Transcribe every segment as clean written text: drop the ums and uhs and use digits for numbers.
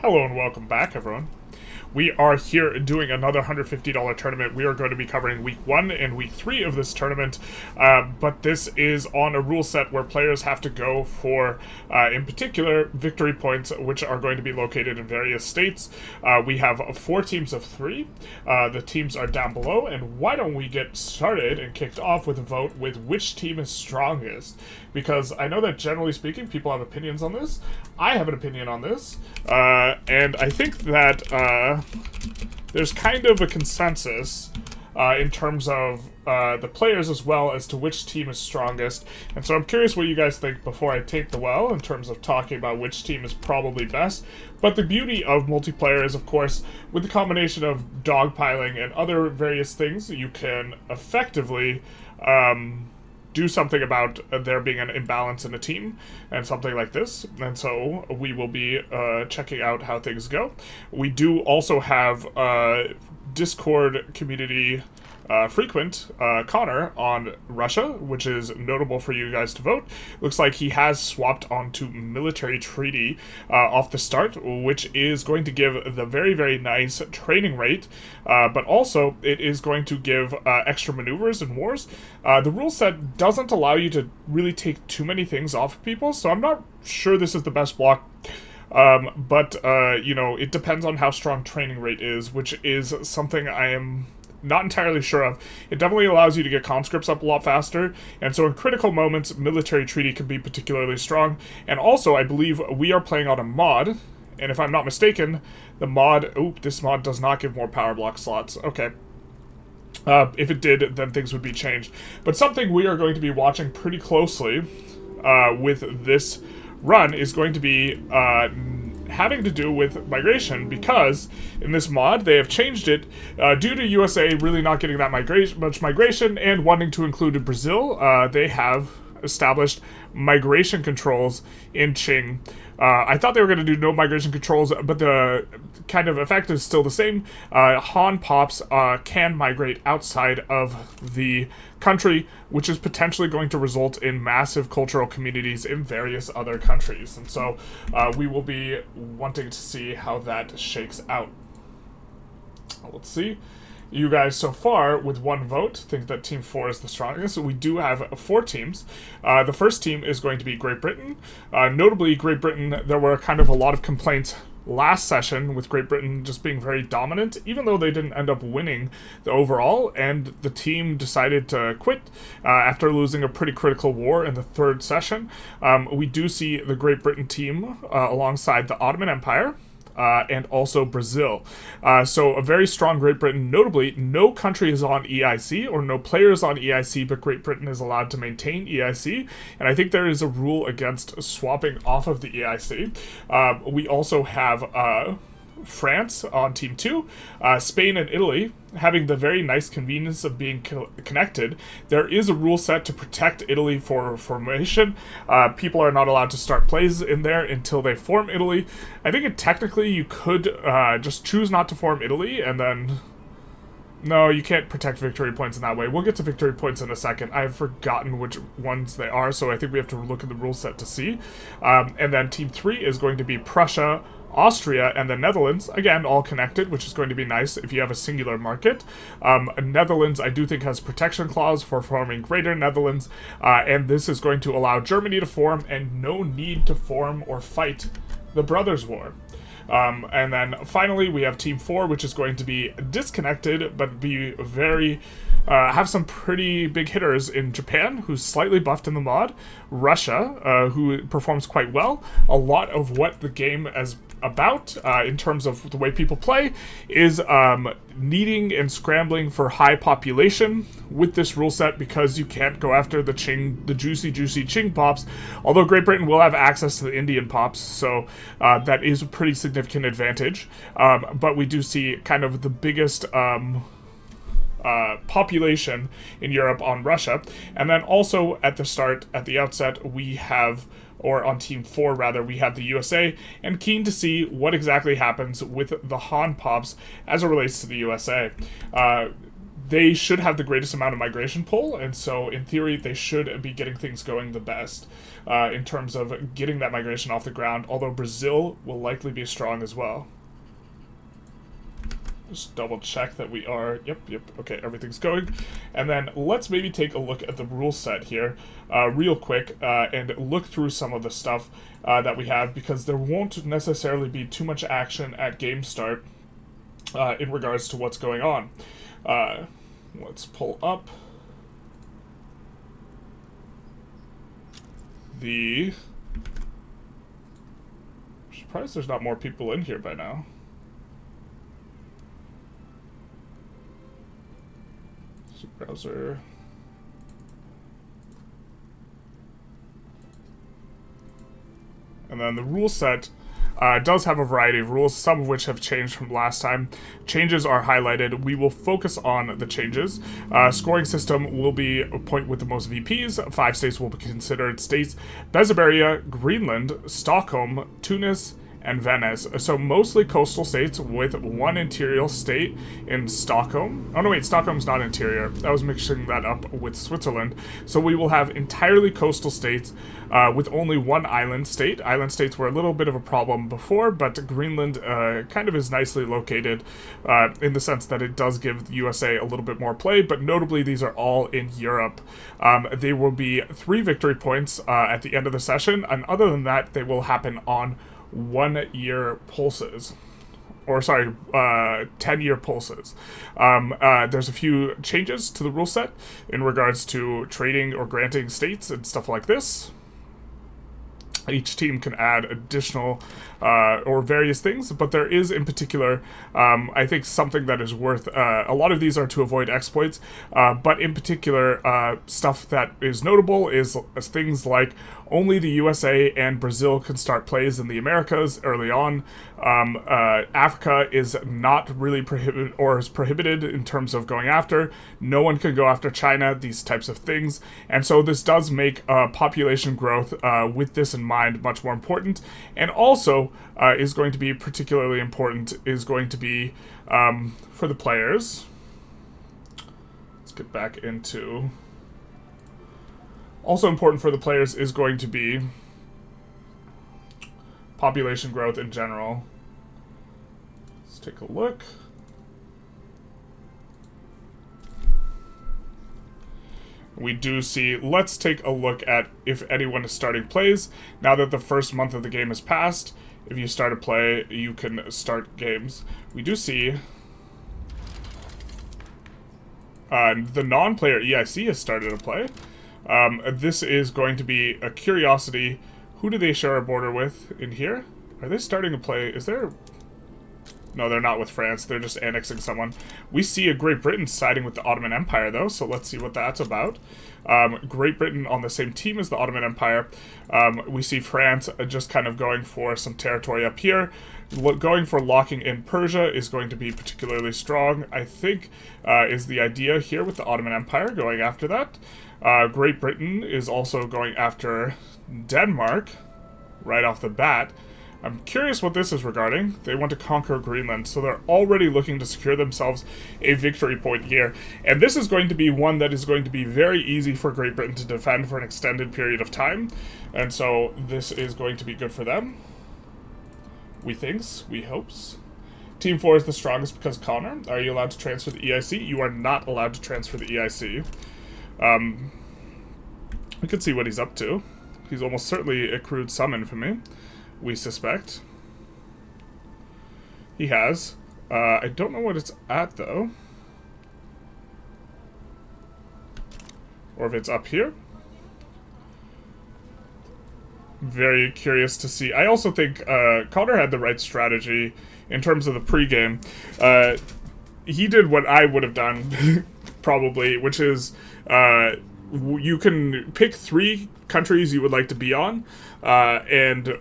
Hello and welcome back, everyone. We are here doing another $150 tournament. We are going to be covering week 1 and week 3 of this tournament, but this is on a rule set where players have to go for, in particular, victory points, which are going to be located in various states. We have 4 teams of 3. The teams are down below, and why don't we get started and kicked off with a vote with which team is strongest? Because I know that generally speaking, people have opinions on this. I have an opinion on this, and I think that there's kind of a consensus in terms of the players as well as to which team is strongest. And so I'm curious what you guys think before I take the well in terms of talking about which team is probably best. But the beauty of multiplayer is, of course, with the combination of dogpiling and other various things, you can effectively do something about there being an imbalance in a team and something like this. And so we will be checking out how things go. We do also have Discord community frequent Connor on Russia, which is notable for you guys to vote. Looks like he has swapped onto military treaty off the start, which is going to give the very, very nice training rate, but also it is going to give extra maneuvers in wars. The rule set doesn't allow you to really take too many things off of people, so I'm not sure this is the best block. But you know, it depends on how strong training rate is, which is something I am not entirely sure of. It definitely allows you to get conscripts up a lot faster, and so in critical moments, military treaty can be particularly strong. And also, I believe we are playing on a mod, and if I'm not mistaken, the mod... this mod does not give more power block slots. Okay. If it did, then things would be changed. But something we are going to be watching pretty closely with this run is going to be having to do with migration, because in this mod they have changed it due to USA really not getting that much migration and wanting to include Brazil. They have established migration controls in Qing. I thought they were going to do no migration controls, but the kind of effect is still the same. Han pops can migrate outside of the country, which is potentially going to result in massive cultural communities in various other countries. And so we will be wanting to see how that shakes out. Let's see. You guys so far, with one vote, think that Team 4 is the strongest. We do have 4 teams. The first team is going to be Great Britain. Notably, Great Britain, there were kind of a lot of complaints last session with Great Britain just being very dominant, even though they didn't end up winning the overall, and the team decided to quit after losing a pretty critical war in the 3rd session. We do see the Great Britain team alongside the Ottoman Empire, and also Brazil. So a very strong Great Britain. Notably, no country is on EIC, or no player is on EIC, but Great Britain is allowed to maintain EIC, and I think there is a rule against swapping off of the EIC. We also have France on Team 2, Spain and Italy having the very nice convenience of being connected. There is a rule set to protect Italy for formation. People are not allowed to start plays in there until they form Italy. I think technically you could just choose not to form Italy, and then... No, you can't protect victory points in that way. We'll get to victory points in a second. I've forgotten which ones they are, so I think we have to look at the rule set to see. And then Team 3 is going to be Prussia, Austria, and the Netherlands, again, all connected, which is going to be nice if you have a singular market. Netherlands, I do think, has protection clause for forming Greater Netherlands, and this is going to allow Germany to form, and no need to form or fight the Brothers' War. And then finally we have Team 4, which is going to be disconnected, but be very... have some pretty big hitters in Japan, who's slightly buffed in the mod, Russia, who performs quite well. A lot of what the game is about, in terms of the way people play, is needing and scrambling for high population with this rule set, because you can't go after the juicy Qing pops, although Great Britain will have access to the Indian pops, so that is a pretty significant advantage. But we do see kind of the biggest population in Europe on Russia. And then also at the outset, we have, or on Team 4 rather, we have the USA, and keen to see what exactly happens with the Han pops as it relates to the USA. they should have the greatest amount of migration pull, and so in theory they should be getting things going the best in terms of getting that migration off the ground, although Brazil will likely be strong as well. Just double check that we are, yep, okay, everything's going. And then let's maybe take a look at the rule set here real quick and look through some of the stuff that we have, because there won't necessarily be too much action at game start in regards to what's going on. Let's pull up the... I'm surprised there's not more people in here by now. Browser. And then the rule set does have a variety of rules, some of which have changed from last time. Changes are highlighted. We will focus on the changes. Scoring system will be a point with the most VPs. 5 states will be considered states: Beziberia, Greenland, Stockholm, Tunis, and Venice. So mostly coastal states with one interior state in Stockholm. Oh no, wait, Stockholm's not interior. I was mixing that up with Switzerland. So we will have entirely coastal states with only one island state. Island states were a little bit of a problem before, but Greenland kind of is nicely located in the sense that it does give the USA a little bit more play, but notably these are all in Europe. They will be 3 victory points at the end of the session, and other than that, they will happen on 1-year pulses, or sorry, 10-year pulses. There's a few changes to the rule set in regards to trading or granting states and stuff like this. Each team can add additional or various things, but there is in particular, I think, something that is worth, a lot of these are to avoid exploits, but in particular, stuff that is notable is things like only the USA and Brazil can start plays in the Americas early on. Africa is not really prohibited, or is prohibited in terms of going after. No one can go after China, these types of things. And so this does make population growth with this in mind much more important. And also is going to be particularly important is going to be for the players. Let's get back into... Also important for the players is going to be population growth in general. Let's take a look. We do see, let's take a look at if anyone is starting plays. Now that the first month of the game has passed, if you start a play, you can start games. We do see the non-player EIC has started a play. This is going to be a curiosity. Who do they share a border with in here? Are they starting to play? Is there... No, they're not with France. They're just annexing someone. We see a Great Britain siding with the Ottoman Empire, though, so let's see what that's about. Great Britain on the same team as the Ottoman Empire. We see France just kind of going for some territory up here. Going for locking in Persia is going to be particularly strong, I think, is the idea here with the Ottoman Empire, going after that. Great Britain is also going after Denmark right off the bat. I'm curious what this is regarding. They want to conquer Greenland, so they're already looking to secure themselves a victory point here. And this is going to be one that is going to be very easy for Great Britain to defend for an extended period of time. And so this is going to be good for them. We thinks, we hopes. Team 4 is the strongest because Connor. Are you allowed to transfer the EIC? You are not allowed to transfer the EIC. We can see what he's up to. He's almost certainly accrued some infamy, we suspect. He has. I don't know what it's at, though. Or if it's up here. Very curious to see. I also think Connor had the right strategy in terms of the pregame. He did what I would have done, probably, which is you can pick 3 countries you would like to be on, and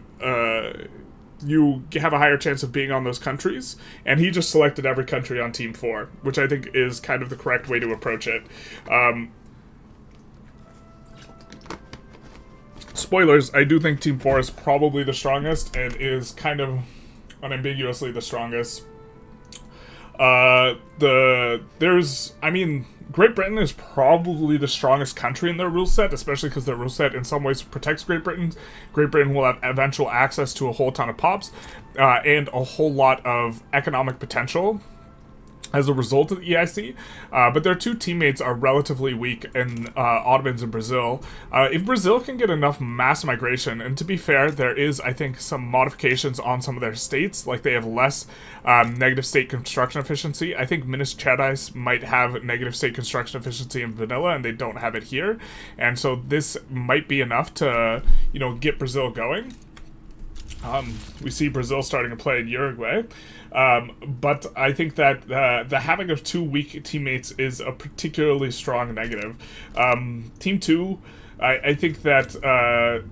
you have a higher chance of being on those countries, and he just selected every country on Team 4, which I think is kind of the correct way to approach it. Spoilers, I do think Team 4 is probably the strongest, and is kind of unambiguously the strongest. I mean, Great Britain is probably the strongest country in their rule set, especially because their rule set in some ways protects Great Britain. Great Britain will have eventual access to a whole ton of pops, and a whole lot of economic potential as a result of the EIC, but their two teammates are relatively weak in Ottomans and Brazil. If Brazil can get enough mass migration, and to be fair, there is, I think, some modifications on some of their states, like they have less negative state construction efficiency. I think Minas Gerais might have negative state construction efficiency in vanilla, and they don't have it here, and so this might be enough to, get Brazil going. We see Brazil starting to play in Uruguay. But I think that the having of two weak teammates is a particularly strong negative. Team 2, I think that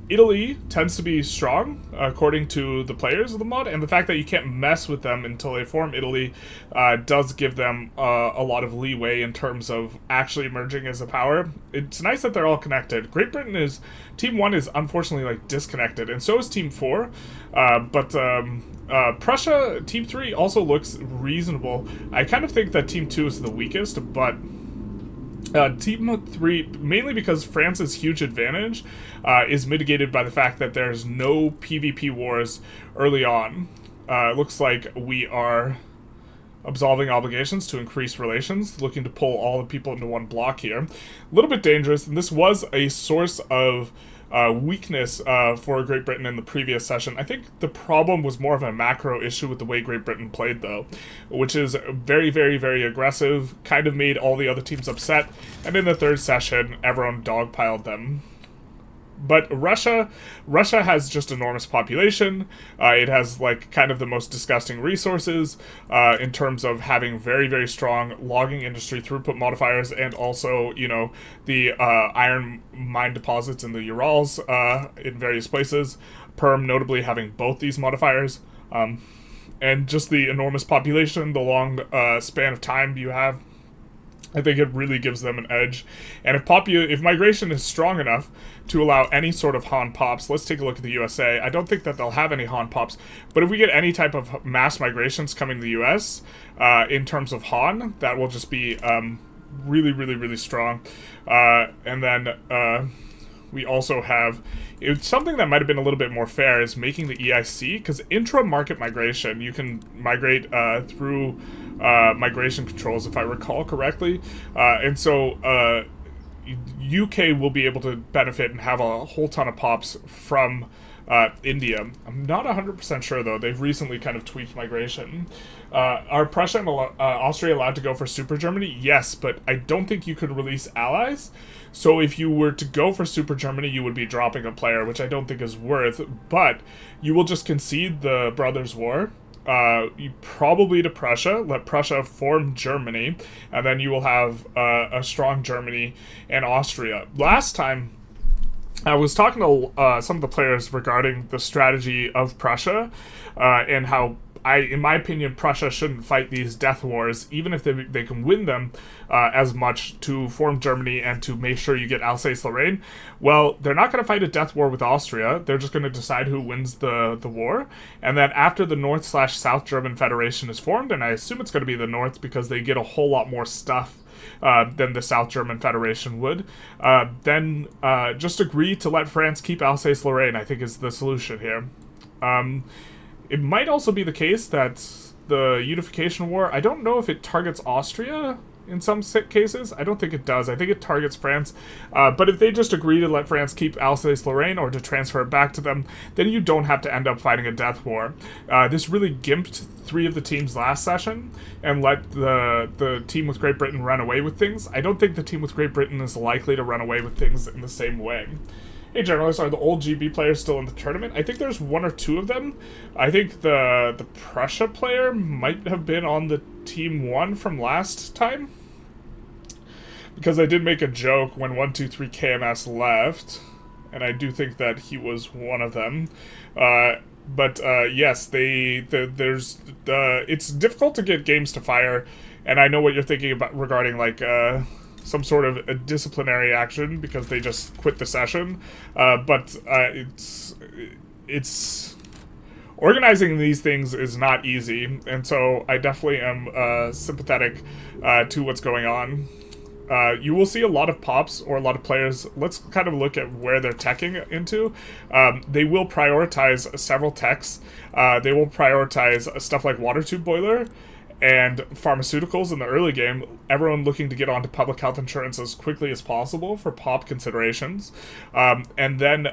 Italy tends to be strong, according to the players of the mod, and the fact that you can't mess with them until they form Italy does give them a lot of leeway in terms of actually emerging as a power. It's nice that they're all connected. Great Britain is... Team 1 is unfortunately, disconnected, and so is Team 4, but Prussia, Team 3 also looks reasonable. I kind of think that Team 2 is the weakest, but Team 3, mainly because France's huge advantage is mitigated by the fact that there's no PvP wars early on. It looks like we are absolving obligations to increase relations, looking to pull all the people into one block here. A little bit dangerous, and this was a source of weakness for Great Britain in the previous session. I think the problem was more of a macro issue with the way Great Britain played, though, which is very, very, very aggressive, kind of made all the other teams upset, and in the third session, everyone dogpiled them. But Russia has just enormous population. It has, kind of the most disgusting resources in terms of having very, very strong logging industry throughput modifiers, and also, the iron mine deposits in the Urals in various places. Perm notably having both these modifiers. And just the enormous population, the long span of time you have, I think it really gives them an edge. And if migration is strong enough to allow any sort of Han pops, let's take a look at the USA. I don't think that they'll have any Han pops, but if we get any type of mass migrations coming to the US in terms of Han, that will just be really, really, really strong. And then we also have... It's something that might have been a little bit more fair is making the EIC, because intra-market migration, you can migrate through migration controls, if I recall correctly. And so UK will be able to benefit and have a whole ton of pops from India. I'm not 100% sure, though. They've recently kind of tweaked migration. Are Prussia and Austria allowed to go for Super Germany? Yes, but I don't think you could release allies. So if you were to go for Super Germany, you would be dropping a player, which I don't think is worth, but you will just concede the Brothers' War. You probably to Prussia, let Prussia form Germany, and then you will have a strong Germany and Austria. Last time, I was talking to some of the players regarding the strategy of Prussia, and how in my opinion, Prussia shouldn't fight these death wars, even if they can win them as much to form Germany and to make sure you get Alsace-Lorraine. Well, they're not going to fight a death war with Austria. They're just going to decide who wins the war. And then after the North/South German Federation is formed, and I assume it's going to be the North because they get a whole lot more stuff than the South German Federation would, then just agree to let France keep Alsace-Lorraine, I think, is the solution here. It might also be the case that the Unification War, I don't know if it targets Austria in some cases. I don't think it does. I think it targets France. But if they just agree to let France keep Alsace-Lorraine or to transfer it back to them, then you don't have to end up fighting a death war. This really gimped 3 of the teams last session and let the team with Great Britain run away with things. I don't think the team with Great Britain is likely to run away with things in the same way. Hey, journalists, are the old GB players still in the tournament? I think there's 1 or 2 of them. I think the Prussia player might have been on the Team 1 from last time. Because I did make a joke when 123 KMS left, and I do think that he was one of them. But yes, it's difficult to get games to fire, and I know what you're thinking about regarding, some sort of a disciplinary action because they just quit the session, but it's Organizing these things is not easy, and so I definitely am sympathetic to what's going on. You will see a lot of pops or a lot of players. Let's kind of look at where they're teching into. They will prioritize several techs. They will prioritize stuff like water tube boiler and pharmaceuticals in the early game. Everyone looking to get onto public health insurance as quickly as possible for pop considerations. And then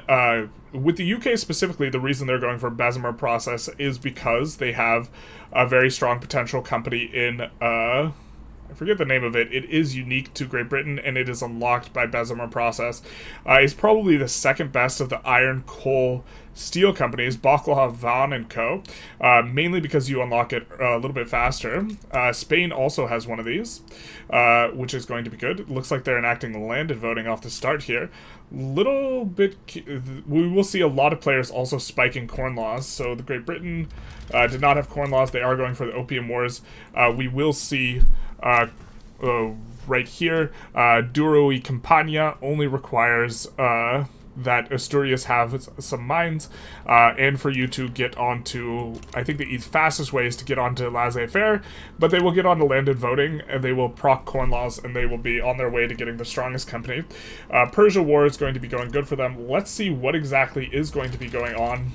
with the UK specifically, the reason they're going for Bessemer process is because they have a very strong potential company in... I forget the name of it. It is unique to Great Britain, and it is unlocked by Bessemer process. It's probably the second best of the iron, coal, steel companies, Baclav, Vaughan, and Co. Mainly because you unlock it a little bit faster. Spain also has one of these, which is going to be good. It looks like they're enacting landed voting off the start here. Little bit... We will see a lot of players also spiking corn laws. So the Great Britain did not have corn laws. They are going for the Opium Wars. We will see... right here, Duro y Campania only requires that Asturias have some mines, and for you to get onto, I think the fastest way is to get onto laissez-faire, but they will get onto landed voting, and they will proc corn laws, and they will be on their way to getting the strongest company. Persia War is going to be going good for them. Let's see what exactly is going to be going on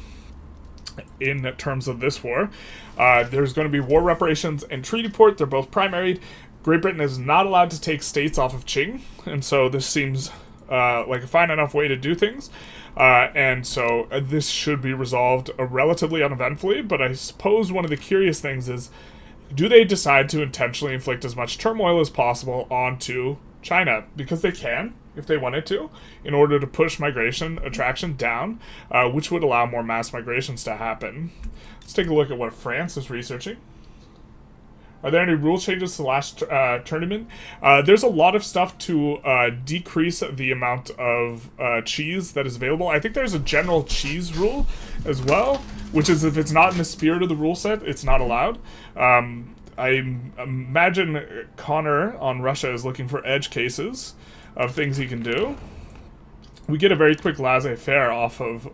in terms of this war. There's going to be war reparations and treaty port. They're both primaried. Great Britain is not allowed to take states off of Qing, and so this seems like a fine enough way to do things. And so this should be resolved relatively uneventfully, but I suppose one of the curious things is, do they decide to intentionally inflict as much turmoil as possible onto China? Because they can, if they wanted to, in order to push migration attraction down, which would allow more mass migrations to happen. Let's take a look at what France is researching. Are there any rule changes to the last tournament? There's a lot of stuff to decrease the amount of cheese that is available. I think there's a general cheese rule as well, which is if it's not in the spirit of the rule set, it's not allowed. I imagine Connor on Russia is looking for edge cases of things he can do. We get a very quick laissez-faire onto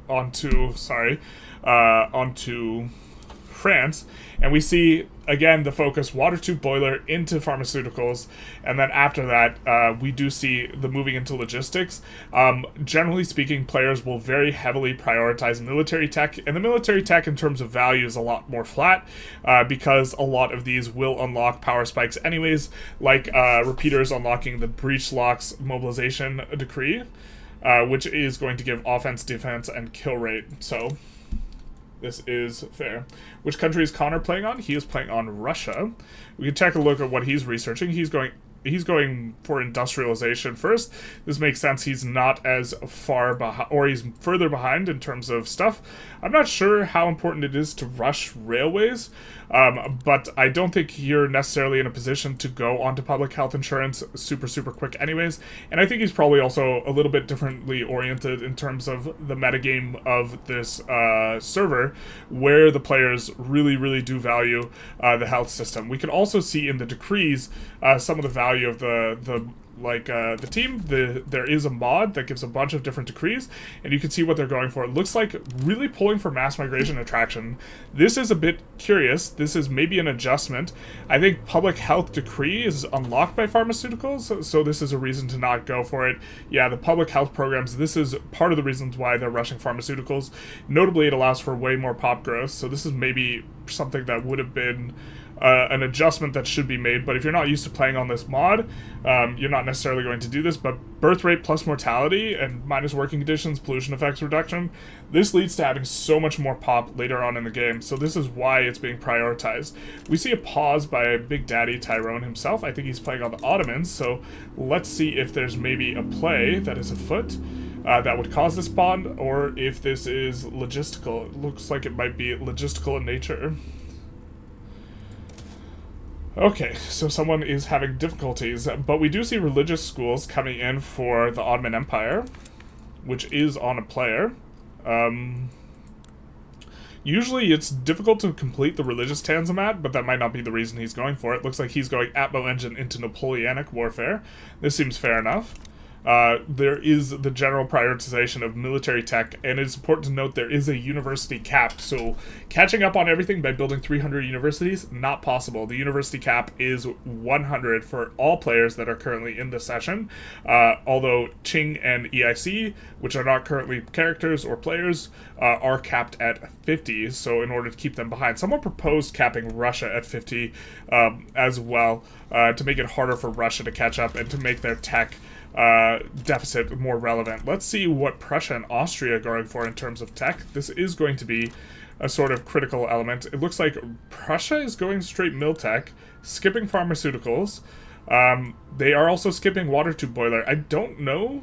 France, and we see again the focus water tube boiler into pharmaceuticals, and then after that we do see the moving into logistics. Generally speaking, players will very heavily prioritize military tech, and the military tech in terms of value is a lot more flat because a lot of these will unlock power spikes anyways, like repeaters unlocking the breach locks mobilization decree, which is going to give offense, defense, and kill rate. So this is fair. Which country is Connor playing on? He is playing on Russia. We can take a look at what he's researching. He's going for industrialization first. This makes sense. He's not as far behind, or he's further behind in terms of stuff. I'm not sure how important it is to rush railways, but I don't think you're necessarily in a position to go onto public health insurance super quick anyways. And I think he's probably also a little bit differently oriented in terms of the metagame of this server, where the players really do value the health system. We can also see in the decrees some of the value of the team. There is a mod that gives a bunch of different decrees, and you can see what they're going for. It looks like really pulling for mass migration attraction. This is a bit curious. This is maybe an adjustment. I think public health decree is unlocked by pharmaceuticals, so this is a reason to not go for it. Yeah, the public health programs, this is part of the reasons why they're rushing pharmaceuticals. Notably, it allows for way more pop growth, so this is maybe something that would have been an adjustment that should be made, but if you're not used to playing on this mod, you're not necessarily going to do this. But birth rate plus mortality and minus working conditions, pollution effects reduction, this leads to having so much more pop later on in the game, so this is why it's being prioritized. We see a pause by Big Daddy Tyrone himself. I think he's playing on the Ottomans, so let's see if there's maybe a play that is afoot that would cause this bond, or if this is logistical. It looks like it might be logistical in nature. Okay, so someone is having difficulties, but we do see religious schools coming in for the Ottoman Empire, which is on a player. Usually it's difficult to complete the religious Tanzimat, but that might not be the reason he's going for it. Looks like he's going Atmo engine into Napoleonic warfare. This seems fair enough. there is the general prioritization of military tech, and it's important to note there is a university cap. So catching up on everything by building 300 universities, not possible. The university cap is 100 for all players that are currently in the session, although Qing and EIC, which are not currently characters or players, are capped at 50, so in order to keep them behind. Someone proposed capping Russia at 50 as well, to make it harder for Russia to catch up and to make their tech deficit more relevant. Let's see what Prussia and Austria are going for in terms of tech. This is going to be a sort of critical element. It looks like Prussia is going straight mill tech, skipping pharmaceuticals. They are also skipping water tube boiler. I don't know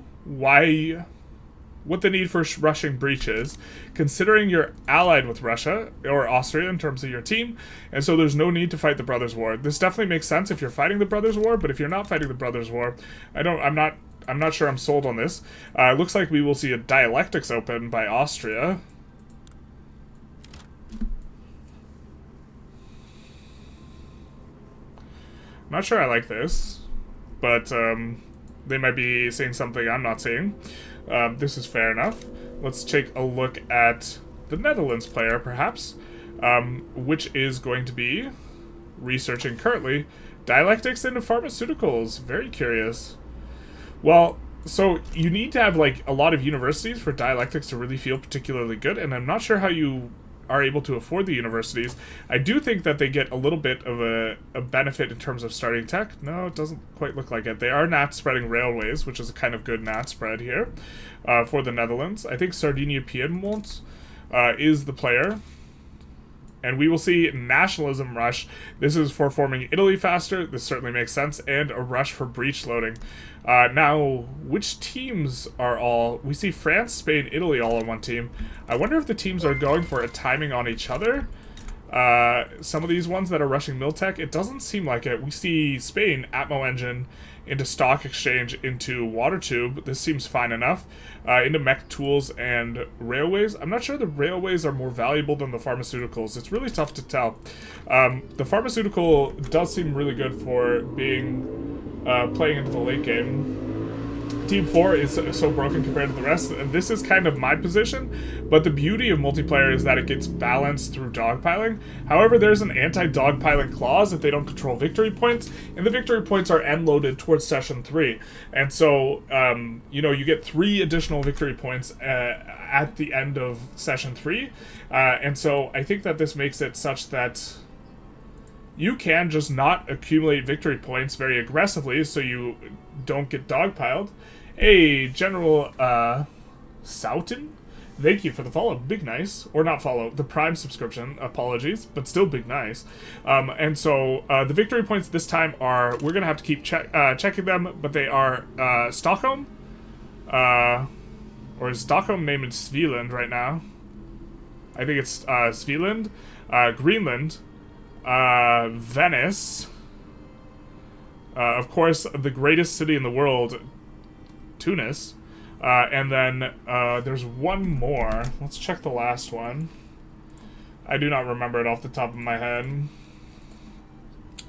what the need for rushing breach is, considering you're allied with Russia or Austria in terms of your team, and so there's no need to fight the Brothers' War. This definitely makes sense if you're fighting the Brothers' War, but if you're not fighting the Brothers' War, I'm not sure I'm sold on this. It looks like we will see a dialectics open by Austria. I'm not sure I like this, but they might be seeing something I'm not seeing. This is fair enough. Let's take a look at the Netherlands player, perhaps, which is going to be researching currently dialectics into pharmaceuticals. Very curious. Well, so you need to have like a lot of universities for dialectics to really feel particularly good, and I'm not sure how you are able to afford the universities. I do think that they get a little bit of a benefit in terms of starting tech. No, it doesn't quite look like it. They are NAT spreading railways, which is a kind of good NAT spread here for the Netherlands. I think Sardinia Piedmont is the player. And we will see nationalism rush. This is for forming Italy faster. This certainly makes sense. And a rush for breach loading. Now, which teams are all... We see France, Spain, Italy all on one team. I wonder if the teams are going for a timing on each other. Some of these ones that are rushing Miltech, it doesn't seem like it. We see Spain, Atmo Engine, into Stock Exchange, into Water Tube. This seems fine enough. Into Mech Tools and Railways. I'm not sure the Railways are more valuable than the Pharmaceuticals. It's really tough to tell. The Pharmaceutical does seem really good for being playing into the late game. Team 4 is so broken compared to the rest, and this is kind of my position, but the beauty of multiplayer is that it gets balanced through dogpiling. However, there's an anti-dogpiling clause if they don't control victory points, and the victory points are end-loaded towards Session 3. And so, you get 3 additional victory points at the end of Session 3, and so I think that this makes it such that you can just not accumulate victory points very aggressively so you don't get dogpiled. Hey, General Soughton, thank you for the follow. Big nice. Or not follow, the Prime subscription. Apologies, but still big nice. And so the victory points this time are, we're going to have to keep checking them, but they are Stockholm, or is Stockholm named Svealand right now? I think it's Svealand, Greenland, Venice, of course, the greatest city in the world, Tunis, and then there's one more. Let's check the last one. I do not remember it off the top of my head.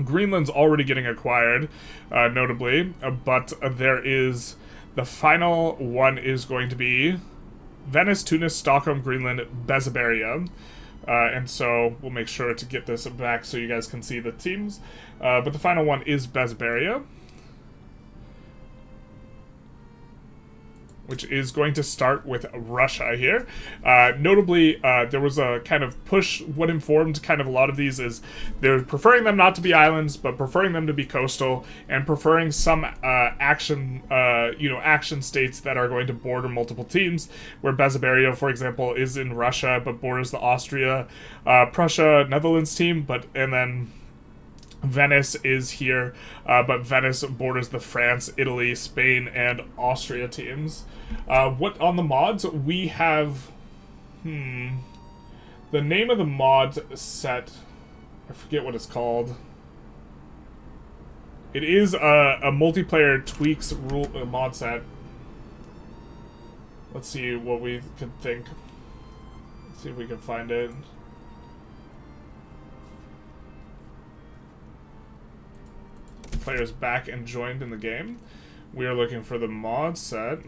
Greenland's already getting acquired, notably, but there is the final one is going to be Venice, Tunis, Stockholm, Greenland, Bezaberia. And so we'll make sure to get this back so you guys can see the teams. But the final one is Bezaberia, which is going to start with Russia here. Notably, there was a kind of push. What informed kind of a lot of these is they're preferring them not to be islands, but preferring them to be coastal, and preferring some action states that are going to border multiple teams, where Bezaberia, for example, is in Russia, but borders the Austria, Prussia, Netherlands team, and then Venice is here, but Venice borders the France, Italy, Spain, and Austria teams. What on the mods we have? The name of the mod set, I forget what it's called. It is a multiplayer tweaks rule mod set. Let's see what we can think. Let's see if we can find it. Players back and joined in the game. We are looking for the mod set.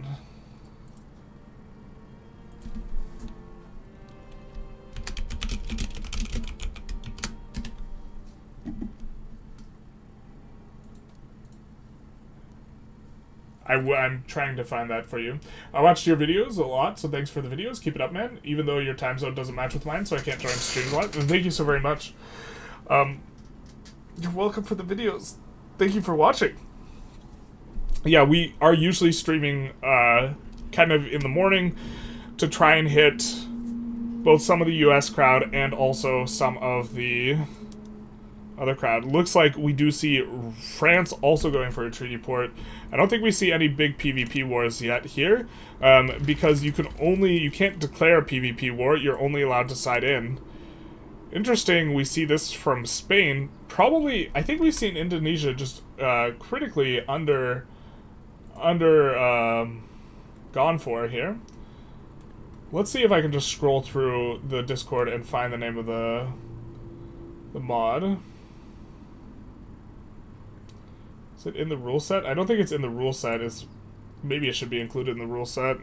I'm trying to find that for you. I watched your videos a lot, so thanks for the videos. Keep it up, man. Even though your time zone doesn't match with mine, so I can't join streams a lot. And thank you so very much. You're welcome for the videos. Thank you for watching. Yeah, we are usually streaming kind of in the morning to try and hit both some of the US crowd and also some of the other crowd. Looks like we do see France also going for a treaty port. I don't think we see any big PvP wars yet here, because you can't declare a PvP war, you're only allowed to side in. Interesting, we see this from Spain. Probably, I think we've seen Indonesia just critically gone for here. Let's see if I can just scroll through the Discord and find the name of the mod. Is it in the rule set? I don't think it's in the rule set. Maybe it should be included in the rule set.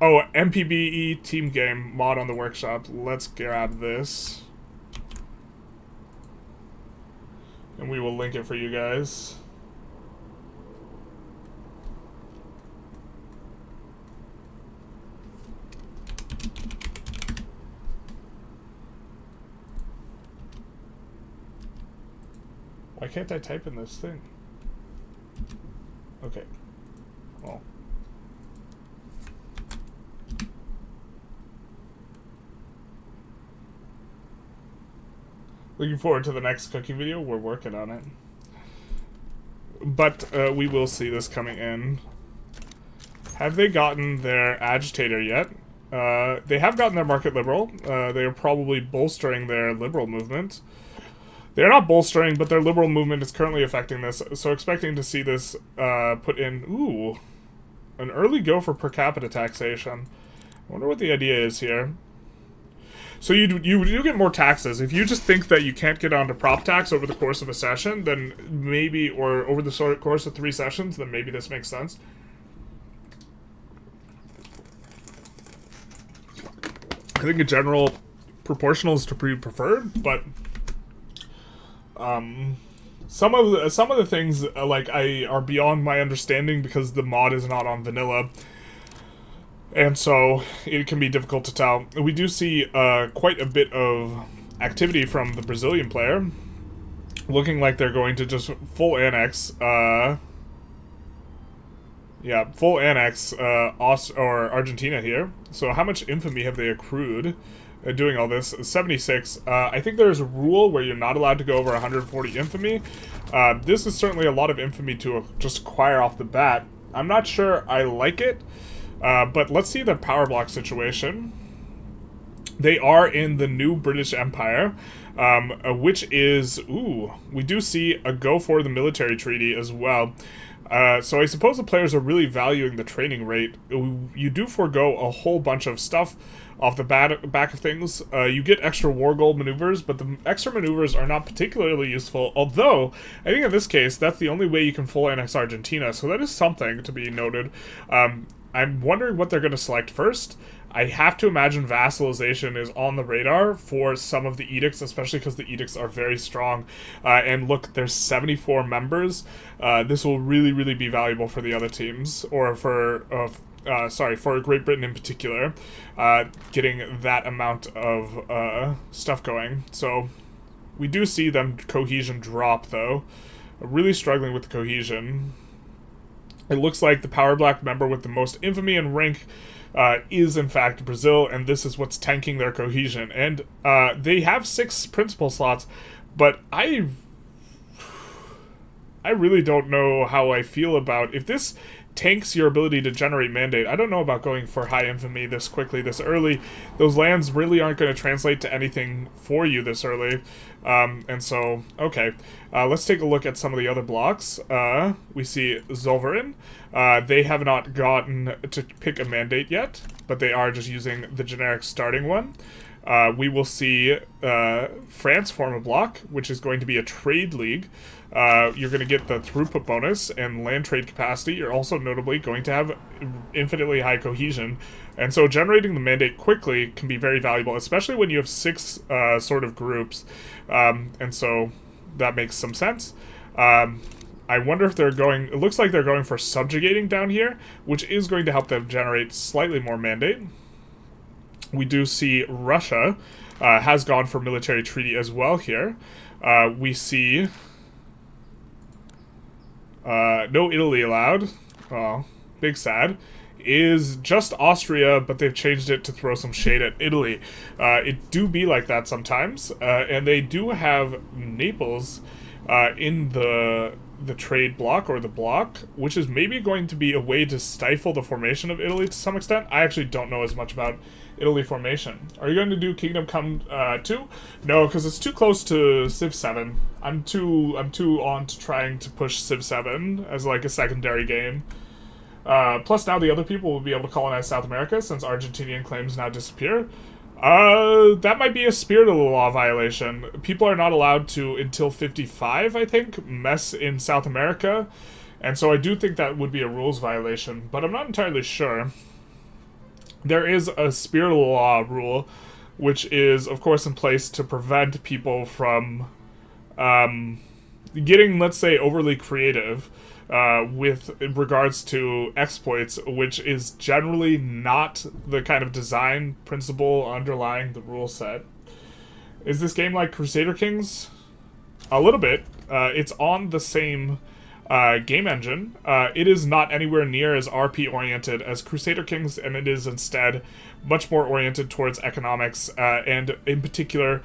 Oh, MPBE team game mod on the workshop. Let's grab this. And we will link it for you guys. Why can't I type in this thing? Okay. Well. Looking forward to the next cooking video. We're working on it. But we will see this coming in. Have they gotten their agitator yet? They have gotten their market liberal. They are probably bolstering their liberal movement. They're not bolstering, but their liberal movement is currently affecting this, so expecting to see this put in... Ooh, an early go for per capita taxation. I wonder what the idea is here. So you do get more taxes. If you just think that you can't get onto prop tax over the course of a session, then maybe, or over the course of 3 sessions, then maybe this makes sense. I think in general, proportional is to be preferred, but... some of the things are beyond my understanding because the mod is not on vanilla, and so it can be difficult to tell. We do see quite a bit of activity from the Brazilian player, looking like they're going to just full annex. Full annex Argentina here. So how much infamy have they accrued? Doing all this. 76. I think there's a rule where you're not allowed to go over 140 infamy. This is certainly a lot of infamy to just acquire off the bat. I'm not sure I like it, but let's see the power block situation. They are in the new British Empire, which is... Ooh, we do see a go for the military treaty as well. So I suppose the players are really valuing the training rate. You do forego a whole bunch of stuff off the back of things. You get extra war gold maneuvers, but the extra maneuvers are not particularly useful, although I think in this case that's the only way you can full annex Argentina, so that is something to be noted. I'm wondering what they're going to select first. I have to imagine vassalization is on the radar for some of the edicts, especially because the edicts are very strong. And look, there's 74 members. This will really, really be valuable for the other teams, or for Great Britain in particular, getting that amount of stuff going. So we do see them cohesion drop, though. Really struggling with the cohesion. It looks like the power black member with the most infamy and rank is in fact Brazil, and this is what's tanking their cohesion. And they have 6 principal slots, but I really don't know how I feel about if this tanks your ability to generate mandate. I don't know about going for high infamy this quickly, this early. Those lands really aren't going to translate to anything for you this early. And so, okay. Let's take a look at some of the other blocks. We see Zoverin. They have not gotten to pick a mandate yet, but they are just using the generic starting one. We will see France form a bloc, which is going to be a trade league. You're going to get the throughput bonus and land trade capacity. You're also notably going to have infinitely high cohesion. And so generating the mandate quickly can be very valuable, especially when you have 6 sort of groups. And so that makes some sense. I wonder if they're going... It looks like they're going for subjugating down here, which is going to help them generate slightly more mandate. We do see Russia has gone for military treaty as well here. We see no Italy allowed. Oh, big sad. Is just Austria, but they've changed it to throw some shade at Italy. It do be like that sometimes, and they do have Naples in the trade block or the block, which is maybe going to be a way to stifle the formation of Italy to some extent. I actually don't know as much about Italy formation. Are you going to do Kingdom Come 2? No, because it's too close to Civ 7. I'm too on to trying to push Civ 7 as like a secondary game. Plus now the other people will be able to colonize South America since Argentinian claims now disappear. That might be a spirit of the law violation. People are not allowed to, until 55, I think, mess in South America. And so I do think that would be a rules violation, but I'm not entirely sure. There is a spirit of the law rule, which is, of course, in place to prevent people from getting, let's say, overly creative with regards to exploits, which is generally not the kind of design principle underlying the rule set. Is this game like Crusader Kings? A little bit. It's on the same game engine. It is not anywhere near as RP-oriented as Crusader Kings, and it is instead much more oriented towards economics, and in particular,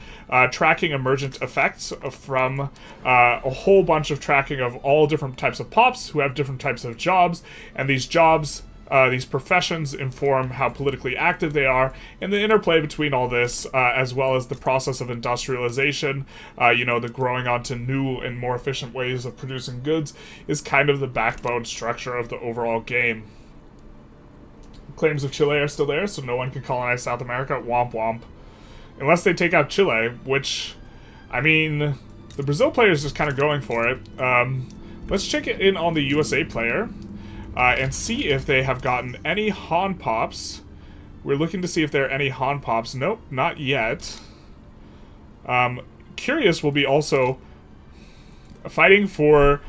tracking emergent effects from a whole bunch of tracking of all different types of pops who have different types of jobs, and these jobs, these professions inform how politically active they are, and the interplay between all this, as well as the process of industrialization, the growing onto new and more efficient ways of producing goods, is kind of the backbone structure of the overall game. Claims of Chile are still there, so no one can colonize South America. Womp womp. Unless they take out Chile, which, I mean, the Brazil player is just kind of going for it. Let's check it in on the USA player. And see if they have gotten any Han Pops. We're looking to see if there are any Han Pops. Nope, not yet. Curious will be also fighting for...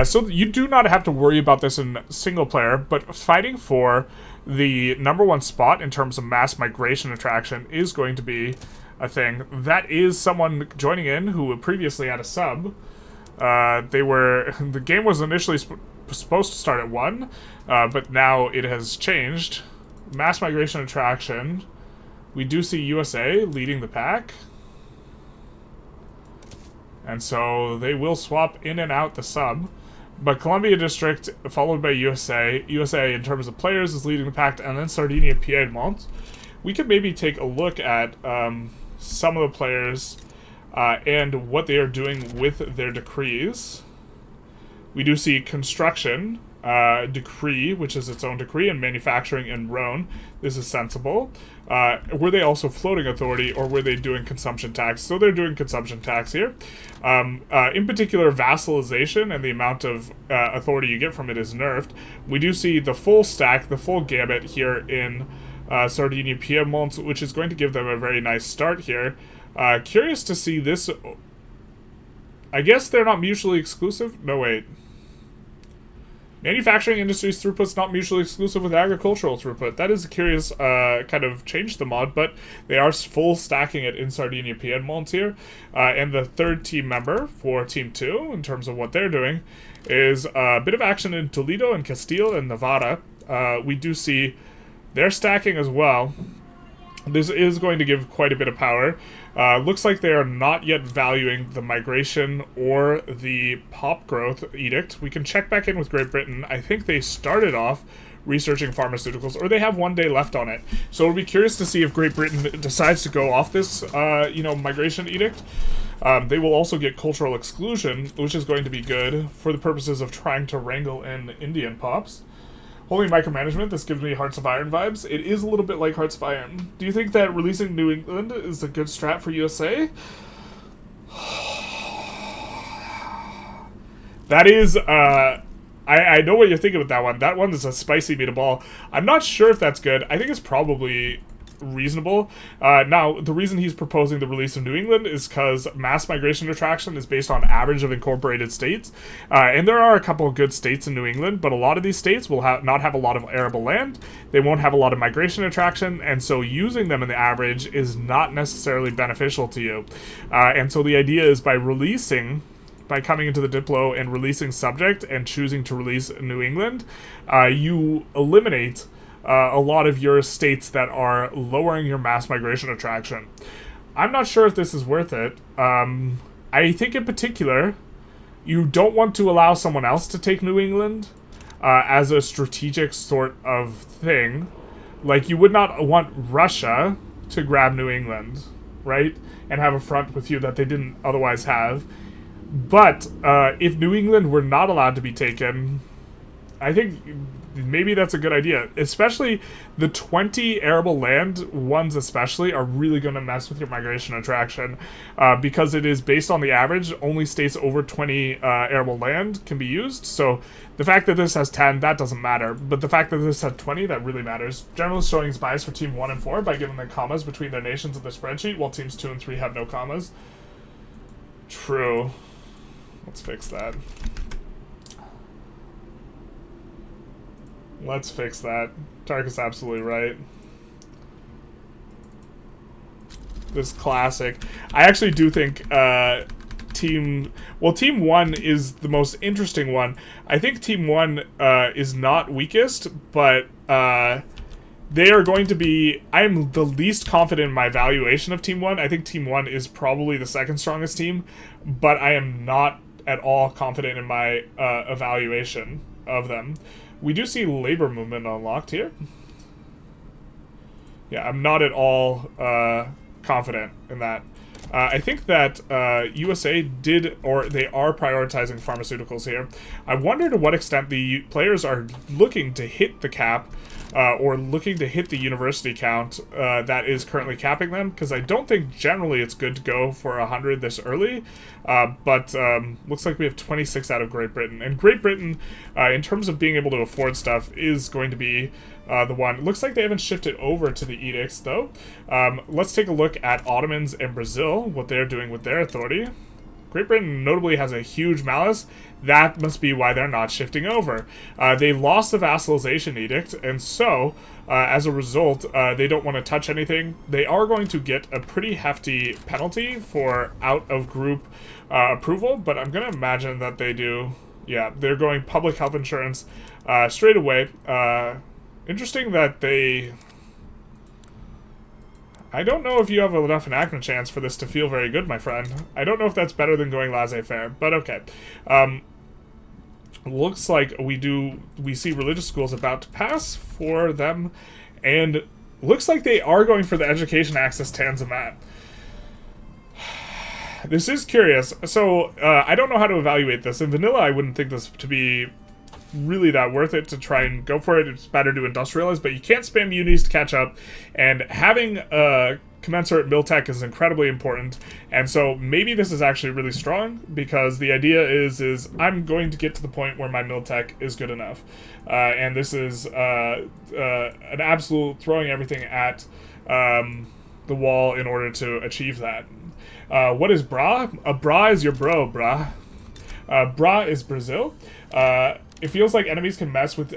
so you do not have to worry about this in single player, but fighting for the #1 spot in terms of mass migration attraction is going to be a thing. That is someone joining in who previously had a sub. The game was initially supposed to start at 1, but now it has changed. Mass migration attraction. We do see USA leading the pack. And so they will swap in and out the sub. But Columbia District, followed by USA. USA, in terms of players, is leading the pack, and then Sardinia, Piedmont. We could maybe take a look at some of the players and what they are doing with their decrees. We do see construction, decree, which is its own decree, and manufacturing and Rhone. This is sensible. Were they also floating authority, or were they doing consumption tax? So they're doing consumption tax here. In particular, vassalization and the amount of authority you get from it is nerfed. We do see the full stack, the full gamut here in Sardinia Piedmont, which is going to give them a very nice start here. Curious to see this. I guess they're not mutually exclusive. No, wait. Manufacturing industry's throughput's not mutually exclusive with agricultural throughput. That is a curious kind of change to the mod, but they are full stacking it in Sardinia Piedmont here. And the third team member for Team 2, in terms of what they're doing, is a bit of action in Toledo and Castile and Navarra. We do see they're stacking as well. This is going to give quite a bit of power. Looks like they are not yet valuing the migration or the pop growth edict. We can check back in with Great Britain. I think they started off researching pharmaceuticals, or they have 1 day left on it. So we'll be curious to see if Great Britain decides to go off this, migration edict. They will also get cultural exclusion, which is going to be good for the purposes of trying to wrangle in Indian pops. Holy micromanagement, this gives me Hearts of Iron vibes. It is a little bit like Hearts of Iron. Do you think that releasing New England is a good strat for USA? That is, I know what you're thinking with that one. That one is a spicy meatball. I'm not sure if that's good. I think it's probably reasonable. Now, the reason he's proposing the release of New England is because mass migration attraction is based on average of incorporated states. And there are a couple of good states in New England, but a lot of these states will not have a lot of arable land. They won't have a lot of migration attraction, and so using them in the average is not necessarily beneficial to you. And so the idea is by coming into the Diplo and releasing subject and choosing to release New England, you eliminate a lot of your states that are lowering your mass migration attraction. I'm not sure if this is worth it. I think in particular, you don't want to allow someone else to take New England as a strategic sort of thing. Like, you would not want Russia to grab New England, right? And have a front with you that they didn't otherwise have. But if New England were not allowed to be taken, I think maybe that's a good idea. Especially the 20 arable land ones especially are really going to mess with your migration attraction because it is based on the average. Only states over 20 arable land can be used. So the fact that this has 10, that doesn't matter. But the fact that this has 20, that really matters. Generalist showing his bias for Team 1 and 4 by giving them commas between their nations in the spreadsheet, while Teams 2 and 3 have no commas. True. Let's fix that. Let's fix that. Tark is absolutely right. This classic. I actually do think Team 1 is the most interesting one. I think Team 1 is not weakest, but they are going to be... I'm the least confident in my valuation of Team 1. I think Team 1 is probably the second strongest team, but I am not at all confident in my evaluation of them. We do see labor movement unlocked here. Yeah, I'm not at all confident in that. I think that USA did, or they are prioritizing pharmaceuticals here. I wonder to what extent the players are looking to hit the cap or looking to hit the university count that is currently capping them, because I don't think generally it's good to go for 100 this early, but looks like we have 26 out of Great Britain. And Great Britain, in terms of being able to afford stuff, is going to be the one. It looks like they haven't shifted over to the edicts, though. Let's take a look at Ottomans and Brazil, what they're doing with their authority. Great Britain notably has a huge malice. That must be why they're not shifting over. They lost the vassalization edict, and so, as a result, they don't want to touch anything. They are going to get a pretty hefty penalty for out-of-group approval, but I'm going to imagine that they do. Yeah, they're going public health insurance straight away. Interesting that they... I don't know if you have enough enactment chance for this to feel very good, my friend. I don't know if that's better than going laissez-faire, but okay. Looks like we see religious schools about to pass for them, and looks like they are going for the education access tanzimat. This is curious. So, I don't know how to evaluate this. In vanilla, I wouldn't think this to be really that worth it to try and go for it. It's better to industrialize, but you can't spam unis to catch up, and having a commensurate mill tech is incredibly important. And so maybe this is actually really strong, because the idea is I'm going to get to the point where my mill tech is good enough, and this is an absolute throwing everything at the wall in order to achieve that. What is bra? A bra is your bro, brah. Bra is Brazil. It feels like enemies can mess with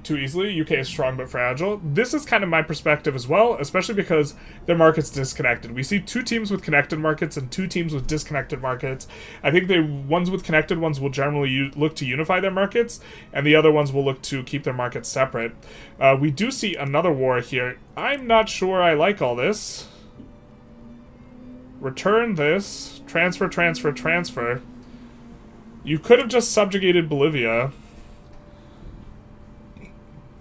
too easily. UK is strong but fragile. This is kind of my perspective as well, especially because their market's disconnected. We see two teams with connected markets and two teams with disconnected markets. I think the ones with connected ones will generally look to unify their markets, and the other ones will look to keep their markets separate. We do see another war here. I'm not sure I like all this. Return this. Transfer, transfer, transfer. You could have just subjugated Bolivia.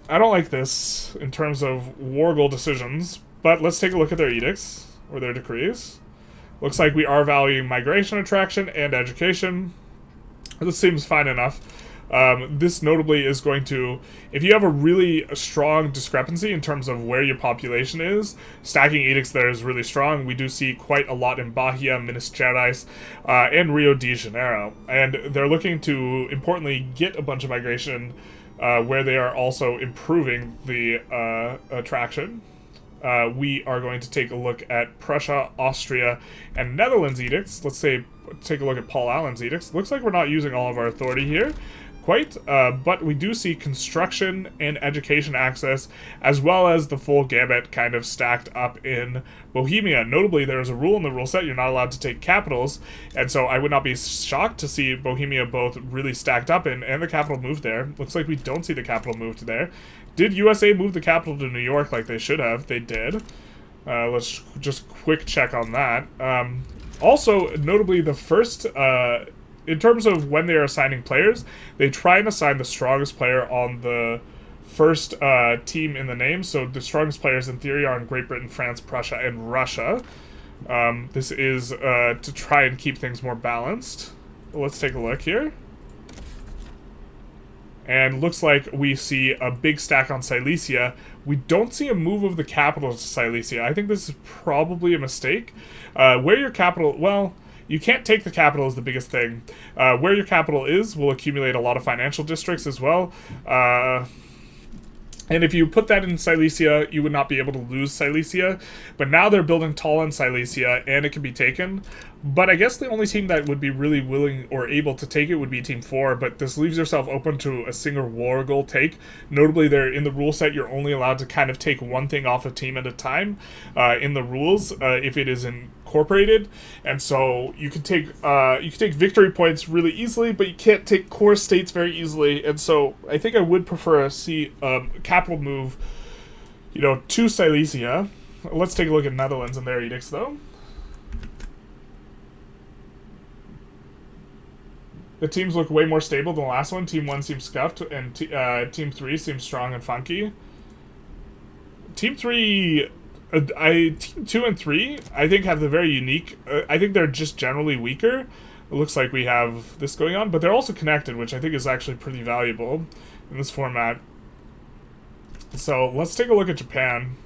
I don't like this in terms of war goal decisions, but let's take a look at their edicts, or their decrees. Looks like we are valuing migration attraction and education. This seems fine enough. This notably is going to, if you have a really strong discrepancy in terms of where your population is, stacking edicts there is really strong. We do see quite a lot in Bahia, Minas Gerais, and Rio de Janeiro. And they're looking to, importantly, get a bunch of migration where they are also improving the attraction. We are going to take a look at Prussia, Austria, and Netherlands edicts. Let's take a look at Paul Allen's edicts. Looks like we're not using all of our authority here, but we do see construction and education access, as well as the full gambit kind of stacked up in Bohemia. Notably, there is a rule in the rule set, you're not allowed to take capitals, and so I would not be shocked to see Bohemia both really stacked up and the capital moved there. Looks like we don't see the capital moved there. Did USA move the capital to New York like they should have? They did. Let's just quick check on that. Also, notably, the first, in terms of when they are assigning players, they try and assign the strongest player on the first team in the name. So the strongest players in theory are in Great Britain, France, Prussia, and Russia. This is to try and keep things more balanced. Let's take a look here. And looks like we see a big stack on Silesia. We don't see a move of the capital to Silesia. I think this is probably a mistake. Where your capital... Well, you can't take the capital is the biggest thing. Where your capital is will accumulate a lot of financial districts as well. And if you put that in Silesia, you would not be able to lose Silesia. But now they're building tall in Silesia, and it can be taken. But I guess the only team that would be really willing or able to take it would be Team 4, but this leaves yourself open to a single war goal take. Notably, they're in the rule set, you're only allowed to kind of take one thing off a team at a time in the rules if it is incorporated. And so you can take victory points really easily, but you can't take core states very easily. And so I think I would prefer to see capital move, to Silesia. Let's take a look at Netherlands and their edicts, though. The teams look way more stable than the last one. Team 1 seems scuffed, and Team 3 seems strong and funky. Team 3... Team 2 and 3, I think, have the very unique... I think they're just generally weaker. It looks like we have this going on, but they're also connected, which I think is actually pretty valuable in this format. So, let's take a look at Japan.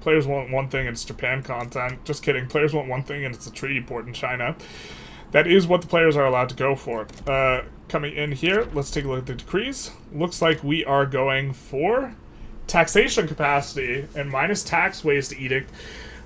Players want one thing, and it's Japan content. Just kidding. Players want one thing, and it's a treaty port in China. That is what the players are allowed to go for. Coming in here, let's take a look at the decrees. Looks like we are going for taxation capacity and minus tax waste edict,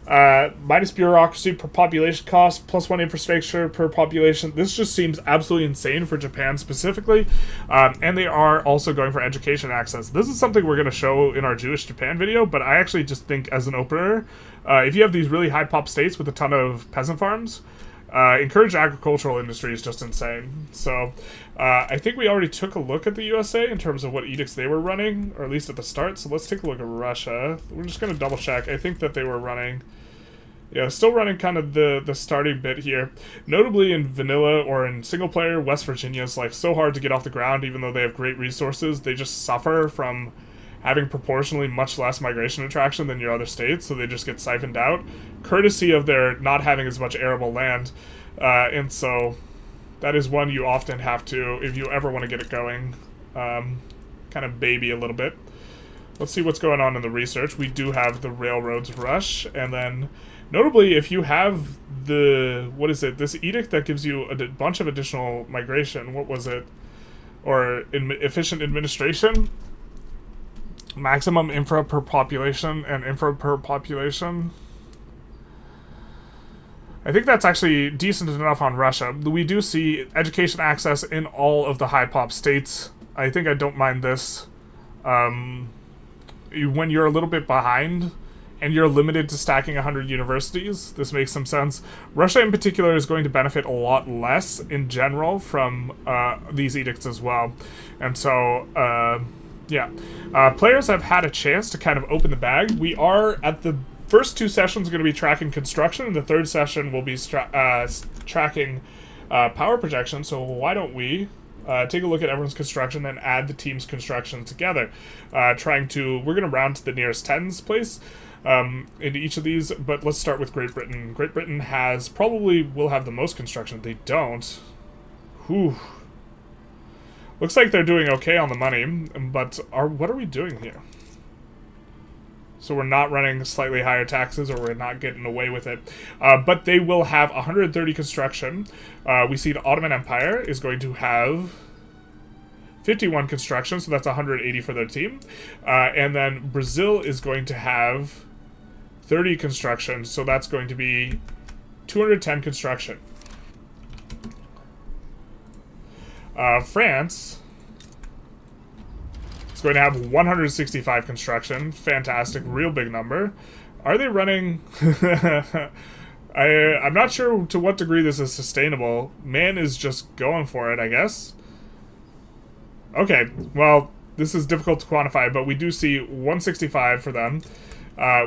minus bureaucracy per population cost, +1 infrastructure per population. This just seems absolutely insane for Japan specifically, and they are also going for education access. This is something we're going to show in our Jewish Japan video, but I actually just think as an opener, if you have these really high pop states with a ton of peasant farms, encourage agricultural industry is just insane. So I think we already took a look at the USA in terms of what edicts they were running, or at least at the start. So let's take a look at Russia. We're just going to double check. I think that they were running... Yeah, still running kind of the starting bit here. Notably in vanilla or in single player, West Virginia is like so hard to get off the ground even though they have great resources. They just suffer from having proportionally much less migration attraction than your other states, so they just get siphoned out, courtesy of their not having as much arable land. And so that is one you often have to, if you ever want to get it going, kind of baby a little bit. Let's see what's going on in the research. We do have the railroads rush, and then notably if you have the, this edict that gives you a bunch of additional migration, what was it? Or efficient administration? Maximum infra per population and infra per population. I think that's actually decent enough on Russia. We do see education access in all of the high pop states. I think I don't mind this. When you're a little bit behind and you're limited to stacking 100 universities, this makes some sense. Russia in particular is going to benefit a lot less in general from these edicts as well. And so, players have had a chance to kind of open the bag. We are, at the first two sessions, going to be tracking construction, and the third session will be tracking power projection. So why don't we take a look at everyone's construction and add the team's construction together. We're going to round to the nearest tens place into each of these, but let's start with Great Britain. Great Britain will have the most construction. They don't. Whew. Looks like they're doing okay on the money, but what are we doing here? So we're not running slightly higher taxes, or we're not getting away with it. But they will have 130 construction. We see the Ottoman Empire is going to have 51 construction, so that's 180 for their team. And then Brazil is going to have 30 construction, so that's going to be 210 construction. France is going to have 165 construction. Fantastic, real big number. Are they running... I'm not sure to what degree this is sustainable. Man is just going for it, I guess. Okay, well, this is difficult to quantify, but we do see 165 for them.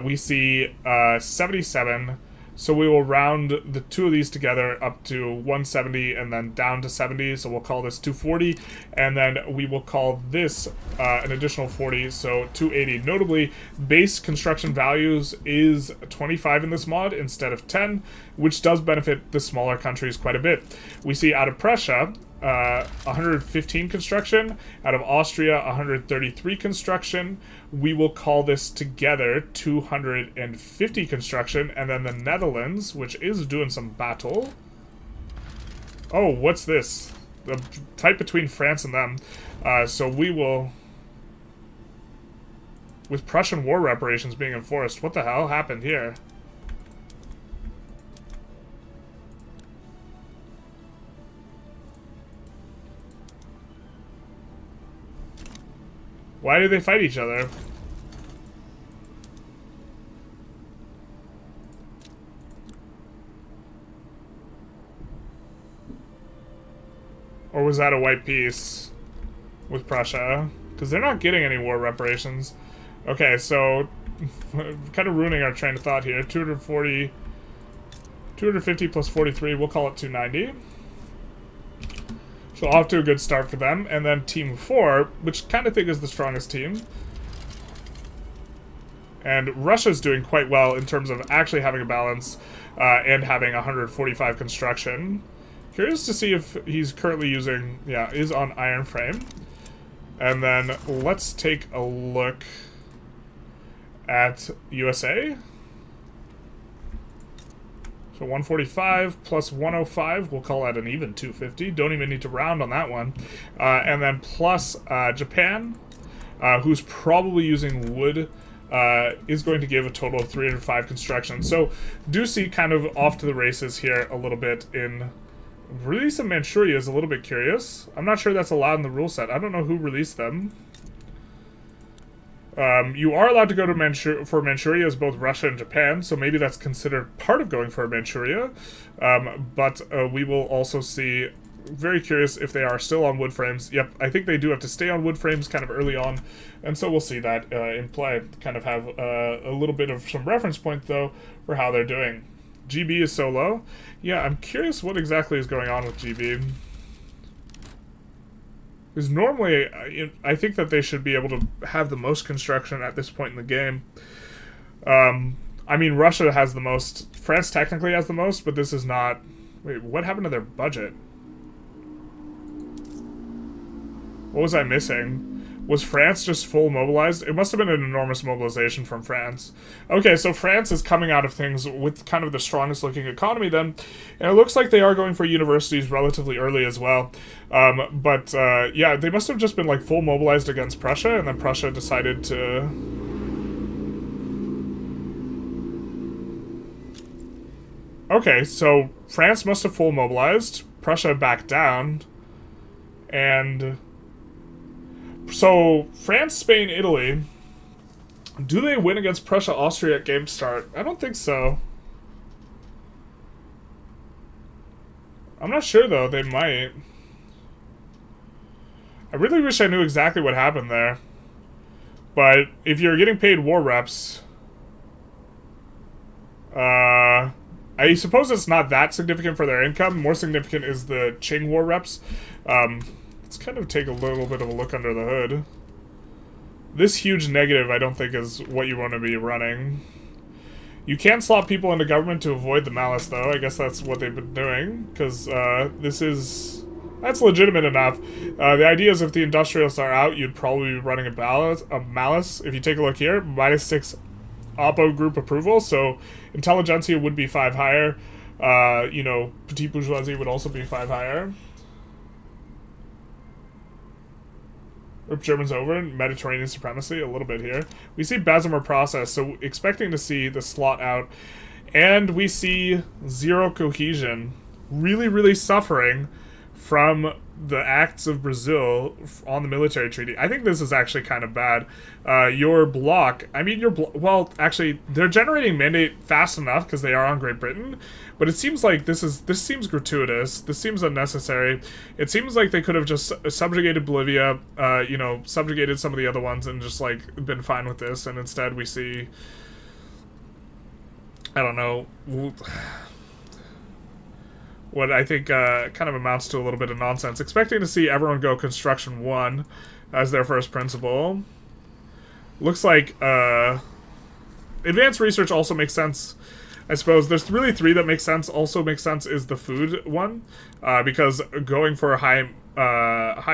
We see 77, so we will round the two of these together up to 170 and then down to 70, so we'll call this 240, and then we will call this an additional 40, so 280. Notably, base construction values is 25 in this mod instead of 10, which does benefit the smaller countries quite a bit. We see out of Prussia, 115 construction. Out of Austria, 133 construction. We will call this together 250 construction. And then the Netherlands, which is doing some battle. Oh, what's this? The fight between France and them. So we will... With Prussian war reparations being enforced, what the hell happened here? Why do they fight each other? Or was that a white peace with Prussia? Because they're not getting any war reparations. Okay, so kind of ruining our train of thought here. 250 plus 43, we'll call it 290. So off to a good start for them. And then Team 4, which kind of think is the strongest team. And Russia's doing quite well in terms of actually having a balance and having 145 construction. Curious to see if he's currently using, yeah, is on iron frame. And then let's take a look at USA. So 145 plus 105, we'll call that an even 250. Don't even need to round on that one. And then plus Japan, who's probably using wood, is going to give a total of 305 construction. So do see kind of off to the races here a little bit in... Release of Manchuria is a little bit curious. I'm not sure that's allowed in the rule set. I don't know who released them. You are allowed to go to Manchuria as both Russia and Japan, so maybe that's considered part of going for Manchuria. But we will also see, very curious if they are still on wood frames. Yep, I think they do have to stay on wood frames kind of early on, and so we'll see that in play. Kind of have a little bit of some reference point, though, for how they're doing. GB is so low. Yeah, I'm curious what exactly is going on with GB. Because normally, I think that they should be able to have the most construction at this point in the game. I mean, Russia has the most. France technically has the most, but this is not... Wait, what happened to their budget? What was I missing? Was France just full mobilized? It must have been an enormous mobilization from France. Okay, so France is coming out of things with kind of the strongest looking economy then. And it looks like they are going for universities relatively early as well. Yeah, they must have just been like full mobilized against Prussia, and then Prussia decided to... Okay, so France must have full mobilized. Prussia backed down. And... So, France, Spain, Italy, do they win against Prussia, Austria at game start? I don't think so. I'm not sure, though. They might. I really wish I knew exactly what happened there. But if you're getting paid war reps... I suppose it's not that significant for their income. More significant is the Qing war reps. Let's kind of take a little bit of a look under the hood. This huge negative I don't think is what you want to be running. You can slot people into government to avoid the malice, though. I guess that's what they've been doing, because this is That's legitimate enough. The idea is if the industrialists are out, you'd probably be running a malice. If you take a look here, -6 Oppo group approval, so Intelligentsia would be 5 higher. You know, Petit Bourgeoisie would also be 5 higher. Rip Germans over, Mediterranean supremacy, a little bit here. We see Bessemer process, so expecting to see the slot out. And we see zero cohesion, really, really suffering from the acts of Brazil on the military treaty. I think this is actually kind of bad. Your bloc, well, actually, they're generating mandate fast enough because they are on Great Britain, but it seems like this seems gratuitous. This seems unnecessary. It seems like they could have just subjugated Bolivia, you know, subjugated some of the other ones and just, like, been fine with this, and instead we see, I don't know, what I think kind of amounts to a little bit of nonsense. Expecting to see everyone go construction 1 as their first principle. Looks like advanced research also makes sense. I suppose there's really 3 that make sense. Also makes sense is the food one, because going for high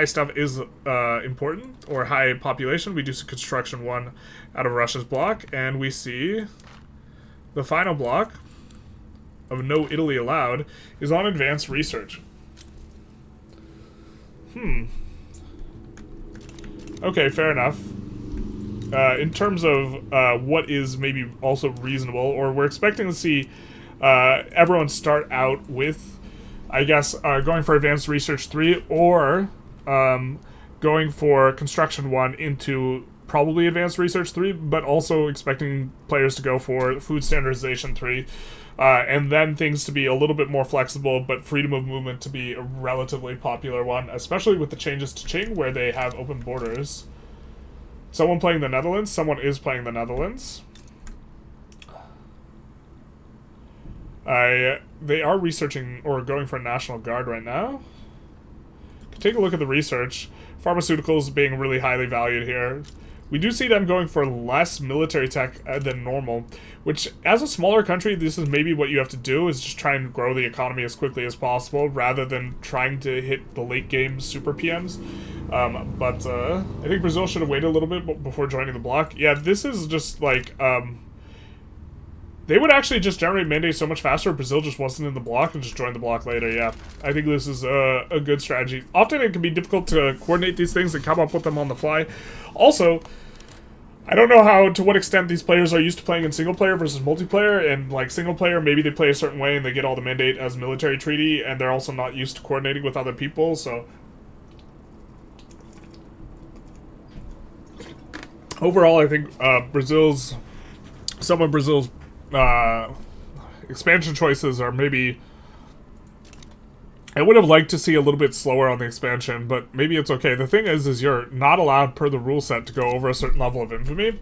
stuff is important, or high population. We do construction 1 out of Russia's block, and we see the final block of no Italy allowed is on advanced research. Okay, fair enough. In terms of what is maybe also reasonable, or we're expecting to see everyone start out with, I guess, going for advanced research 3, or going for construction 1 into probably advanced research 3, but also expecting players to go for food standardization 3. And then things to be a little bit more flexible, but freedom of movement to be a relatively popular one, especially with the changes to Qing, where they have open borders. Someone playing the Netherlands? Someone is playing the Netherlands. They are researching, or going for a National Guard right now. Take a look at the research. Pharmaceuticals being really highly valued here. We do see them going for less military tech than normal, which, as a smaller country, this is maybe what you have to do, is just try and grow the economy as quickly as possible, rather than trying to hit the late game super PMs. But I think Brazil should have waited a little bit before joining the bloc. Yeah, this is just like, they would actually just generate mandates so much faster if Brazil just wasn't in the bloc and just joined the bloc later, yeah. I think this is a good strategy. Often it can be difficult to coordinate these things and come up with them on the fly. Also, I don't know to what extent these players are used to playing in single player versus multiplayer, and like single player, maybe they play a certain way and they get all the mandate as military treaty, and they're also not used to coordinating with other people, so. Overall, I think some of Brazil's expansion choices are maybe, I would have liked to see a little bit slower on the expansion, but maybe it's okay. The thing is you're not allowed per the rule set to go over a certain level of infamy.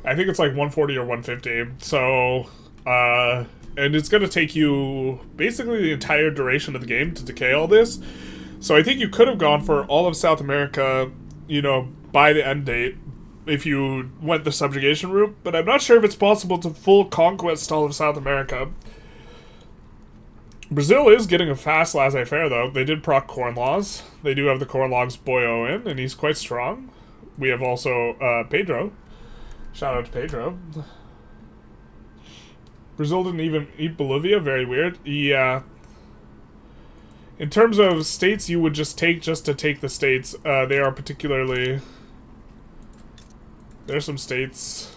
I think it's like 140 or 150. So, and it's going to take you basically the entire duration of the game to decay all this. So I think you could have gone for all of South America, you know, by the end date, if you went the subjugation route, but I'm not sure if it's possible to full conquest all of South America. Brazil is getting a fast laissez-faire, though. They did proc corn laws. They do have the corn laws Boyo in, and he's quite strong. We have also Pedro. Shout out to Pedro. Brazil didn't even eat Bolivia. Very weird. Yeah. In terms of states you would just take just to take the states, they are particularly... There's some states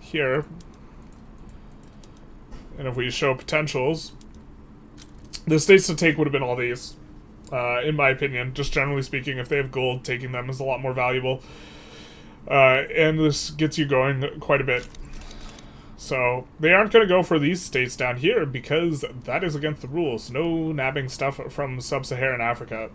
here. And if we show potentials, the states to take would have been all these. In my opinion, just generally speaking, if they have gold, taking them is a lot more valuable. And this gets you going quite a bit. So, they aren't going to go for these states down here because that is against the rules. No nabbing stuff from sub-Saharan Africa.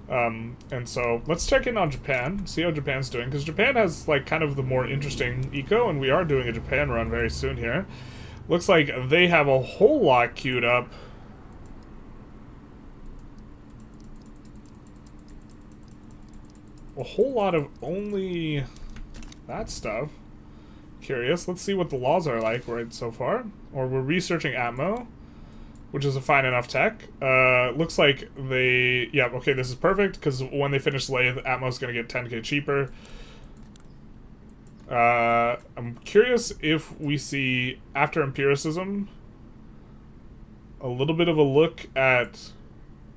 And so, let's check in on Japan, see how Japan's doing, because Japan has, like, kind of the more interesting eco, and we are doing a Japan run very soon here. Looks like they have a whole lot queued up. A whole lot of only that stuff. Curious. Let's see what the laws are like right so far. Or we're researching Atmo. which is a fine enough tech. Looks like they... Yeah, okay, this is perfect, because when they finish lathe, Atmo's going to get 10k cheaper. I'm curious if we see, after empiricism, a little bit of a look at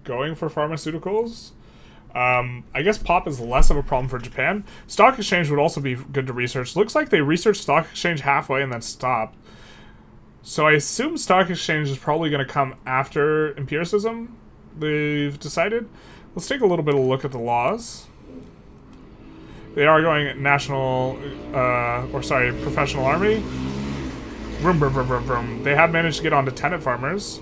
going for pharmaceuticals. I guess pop is less of a problem for Japan. Stock exchange would also be good to research. Looks like they researched stock exchange halfway and then stopped. So I assume stock exchange is probably going to come after empiricism, they've decided. Let's take a little bit of a look at the laws. They are going national, professional army. Vroom, vroom, vroom, vroom, vroom. They have managed to get onto tenant farmers.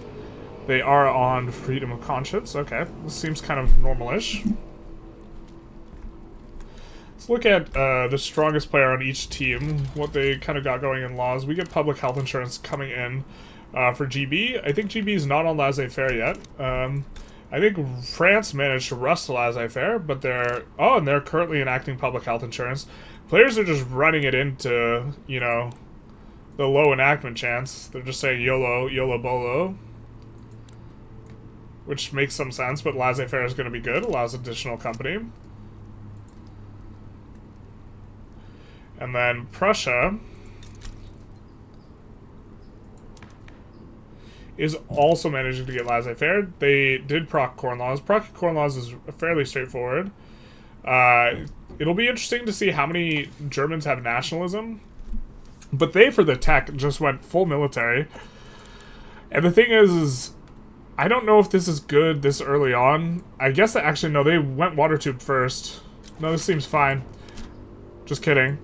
They are on freedom of conscience. Okay, this seems kind of normal-ish. Let's look at the strongest player on each team, what they kind of got going in laws. We get public health insurance coming in for GB. I think GB is not on laissez-faire yet. I think France managed to rust laissez-faire, but they're currently enacting public health insurance. Players are just running it into, you know, the low enactment chance. They're just saying YOLO, YOLO BOLO. Which makes some sense, but laissez-faire is going to be good. Allows additional company. And then Prussia is also managing to get laissez-faire. They did proc corn laws. Proc corn laws is fairly straightforward. It'll be interesting to see how many Germans have nationalism. But they, for the tech, just went full military. And the thing is I don't know if this is good this early on. I guess actually, no, they went water tube first. No, this seems fine. Just kidding.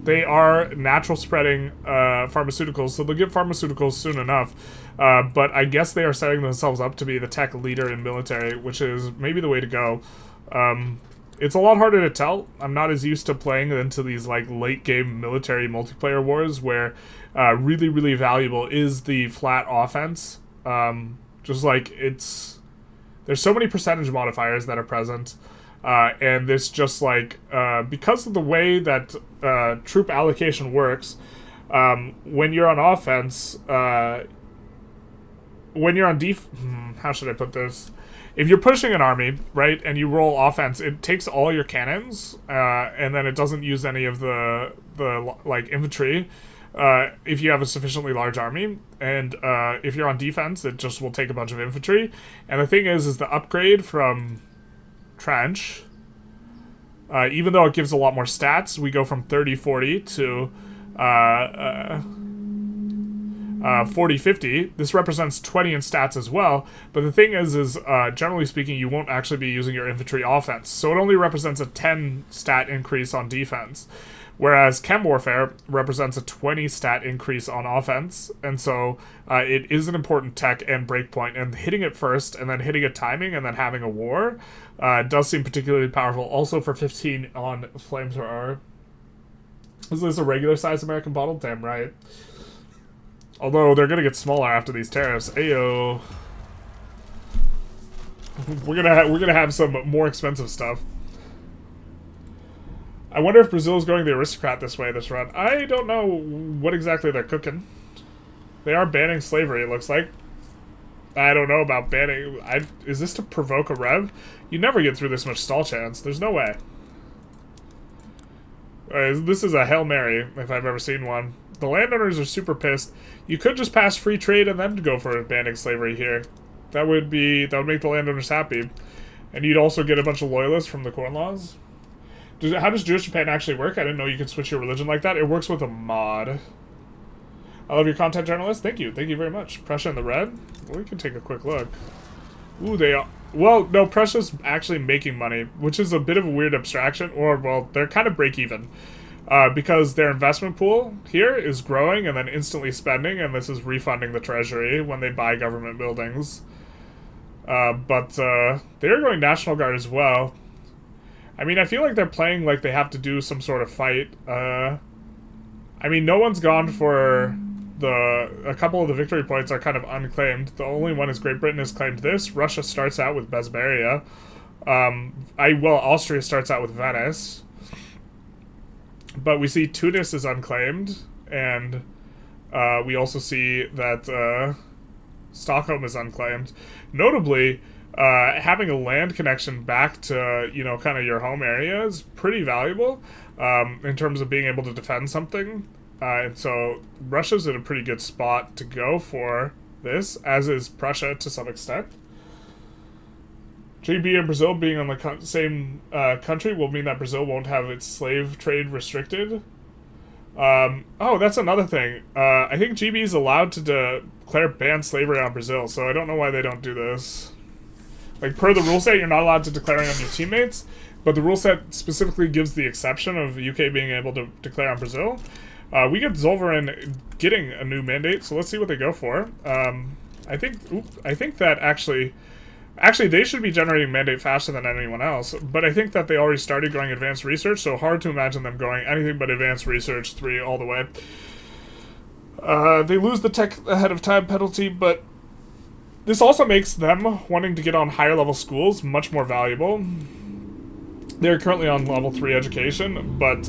They are natural spreading pharmaceuticals, so they'll get pharmaceuticals soon enough. But I guess they are setting themselves up to be the tech leader in military, which is maybe the way to go. It's a lot harder to tell. I'm not as used to playing into these like late game military multiplayer wars where really, really valuable is the flat offense. Just like there's so many percentage modifiers that are present. And this just like, because of the way that troop allocation works, when you're on offense, when you're on how should I put this? If you're pushing an army, right, and you roll offense, it takes all your cannons, and then it doesn't use any of the like infantry, if you have a sufficiently large army. And if you're on defense, it just will take a bunch of infantry. And the thing is the upgrade from trench, even though it gives a lot more stats, we go from 30-40 to 40-50. This represents 20 in stats as well, but the thing is generally speaking, you won't actually be using your infantry offense, so it only represents a 10 stat increase on defense, whereas chem warfare represents a 20 stat increase on offense. And so it is an important tech and breakpoint, and hitting it first and then hitting it timing and then having a war does seem particularly powerful. Also for 15 on flamethrower. Is this a regular size American bottle? Damn right. Although they're gonna get smaller after these tariffs. Ayo. We're gonna have some more expensive stuff. I wonder if Brazil is going the aristocrat this way this run. I don't know what exactly they're cooking. They are banning slavery, it looks like. I don't know about banning. Is this to provoke a rev? You never get through this much stall chance. There's no way. This is a Hail Mary, if I've ever seen one. The landowners are super pissed. You could just pass free trade and then go for banning slavery here. That would make the landowners happy. And you'd also get a bunch of loyalists from the corn laws. How does Jewish Japan actually work? I didn't know you could switch your religion like that. It works with a mod. I love your content, journalist. Thank you. Thank you very much. Prussia in the red? Well, we can take a quick look. Ooh, they are... Well, no, Prussia's actually making money, which is a bit of a weird abstraction. Or, well, they're kind of break-even. Because their investment pool here is growing and then instantly spending, and this is refunding the treasury when they buy government buildings. But they're going National Guard as well. I mean, I feel like they're playing like they have to do some sort of fight. I mean, no one's gone for a couple of the victory points are kind of unclaimed. The only one is Great Britain has claimed this. Russia starts out with Besbaria. Austria starts out with Venice. But we see Tunis is unclaimed, and we also see that Stockholm is unclaimed. Notably, having a land connection back to, you know, kind of your home area is pretty valuable in terms of being able to defend something. And so Russia's in a pretty good spot to go for this, as is Prussia to some extent. GB and Brazil being on the same country will mean that Brazil won't have its slave trade restricted. Oh, that's another thing. I think GB is allowed to declare banned slavery on Brazil, so I don't know why they don't do this. Like, per the rule set, you're not allowed to declare it on your teammates, but the rule set specifically gives the exception of the UK being able to declare on Brazil. We get Zollverein getting a new mandate, so let's see what they go for. I think that actually they should be generating mandate faster than anyone else, but I think that they already started going advanced research, so hard to imagine them going anything but advanced research 3 all the way. They lose the tech ahead of time penalty, but this also makes them wanting to get on higher level schools much more valuable. They're currently on level 3 education, but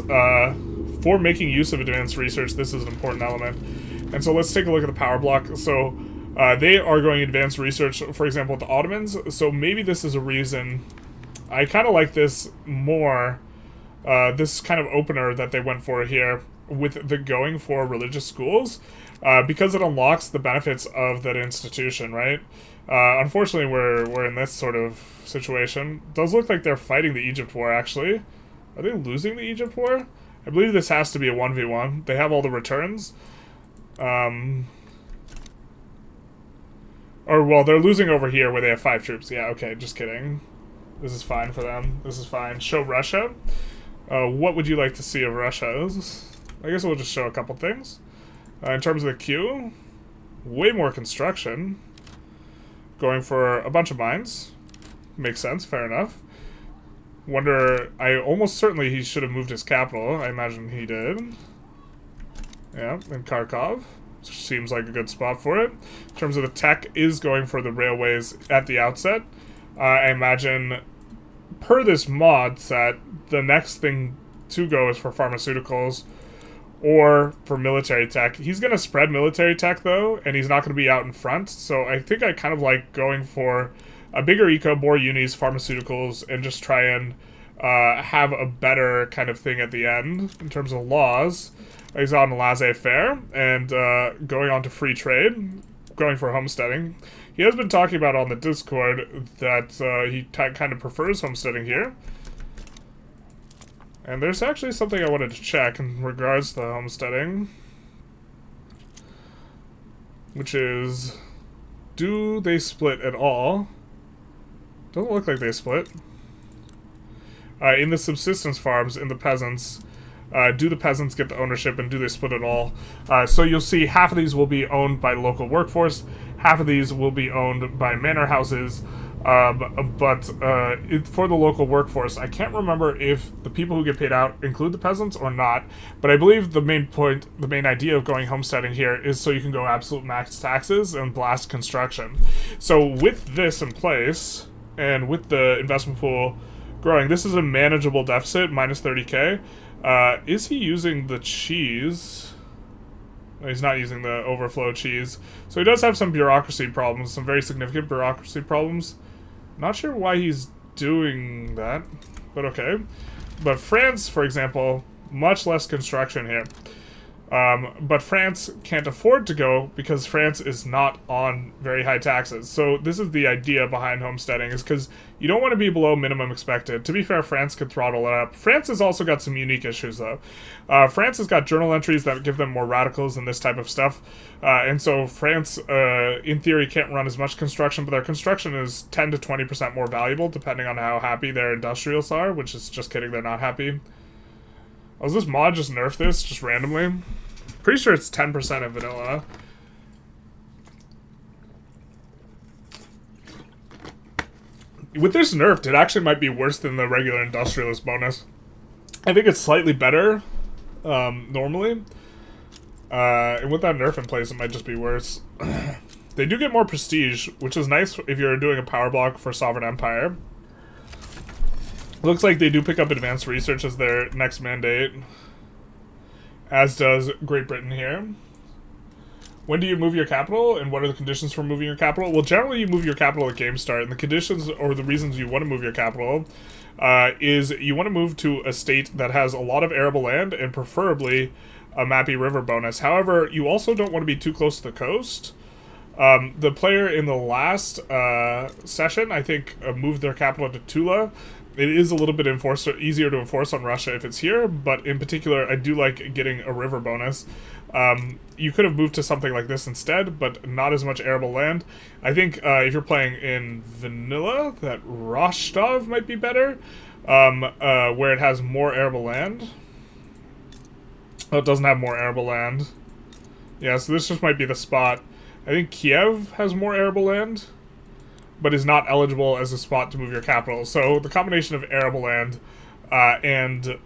for making use of advanced research, this is an important element. And so let's take a look at the power block. So they are going advanced research, for example, with the Ottomans, so maybe this is a reason. I kind of like this more, this kind of opener that they went for here with the going for religious schools, because it unlocks the benefits of that institution, right? Unfortunately, we're in this sort of situation. It does look like they're fighting the Egypt War, actually. Are they losing the Egypt War? I believe this has to be a 1v1. They have all the returns. Or, well, they're losing over here where they have 5 troops. Yeah, okay, just kidding. This is fine for them. This is fine. Show Russia. What would you like to see of Russia? I guess we'll just show a couple things. In terms of the queue, way more construction. Going for a bunch of mines. Makes sense, fair enough. Wonder, almost certainly he should have moved his capital. I imagine he did. Yeah, in Kharkov. Seems like a good spot for it. In terms of the tech, is going for the railways at the outset. I imagine, per this mod set, the next thing to go is for pharmaceuticals or for military tech. He's going to spread military tech, though, and he's not going to be out in front. So I think I kind of like going for a bigger eco, more unis, pharmaceuticals, and just try and have a better kind of thing at the end in terms of laws. He's on laissez-faire and going on to free trade, going for homesteading. He has been talking about on the Discord that he kind of prefers homesteading here. And there's actually something I wanted to check in regards to the homesteading, which is, do they split at all? Doesn't look like they split. In the subsistence farms, in the peasants, do the peasants get the ownership and do they split it all? So you'll see half of these will be owned by local workforce, half of these will be owned by manor houses, but for the local workforce, I can't remember if the people who get paid out include the peasants or not, but I believe the main idea of going homesteading here is so you can go absolute max taxes and blast construction. So with this in place, and with the investment pool growing, this is a manageable deficit, minus 30k. Is he using the cheese? No, he's not using the overflow cheese. So he does have some bureaucracy problems, some very significant bureaucracy problems. Not sure why he's doing that, but okay. But France, for example, much less construction here. But France can't afford to go because France is not on very high taxes. So this is the idea behind homesteading, is because you don't want to be below minimum expected. To be fair, France could throttle it up. France has also got some unique issues, though. France has got journal entries that give them more radicals and this type of stuff. And so France, in theory, can't run as much construction, but their construction is 10 to 20% more valuable, depending on how happy their industrialists are, which is just kidding, they're not happy. Oh, does this mod just nerf this, just randomly? Pretty sure it's 10% of vanilla. With this nerfed, it actually might be worse than the regular industrialist bonus. I think it's slightly better, normally. And with that nerf in place, it might just be worse. They do get more prestige, which is nice if you're doing a power block for Sovereign Empire. Looks like they do pick up advanced research as their next mandate, as does Great Britain here. When do you move your capital, and what are the conditions for moving your capital? Well, generally you move your capital at game start, and the conditions or the reasons you want to move your capital is you want to move to a state that has a lot of arable land and preferably a Mappy River bonus. However, you also don't want to be too close to the coast. The player in the last session, I think, moved their capital to Tula. It is a little bit easier to enforce on Russia if it's here, but in particular, I do like getting a river bonus. You could have moved to something like this instead, but not as much arable land. I think if you're playing in vanilla, that Rostov might be better, where it has more arable land. Oh, it doesn't have more arable land. Yeah, so this just might be the spot. I think Kiev has more arable land, but is not eligible as a spot to move your capital. So the combination of arable land and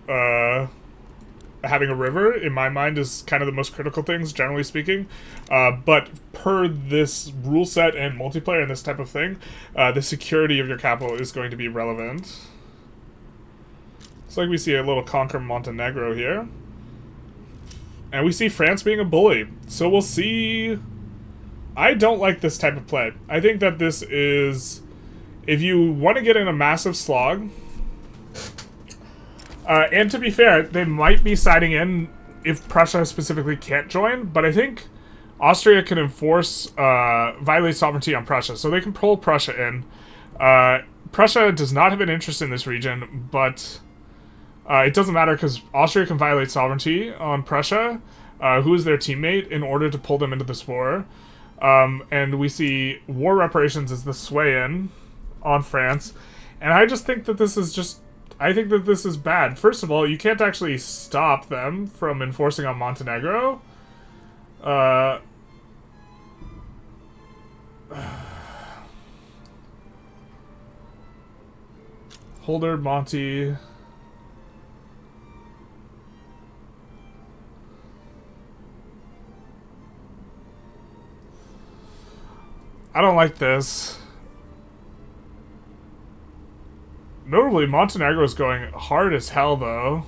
having a river, in my mind, is kind of the most critical things, generally speaking. But per this rule set and multiplayer and this type of thing, the security of your capital is going to be relevant. It's like we see a little conquer Montenegro here. And we see France being a bully. So we'll see. I don't like this type of play. I think that this is, if you want to get in a massive slog, and to be fair, they might be siding in if Prussia specifically can't join, but I think Austria can enforce, violate sovereignty on Prussia, so they can pull Prussia in. Prussia does not have an interest in this region, but it doesn't matter because Austria can violate sovereignty on Prussia, who is their teammate, in order to pull them into this war. And we see war reparations as the sway in on France. And I just think that this is just... I think that this is bad. First of all, you can't actually stop them from enforcing on Montenegro. Holder, Monty... I don't like this. Notably, Montenegro is going hard as hell, though.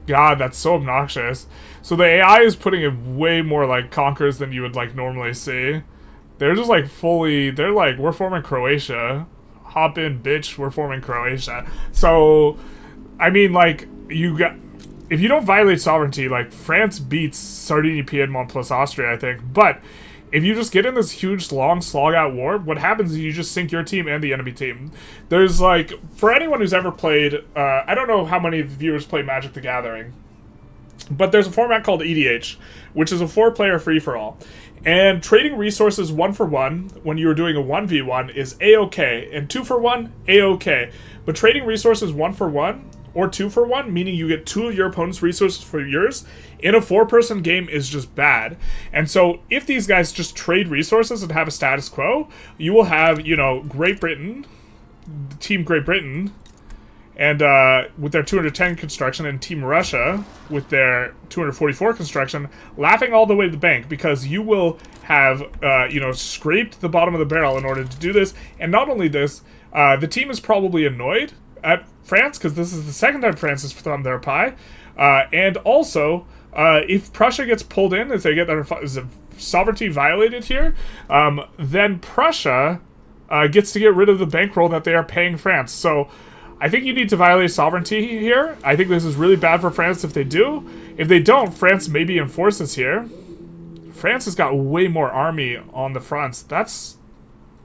God, that's so obnoxious. So the AI is putting in way more, like, conquers than you would, like, normally see. They're just, like, fully... They're like, we're forming Croatia. Hop in, bitch, we're forming Croatia. So, I mean, like, you got... If you don't violate sovereignty, like, France beats Sardinia, Piedmont plus Austria, I think. But... if you just get in this huge, long, slog-out war, what happens is you just sink your team and the enemy team. There's, like, for anyone who's ever played, I don't know how many viewers play Magic the Gathering, but there's a format called EDH, which is a 4-player free-for-all. And trading resources 1-for-1, when you're doing a 1v1, is A-okay, and 2-for-1, A-okay. But trading resources 1-for-1, or 2-for-1, meaning you get 2 of your opponent's resources for yours, in a 4-person game is just bad. And so, if these guys just trade resources and have a status quo, you will have, you know, Great Britain, Team Great Britain, and with their 210 construction, and Team Russia, with their 244 construction, laughing all the way to the bank, because you will have, you know, scraped the bottom of the barrel in order to do this. And not only this, the team is probably annoyed at France, because this is the second time France has thrown their pie, and also, if Prussia gets pulled in, if they get their sovereignty violated here, then Prussia gets to get rid of the bankroll that they are paying France. So, I think you need to violate sovereignty here. I think this is really bad for France if they do. If they don't, France maybe enforces here. France has got way more army on the fronts. That's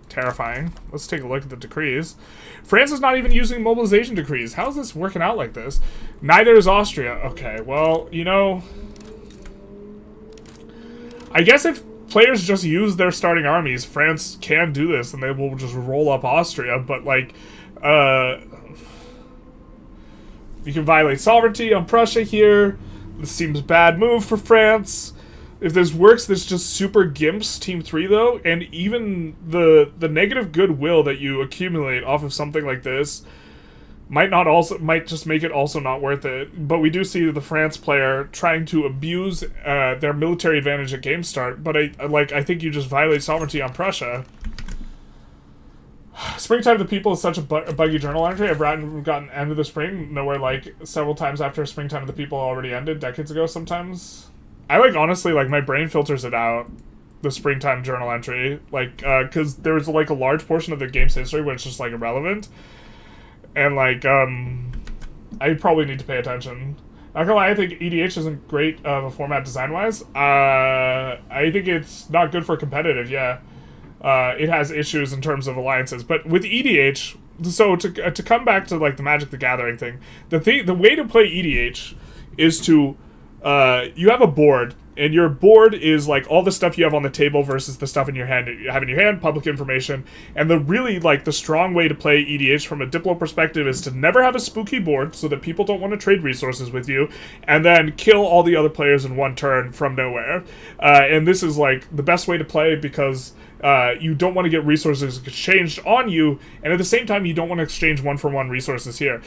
terrifying. Let's take a look at the decrees. France is not even using mobilization decrees. How is this working out like this? Neither is Austria. Okay, well, you know... I guess if players just use their starting armies, France can do this, and they will just roll up Austria, but, like, you can violate sovereignty on Prussia here. This seems a bad move for France. If this works, this just super gimps Team 3, though, and even the negative goodwill that you accumulate off of something like this might just make it also not worth it. But we do see the France player trying to abuse their military advantage at game start, but I think you just violate sovereignty on Prussia. Springtime of the People is such a buggy journal entry. I've gotten End of the Spring nowhere, like, several times after Springtime of the People already ended, decades ago sometimes. I, like, honestly, like, my brain filters it out. the springtime journal entry, like, because there's like a large portion of the game's history where it's just like irrelevant, and like, I probably need to pay attention. Not gonna lie, I think EDH isn't great of a format design-wise. I think it's not good for competitive, yeah. It has issues in terms of alliances. But with EDH, so to come back to like the Magic the Gathering thing, the way to play EDH is to, you have a board, and your board is like all the stuff you have on the table versus the stuff in your hand you have in your hand, public information. And the really like the strong way to play EDH from a Diplo perspective is to never have a spooky board so that people don't want to trade resources with you, and then kill all the other players in one turn from nowhere. And this is like the best way to play because you don't want to get resources exchanged on you, and at the same time you don't want to exchange one-for-one resources here.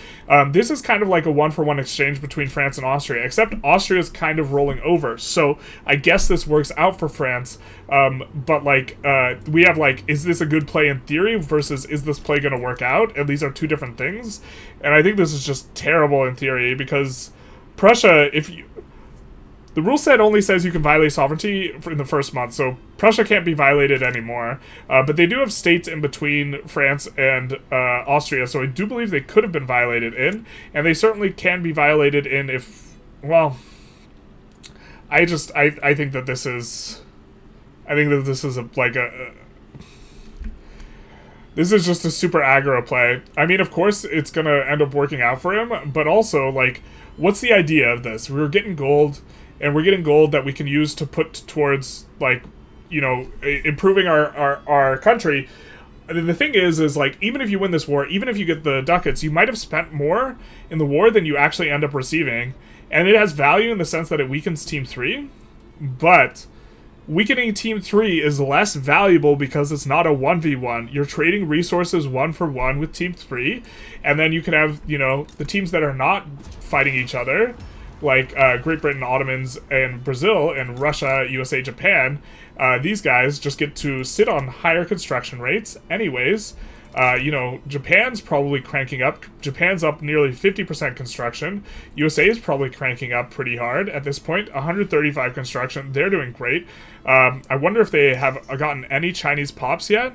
This is kind of like a one-for-one exchange between France and Austria, except Austria is kind of rolling over, so I guess this works out for France. But like, we have like, is this a good play in theory versus is this play going to work out? And these are two different things, and I think this is just terrible in theory because Prussia, the rule set only says you can violate sovereignty in the first month, so Prussia can't be violated anymore. But they do have states in between France and Austria, so I do believe they could have been violated in, and they certainly can be violated in if, well, I think that this is, this is just a super aggro play. I mean, of course, it's gonna end up working out for him, but also, like, what's the idea of this? We're getting gold, and we're getting gold that we can use to put towards, like, you know, improving our country. And the thing is like, even if you win this war, even if you get the ducats, you might have spent more in the war than you actually end up receiving. And it has value in the sense that it weakens Team 3, but weakening Team 3 is less valuable because it's not a 1v1. You're trading resources 1-for-1 with Team 3, and then you can have, you know, the teams that are not fighting each other, like Great Britain, Ottomans, and Brazil, and Russia, USA, Japan. These guys just get to sit on higher construction rates anyways. You know, Japan's probably cranking up. Japan's up nearly 50% construction. USA is probably cranking up pretty hard at this point. 135 construction. They're doing great. I wonder if they have gotten any Chinese pops yet.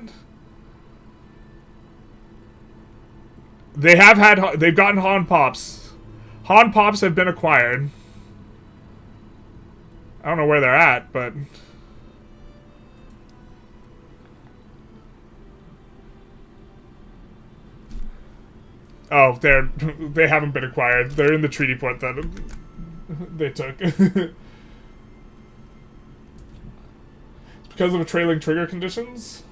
They've gotten Han pops. Han pops have been acquired. I don't know where they're at, but oh, they haven't been acquired. They're in the treaty port that they took. It's because of trailing trigger conditions,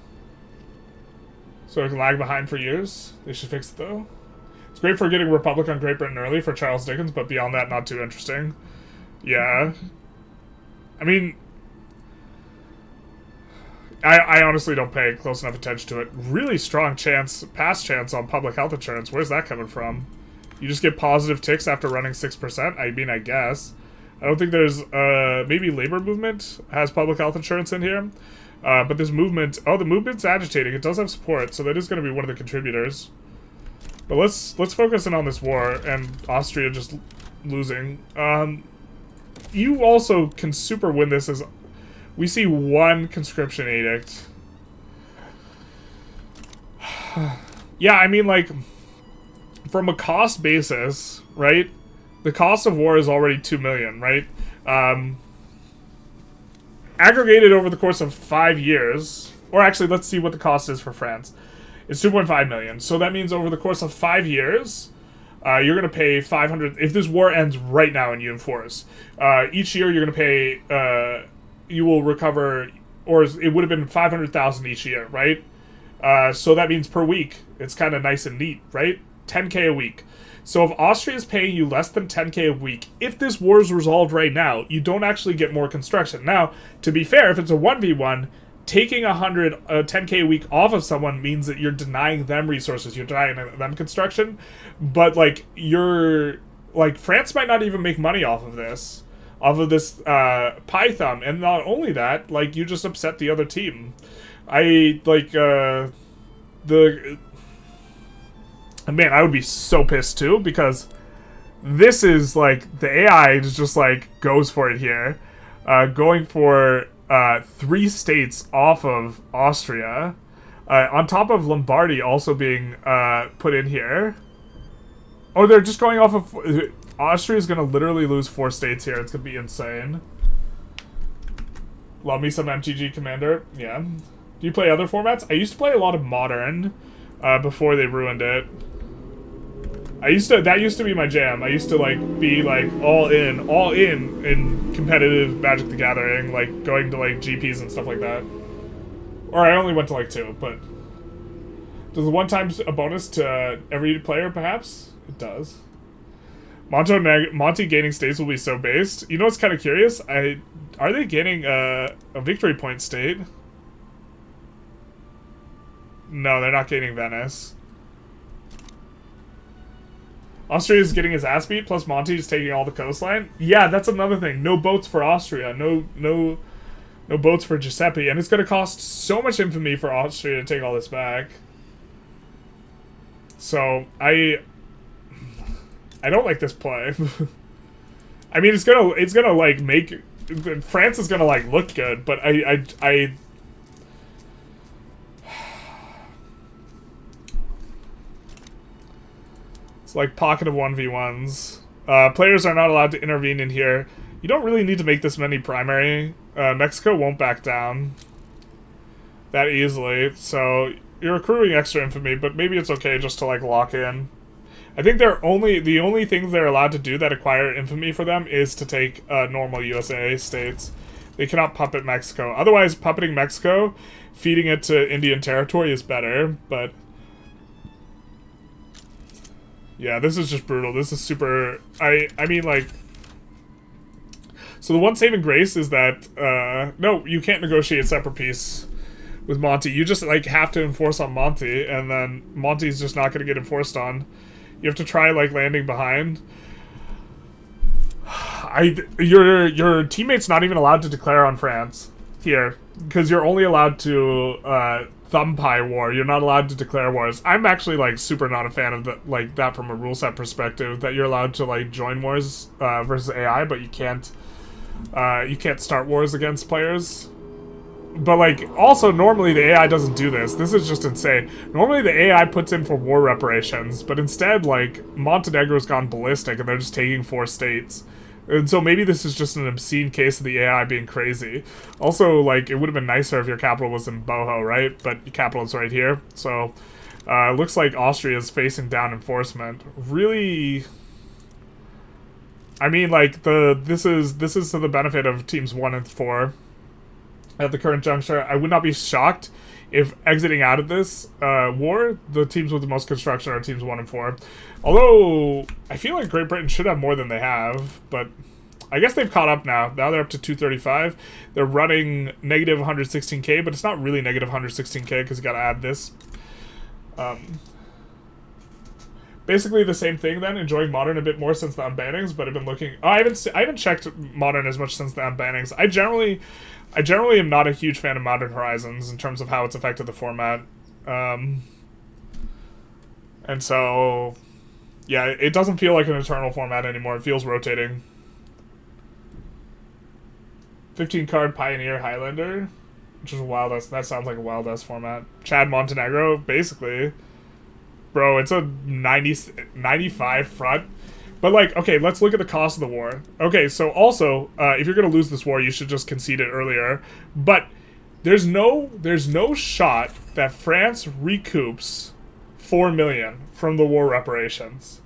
so it can lag behind for years. They should fix it though. It's great for getting Republic on Great Britain early for Charles Dickens, but beyond that, not too interesting. Yeah. I mean, I honestly don't pay close enough attention to it. Really strong pass chance on public health insurance. Where's that coming from? You just get positive ticks after running 6%? I mean, I guess. I don't think there's, maybe labor movement has public health insurance in here. But this movement, oh, the movement's agitating. It does have support, so that is going to be one of the contributors. But let's focus in on this war and Austria just losing. You also can super win this as we see one conscription edict. Yeah, I mean, like, from a cost basis, right? The cost of war is already 2 million, right? Aggregated over the course of 5 years, or actually, let's see what the cost is for France. It's 2.5 million. So that means over the course of 5 years, you're going to pay 500. If this war ends right now and you enforce, each year you're going to pay. You will recover, or it would have been 500,000 each year, right? So that means per week, it's kind of nice and neat, right? 10k a week. So if Austria is paying you less than 10k a week, if this war is resolved right now, you don't actually get more construction. Now, to be fair, if it's a 1v1, taking 10k a week off of someone means that you're denying them resources, you're denying them construction, but like France might not even make money off of this pie thumb, and not only that, like, you just upset the other team. Man, I would be so pissed too, because this is like the AI is just like goes for it here, going for 3 states off of Austria, on top of Lombardy also being put in here. Oh, they're just going off of... Austria's gonna literally lose 4 states here. It's gonna be insane. Love me some MTG Commander. Yeah. Do you play other formats? I used to play a lot of Modern before they ruined it. That used to be my jam. I used to like be like all in competitive Magic the Gathering, like going to like GPs and stuff like that. Or I only went to like 2, but does the one times a bonus to every player perhaps? It does. Monty gaining states will be so based. You know what's kind of curious? Are they gaining a victory point state? No, they're not gaining Venice. Austria is getting his ass beat, plus Monty is taking all the coastline. Yeah, that's another thing. No boats for Austria. No boats for Giuseppe, and it's going to cost so much infamy for Austria to take all this back. So I don't like this play. I mean, it's gonna like make France is gonna like look good, but I it's like pocket of 1v1s. Players are not allowed to intervene in here. You don't really need to make this many primary. Mexico won't back down that easily, so you're accruing extra infamy, but maybe it's okay just to like lock in. I think the only things they're allowed to do that acquire infamy for them is to take normal USA states. They cannot puppet Mexico. Otherwise, puppeting Mexico, feeding it to Indian territory is better, but... Yeah, this is just brutal. This is super... I mean, like... So the one saving grace is that, no, you can't negotiate separate peace with Monty. You just, like, have to enforce on Monty, and then Monty's just not going to get enforced on. You have to try, like, landing behind. Your teammate's not even allowed to declare on France here, because you're only allowed to thumb pie war. You're not allowed to declare wars. I'm actually like super not a fan of that from a rule set perspective. That you're allowed to like join wars versus AI, but you can't start wars against players. But, like, also, normally the AI doesn't do this. This is just insane. Normally the AI puts in for war reparations, but instead, like, Montenegro's gone ballistic and they're just taking 4 states. And so maybe this is just an obscene case of the AI being crazy. Also, like, it would have been nicer if your capital was in Boho, right? But your capital is right here. So, it looks like Austria is facing down enforcement. Really... I mean, like, this is to the benefit of teams 1 and 4. At the current juncture, I would not be shocked if exiting out of this war, the teams with the most construction are teams 1 and 4. Although, I feel like Great Britain should have more than they have, but I guess they've caught up now. Now they're up to 235. They're running negative 116k, but it's not really negative 116k because you gotta add this. Basically the same thing then, enjoying Modern a bit more since the unbannings, but I've been looking... Oh, I haven't checked Modern as much since the unbannings. I generally am not a huge fan of Modern Horizons in terms of how it's affected the format. And so, yeah, it doesn't feel like an eternal format anymore. It feels rotating. 15 card Pioneer Highlander, which is a wild ass. That sounds like a wild ass format. Chad Montenegro, basically. Bro, it's a 95 front. But, like, okay, let's look at the cost of the war. Okay, so also, if you're going to lose this war, you should just concede it earlier. But there's no shot that France recoups 4 million from the war reparations.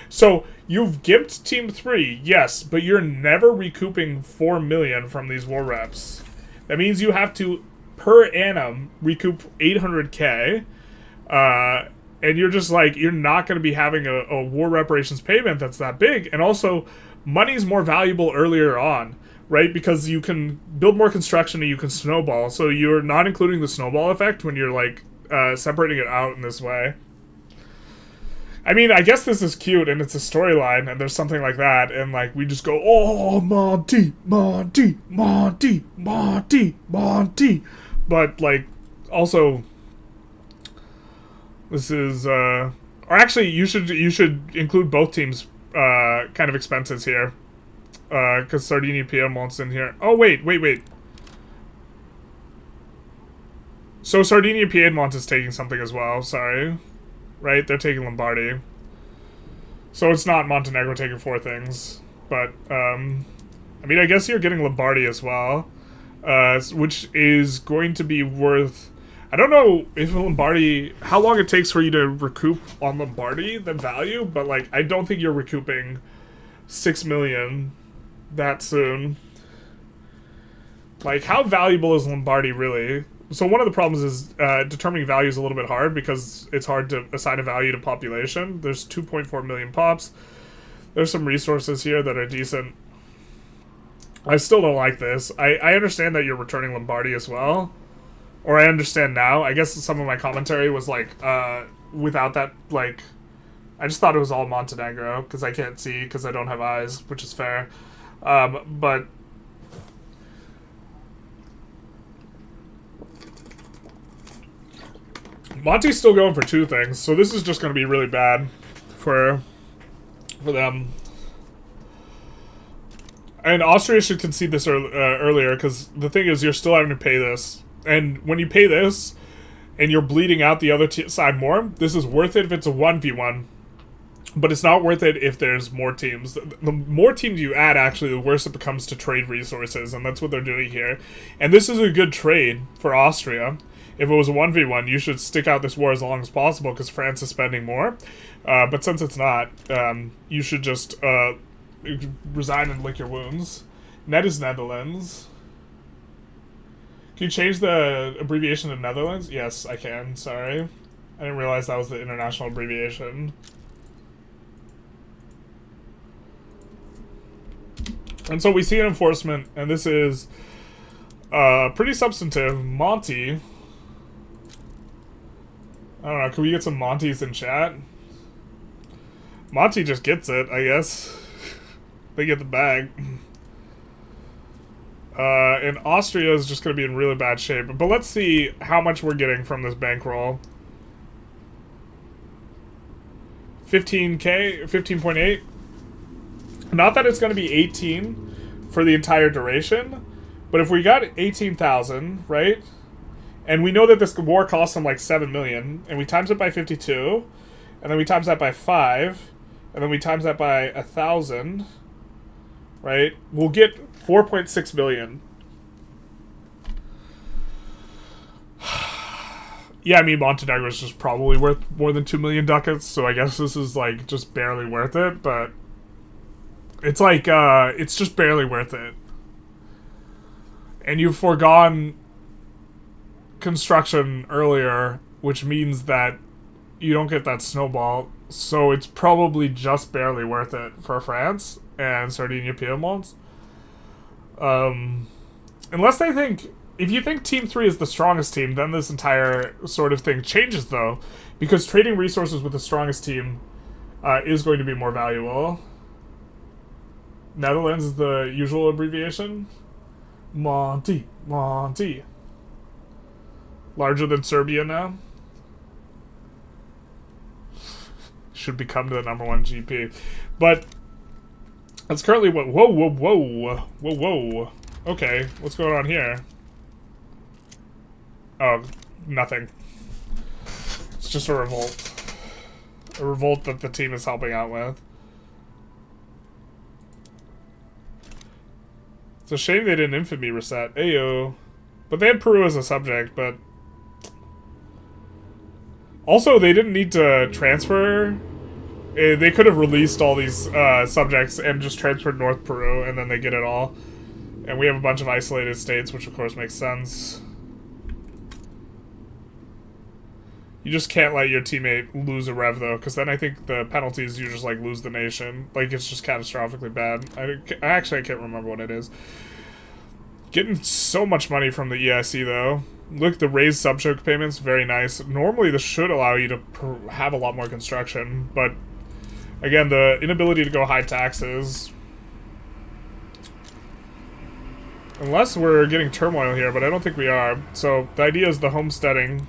So, you've gimped Team 3, yes, but you're never recouping 4 million from these war reps. That means you have to, per annum, recoup 800k, and you're just like, you're not going to be having a war reparations payment that's that big. And also, money's more valuable earlier on, right? Because you can build more construction and you can snowball. So you're not including the snowball effect when you're like separating it out in this way. I mean, I guess this is cute and it's a storyline and there's something like that. And like, we just go, oh, Monty, Monty, Monty, Monty, Monty. But like, also... This is, or actually, you should include both teams' kind of expenses here, because Sardinia Piemont's in here. Oh wait. So Sardinia Piedmont is taking something as well, sorry. Right? They're taking Lombardy. So it's not Montenegro taking 4 things. But, I mean, I guess you're getting Lombardy as well. Which is going to be worth... I don't know if Lombardy... how long it takes for you to recoup on Lombardy, the value, but, like, I don't think you're recouping 6 million that soon. Like, how valuable is Lombardy really? So one of the problems is determining value is a little bit hard because it's hard to assign a value to population. There's 2.4 million pops. There's some resources here that are decent. I still don't like this. I understand that you're returning Lombardy as well. Or I understand now. I guess some of my commentary was like, without that, like... I just thought it was all Montenegro, because I can't see, because I don't have eyes, which is fair. But... Monty's still going for 2 things, so this is just going to be really bad for them. And Austria should concede this earlier, because the thing is, you're still having to pay this. And when you pay this, and you're bleeding out the other side more, this is worth it if it's a 1v1. But it's not worth it if there's more teams. The more teams you add, actually, the worse it becomes to trade resources, and that's what they're doing here. And this is a good trade for Austria. If it was a 1v1, you should stick out this war as long as possible, because France is spending more. But since it's not, you should just resign and lick your wounds. Net is Netherlands. Can you change the abbreviation to Netherlands? Yes, I can. Sorry. I didn't realize that was the international abbreviation. And so we see an enforcement, and this is pretty substantive. Monty. I don't know, can we get some Monties in chat? Monty just gets it, I guess. They get the bag. And Austria is just going to be in really bad shape. But let's see how much we're getting from this bankroll. 15k, 15.8. Not that it's going to be 18 for the entire duration, but if we got 18,000, right? And we know that this war costs them like 7 million, and we times it by 52, and then we times that by 5, and then we times that by 1,000, right? We'll get 4.6 million. Yeah, I mean, Montenegro is just probably worth more than 2 million ducats, so I guess this is, like, just barely worth it, but it's like, it's just barely worth it. And you've foregone construction earlier, which means that you don't get that snowball, so it's probably just barely worth it for France and Sardinia Piedmont. Unless they think, if you think Team 3 is the strongest team, then this entire sort of thing changes, though, because trading resources with the strongest team is going to be more valuable. Netherlands is the usual abbreviation. Monty. Larger than Serbia now. Should become the #1 GP. But that's currently what... Whoa. Okay, what's going on here? Oh, nothing. It's just a revolt. A revolt that the team is helping out with. It's a shame they didn't infamy reset. Ayo. But they had Peru as a subject, but... Also, they didn't need to transfer. They could have released all these subjects and just transferred North Peru, and then they get it all. And we have a bunch of isolated states, which of course makes sense. You just can't let your teammate lose a rev, though, because then I think the penalties, you just, like, lose the nation. Like, it's just catastrophically bad. I can't remember what it is. Getting so much money from the EIC, though. Look, the raised subchoke payments, very nice. Normally, this should allow you to have a lot more construction, but, again, the inability to go high taxes... Unless we're getting turmoil here, but I don't think we are. So, the idea is the homesteading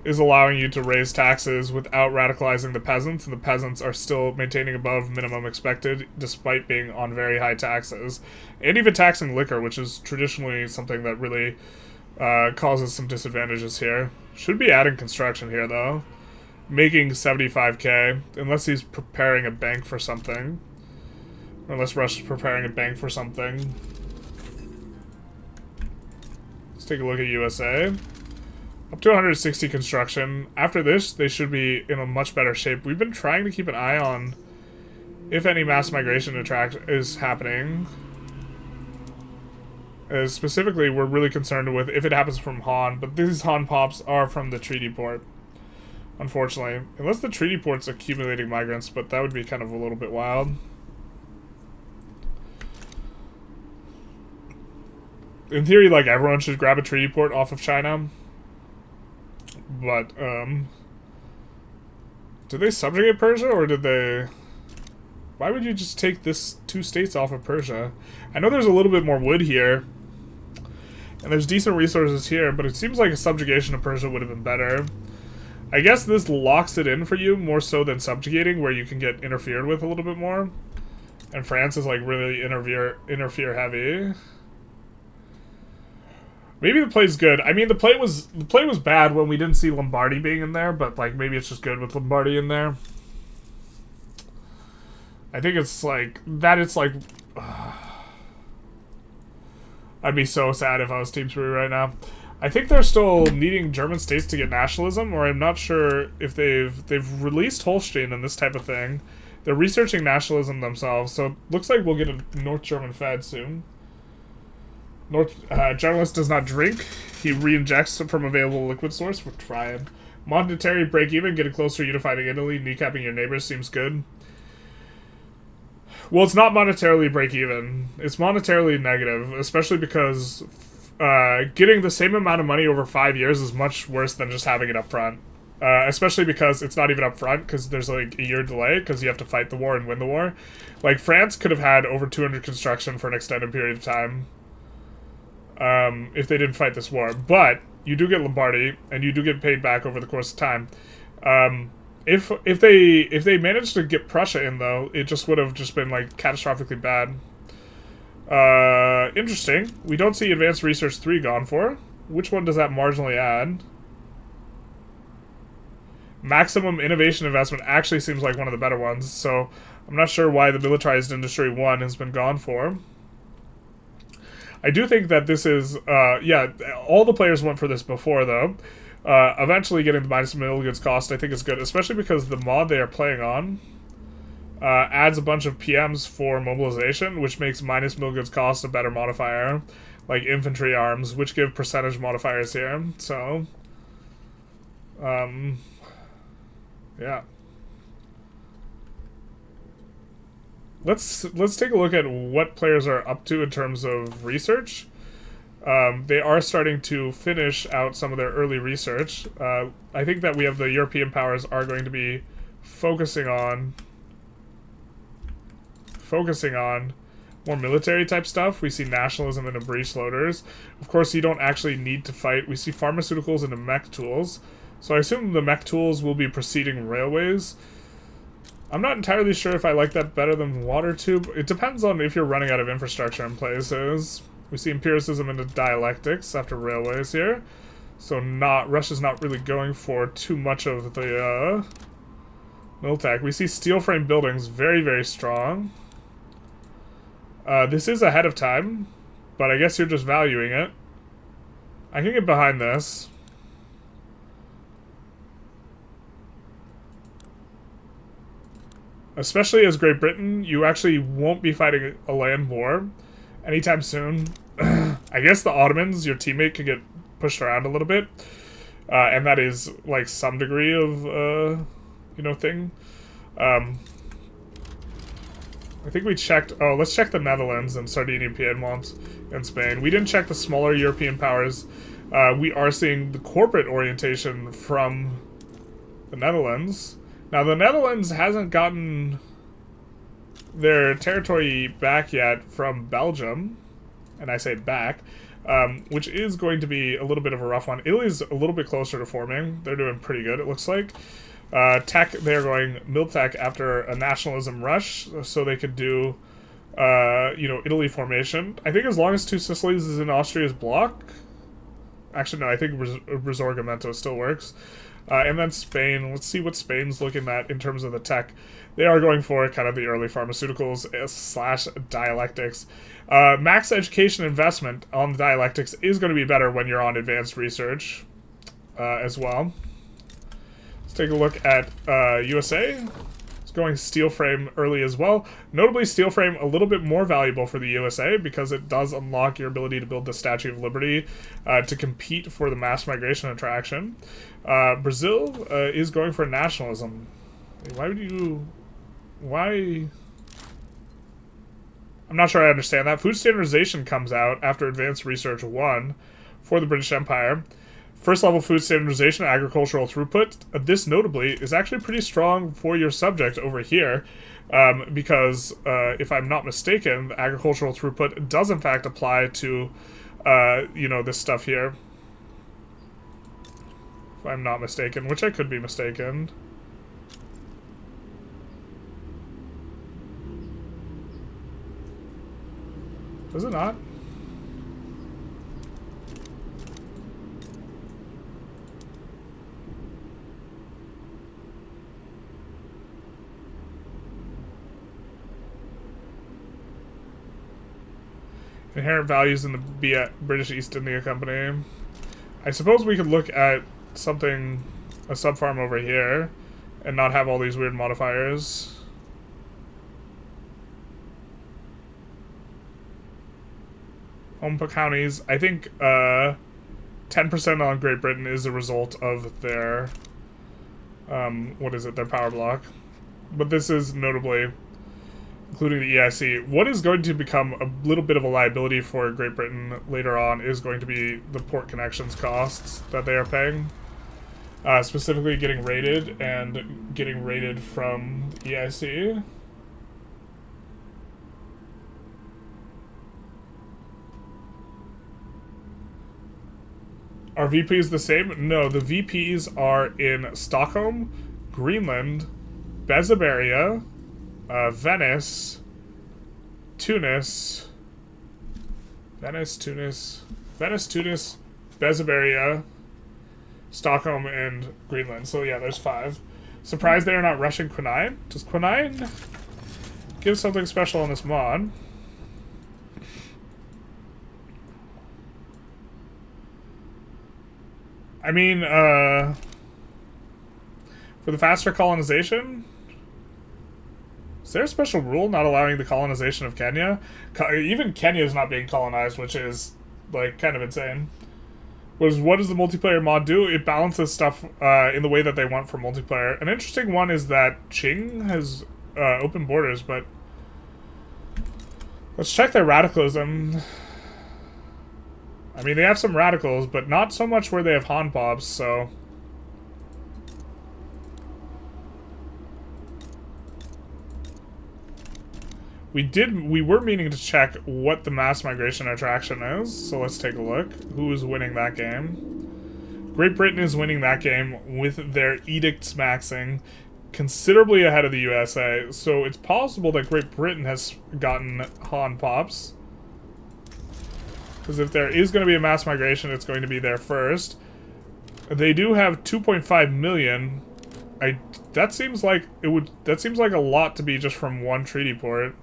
is allowing you to raise taxes without radicalizing the peasants, and the peasants are still maintaining above minimum expected, despite being on very high taxes. And even taxing liquor, which is traditionally something that really causes some disadvantages here. Should be adding construction here, though. Making 75k, unless he's preparing a bank for something. Or unless Russia's preparing a bank for something. Let's take a look at USA. Up to 160 construction. After this, they should be in a much better shape. We've been trying to keep an eye on if any mass migration is happening. Specifically, we're really concerned with if it happens from Han, but these Han pops are from the treaty port, unfortunately. Unless the treaty port's accumulating migrants, but that would be kind of a little bit wild. In theory, like, everyone should grab a treaty port off of China. But, did they subjugate Persia, or did they... Why would you just take this 2 states off of Persia? I know there's a little bit more wood here, and there's decent resources here, but it seems like a subjugation of Persia would have been better. I guess this locks it in for you, more so than subjugating, where you can get interfered with a little bit more. And France is, like, really interfere heavy. Maybe the play's good. I mean, the play was bad when we didn't see Lombardy being in there, but, like, maybe it's just good with Lombardy in there. I think it's like that. It's like I'd be so sad if I was Team 3 right now. I think they're still needing German states to get nationalism, or I'm not sure if they've released Holstein and this type of thing. They're researching nationalism themselves, so it looks like we'll get a North German Fed soon. Journalist does not drink. He re-injects from available liquid source. We're trying. Monetary break-even, getting closer to unifying Italy, kneecapping your neighbors seems good. Well, it's not monetarily break-even. It's monetarily negative, especially because getting the same amount of money over 5 years is much worse than just having it up front. Especially because it's not even up front, because there's like a year delay, because you have to fight the war and win the war. Like, France could have had over 200 construction for an extended period of time if they didn't fight this war. But you do get Lombardy, and you do get paid back over the course of time. If they managed to get Prussia in, though, it just would have just been, like, catastrophically bad. Interesting. We don't see Advanced Research 3 gone for. Which one does that marginally add? Maximum Innovation Investment actually seems like one of the better ones, so I'm not sure why the Militarized Industry 1 has been gone for. I do think that this is, yeah, all the players went for this before, though. Eventually getting the minus middle goods cost I think is good, especially because the mod they are playing on adds a bunch of PMs for mobilization, which makes minus middle goods cost a better modifier, like infantry arms, which give percentage modifiers here. So, yeah. Let's take a look at what players are up to in terms of research. They are starting to finish out some of their early research. I think that we have the European powers are going to be focusing on more military type stuff. We see nationalism into breech loaders. Of course, you don't actually need to fight. We see pharmaceuticals into mech tools. So I assume the mech tools will be preceding railways. I'm not entirely sure if I like that better than water tube. It depends on if you're running out of infrastructure in places. We see empiricism into dialectics after railways here. So Russia's not really going for too much of the Miltech. We see steel frame buildings very, very strong. This is ahead of time, but I guess you're just valuing it. I can get behind this. Especially as Great Britain, you actually won't be fighting a land war anytime soon. I guess the Ottomans, your teammate, could get pushed around a little bit. And that is, like, some degree of, thing. I think we checked... Oh, let's check the Netherlands and Sardinia, Piedmont, and Spain. We didn't check the smaller European powers. We are seeing the corporate orientation from the Netherlands. Now, the Netherlands hasn't gotten their territory back yet from Belgium, and I say back, which is going to be a little bit of a rough one. Italy's a little bit closer to forming. They're doing pretty good, it looks like. Tech, they're going Miltech after a nationalism rush, so they could do, Italy formation. I think as long as Two Sicilies is in Austria's block, Actually, no, I think Risorgimento still works. And then Spain. Let's see what Spain's looking at in terms of the tech. They are going for kind of the early pharmaceuticals / dialectics. Max education investment on the dialectics is going to be better when you're on advanced research as well. Let's take a look at USA. It's going steel frame early as well. Notably, steel frame a little bit more valuable for the USA because it does unlock your ability to build the Statue of Liberty to compete for the mass migration attraction. Brazil is going for nationalism. Why would you... Why... I'm not sure I understand that. Food standardization comes out after Advanced Research 1 for the British Empire. First level food standardization, agricultural throughput. This notably is actually pretty strong for your subject over here because if I'm not mistaken, the agricultural throughput does in fact apply to, you know, this stuff here. If I'm not mistaken, which I could be mistaken. Does it not? Inherent values in the British East India Company. I suppose we could look at something, a sub-farm over here, and not have all these weird modifiers. Home counties. I think 10% on Great Britain is a result of their, what is it, their power block. But this is notably, including the EIC. What is going to become a little bit of a liability for Great Britain later on is going to be the port connections costs that they are paying. Specifically getting rated and getting rated from EIC. Are VPs the same? No, the VPs are in Stockholm, Greenland, Bezabaria, Venice, Tunis, Bezabaria, Stockholm, and Greenland. So yeah, there's 5. Surprised they're not rushing Quinine? Does Quinine give something special on this mod? I mean, for the faster colonization, is there a special rule not allowing the colonization of Kenya? Even Kenya is not being colonized, which is, like, kind of insane. What does the multiplayer mod do? It balances stuff in the way that they want for multiplayer. An interesting one is that Qing has open borders, but let's check their radicalism. I mean, they have some radicals, but not so much where they have Han Pops, so... We were meaning to check what the mass migration attraction is, so let's take a look. Who is winning that game? Great Britain is winning that game with their edicts maxing considerably ahead of the USA, so it's possible that Great Britain has gotten Han Pops. Because if there is going to be a mass migration, it's going to be there first. They do have 2.5 million. That seems like a lot to be just from one treaty port.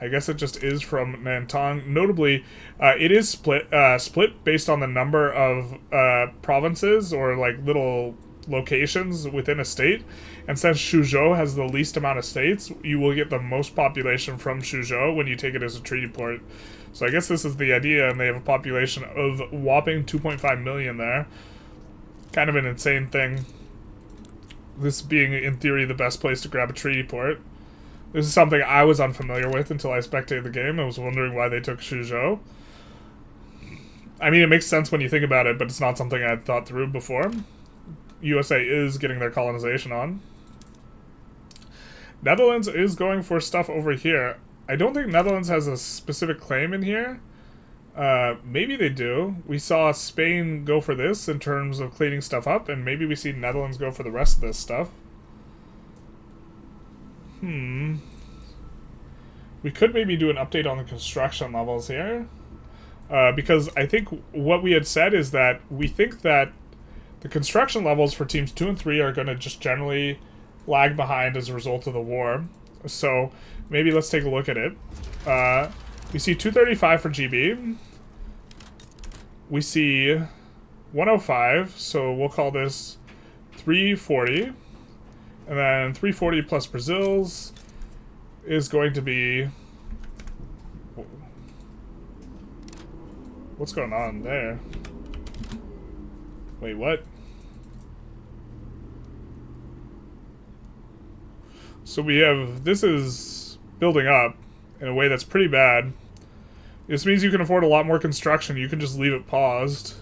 I guess it just is from Nantong. Notably, it is split based on the number of provinces or like little locations within a state. And since Suzhou has the least amount of states, you will get the most population from Suzhou when you take it as a treaty port. So I guess this is the idea, and they have a population of whopping 2.5 million there. Kind of an insane thing. This being, in theory, the best place to grab a treaty port. This is something I was unfamiliar with until I spectated the game. I was wondering why they took Suzhou. I mean, it makes sense when you think about it, but it's not something I had thought through before. USA is getting their colonization on. Netherlands is going for stuff over here. I don't think Netherlands has a specific claim in here. Maybe they do. We saw Spain go for this in terms of cleaning stuff up, and maybe we see Netherlands go for the rest of this stuff. We could maybe do an update on the construction levels here. because I think what we had said is that we think that the construction levels for teams 2 and 3 are going to just generally lag behind as a result of the war. So maybe let's take a look at it. We see 235 for GB. We see 105, so we'll call this 340. And then 340 plus Brazil's is going to be... What's going on there? Wait, what? So we have... This is building up in a way that's pretty bad. This means you can afford a lot more construction. You can just leave it paused.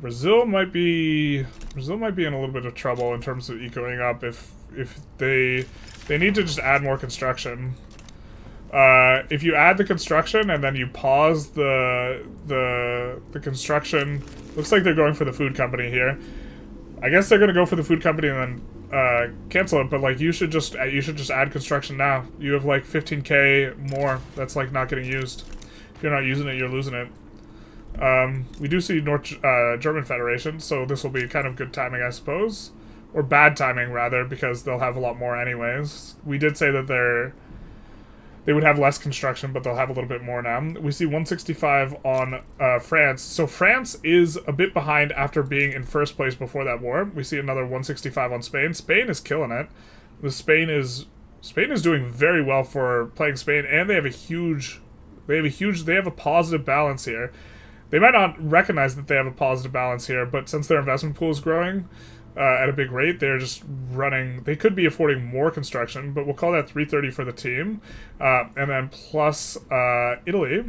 Brazil might be in a little bit of trouble in terms of ecoing up if they need to just add more construction. If you add the construction and then you pause the construction, looks like they're going for the food company here. I guess they're gonna go for the food company and then cancel it. But like you should just add construction now. You have like 15k more that's like not getting used. If you're not using it, you're losing it. We do see North German Federation, so this will be kind of good timing, I suppose, or bad timing rather, because they'll have a lot more anyways. We did say that they would have less construction, but they'll have a little bit more now. We see 165 on France. So France is a bit behind after being in first place before that war. We see another 165 on Spain. Spain is killing it. Spain is doing very well for playing Spain, and they have a positive balance here. They might not recognize that they have a positive balance here, but since their investment pool is growing at a big rate, they're just running... They could be affording more construction, but we'll call that 330 for the team. And then plus Italy,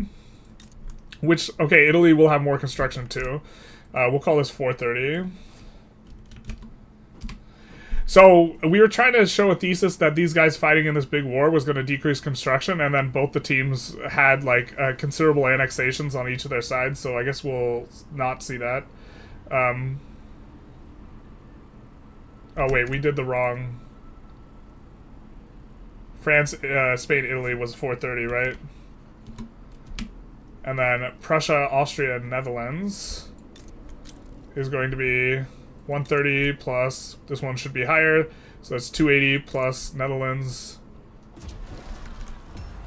which... Okay, Italy will have more construction too. We'll call this 430. So we were trying to show a thesis that these guys fighting in this big war was going to decrease construction, and then both the teams had like considerable annexations on each of their sides. So I guess we'll not see that. Oh wait, we did the wrong. France, Spain, Italy was 430, right? And then Prussia, Austria, Netherlands is going to be 130 plus, this one should be higher, so that's 280 plus Netherlands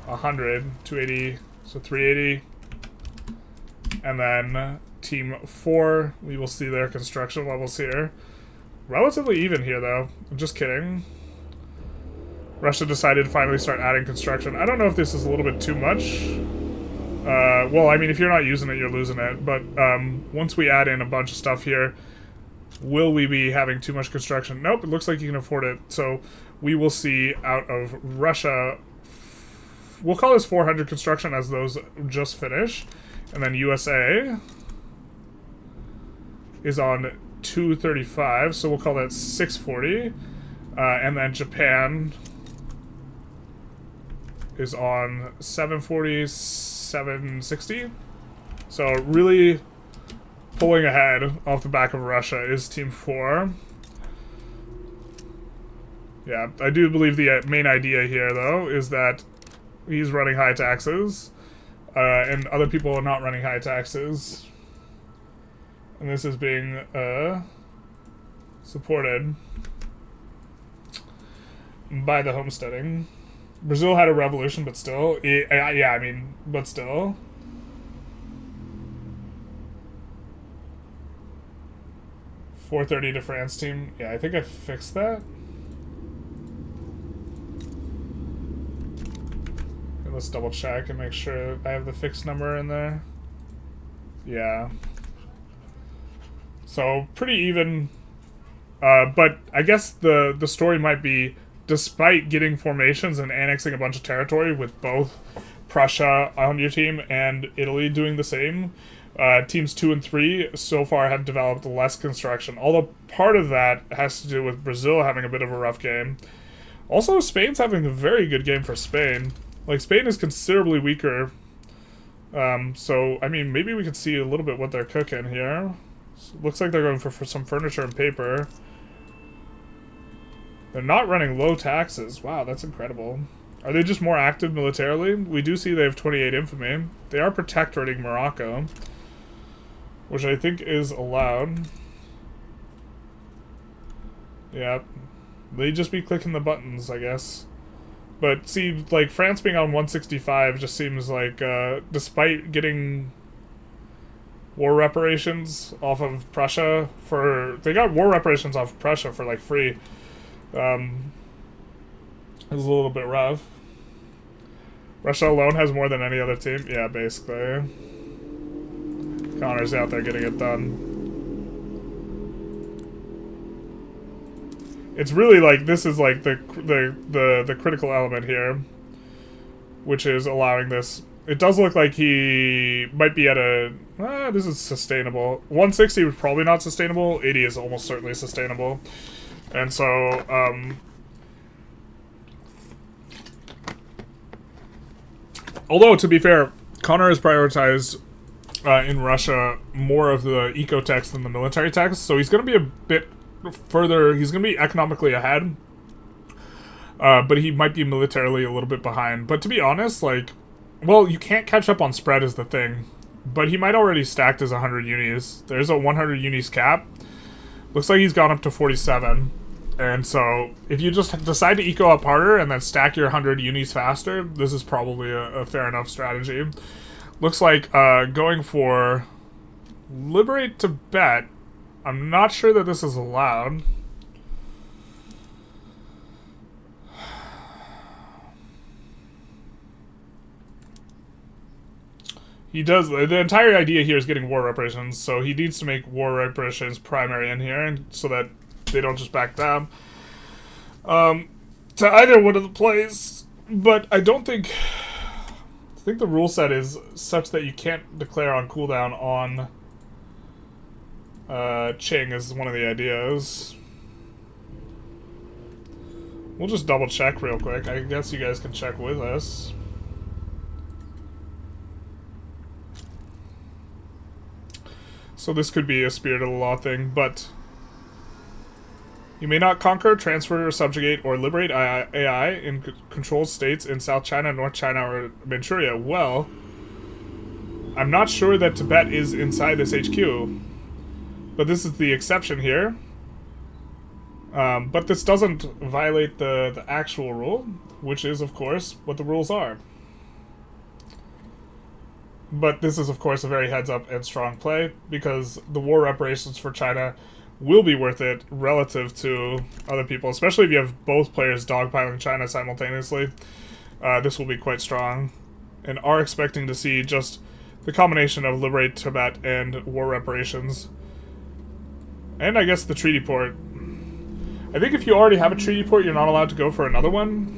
100, 280, so 380. And then team 4, we will see their construction levels here. Relatively even here though, I'm just kidding. Russia decided to finally start adding construction. I don't know if this is a little bit too much. Well, I mean, if you're not using it, you're losing it, but once we add in a bunch of stuff here, will we be having too much construction? Nope, it looks like you can afford it. So we will see out of Russia, we'll call this 400 construction as those just finish. And then USA is on 235, so we'll call that 640. And then Japan is on 740, 760. So really pulling ahead off the back of Russia is Team 4. Yeah, I do believe the main idea here, though, is that he's running high taxes, and other people are not running high taxes. And this is being supported by the homesteading. Brazil had a revolution, but still. Yeah, I mean, but still. $430 to France team. Yeah, I think I fixed that. Okay, let's double check and make sure I have the fixed number in there. Yeah. So, pretty even. But I guess the story might be, despite getting formations and annexing a bunch of territory with both Prussia on your team and Italy doing the same, teams 2 and 3 so far have developed less construction. Although part of that has to do with Brazil having a bit of a rough game. Also, Spain's having a very good game for Spain. Like, Spain is considerably weaker. So, I mean, maybe we could see a little bit what they're cooking here. So, looks like they're going for some furniture and paper. They're not running low taxes. Wow, that's incredible. Are they just more active militarily? We do see they have 28 infamy. They are protectorating Morocco, which I think is allowed. Yep. They just be clicking the buttons, I guess. But see, like, France being on 165 just seems like, despite getting war reparations off of Prussia they got war reparations off of Prussia for, like, free. It was a little bit rough. Russia alone has more than any other team. Yeah, basically. Connor's out there getting it done. It's really like, this is like the critical element here, which is allowing this. It does look like he might be at a, this is sustainable. 160 was probably not sustainable. 80 is almost certainly sustainable. And so, although, to be fair, Connor has prioritized in Russia more of the eco text than the military text, so he's going to be a bit further. He's going to be economically ahead, but he might be militarily a little bit behind. But to be honest, like, well, you can't catch up on spread is the thing, but he might already stacked his 100 unis. There's a 100 unis cap. Looks like he's gone up to 47. And so, if you just decide to eco up harder and then stack your 100 unis faster, this is probably a fair enough strategy. Looks like going for Liberate Tibet. I'm not sure that this is allowed. He does. The entire idea here is getting war reparations, so he needs to make war reparations primary in here, and so that they don't just back down to either one of the plays. But I don't think. I think the rule set is such that you can't declare on cooldown on Qing is one of the ideas. We'll just double check real quick. I guess you guys can check with us. So this could be a spirit of the law thing, but you may not conquer, transfer, or subjugate, or liberate AI in controlled states in South China, North China, or Manchuria. Well, I'm not sure that Tibet is inside this HQ, but this is the exception here. But this doesn't violate the actual rule, which is, of course, what the rules are. But this is, of course, a very heads-up and strong play, because the war reparations for China will be worth it relative to other people, especially if you have both players dogpiling China simultaneously. This will be quite strong, and are expecting to see just the combination of Liberate Tibet and war reparations. And I guess the treaty port. I think if you already have a treaty port, you're not allowed to go for another one.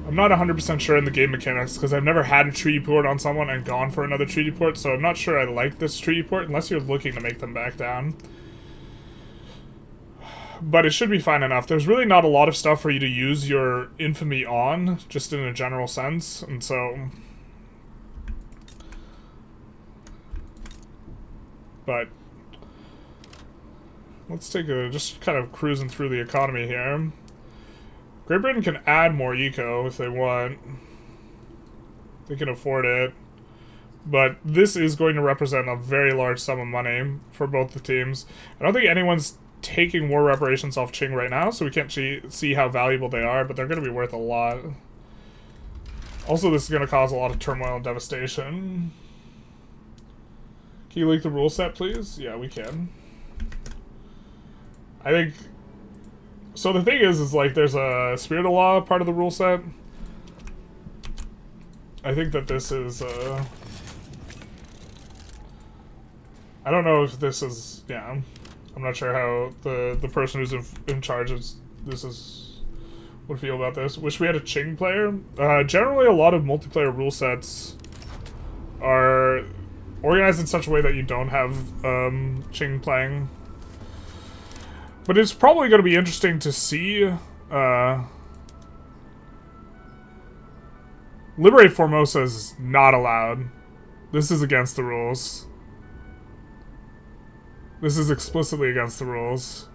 I'm not 100% sure in the game mechanics, because I've never had a treaty port on someone and gone for another treaty port, so I'm not sure I like this treaty port, unless you're looking to make them back down. But it should be fine enough. There's really not a lot of stuff for you to use your infamy on, just in a general sense, and so... But... let's take a... just kind of cruising through the economy here. Great Britain can add more eco if they want. They can afford it. But this is going to represent a very large sum of money for both the teams. I don't think anyone's taking war reparations off Qing right now, so we can't see how valuable they are, but they're going to be worth a lot. Also, this is going to cause a lot of turmoil and devastation. Can you link the rule set, please? Yeah, we can. I think... so the thing is like, there's a spirit of law part of the rule set. I think that this is, I don't know if this is, yeah. I'm not sure how the person who's in charge of this would feel about this. Wish we had a Qing player. Generally, a lot of multiplayer rule sets are organized in such a way that you don't have Qing playing. But it's probably going to be interesting to see. Liberate Formosa is not allowed. This is against the rules. This is explicitly against the rules.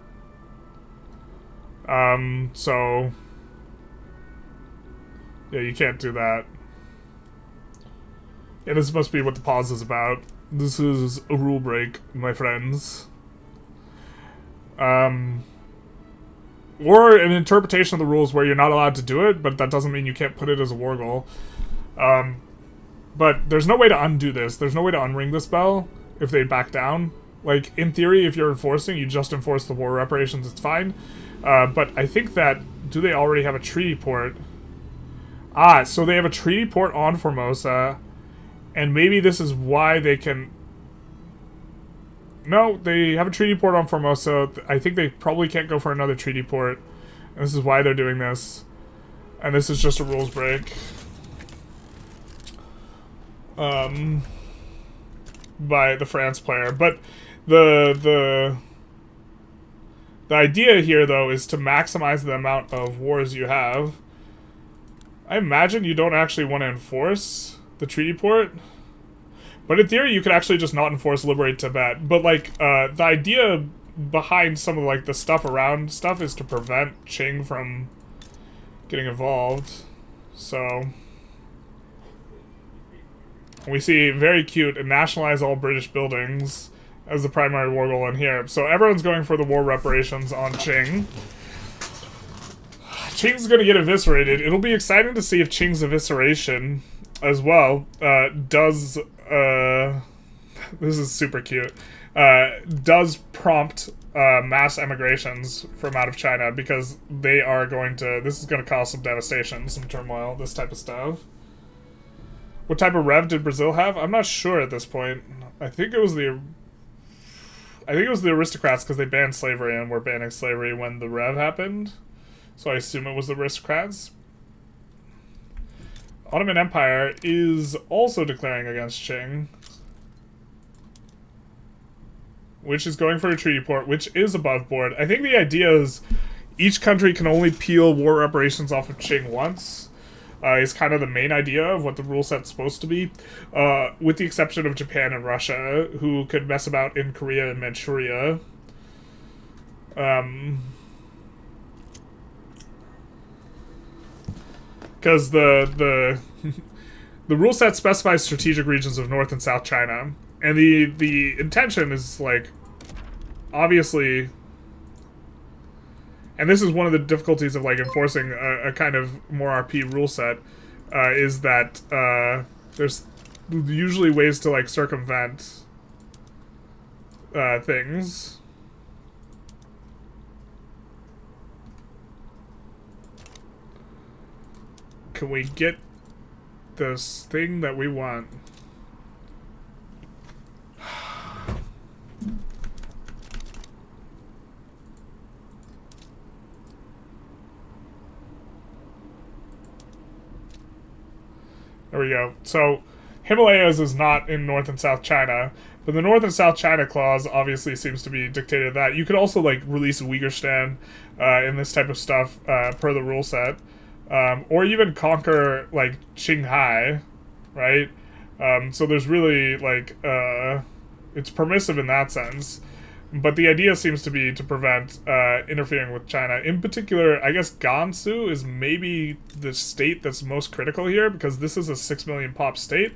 So... Yeah, you can't do that. Yeah, this must be what the pause is about. This is a rule break, my friends. Or an interpretation of the rules where you're not allowed to do it, but that doesn't mean you can't put it as a war goal. But there's no way to undo this. There's no way to unring this bell if they back down. Like, in theory, if you're enforcing, you just enforce the war reparations, it's fine. But I think that... Do they already have a treaty port? Ah, so they have a treaty port on Formosa, and maybe this is why they can... No, they have a treaty port on Formosa. I think they probably can't go for another treaty port. And this is why they're doing this. And this is just a rules break. By the France player. But the idea here, though, is to maximize the amount of wars you have. I imagine you don't actually want to enforce the treaty port. But in theory, you could actually just not enforce Liberate Tibet. But, like, the idea behind some of, like, the stuff around stuff is to prevent Qing from getting involved. So... we see very cute, nationalize all British buildings as the primary war goal in here. So everyone's going for the war reparations on Qing. Qing's gonna get eviscerated. It'll be exciting to see if Qing's evisceration as well does... this is super cute. Does prompt mass emigrations from out of China, because they are going to... This is going to cause some devastation, some turmoil, this type of stuff. What type of rev did Brazil have? I'm not sure at this point. I think it was the aristocrats, because they banned slavery and were banning slavery when the rev happened. So I assume it was the aristocrats. Ottoman Empire is also declaring against Qing, which is going for a treaty port, which is above board. I think the idea is each country can only peel war reparations off of Qing once. Is kind of the main idea of what the rule set's supposed to be, with the exception of Japan and Russia, who could mess about in Korea and Manchuria. Because the rule set specifies strategic regions of North and South China, and the intention is, like, obviously... And this is one of the difficulties of, like, enforcing a kind of more RP rule set, is that there's usually ways to, like, circumvent things. Can we get this thing that we want? There we go. So, Himalayas is not in North and South China, but the North and South China clause obviously seems to be dictated that. You could also, like, release Uiguristan in this type of stuff per the rule set. Or even conquer, like, Qinghai, right? So there's really, like, it's permissive in that sense. But the idea seems to be to prevent interfering with China. In particular, I guess Gansu is maybe the state that's most critical here, because this is a 6 million pop state.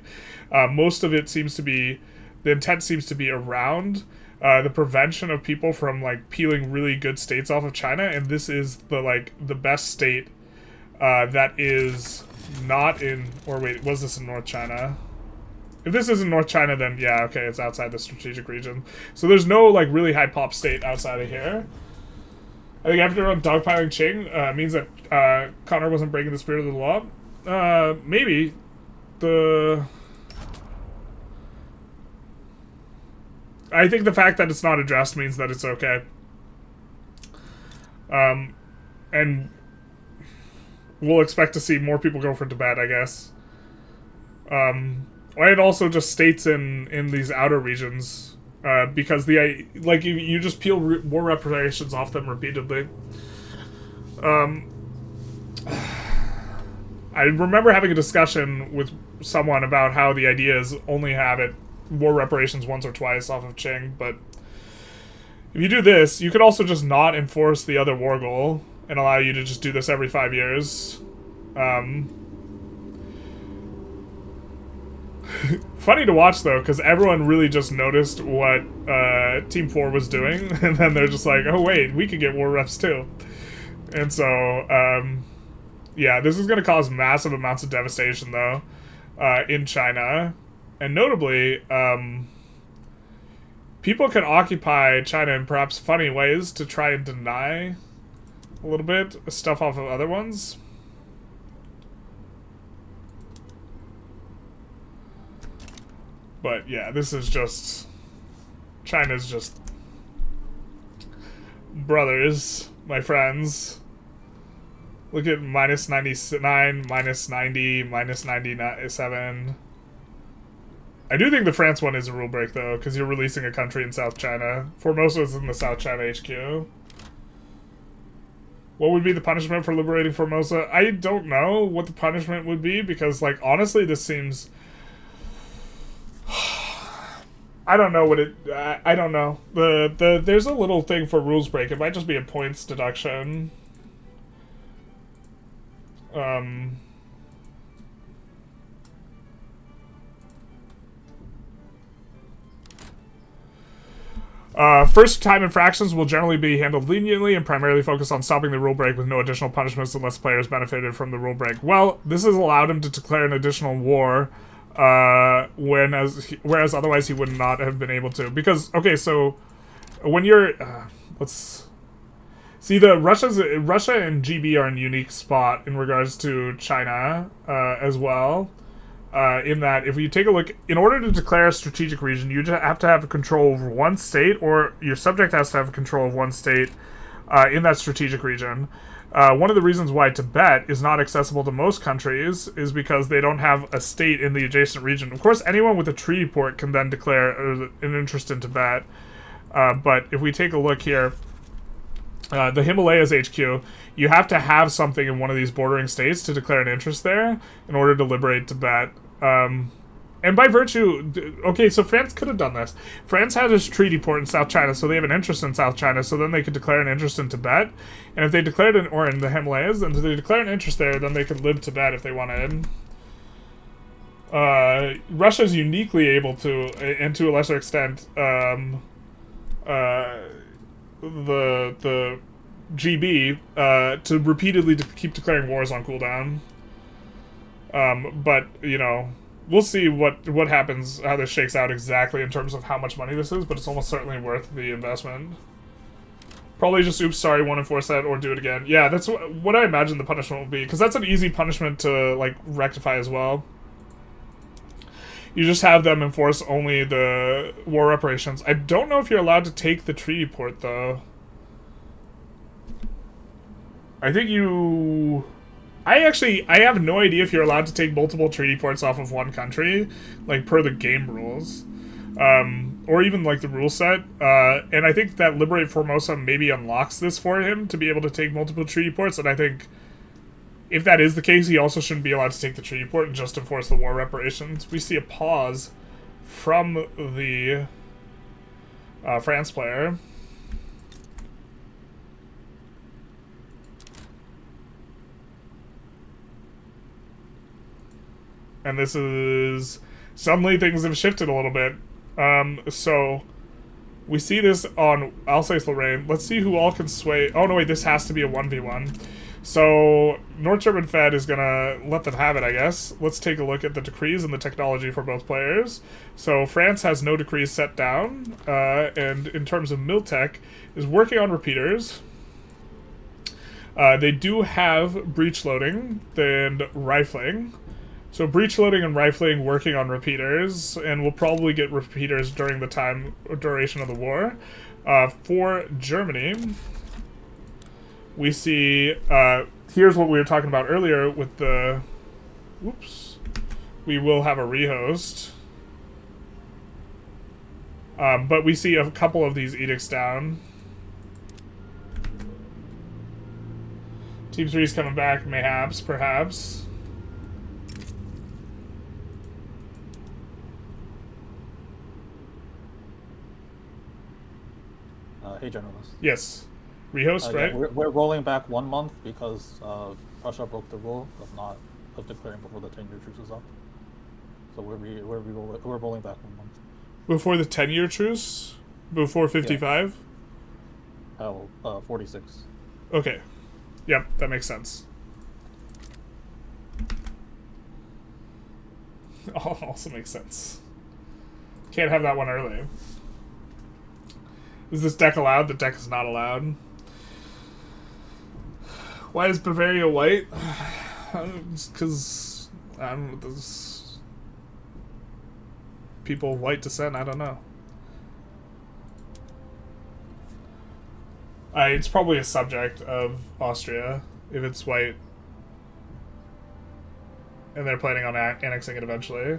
Most of it seems to be, the intent seems to be around the prevention of people from, like, peeling really good states off of China, and this is the, like, the best state that is not in, or wait, was this in North China? If this isn't North China, then yeah, okay, it's outside the strategic region. So there's no, like, really high pop state outside of here. I think everyone dogpiling Qing means that Connor wasn't breaking the spirit of the law. Maybe. I think the fact that it's not addressed means that it's okay. And we'll expect to see more people go for Tibet, I guess. And also just states in these outer regions, because you just peel war reparations off them repeatedly. I remember having a discussion with someone about how the idea is only have it war reparations once or twice off of Qing, but if you do this, you could also just not enforce the other war goal and allow you to just do this every 5 years. Funny to watch, though, because everyone really just noticed what Team 4 was doing, and then they're just like, oh, wait, we could get war reps, too. And so, yeah, this is going to cause massive amounts of devastation, though, in China. And notably, people can occupy China in perhaps funny ways to try and deny a little bit stuff off of other ones. But yeah, this is just... China's just... brothers, my friends. Look at minus 99, minus 90, minus 97. I do think the France one is a rule break, though, because you're releasing a country in South China. Formosa is in the South China HQ. What would be the punishment for liberating Formosa? I don't know what the punishment would be, because, like, honestly, this seems... I don't know what it... I don't know. There's a little thing for rules break. It might just be a points deduction. First-time infractions will generally be handled leniently and primarily focus on stopping the rule break with no additional punishments unless players benefited from the rule break. Well, this has allowed him to declare an additional war, whereas otherwise he would not have been able to. Because, okay, so when you're... let's... See, Russia and GB are in a unique spot in regards to China as well. In that, if you take a look, in order to declare a strategic region, you just have to have control over one state, or your subject has to have control of one state in that strategic region. One of the reasons why Tibet is not accessible to most countries is because they don't have a state in the adjacent region. Of course, anyone with a treaty port can then declare an interest in Tibet. But if we take a look here, the Himalayas HQ, you have to have something in one of these bordering states to declare an interest there in order to liberate Tibet. And by virtue... Okay, so France could have done this. France had a treaty port in South China, so they have an interest in South China, so then they could declare an interest in Tibet. And if they declared or in the Himalayas, and if they declare an interest there, then they could live Tibet if they wanted. Russia's uniquely able to, and to a lesser extent, the GB to repeatedly keep declaring wars on cooldown. But you know, we'll see what happens, how this shakes out exactly in terms of how much money this is. But it's almost certainly worth the investment. Probably just oops, sorry, won't enforce that or do it again. Yeah, that's what I imagine the punishment will be, because that's an easy punishment to like rectify as well. You just have them enforce only the war reparations. I don't know if you're allowed to take the treaty port, though. I think you... I have no idea if you're allowed to take multiple treaty ports off of one country, like, per the game rules. Or even, like, the rule set. And I think that Liberate Formosa maybe unlocks this for him to be able to take multiple treaty ports, and I think... if that is the case, he also shouldn't be allowed to take the treaty port and just enforce the war reparations. We see a pause from the France player. And this is... suddenly things have shifted a little bit. So we see this on Alsace-Lorraine. Let's see who all can sway... oh, no, wait, this has to be a 1v1. So, North German Fed is going to let them have it, I guess. Let's take a look at the decrees and the technology for both players. So, France has no decrees set down, and in terms of Miltech, is working on repeaters. They do have breach loading and rifling. So, breach loading and rifling working on repeaters, and we'll probably get repeaters during the duration of the war. For Germany... we see, here's what we were talking about earlier with the, whoops, we will have a rehost. But we see a couple of these edicts down. Team 3 is coming back, mayhaps, perhaps. Hey, journalist. Yes. Rehost, right? Yeah, we're rolling back 1 month because Russia broke the rule of declaring before the 10-year truce is up. So we're rolling back 1 month. Before the 10-year truce? Before 55? Oh, 46. Okay. Yep, that makes sense. Also makes sense. Can't have that one early. Is this deck allowed? The deck is not allowed. Why is Bavaria white? Because I don't know. There's people of white descent. I don't know. It's probably a subject of Austria if it's white, and they're planning on annexing it eventually.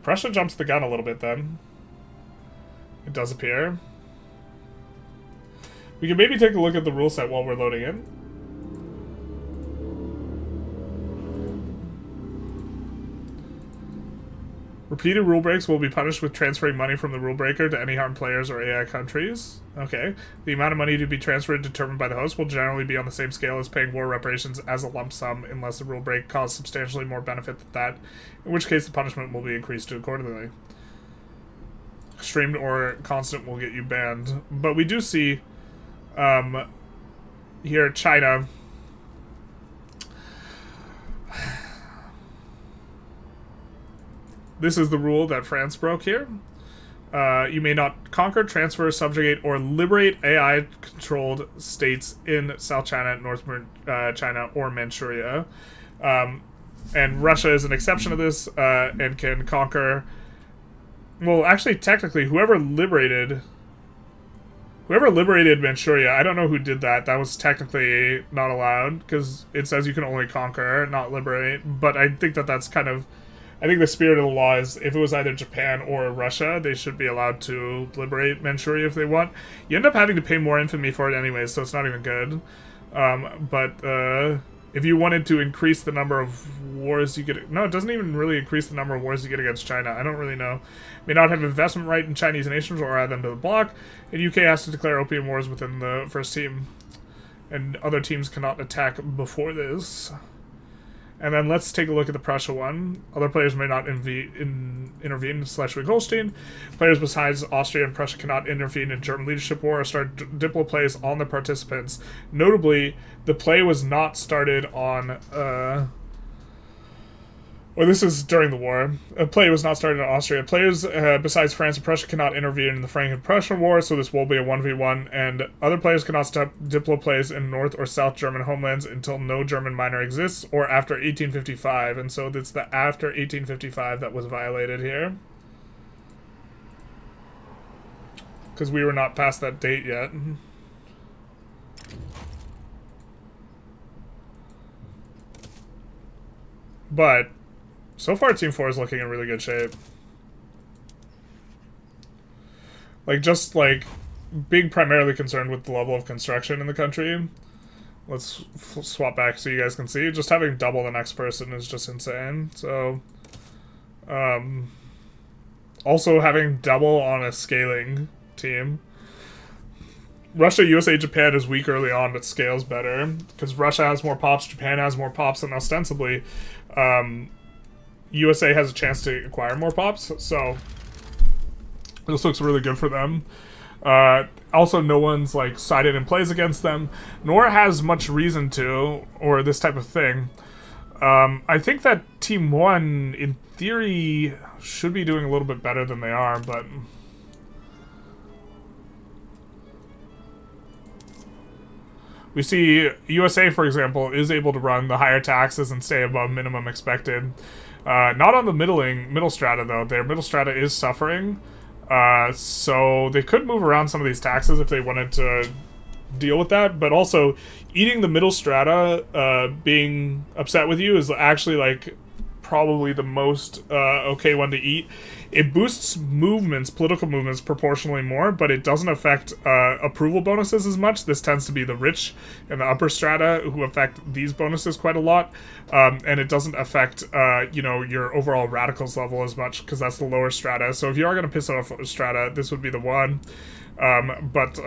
Prussia jumps the gun a little bit then. It does appear. We can maybe take a look at the rule set while we're loading in. Repeated rule breaks will be punished with transferring money from the rule breaker to any harmed players or AI countries. Okay. The amount of money to be transferred determined by the host will generally be on the same scale as paying war reparations as a lump sum unless the rule break caused substantially more benefit than that, in which case the punishment will be increased accordingly. Extreme or constant will get you banned. But we do see here China. This is the rule that France broke here. You may not conquer, transfer, subjugate, or liberate AI-controlled states in South China, North China, or Manchuria. And Russia is an exception to this and can conquer... Well, actually, technically, whoever liberated Manchuria, I don't know who did that. That was technically not allowed, because it says you can only conquer, not liberate. But I think that's kind of... I think the spirit of the law is if it was either Japan or Russia, they should be allowed to liberate Manchuria if they want. You end up having to pay more infamy for it anyways, so it's not even good. But if you wanted to increase the number of wars you get... No, it doesn't even really increase the number of wars you get against China. I don't really know. May not have investment right in Chinese nations or add them to the bloc. And UK has to declare opium wars within the first team. And other teams cannot attack before this. And then let's take a look at the Prussia one. Other players may not intervene / rehosting. Players besides Austria and Prussia cannot intervene in German leadership war or start diplo plays on the participants. Notably, the play was not started on... Or this is during the war. A play was not started in Austria. Players besides France and Prussia cannot intervene in the Franco-Prussian War, so this will be a 1v1, and other players cannot stop diplo plays in North or South German homelands until no German minor exists, or after 1855, and so it's the after 1855 that was violated here. Because we were not past that date yet. But... so far, Team 4 is looking in really good shape. Like, just, like, being primarily concerned with the level of construction in the country. Let's swap back so you guys can see. Just having double the next person is just insane. So, also having double on a scaling team. Russia, USA, Japan is weak early on, but scales better. Because Russia has more pops, Japan has more pops, and ostensibly, USA has a chance to acquire more pops, so this looks really good for them. Also, no one's like sided in plays against them, nor has much reason to, or this type of thing. I think that Team 1, in theory, should be doing a little bit better than they are, but... we see USA, for example, is able to run the higher taxes and stay above minimum expected. Not on the middle strata, though. Their middle strata is suffering. So they could move around some of these taxes if they wanted to deal with that. But also, eating the middle strata, being upset with you is actually, like, probably the most okay one to eat. It boosts movements, political movements, proportionally more, but it doesn't affect approval bonuses as much. This tends to be the rich and the upper strata who affect these bonuses quite a lot, and it doesn't affect, you know, your overall radicals level as much, because that's the lower strata. So if you are going to piss off a strata, this would be the one. But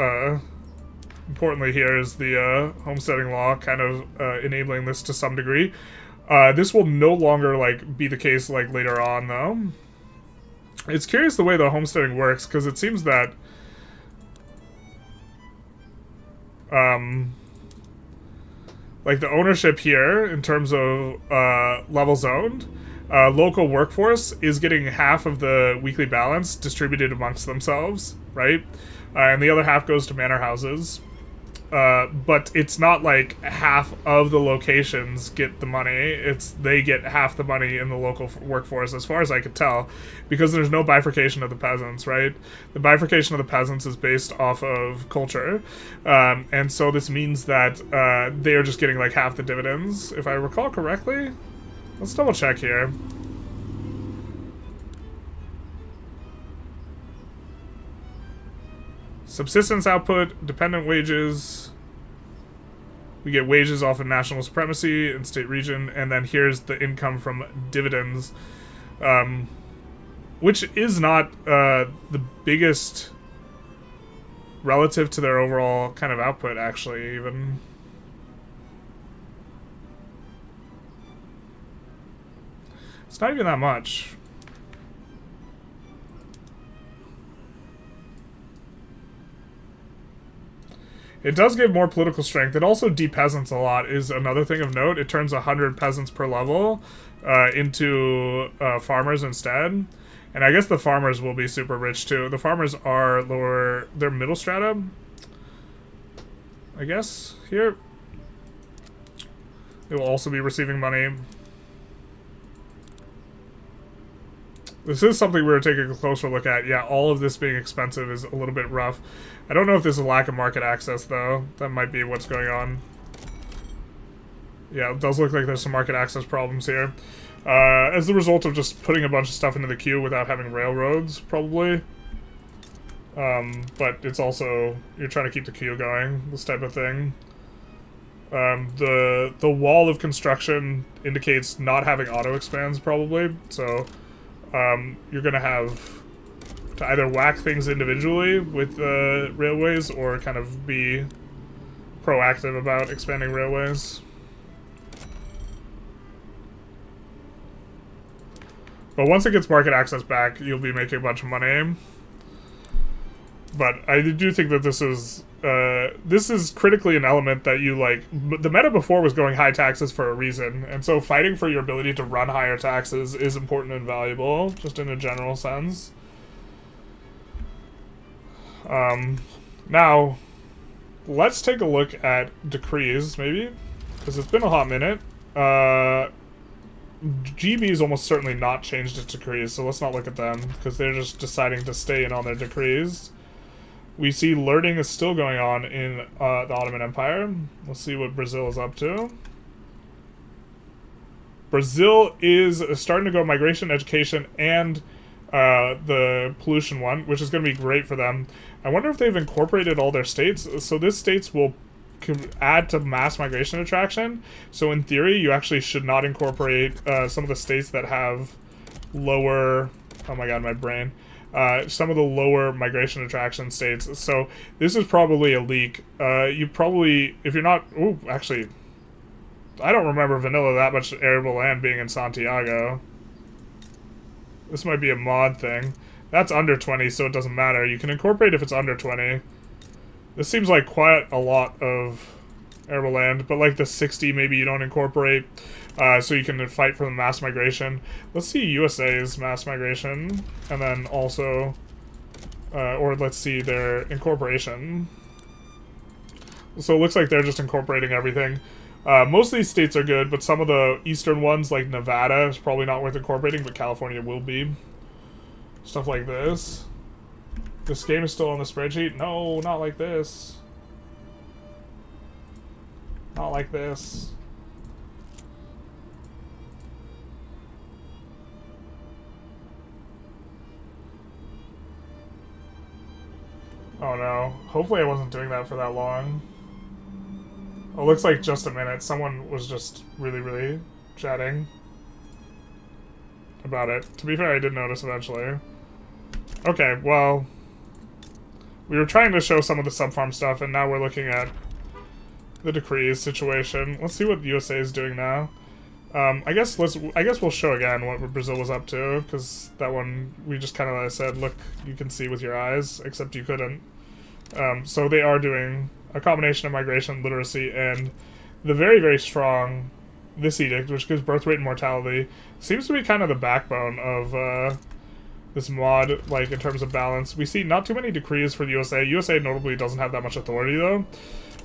importantly here is the homesteading law kind of enabling this to some degree. This will no longer, like, be the case, like, later on, though. It's curious the way the homesteading works, because it seems that like the ownership here in terms of level zoned, local workforce is getting half of the weekly balance distributed amongst themselves, right? And the other half goes to manor houses. But it's not like half of the locations get the money. It's they get half the money in the local workforce, as far as I could tell, because there's no bifurcation of the peasants, right? The bifurcation of the peasants is based off of culture, and so this means that they are just getting like half the dividends, if I recall correctly. Let's double check here. Subsistence output, dependent wages. We get wages off of national supremacy and state region, and then here's the income from dividends, which is not the biggest relative to their overall kind of output, actually, even. It's not even that much. It does give more political strength. It also de-peasants a lot, is another thing of note. It turns 100 peasants per level into farmers instead. And I guess the farmers will be super rich too. The farmers are lower, they're middle strata, I guess, here. They will also be receiving money. This is something we're taking a closer look at. Yeah, all of this being expensive is a little bit rough. I don't know if there's a lack of market access, though. That might be what's going on. Yeah, it does look like there's some market access problems here. As a result of just putting a bunch of stuff into the queue without having railroads, probably. But it's also, you're trying to keep the queue going, this type of thing. The wall of construction indicates not having auto expands, probably. So you're going to have to either whack things individually with railways or kind of be proactive about expanding railways. But once it gets market access back, you'll be making a bunch of money. But I do think that this is critically an element that you like. The meta before was going high taxes for a reason, and so fighting for your ability to run higher taxes is important and valuable, just in a general sense. Now, let's take a look at decrees, maybe, because it's been a hot minute. GB's almost certainly not changed its decrees, so let's not look at them, because they're just deciding to stay in on their decrees. We see lurting is still going on in the Ottoman Empire. Let's see what Brazil is up to. Brazil is starting to go migration, education, and the pollution one, which is going to be great for them. I wonder if they've incorporated all their states. So this states will add to mass migration attraction. So in theory, you actually should not incorporate some of the states that have lower... Oh my god, my brain. Some of the lower migration attraction states. So this is probably a leak. You probably, if you're not... Ooh, actually, I don't remember vanilla that much arable land being in Santiago. This might be a mod thing. That's under 20, so it doesn't matter. You can incorporate if it's under 20. This seems like quite a lot of arable land, but like the 60 maybe you don't incorporate, so you can fight for the mass migration. Let's see USA's mass migration, and then also, or let's see their incorporation. So it looks like they're just incorporating everything. Most of these states are good, but some of the eastern ones, like Nevada, is probably not worth incorporating, but California will be. Stuff like this. This game is still on the spreadsheet? No, not like this. Not like this. Oh no. Hopefully I wasn't doing that for that long. Oh, looks like just a minute. Someone was just really chatting about it. To be fair, I did notice eventually. Okay, well... We were trying to show some of the sub-farm stuff, and now we're looking at the decrees situation. Let's see what USA is doing now. I guess we'll show again what Brazil was up to, because that one we just kind of said, look, you can see with your eyes, except you couldn't. So they are doing a combination of migration, literacy, and the very, very strong this edict, which gives birth rate and mortality, seems to be kind of the backbone of this mod, like in terms of balance. We see not too many decrees for the USA. USA notably doesn't have that much authority though,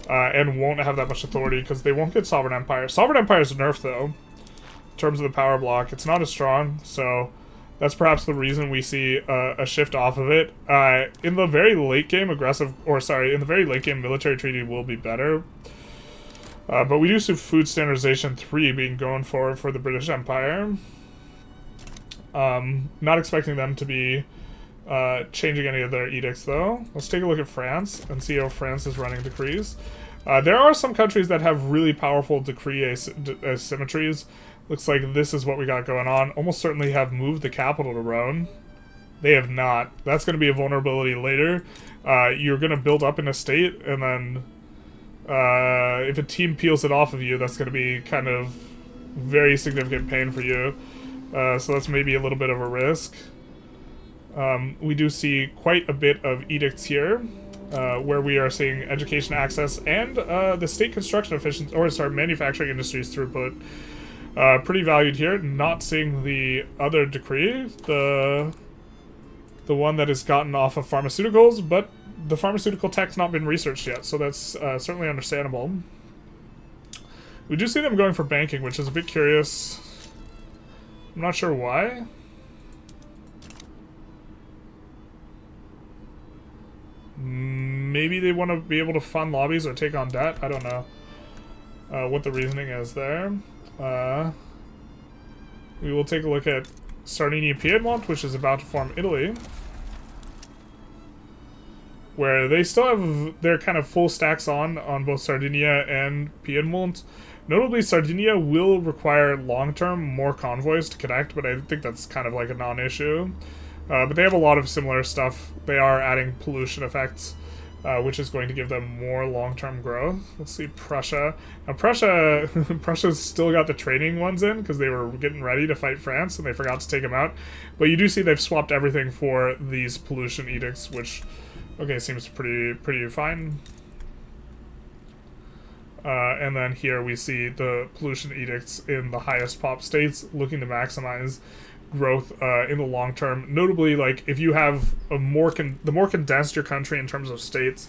and won't have that much authority because they won't get Sovereign Empire. Sovereign Empire is nerfed though. In terms of the power block, it's not as strong, so that's perhaps the reason we see a shift off of it. In the very late game, in the very late game, military treaty will be better. But we do see food standardization 3 being going forward for the British Empire. Not expecting them to be changing any of their edicts though. Let's take a look at France and see how France is running decrees. There are some countries that have really powerful decree asymmetries. Looks like this is what we got going on. Almost certainly have moved the capital to Rome. They have not. That's going to be a vulnerability later. You're going to build up in a state, and then if a team peels it off of you, that's going to be kind of very significant pain for you. So that's maybe a little bit of a risk. We do see quite a bit of edicts here, where we are seeing education access and the state construction efficiency, manufacturing industries throughput. Pretty valued here. Not seeing the other decree, the one that is gotten off of pharmaceuticals, but the pharmaceutical tech's not been researched yet, so that's certainly understandable. We do see them going for banking, which is a bit curious. I'm not sure why. Maybe they want to be able to fund lobbies or take on debt. I don't know what the reasoning is there. We will take a look at Sardinia-Piedmont, which is about to form Italy, where they still have their kind of full stacks on both Sardinia and Piedmont. Notably, Sardinia will require long-term more convoys to connect, but I think that's kind of like a non-issue. But they have a lot of similar stuff. They are adding pollution effects, which is going to give them more long-term growth. Let's see, Prussia. Now, Prussia's still got the training ones in because they were getting ready to fight France and they forgot to take them out. But you do see they've swapped everything for these pollution edicts, which, okay, seems pretty fine. And then here we see the pollution edicts in the highest pop states, looking to maximize growth in the long term. Notably, like, if you have the more condensed your country in terms of states,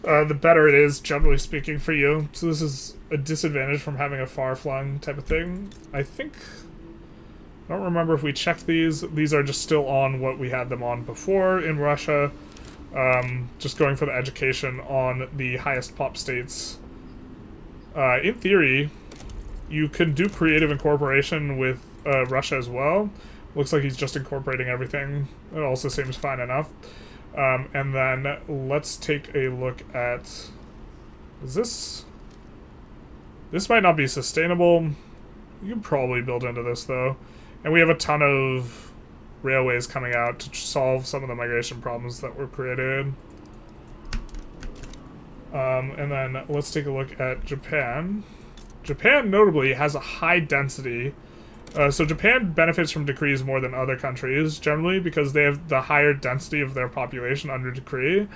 the better it is, generally speaking, for you. So this is a disadvantage from having a far-flung type of thing. I don't remember if we checked these. These are just still on what we had them on before in Russia. Just going for the education on the highest pop states. In theory, you can do creative incorporation with Russia as well. Looks like he's just incorporating everything. It also seems fine enough. And then let's take a look at... This might not be sustainable. You can probably build into this, though. And we have a ton of railways coming out to solve some of the migration problems that were created. And then let's take a look at Japan. Japan, notably, has a high density. So Japan benefits from decrees more than other countries, generally, because they have the higher density of their population under decree,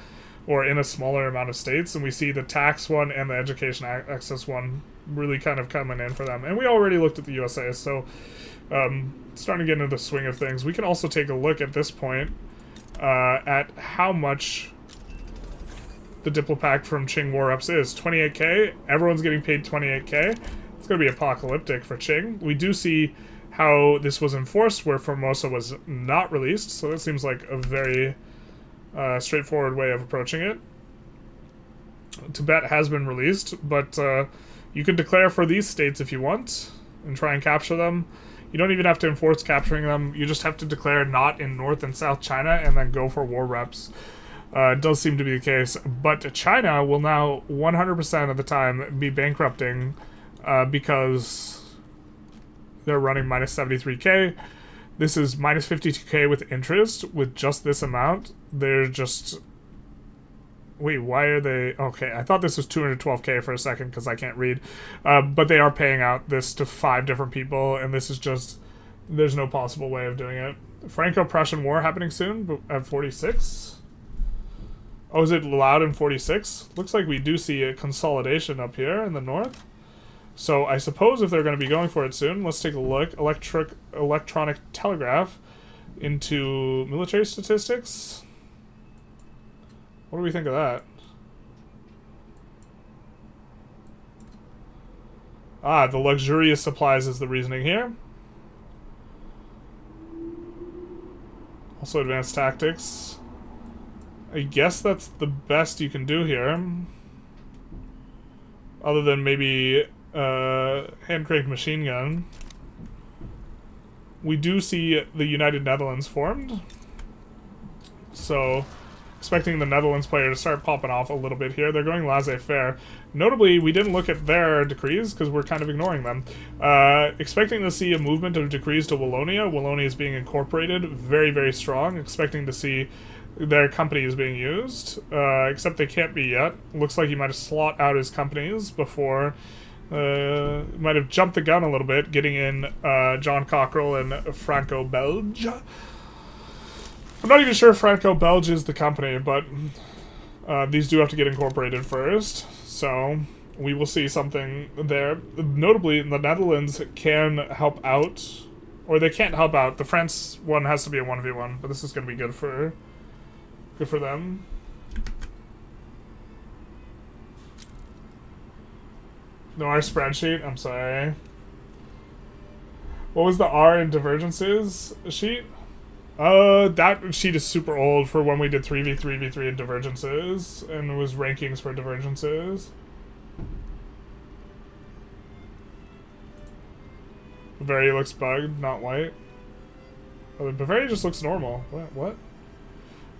or in a smaller amount of states. And we see the tax one and the education access one really kind of coming in for them. And we already looked at the USA, so starting to get into the swing of things. We can also take a look at this point at how much the Diplopact from Qing War Reps is. 28k. Everyone's getting paid 28k. It's going to be apocalyptic for Qing. We do see how this was enforced, where Formosa was not released, so that seems like a very straightforward way of approaching it. Tibet has been released, but you can declare for these states if you want and try and capture them. You don't even have to enforce capturing them. You just have to declare not in North and South China and then go for war reps. It does seem to be the case, but China will now 100% of the time be bankrupting because they're running minus 73k. This is minus 52k with interest. With just this amount, they're just Wait, why are they... Okay, I thought this was 212k for a second because I can't read. But they are paying out this to 5 different people, and this is just... There's no possible way of doing it. Franco-Prussian War happening soon at 46? Oh, is it allowed in 46? Looks like we do see a consolidation up here in the north. So I suppose if they're going to be going for it soon, let's take a look. Electronic telegraph into military statistics. What do we think of that? Ah, the luxurious supplies is the reasoning here. Also advanced tactics. I guess that's the best you can do here. Other than maybe hand-cranked machine gun. We do see the United Netherlands formed. So, expecting the Netherlands player to start popping off a little bit here. They're going laissez-faire. Notably, we didn't look at their decrees because we're kind of ignoring them. Expecting to see a movement of decrees to Wallonia. Wallonia is being incorporated. Very, very strong. Expecting to see their company is being used. Except they can't be yet. Looks like he might have slot out his companies before... might have jumped the gun a little bit, getting in John Cockerell and Franco-Belge. I'm not even sure if Franco-Belge is the company, but these do have to get incorporated first, so we will see something there. Notably, the Netherlands can help out, or they can't help out. The France one has to be a 1v1, but this is going to be good for them. No, our spreadsheet? I'm sorry. What was the R in divergences sheet? That sheet is super old for when we did 3v3v3 in divergences, and it was rankings for divergences. Bavaria looks bugged, not white. Oh, Bavaria just looks normal. What?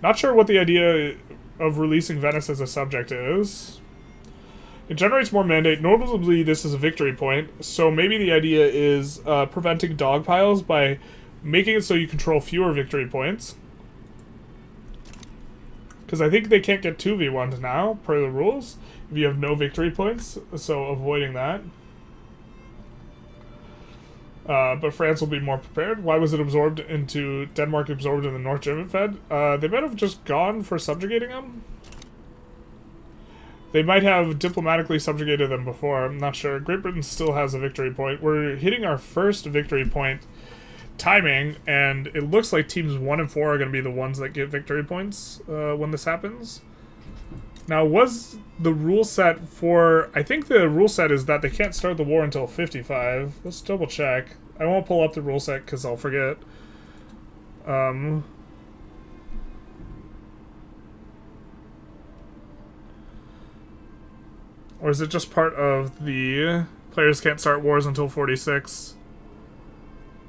Not sure what the idea of releasing Venice as a subject is. It generates more mandate. Notably, this is a victory point, so maybe the idea is preventing dogpiles by making it so you control fewer victory points. Because I think they can't get 2v1s now, per the rules, if you have no victory points, so avoiding that. But France will be more prepared. Why was it absorbed into... Denmark absorbed in the North German Fed? They might have just gone for subjugating them. They might have diplomatically subjugated them before, I'm not sure. Great Britain still has a victory point. We're hitting our first victory point timing, and it looks like teams 1 and 4 are going to be the ones that get victory points when this happens. Now, was the rule set for... I think the rule set is that they can't start the war until 55. Let's double check. I won't pull up the rule set because I'll forget. Or is it just part of the players can't start wars until 46?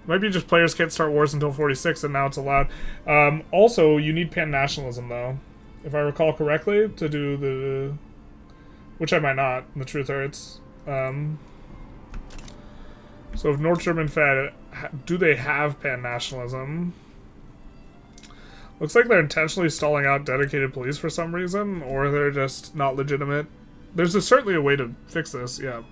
Might be just players can't start wars until 46 and now it's allowed. Also, you need pan-nationalism though. If I recall correctly, to do the... Which I might not, the truth hurts. So if North German Fed, do they have pan-nationalism? Looks like they're intentionally stalling out dedicated police for some reason, or they're just not legitimate. There's certainly a way to fix this, yeah.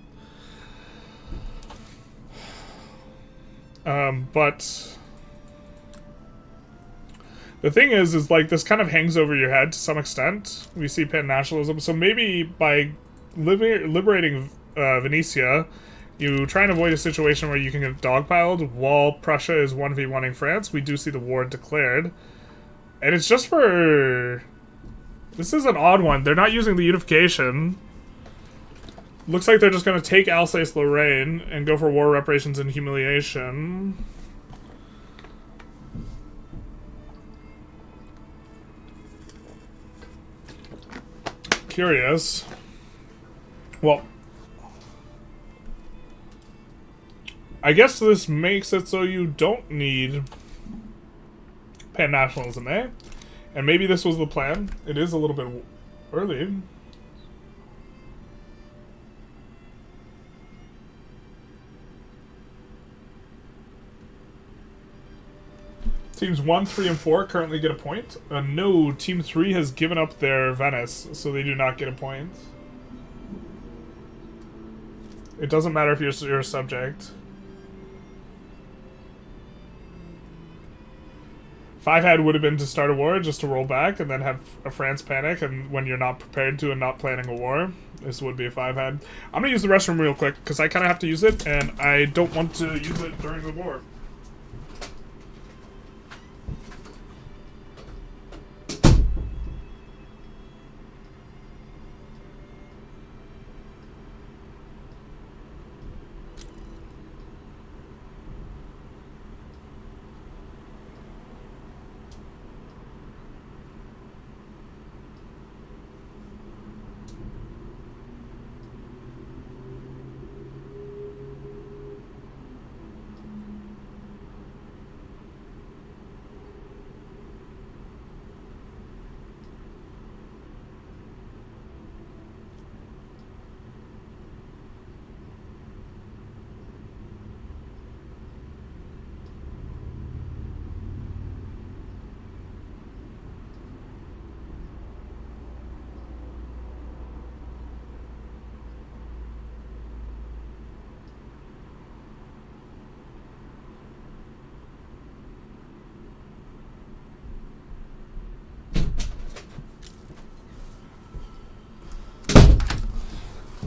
But the thing is like this kind of hangs over your head to some extent. We see pan-nationalism, so maybe by liberating Venetia, you try and avoid a situation where you can get dogpiled while Prussia is 1v1ing France. We do see the war declared, and it's just for... This is an odd one. They're not using the unification. Looks like they're just going to take Alsace-Lorraine and go for war reparations and humiliation. Curious. Well, I guess this makes it so you don't need pan-nationalism, eh? And maybe this was the plan. It is a little bit early. Teams 1, 3, and 4 currently get a point. No, Team 3 has given up their Venice, so they do not get a point. It doesn't matter if you're a subject. 5 had would have been to start a war, just to roll back, and then have a France panic, and when you're not prepared to and not planning a war, this would be a 5 had. I'm going to use the restroom real quick, because I kind of have to use it, and I don't want to use it during the war.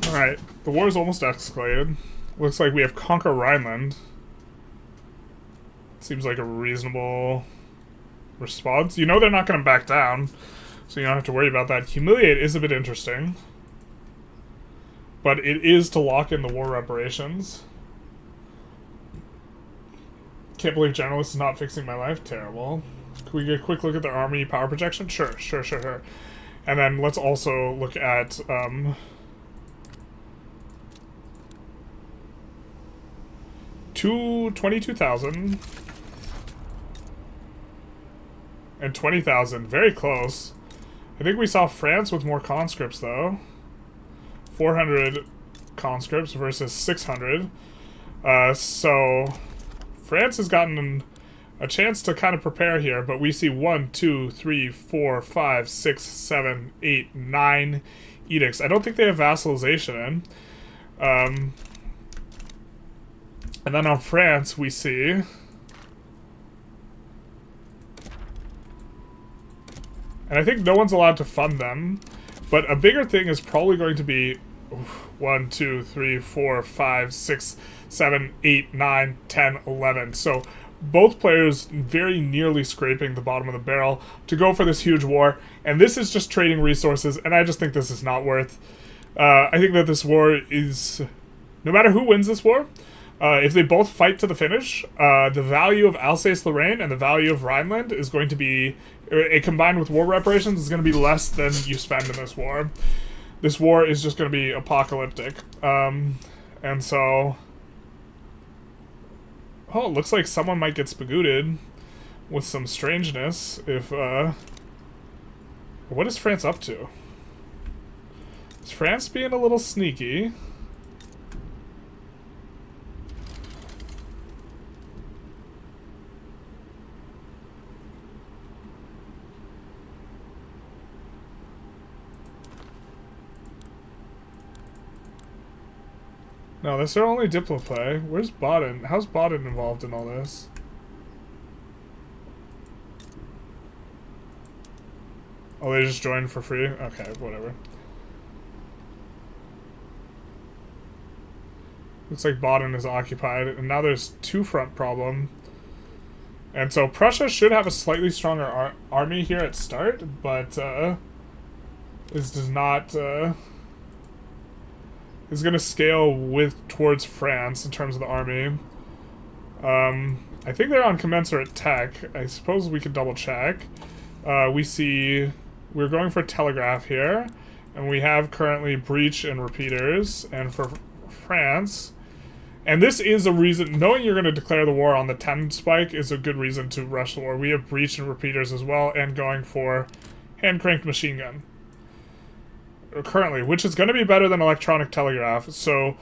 Alright, the war is almost escalated. Looks like we have Conquer Rhineland. Seems like a reasonable response. You know they're not going to back down, so you don't have to worry about that. Humiliate is a bit interesting. But it is to lock in the war reparations. Can't believe Generalist is not fixing my life. Terrible. Can we get a quick look at their army power projection? Sure. And then let's also look at... 22,000 and 20,000, very close. I think we saw France with more conscripts though. 400 conscripts versus 600. So France has gotten a chance to kind of prepare here, but we see 1, 2, 3, 4, 5, 6, 7, 8, 9 edicts. I don't think they have vassalization in. And then on France, we see... And I think no one's allowed to fund them. But a bigger thing is probably going to be 1, 2, 3, 4, 5, 6, 7, 8, 9, 10, 11. So both players very nearly scraping the bottom of the barrel to go for this huge war. And this is just trading resources, and I just think this is not worth... I think that this war is... No matter who wins this war... if they both fight to the finish, the value of Alsace-Lorraine and the value of Rhineland is going to be, combined with war reparations, is going to be less than you spend in this war. This war is just going to be apocalyptic. And so... Oh, it looks like someone might get spagooted with some strangeness if, What is France up to? Is France being a little sneaky? No, that's their only Diplo play. Where's Baden? How's Baden involved in all this? Oh, they just joined for free? Okay, whatever. Looks like Baden is occupied, and now there's two-front problem. And so Prussia should have a slightly stronger army here at start, but this does not... is going to scale towards France in terms of the army. I think they're on commensurate tech. I suppose we could double check. We see we're going for telegraph here, and we have currently breach and repeaters. And for France, and this is a reason, knowing you're going to declare the war on the 10 spike is a good reason to rush the war. We have breach and repeaters as well, and going for hand-cranked machine gun. Currently, which is going to be better than electronic telegraph. So,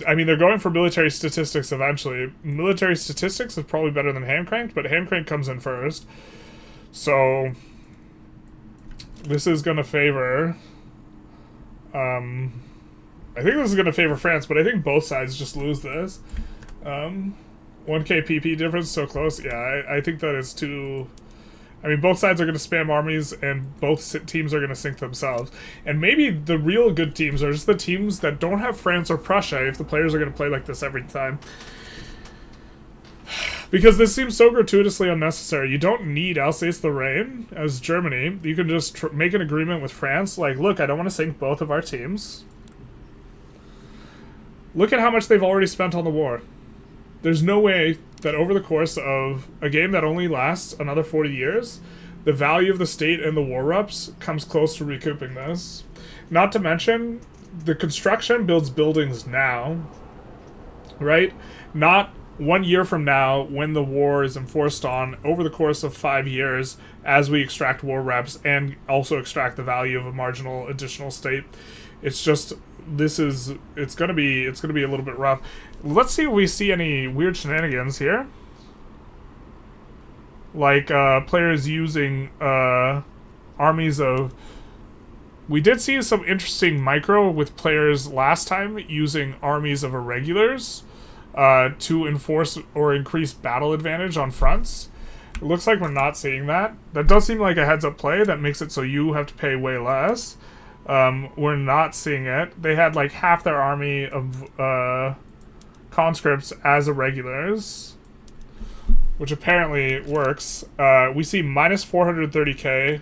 I mean, they're going for military statistics eventually. Military statistics is probably better than hand cranked, but hand crank comes in first. So this is going to favor. I think this is going to favor France, but I think both sides just lose this. 1k PP difference, so close. Yeah, I think that is too. I mean, both sides are going to spam armies, and both teams are going to sink themselves. And maybe the real good teams are just the teams that don't have France or Prussia if the players are going to play like this every time. Because this seems so gratuitously unnecessary. You don't need Alsace-Lorraine as Germany. You can just make an agreement with France. Like, look, I don't want to sink both of our teams. Look at how much they've already spent on the war. There's no way that over the course of a game that only lasts another 40 years, the value of the state and the war reps comes close to recouping this. Not to mention, the construction builds buildings now, right? Not 1 year from now when the war is enforced on over the course of 5 years as we extract war reps and also extract the value of a marginal additional state. It's just, it's gonna be a little bit rough. Let's see if we see any weird shenanigans here. Like, players using, armies of... We did see some interesting micro with players last time using armies of irregulars, to enforce or increase battle advantage on fronts. It looks like we're not seeing that. That does seem like a heads-up play that makes it so you have to pay way less. We're not seeing it. They had like half their army of conscripts as irregulars, which apparently works. We see minus 430k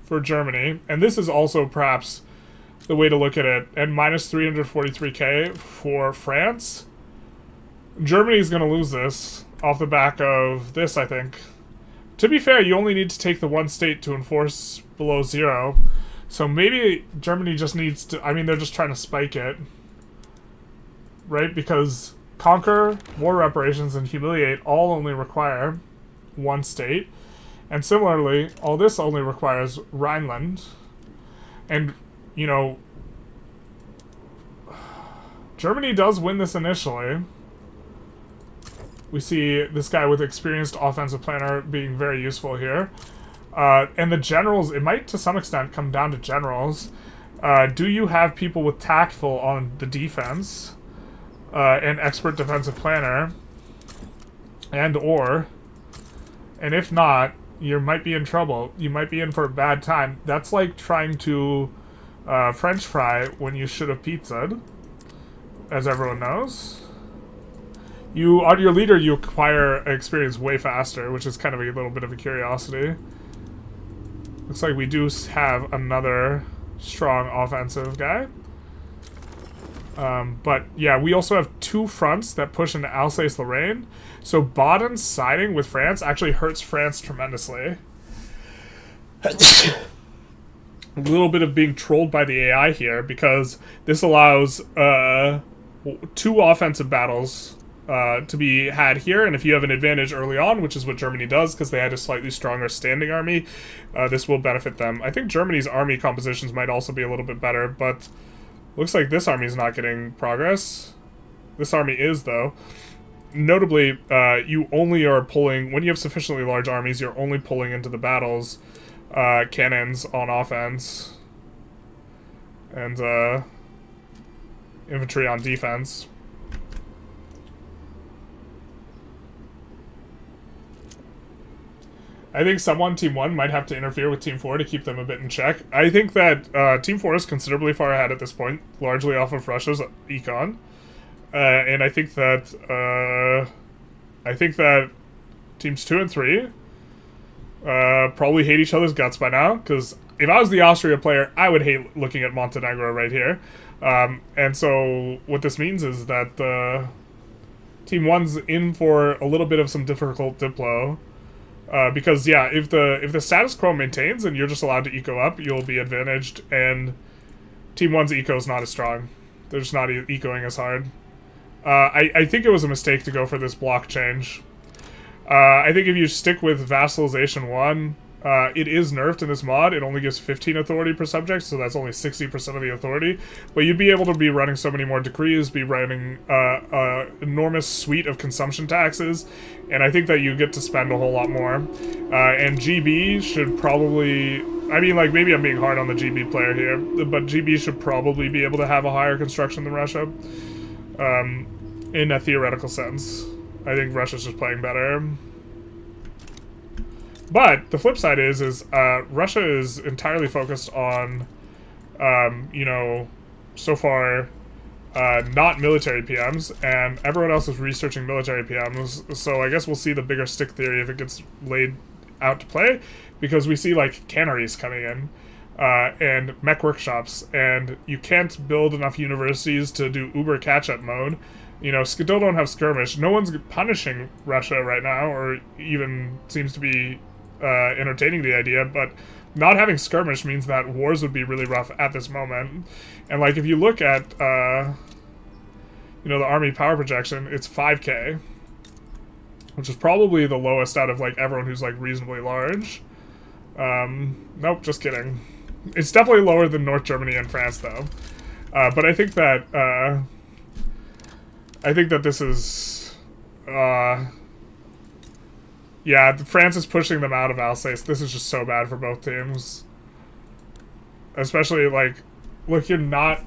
for Germany, and this is also perhaps the way to look at it, and minus 343k for France. Germany is going to lose this off the back of this, I think. To be fair, you only need to take the one state to enforce below 0. So maybe Germany just needs to... I mean, they're just trying to spike it. Right? Because conquer, war reparations, and humiliate all only require one state. And similarly, all this only requires Rhineland. And, you know... Germany does win this initially. We see this guy with experienced offensive planner being very useful here. And the generals, it might to some extent come down to generals. Do you have people with tactful on the defense? And expert defensive planner? And if not, you might be in trouble. You might be in for a bad time. That's like trying to French fry when you should have pizzaed, as everyone knows. You, on your leader, you acquire experience way faster, which is kind of a little bit of a curiosity. Looks like we do have another strong offensive guy. But yeah, we also have 2 fronts that push into Alsace-Lorraine. So Baden siding with France actually hurts France tremendously. A little bit of being trolled by the AI here, because this allows 2 offensive battles to be had here, and if you have an advantage early on, which is what Germany does because they had a slightly stronger standing army, this will benefit them. I think Germany's army compositions might also be a little bit better, but looks like this army is not getting progress. This army is, though. Notably, you only are pulling, when you have sufficiently large armies, you're only pulling into the battles cannons on offense and infantry on defense. I think someone, Team 1, might have to interfere with Team 4 to keep them a bit in check. I think that Team 4 is considerably far ahead at this point, largely off of Russia's econ. And I think that Teams 2 and 3 probably hate each other's guts by now, because if I was the Austria player, I would hate looking at Montenegro right here. And so what this means is that Team 1's in for a little bit of some difficult diplo. Because yeah, if the status quo maintains and you're just allowed to eco up, you'll be advantaged, and Team 1's eco is not as strong. They're just not ecoing as hard. I think it was a mistake to go for this block change. I think if you stick with vassalization 1, It is nerfed in this mod. It only gives 15 authority per subject, so that's only 60% of the authority. But you'd be able to be running so many more decrees, be running enormous suite of consumption taxes, and I think that you get to spend a whole lot more. And GB should probably... I mean, like, maybe I'm being hard on the GB player here, but GB should probably be able to have a higher construction than Russia. In a theoretical sense. I think Russia's just playing better. But the flip side is Russia is entirely focused on, you know, so far, not military PMs, and everyone else is researching military PMs. So I guess we'll see the bigger stick theory if it gets laid out to play, because we see like canneries coming in, and mech workshops, and you can't build enough universities to do Uber catch-up mode. You know, still don't have skirmish. No one's punishing Russia right now, or even seems to be entertaining the idea, but not having skirmish means that wars would be really rough at this moment. And like if you look at you know, the army power projection, it's 5k, which is probably the lowest out of like everyone who's like reasonably large. Nope, just kidding. It's definitely lower than North Germany and France though. But I think that this is yeah, France is pushing them out of Alsace. This is just so bad for both teams. Especially, like, look, you're not...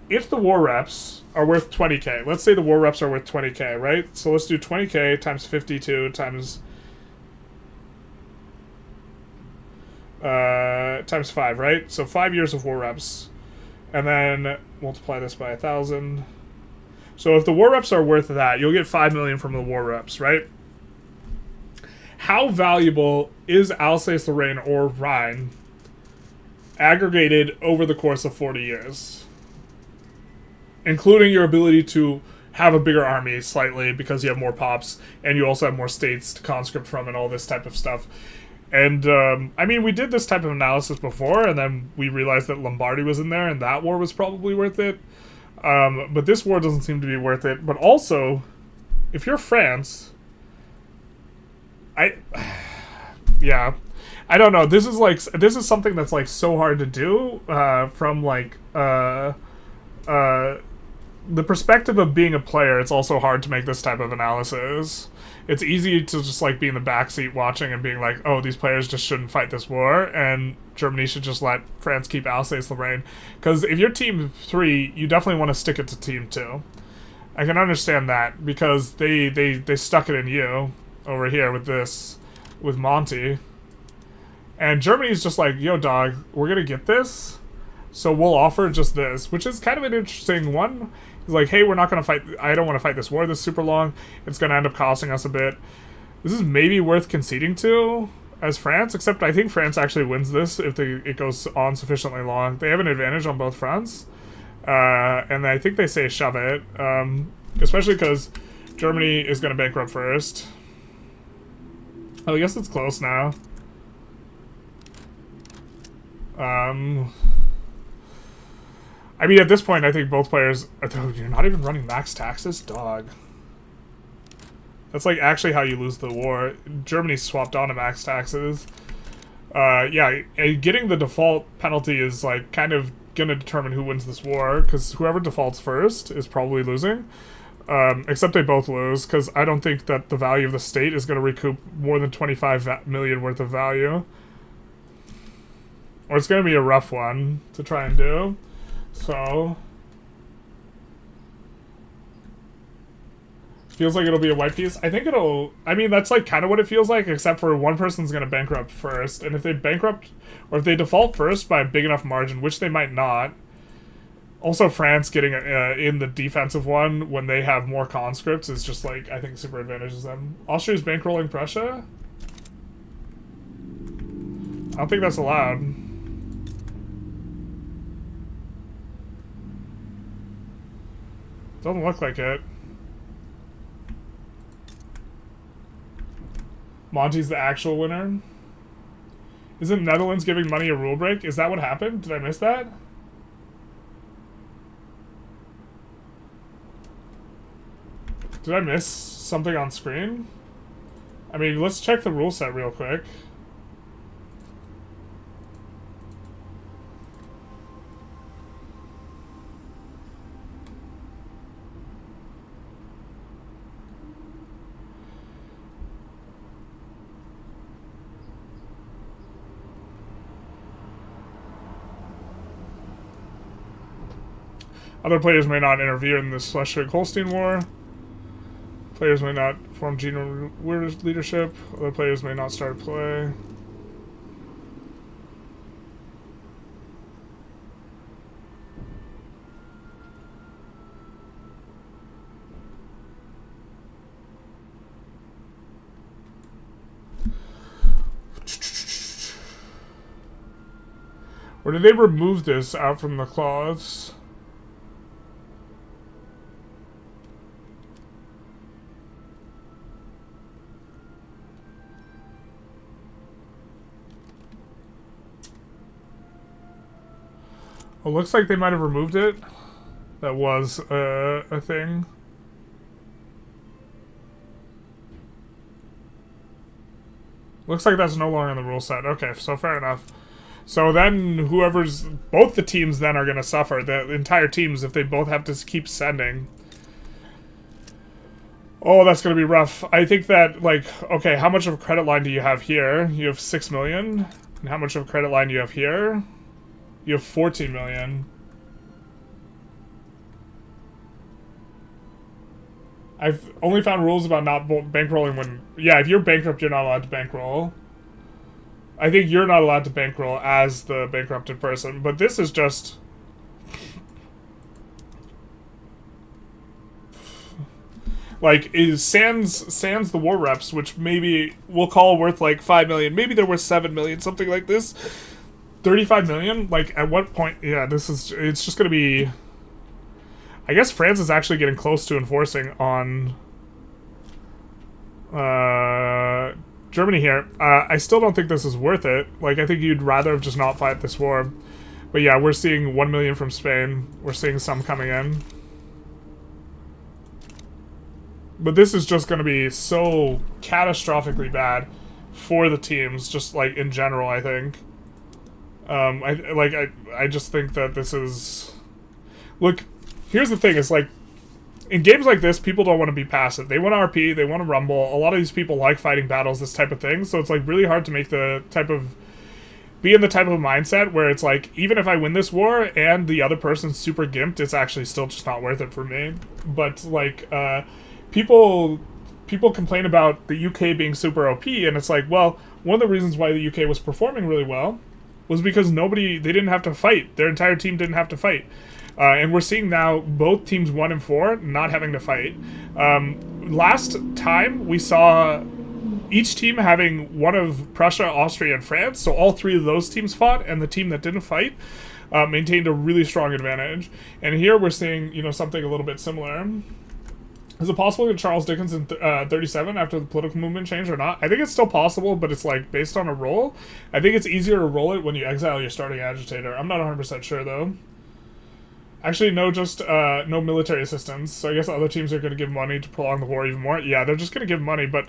If the war reps are worth 20k, let's say the war reps are worth 20k, right? So let's do 20k times 52 times... times 5, right? So 5 years of war reps. And then multiply this by 1,000... So if the war reps are worth that, you'll get 5 million from the war reps, right? How valuable is Alsace-Lorraine or Rhine aggregated over the course of 40 years? Including your ability to have a bigger army slightly because you have more pops and you also have more states to conscript from and all this type of stuff. And, I mean, we did this type of analysis before, and then we realized that Lombardy was in there and that war was probably worth it. But this war doesn't seem to be worth it. But also, if you're France, yeah, I don't know. This is something that's like so hard to do from like the perspective of being a player. It's also hard to make this type of analysis. It's easy to just like be in the backseat watching and being like, oh, these players just shouldn't fight this war, and Germany should just let France keep Alsace-Lorraine. Because if you're Team 3, you definitely want to stick it to Team 2. I can understand that, because they stuck it in you over here with this, with Monty. And Germany's just like, yo, dog, we're going to get this, so we'll offer just this, which is kind of an interesting one. He's like, hey, we're not going to fight, I don't want to fight this war this super long. It's going to end up costing us a bit. This is maybe worth conceding to as France, except I think France actually wins this if it goes on sufficiently long. They have an advantage on both fronts. And I think they say shove it. Especially because Germany is going to bankrupt first. Oh, I guess it's close now. I mean, at this point, I think both players... You're not even running max taxes? Dog. That's, like, actually how you lose the war. Germany swapped on to max taxes. Yeah, getting the default penalty is, like, kind of gonna determine who wins this war, because whoever defaults first is probably losing. Except they both lose, because I don't think that the value of the state is gonna recoup more than 25 million worth of value. Or it's gonna be a rough one to try and do. So... feels like it'll be a white piece. I think it'll... I mean, that's like kind of what it feels like, except for one person's going to bankrupt first. And if they bankrupt, or if they default first by a big enough margin, which they might not. Also, France getting in the defensive one when they have more conscripts is just like, I think, super advantages them. Austria's bankrolling Prussia? I don't think that's allowed. Doesn't look like it. Monty's the actual winner. Isn't Netherlands giving money a rule break? Is that what happened? Did I miss that? Did I miss something on screen? I mean, let's check the rule set real quick. Other players may not interfere in the Schleswig-Holstein War. Players may not form general leadership. Other players may not start play. Or did they remove this out from the clause? It looks like they might have removed it. That was a thing. Looks like that's no longer in the rule set. Okay, so fair enough. So then whoever's... Both the teams then are going to suffer. The entire teams, if they both have to keep sending. Oh, that's going to be rough. I think that, like... Okay, how much of a credit line do you have here? You have 6 million. And how much of a credit line do you have here? You have 14 million. I've only found rules about not bankrolling when... Yeah, if you're bankrupt, you're not allowed to bankroll. I think you're not allowed to bankroll as the bankrupted person, but this is just... Like, is sans the war reps, which maybe we'll call worth like 5 million. Maybe they're worth 7 million, something like this. 35 million? Like, at what point... Yeah, this is... It's just gonna be... I guess France is actually getting close to enforcing on... Germany here. I still don't think this is worth it. Like, I think you'd rather have just not fight this war. But yeah, we're seeing 1 million from Spain. We're seeing some coming in. But this is just gonna be so catastrophically bad for the teams, just like in general, I think. I just think that this is... Look, here's the thing, it's like, in games like this, people don't want to be passive. They want to RP, they want to rumble. A lot of these people like fighting battles, this type of thing, so it's like really hard to make the type of... Be in the type of mindset where it's like, even if I win this war and the other person's super gimped, it's actually still just not worth it for me. But, like, people complain about the UK being super OP, and it's like, well, one of the reasons why the UK was performing really well was because they didn't have to fight. Their entire team didn't have to fight. And we're seeing now both teams 1 and 4 not having to fight. Last time we saw each team having one of Prussia, Austria, and France, so all 3 of those teams fought, and the team that didn't fight maintained a really strong advantage. And here we're seeing, you know, something a little bit similar. Is it possible that Charles Dickens in 37 after the political movement changed or not? I think it's still possible, but it's like based on a roll. I think it's easier to roll it when you exile your starting agitator. I'm not 100% sure though. Actually, no, just no military assistance. So I guess other teams are going to give money to prolong the war even more. Yeah, they're just going to give money, but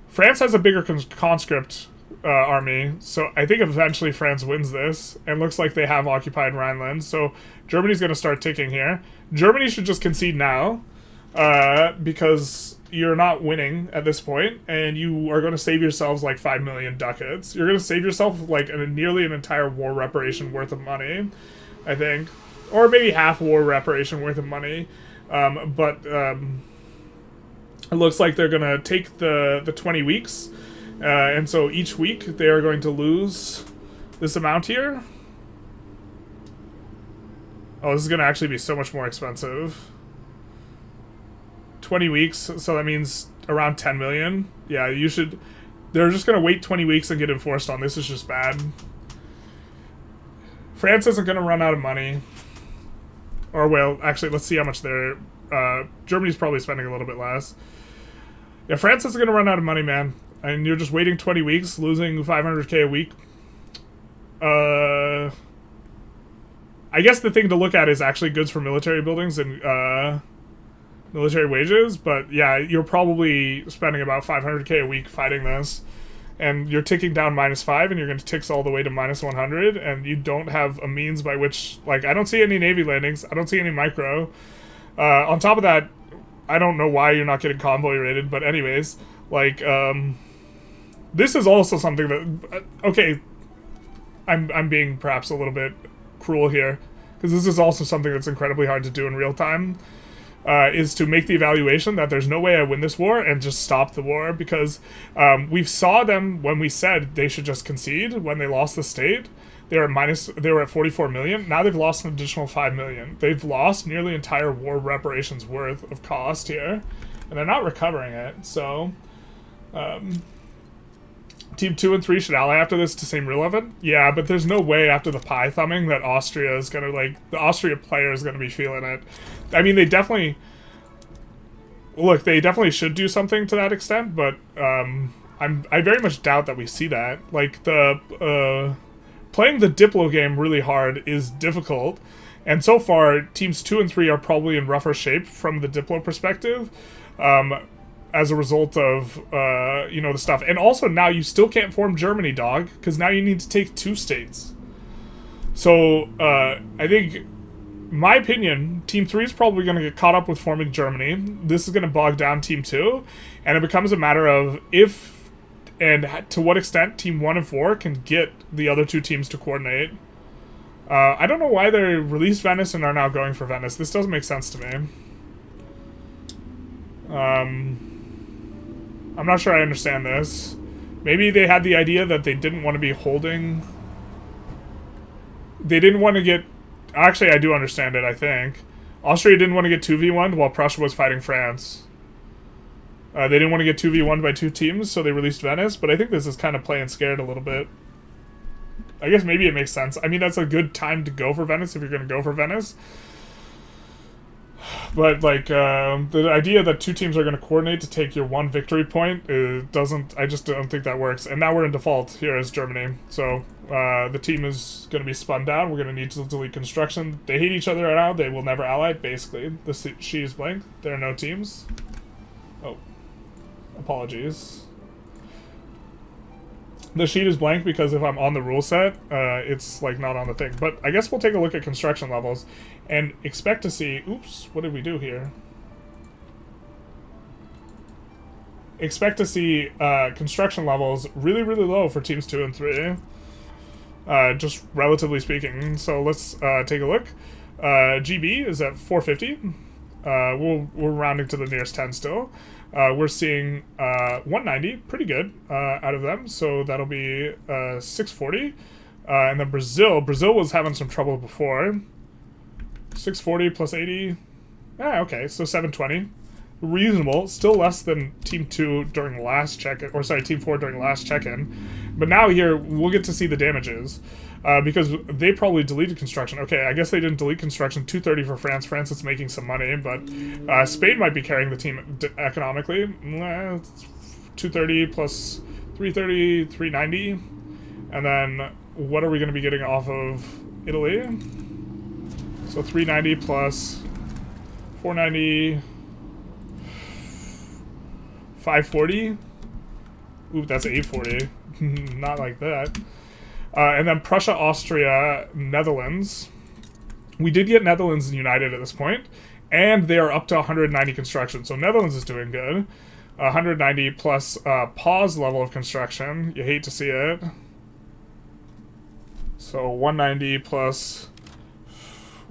France has a bigger conscript army, so I think eventually France wins this, and looks like they have occupied Rhineland, so Germany's going to start ticking here. Germany should just concede now, because you're not winning at this point, and you are going to save yourselves like 5 million ducats. You're going to save yourself like nearly an entire war reparation worth of money, I think. Or maybe half war reparation worth of money. But it looks like they're going to take the 20 weeks, and so each week they are going to lose this amount here. Oh, this is going to actually be so much more expensive. 20 weeks, so that means around 10 million. Yeah, you should... They're just going to wait 20 weeks and get enforced on. This is just bad. France isn't going to run out of money. Or, well, actually, let's see how much they're... Germany's probably spending a little bit less. Yeah, France isn't going to run out of money, man. And you're just waiting 20 weeks, losing 500k a week. I guess the thing to look at is actually goods for military buildings and military wages, but yeah, you're probably spending about 500k a week fighting this, and you're ticking down -5, and you're going to tick all the way to -100, and you don't have a means by which, like, I don't see any Navy landings, I don't see any micro. On top of that, I don't know why you're not getting convoy rated, but anyways, like, this is also something that, okay, I'm being perhaps a little bit cruel here, because this is also something that's incredibly hard to do in real time, is to make the evaluation that there's no way I win this war and just stop the war, because we saw them when we said they should just concede when they lost the state. They were at 44 million. Now they've lost an additional 5 million. They've lost nearly entire war reparations worth of cost here, and they're not recovering it. So, Team 2 and 3 should ally after this to seem relevant. Yeah, but there's no way after the pie thumbing that Austria is gonna, like, the Austria player is gonna be feeling it. I mean, they definitely should do something to that extent, but I very much doubt that we see that. Like, the playing the Diplo game really hard is difficult, and so far, teams 2 and 3 are probably in rougher shape from the Diplo perspective, as a result of, the stuff. And also, now you still can't form Germany, dog, because now you need to take 2 states. So, I think, my opinion, Team 3 is probably going to get caught up with forming Germany. This is going to bog down Team 2, and it becomes a matter of if and to what extent Team 1 and 4 can get the other 2 teams to coordinate. I don't know why they released Venice and are now going for Venice. This doesn't make sense to me. I'm not sure I understand this. Maybe they had the idea that they didn't want to be holding... They didn't want to get... Actually, I do understand it, I think. Austria didn't want to get 2v1'd while Prussia was fighting France. They didn't want to get 2v1'd by 2 teams, so they released Venice, but I think this is kind of playing scared a little bit. I guess maybe it makes sense. I mean, that's a good time to go for Venice if you're going to go for Venice. But, like, the idea that 2 teams are going to coordinate to take your 1 victory point I just don't think that works. And now we're in default here as Germany. So, the team is going to be spun down. We're going to need to delete construction. They hate each other now. They will never ally, basically. The sheet is blank. There are no teams. Oh. Apologies. The sheet is blank because if I'm on the rule set, it's, like, not on the thing. But I guess we'll take a look at construction levels and expect to see... Oops, what did we do here? Expect to see construction levels really, really low for teams 2 and 3. Just relatively speaking. So let's take a look. GB is at 450. We're rounding to the nearest 10 still. We're seeing 190, pretty good, out of them, so that'll be 640. And then Brazil was having some trouble before. 640 plus 80. Okay, so 720. Reasonable, still less than Team 2 during last check-in, or sorry, Team 4 during last check-in. But now here, we'll get to see the damages. Because they probably deleted construction. Okay, I guess they didn't delete construction. 230 for France. France is making some money, but Spain might be carrying the team economically. 230 plus 330, 390. And then what are we going to be getting off of Italy? So 390 plus 490, 540. Ooh, that's 840. Not like that. And then Prussia, Austria, Netherlands. We did get Netherlands united at this point, and they are up to 190 construction. So Netherlands is doing good. 190 plus pause level of construction. You hate to see it. So 190 plus,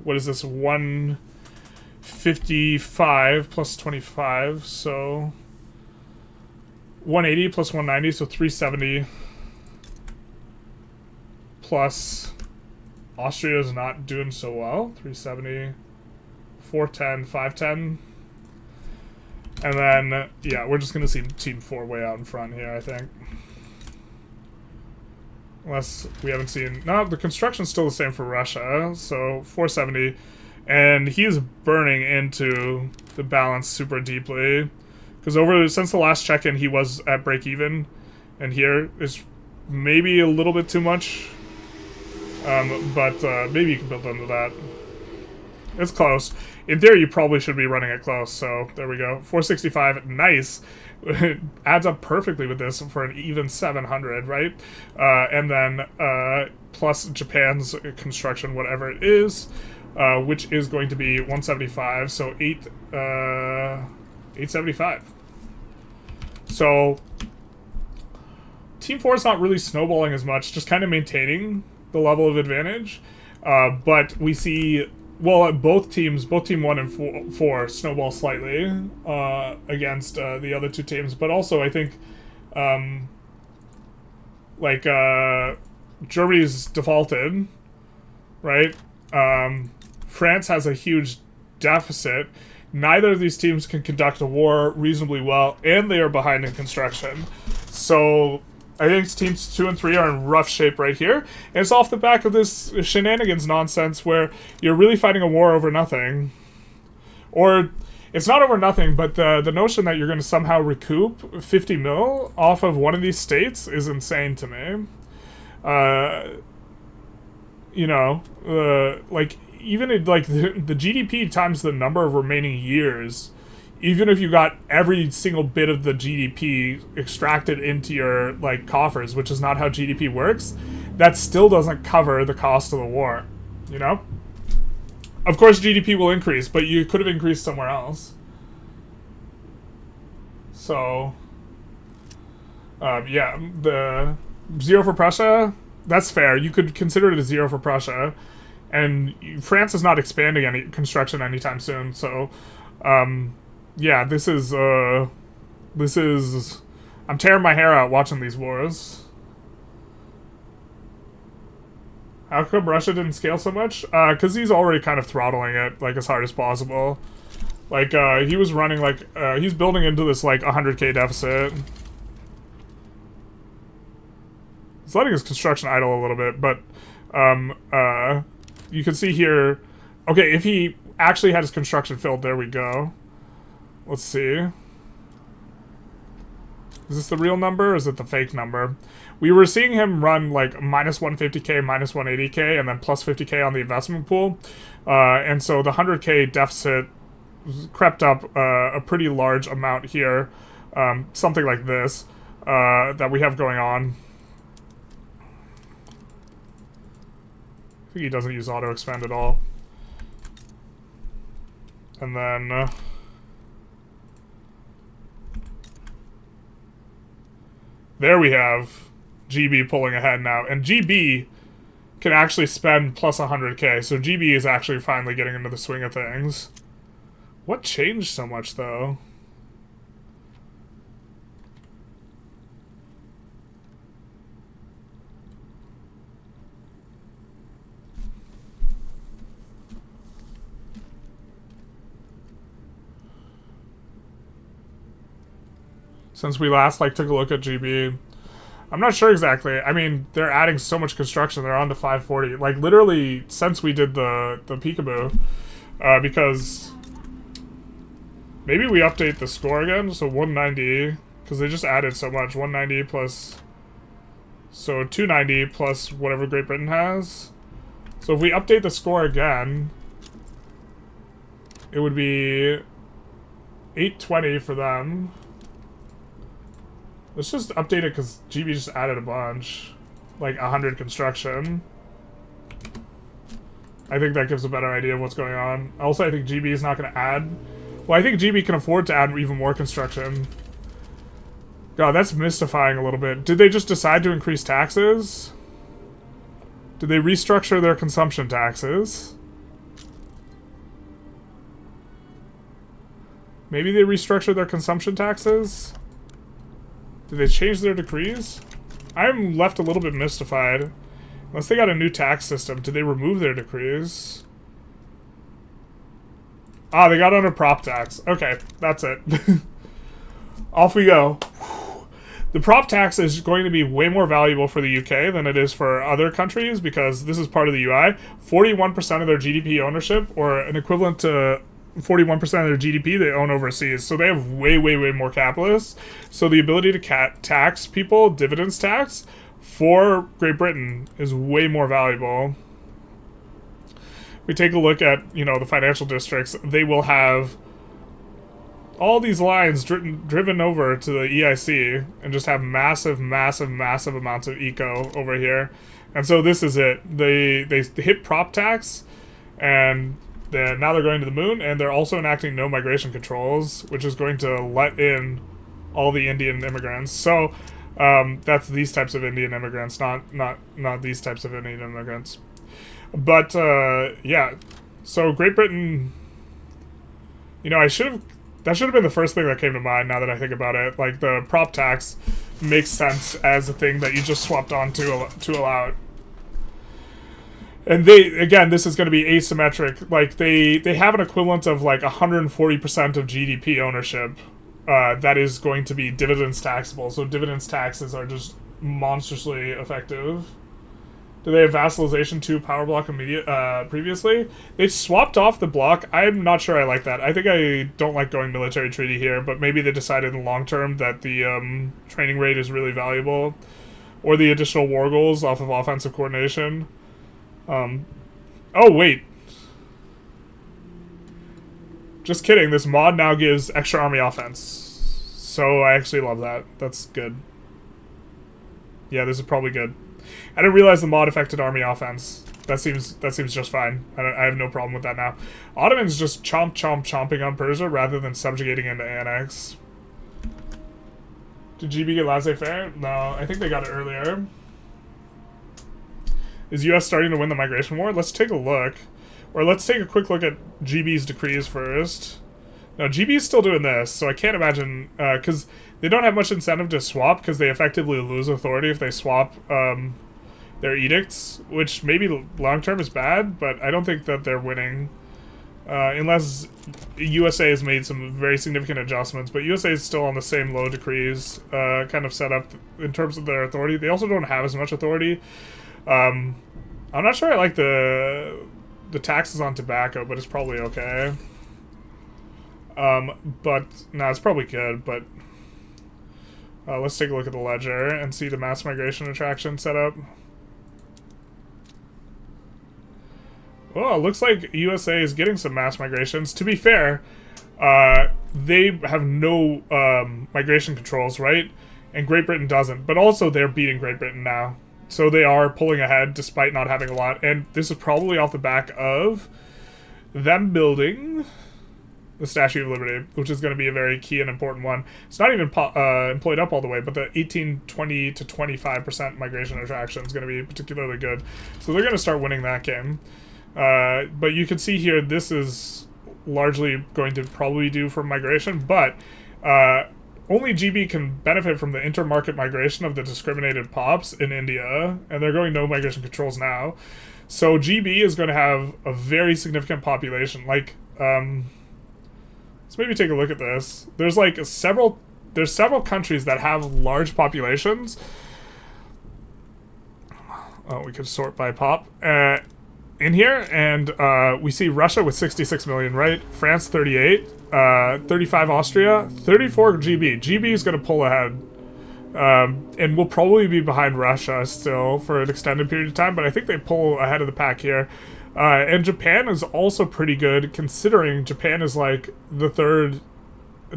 what is this? 155 plus 25. So 180 plus 190, so 370. Plus, Austria is not doing so well. 370, 410, 510. And then, yeah, we're just going to see Team 4 way out in front here, I think. Unless we haven't seen... No, the construction's still the same for Russia. So, 470. And he's burning into the balance super deeply. Because since the last check-in, he was at break-even. And here is maybe a little bit too much... but maybe you can build under that. It's close. In theory, you probably should be running it close, so there we go. 465, nice. It adds up perfectly with this for an even 700, right? And then plus Japan's construction, whatever it is, which is going to be 175, so 875. So Team 4 is not really snowballing as much, just kind of maintaining the level of advantage. But we see, well, both teams, both Team 1 and 4 snowball slightly against the other two teams. But also, I think, Germany's defaulted, right? France has a huge deficit. Neither of these teams can conduct a war reasonably well, and they are behind in construction. So I think teams 2 and 3 are in rough shape right here. And it's off the back of this shenanigans nonsense where you're really fighting a war over nothing. Or it's not over nothing, but the notion that you're going to somehow recoup 50 mil off of one of these states is insane to me. Even the GDP times the number of remaining years, even if you got every single bit of the GDP extracted into your coffers, which is not how GDP works, that still doesn't cover the cost of the war, you know? Of course GDP will increase, but you could have increased somewhere else. So the 0 for Prussia, that's fair. You could consider it a 0 for Prussia. And France is not expanding any construction anytime soon, so this is I'm tearing my hair out watching these wars. How come Russia didn't scale so much? Because he's already kind of throttling it as hard as possible. He was running he's building into this 100k deficit. He's letting his construction idle a little bit, but you can see here, okay, if he actually had his construction filled, there we go. Let's see. Is this the real number, or is it the fake number? We were seeing him run minus 150k, minus 180k, and then plus 50k on the investment pool. And so the 100k deficit crept up a pretty large amount here. Something like this that we have going on. I think he doesn't use auto expand at all. And then there we have GB pulling ahead now, and GB can actually spend plus 100k, so GB is actually finally getting into the swing of things. What changed so much though? Since we last took a look at GB, I'm not sure exactly. I mean, they're adding so much construction. They're on to 540. Literally since we did the peekaboo, because maybe we update the score again. So 190, because they just added so much. 190 plus, so 290 plus whatever Great Britain has. So if we update the score again, it would be 820 for them. Let's just update it because GB just added a bunch. 100 construction. I think that gives a better idea of what's going on. Also, I think GB is not going to add. Well, I think GB can afford to add even more construction. God, that's mystifying a little bit. Did they just decide to increase taxes? Did they restructure their consumption taxes? Maybe they restructured their consumption taxes? Did they change their decrees? I'm left a little bit mystified. Unless they got a new tax system, did they remove their decrees? Ah, they got under prop tax. Okay, that's it. Off we go. The prop tax is going to be way more valuable for the UK than it is for other countries because this is part of the UI. 41% of their GDP ownership, or an equivalent to 41% of their GDP they own overseas. So they have way, way, way more capitalists. So the ability to tax people, dividends tax, for Great Britain is way more valuable. we take a look at, the financial districts, they will have all these lines driven over to the EIC and just have massive, massive, massive amounts of eco over here. And so this is it. They hit prop tax, and now they're going to the moon, and they're also enacting no migration controls, which is going to let in all the Indian immigrants. So that's these types of Indian immigrants, not these types of Indian immigrants. But yeah, so Great Britain, that should have been the first thing that came to mind now that I think about it. Like, the prop tax makes sense as a thing that you just swapped on to allow it. And this is going to be asymmetric. Like, they have an equivalent of like 140% of GDP ownership that is going to be dividends taxable. So dividends taxes are just monstrously effective. Do they have vassalization to power block previously? They swapped off the block. I'm not sure I like that. I think I don't like going military treaty here, but maybe they decided in the long term that the training rate is really valuable, or the additional war goals off of offensive coordination. Oh, wait. Just kidding. This mod now gives extra army offense. So I actually love that. That's good. Yeah, this is probably good. I didn't realize the mod affected army offense. That seems just fine. I have no problem with that now. Ottomans just chomping on Persia rather than subjugating into annex. Did GB get laissez-faire? No, I think they got it earlier. Is US starting to win the migration war? Let's take a look. Or let's take a quick look at GB's decrees first. No, GB's still doing this, so I can't imagine... because they don't have much incentive to swap, because they effectively lose authority if they swap their edicts, which maybe long-term is bad, but I don't think that they're winning. Unless USA has made some very significant adjustments, but USA is still on the same low decrees kind of set up in terms of their authority. They also don't have as much authority. I'm not sure I like the taxes on tobacco, but it's probably okay. But no, it's probably good. But let's take a look at the ledger and see the mass migration attraction setup. Well, it looks like USA is getting some mass migrations. To be fair, they have no migration controls, right? And Great Britain doesn't. But also, they're beating Great Britain now. So they are pulling ahead despite not having a lot. And this is probably off the back of them building the Statue of Liberty, which is going to be a very key and important one. It's not even employed up all the way, but the 18, 20 to 25% migration attraction is going to be particularly good. So they're going to start winning that game. But you can see here, this is largely going to probably do for migration, but only GB can benefit from the intermarket migration of the discriminated pops in India, and they're going no migration controls now. So GB is going to have a very significant population. Like, let's maybe take a look at this. There's like several countries that have large populations. Oh, we could sort by pop. In here, and we see Russia with 66 million, right? France 38, 35 Austria, 34 GB. GB is going to pull ahead, and will probably be behind Russia still for an extended period of time, but I think they pull ahead of the pack here. And Japan is also pretty good, considering Japan is like the third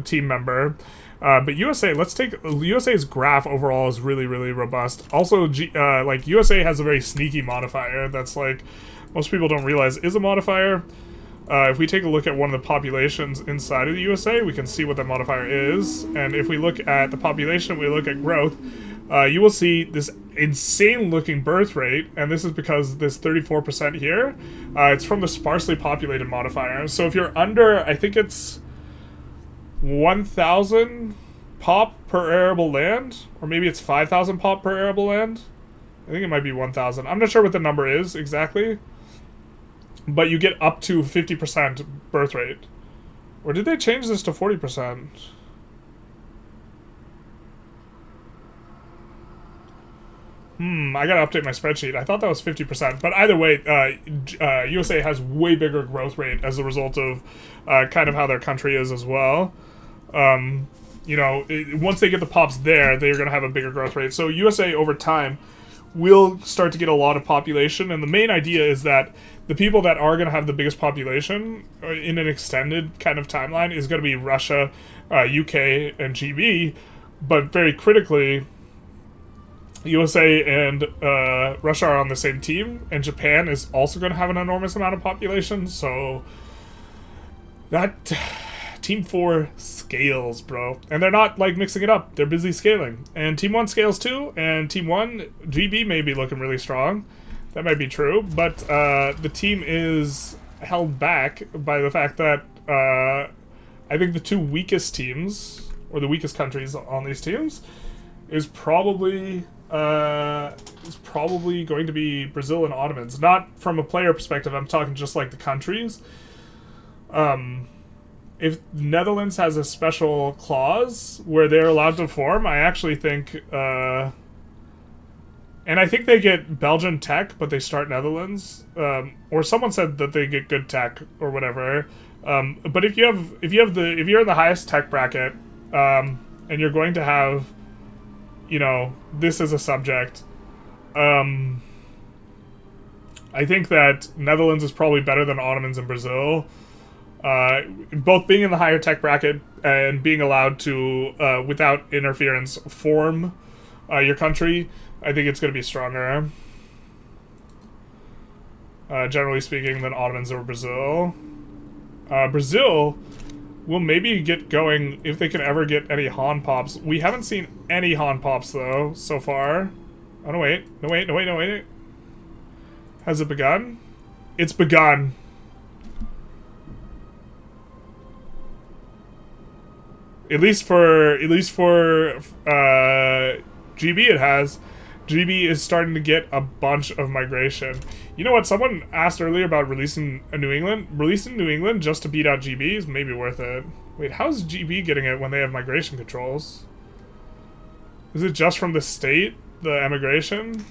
team member. But USA, let's take USA's graph overall is really, really robust. Also, like USA has a very sneaky modifier that's like most people don't realize is a modifier. If we take a look at one of the populations inside of the USA, we can see what that modifier is. And if we look at the population, we look at growth, you will see this insane-looking birth rate, and this is because this 34% here, it's from the sparsely populated modifier. So if you're under, I think it's 1,000 pop per arable land, or maybe it's 5,000 pop per arable land. I think it might be 1,000. I'm not sure what the number is exactly, but you get up to 50% birth rate. Or did they change this to 40%? I gotta update my spreadsheet. I thought that was 50%, but either way, USA has way bigger growth rate as a result of kind of how their country is as well. Once they get the pops there, they're gonna have a bigger growth rate. So USA over time will start to get a lot of population, and the main idea is that the people that are going to have the biggest population in an extended kind of timeline is going to be Russia, UK, and GB, but very critically, USA and Russia are on the same team, and Japan is also going to have an enormous amount of population, so that Team 4 scales, bro. And they're not, like, mixing it up. They're busy scaling. And Team 1 scales too, and Team 1, GB, may be looking really strong. That might be true, but the team is held back by the fact that I think the two weakest teams, or the weakest countries on these teams, is probably going to be Brazil and Ottomans. Not from a player perspective, I'm talking just like the countries. If Netherlands has a special clause where they're allowed to form, I actually think, and I think they get Belgian tech, but they start Netherlands. Or someone said that they get good tech or whatever. But if you're in the highest tech bracket, and you're going to have, you know, this as a subject, I think that Netherlands is probably better than Ottomans and Brazil. Both being in the higher tech bracket and being allowed to, without interference, form your country, I think it's going to be stronger, generally speaking, than Ottomans or Brazil. Brazil will maybe get going if they can ever get any Han Pops. We haven't seen any Han Pops, though, so far. Oh, no, wait. No, wait. Has it begun? It's begun. At least for GB it has. GB is starting to get a bunch of migration. You know what? Someone asked earlier about releasing New England. Releasing New England just to beat out GB is maybe worth it. Wait, how's GB getting it when they have migration controls? Is it just from the state, the emigration?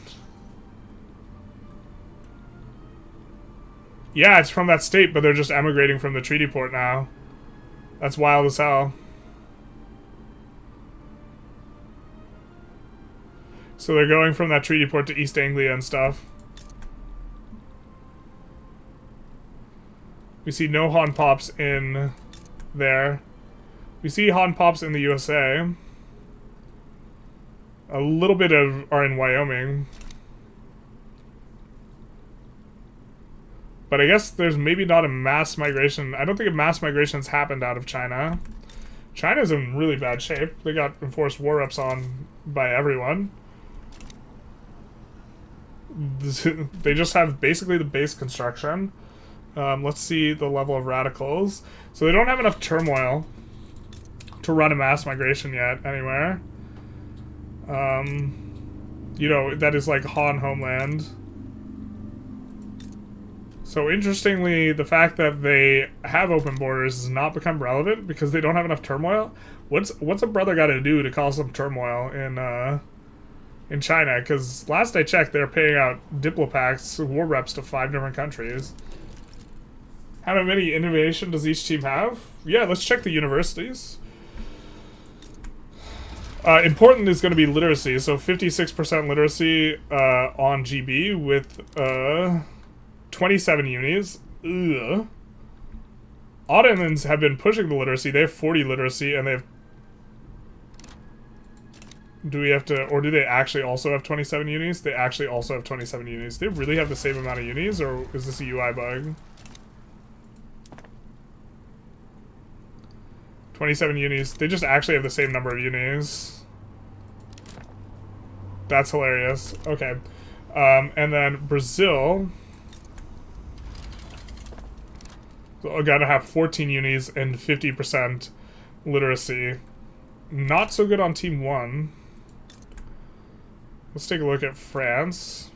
Yeah, it's from that state, but they're just emigrating from the treaty port now. That's wild as hell. So they're going from that treaty port to East Anglia and stuff. We see no Han Pops in there. We see Han Pops in the USA. A little bit are in Wyoming. But I guess there's maybe not a mass migration. I don't think a mass migration's happened out of China. China's in really bad shape. They got enforced war reps on by everyone. They just have basically the base construction. Let's see the level of radicals. So they don't have enough turmoil to run a mass migration yet anywhere. You know, that is like Han homeland. So interestingly, the fact that they have open borders has not become relevant because they don't have enough turmoil. What's a brother got to do to cause some turmoil in China? Because last I checked, they're paying out Diplopacts, war reps to 5 different countries. How many innovation does each team have? Yeah, let's check the universities. Important is going to be literacy, so 56% literacy on GB with 27 unis. Ugh. Ottomans have been pushing the literacy. They have 40 literacy, and they have... Do we have to... Or do they actually also have 27 unis? They actually also have 27 unis. They really have the same amount of unis, or is this a UI bug? 27 unis. They just actually have the same number of unis. That's hilarious. Okay. And then Brazil... So gotta have 14 unis and 50% literacy. Not so good on Team 1. Let's take a look at France.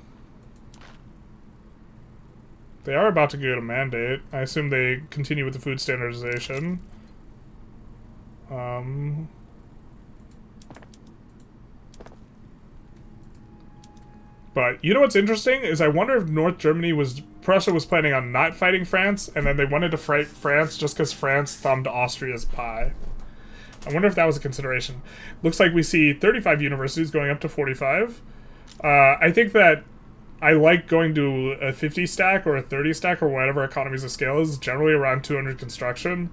They are about to get a mandate. I assume they continue with the food standardization. But you know what's interesting is I wonder if Prussia was planning on not fighting France, and then they wanted to fight France just because France thumbed Austria's pie. I wonder if that was a consideration. Looks like we see 35 universities going up to 45. I think that I like going to a 50 stack or a 30 stack or whatever economies of scale is, generally around 200 construction,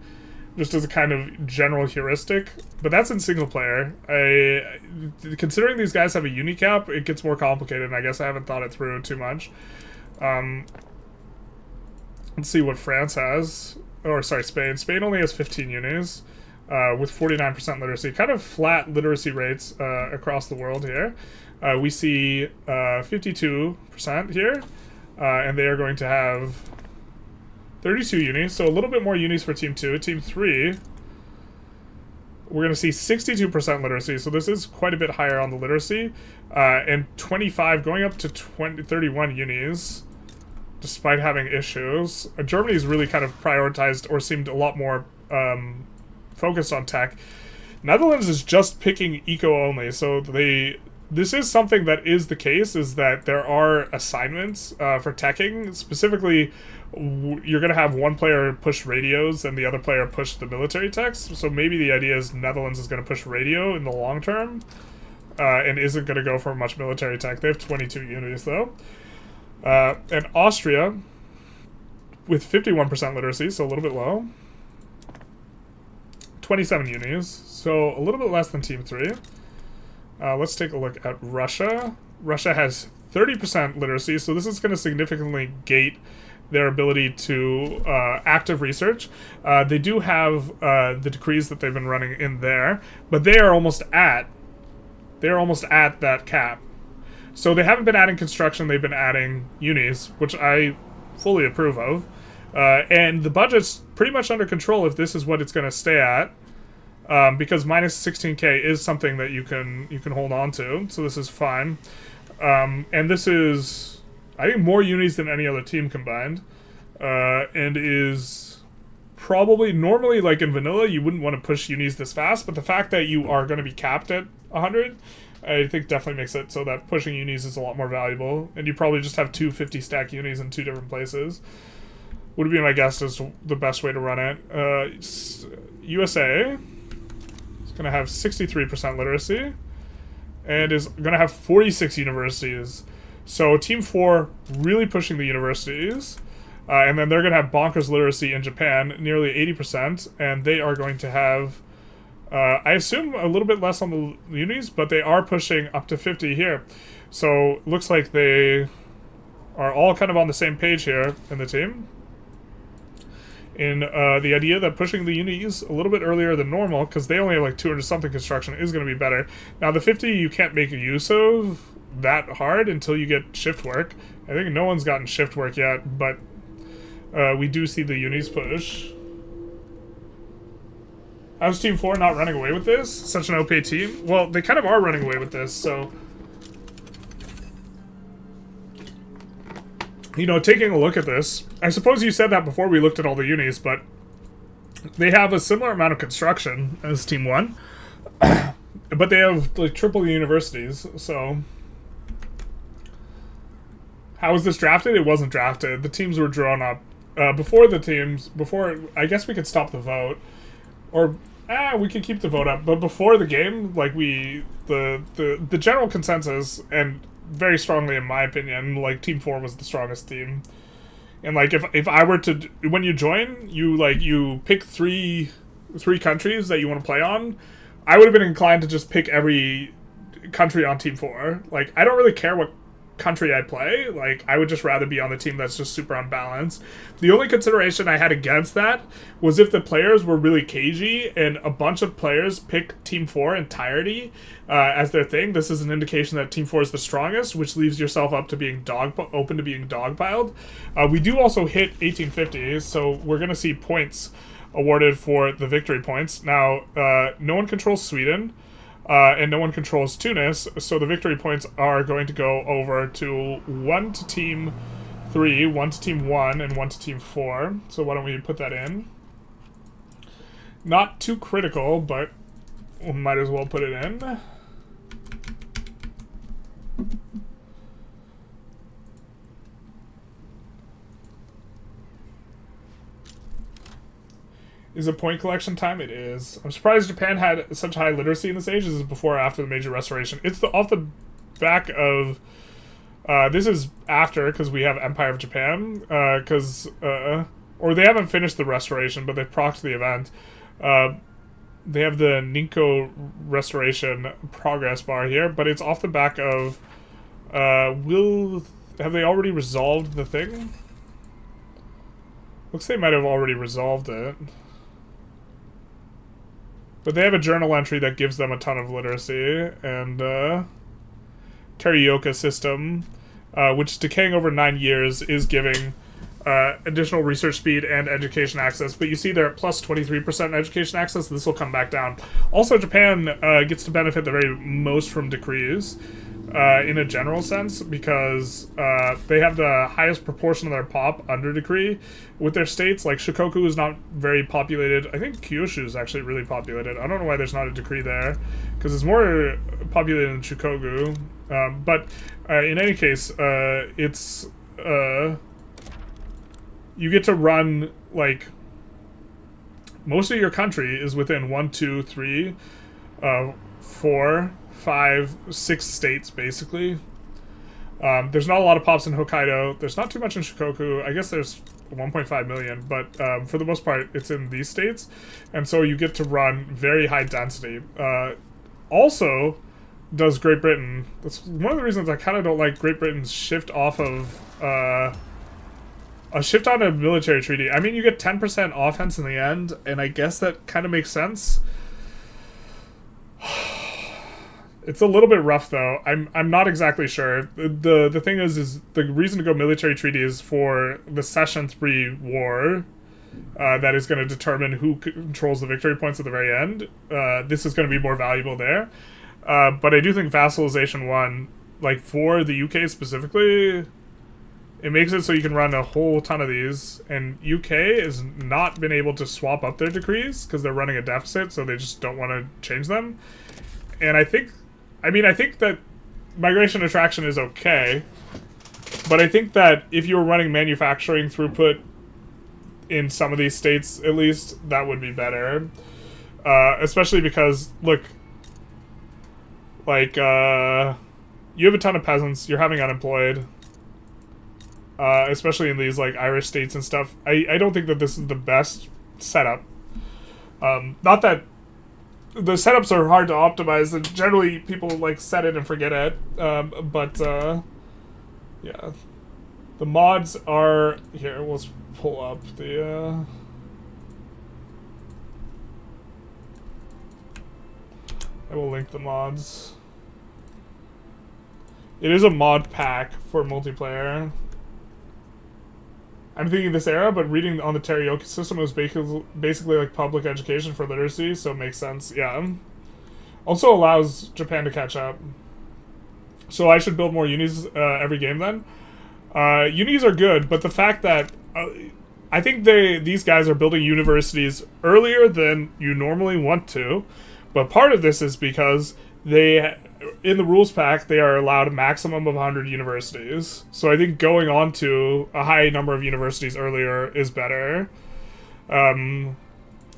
just as a kind of general heuristic. But that's in single player. Considering these guys have a unicap, it gets more complicated, and I guess I haven't thought it through too much. Let's see what France has. Or, sorry, Spain. Spain only has 15 unis, with 49% literacy. Kind of flat literacy rates across the world here. We see 52% here, and they are going to have 32 unis, so a little bit more unis for Team 2. Team 3, we're going to see 62% literacy, so this is quite a bit higher on the literacy, and 25 going up to 31 unis, despite having issues. Germany's really kind of prioritized or seemed a lot more focused on tech. Netherlands is just picking eco only, so this is something that is the case, is that there are assignments for teching. Specifically, you're going to have one player push radios and the other player push the military techs. So maybe the idea is Netherlands is going to push radio in the long term and isn't going to go for much military tech. They have 22 units, though. And Austria, with 51% literacy, so a little bit low. 27 unis, so a little bit less than Team 3. Let's take a look at Russia. Russia has 30% literacy, so this is going to significantly gate their ability to active research. They do have the decrees that they've been running in there, but they are almost at that cap. So they haven't been adding construction, they've been adding unis, which I fully approve of. And the budget's pretty much under control if this is what it's going to stay at. Because minus 16k is something that you can hold on to, so this is fine. And this is, I think, more unis than any other team combined, and is probably, normally, like in vanilla, you wouldn't want to push unis this fast, but the fact that you are going to be capped at 100, I think definitely makes it so that pushing unis is a lot more valuable, and you probably just have 250 stack unis in two different places. Would be my guess is the best way to run it. USA going to have 63% literacy and is going to have 46 universities. So Team 4 really pushing the universities. And then they're going to have bonkers literacy in Japan, nearly 80%. And they are going to have, I assume, a little bit less on the unis, but they are pushing up to 50 here. So looks like they are all kind of on the same page here in the team. In the idea that pushing the unis a little bit earlier than normal, because they only have like 200 something construction, is going to be better. Now the 50 you can't make use of that hard until you get shift work. I think no one's gotten shift work yet, but we do see the unis push. How's Team 4 not running away with this? Such an OP team? Well, they kind of are running away with this, so... You know, taking a look at this, I suppose you said that before we looked at all the unis, but they have a similar amount of construction as Team 1, but they have like triple universities, so how was this drafted? It wasn't drafted. The teams were drawn up before I guess we could stop the vote, or we could keep the vote up, but before the game, like the general consensus, and very strongly in my opinion, like Team 4 was the strongest team. And like if I were to, when you join, you pick three countries that you want to play on, I would have been inclined to just pick every country on Team 4. Like, I don't really care what country I play. Like, I would just rather be on the team that's just super unbalanced. The only consideration I had against that was if the players were really cagey and a bunch of players pick Team 4 entirety as their thing. This is an indication that Team 4 is the strongest, which leaves yourself up to being open to being dogpiled. We do also hit 1850, so we're going to see points awarded for the victory points. Now, no one controls Sweden. And no one controls Tunis, so the victory points are going to go over to 1 to Team 3, 1 to Team 1, and 1 to Team 4. So why don't we put that in? Not too critical, but we might as well put it in. Is it point collection time? It is. I'm surprised Japan had such high literacy in this age. Is it before or after the major restoration? It's off the back of this is after, because we have Empire of Japan, because or they haven't finished the restoration, but they've procced the event. They have the Ninko restoration progress bar here, but it's off the back of have they already resolved the thing? Looks they might have already resolved it. But they have a journal entry that gives them a ton of literacy, and Terioka system, which decaying over 9 years is giving additional research speed and education access. But you see they're at plus 23% education access. This will come back down. Also, Japan gets to benefit the very most from decrees in a general sense, because they have the highest proportion of their pop under decree with their states. Like Shikoku is not very populated. I think Kyushu is actually really populated. I don't know why there's not a decree there, because it's more populated than Shikoku. But in any case, it's you get to run, like, most of your country is within 1, 2, 3, 4, 5, 6 states, basically. There's not a lot of pops in Hokkaido. There's not too much in Shikoku. I guess there's 1.5 million, but for the most part, it's in these states. And so you get to run very high density. Also, does Great Britain. That's one of the reasons I kind of don't like Great Britain's shift off of a shift on a military treaty. I mean, you get 10% offense in the end, and I guess that kind of makes sense. It's a little bit rough, though. I'm not exactly sure. The thing is the reason to go military treaty is for the Session 3 war. That is going to determine who controls the victory points at the very end. This is going to be more valuable there. But I do think vassalization 1, like for the UK specifically, it makes it so you can run a whole ton of these, and UK has not been able to swap up their decrees because they're running a deficit, so they just don't want to change them. And I think that migration attraction is okay, but I think that if you were running manufacturing throughput in some of these states, at least, that would be better. Especially because, look, like, you have a ton of peasants, you're having unemployed. Especially in these, like, Irish states and stuff. I don't think that this is the best setup. Not that the setups are hard to optimize, and generally people, like, set it and forget it. But yeah. The mods are... Here, let's pull up the... I will link the mods. It is a mod pack for multiplayer. I'm thinking this era, but reading on the Terioka system was basically like public education for literacy, so it makes sense, yeah. Also allows Japan to catch up. So I should build more unis every game then? Unis are good, but the fact that... I think these guys are building universities earlier than you normally want to, but part of this is because they... In the rules pack, they are allowed a maximum of 100 universities. So I think going on to a high number of universities earlier is better.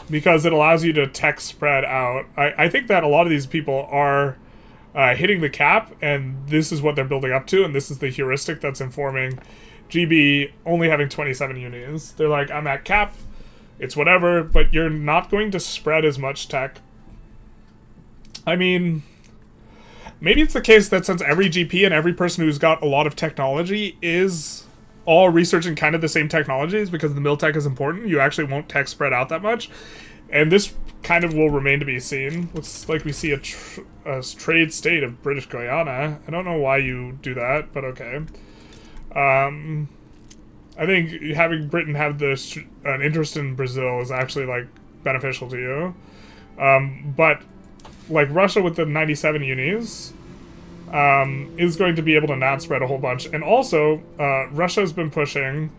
Because it allows you to tech spread out. I think that a lot of these people are hitting the cap, and this is what they're building up to, and this is the heuristic that's informing GB only having 27 unis. They're like, I'm at cap, it's whatever, but you're not going to spread as much tech. I mean... Maybe it's the case that since every GP and every person who's got a lot of technology is all researching kind of the same technologies, because the mil tech is important, you actually won't tech spread out that much. And this kind of will remain to be seen. Looks like we see a trade state of British Guyana. I don't know why you do that, but okay. I think having Britain have an interest in Brazil is actually, like, beneficial to you. But... like Russia with the 97 unis is going to be able to not spread a whole bunch. And also, Russia's been pushing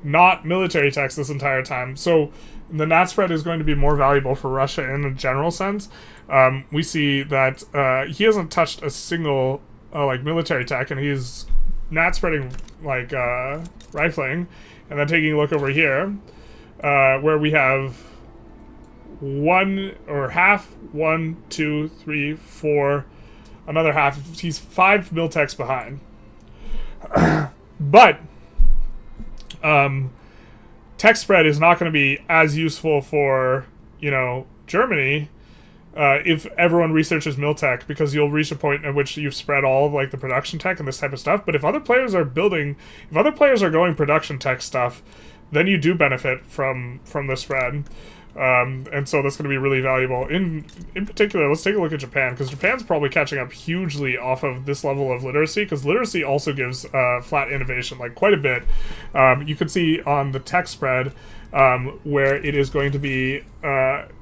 not military techs this entire time. So the NAT spread is going to be more valuable for Russia in a general sense. We see that he hasn't touched a single like military tech, and he's NAT spreading like rifling. And then taking a look over here, where we have 1, 2, 3, 4, Another half. He's 5 mil techs behind. But tech spread is not going to be as useful for, you know, Germany if everyone researches Miltech, because you'll reach a point at which you've spread all of, like, the production tech and this type of stuff. But if other players are going production tech stuff, then you do benefit from the spread. And so that's going to be really valuable. In particular, let's take a look at Japan, because Japan's probably catching up hugely off of this level of literacy, because literacy also gives flat innovation, like, quite a bit. You can see on the tech spread where it is going to be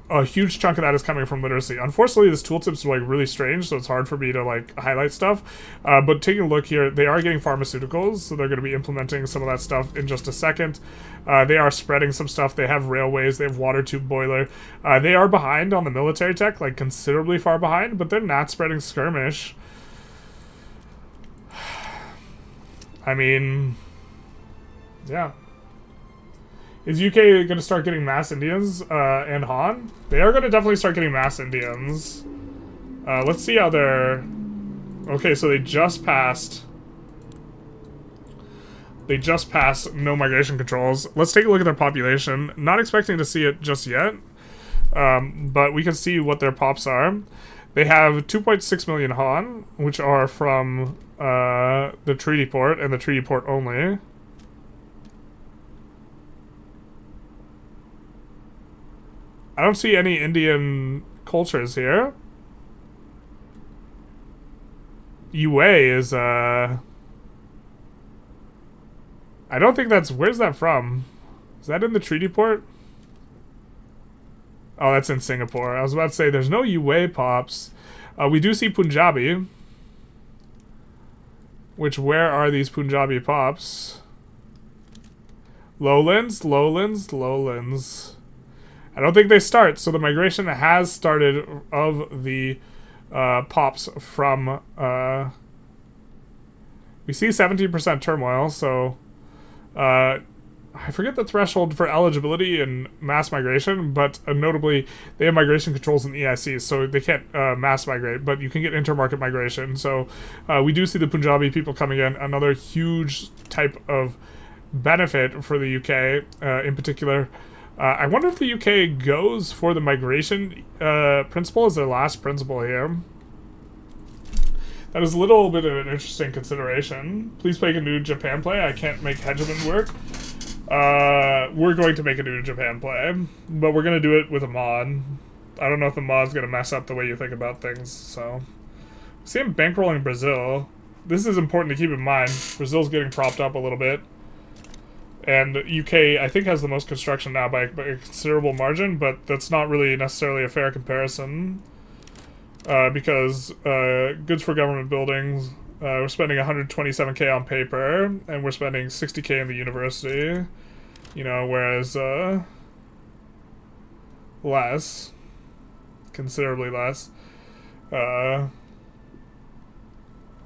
a huge chunk of that is coming from literacy. Unfortunately, this tooltip is, like, really strange, so it's hard for me to, like, highlight stuff. But taking a look here, they are getting pharmaceuticals, so they're going to be implementing some of that stuff in just a second. They are spreading some stuff. They have railways. They have water tube boiler. They are behind on the military tech, like, considerably far behind, but they're not spreading skirmish. I mean, yeah. Is UK going to start getting mass Indians and Han? They are going to definitely start getting mass Indians. Let's see how they're... Okay, so they just passed... They just passed no migration controls. Let's take a look at their population. Not expecting to see it just yet, but we can see what their pops are. They have 2.6 million Han, which are from the treaty port, and the treaty port only. I don't see any Indian cultures here. Yue is, I don't think that's... Where's that from? Is that in the treaty port? Oh, that's in Singapore. I was about to say, there's no Yue pops. We do see Punjabi. Which, where are these Punjabi pops? Lowlands, Lowlands, Lowlands. I don't think they start, so the migration has started of the pops from... we see 17% turmoil, so... I forget the threshold for eligibility in mass migration, but notably, they have migration controls in EIC, so they can't mass migrate, but you can get intermarket migration. So we do see the Punjabi people coming in, another huge type of benefit for the UK in particular. I wonder if the UK goes for the migration principle as their last principle here. That is a little bit of an interesting consideration. Please make a new Japan play. I can't make hegemon work. We're going to make a new Japan play, but we're going to do it with a mod. I don't know if the mod's going to mess up the way you think about things, so... See him bankrolling Brazil. This is important to keep in mind. Brazil's getting propped up a little bit. And UK, I think, has the most construction now by a considerable margin, but that's not really necessarily a fair comparison. Because goods for government buildings, we're spending 127k on paper, and we're spending 60k in the university. You know, whereas less, considerably less. I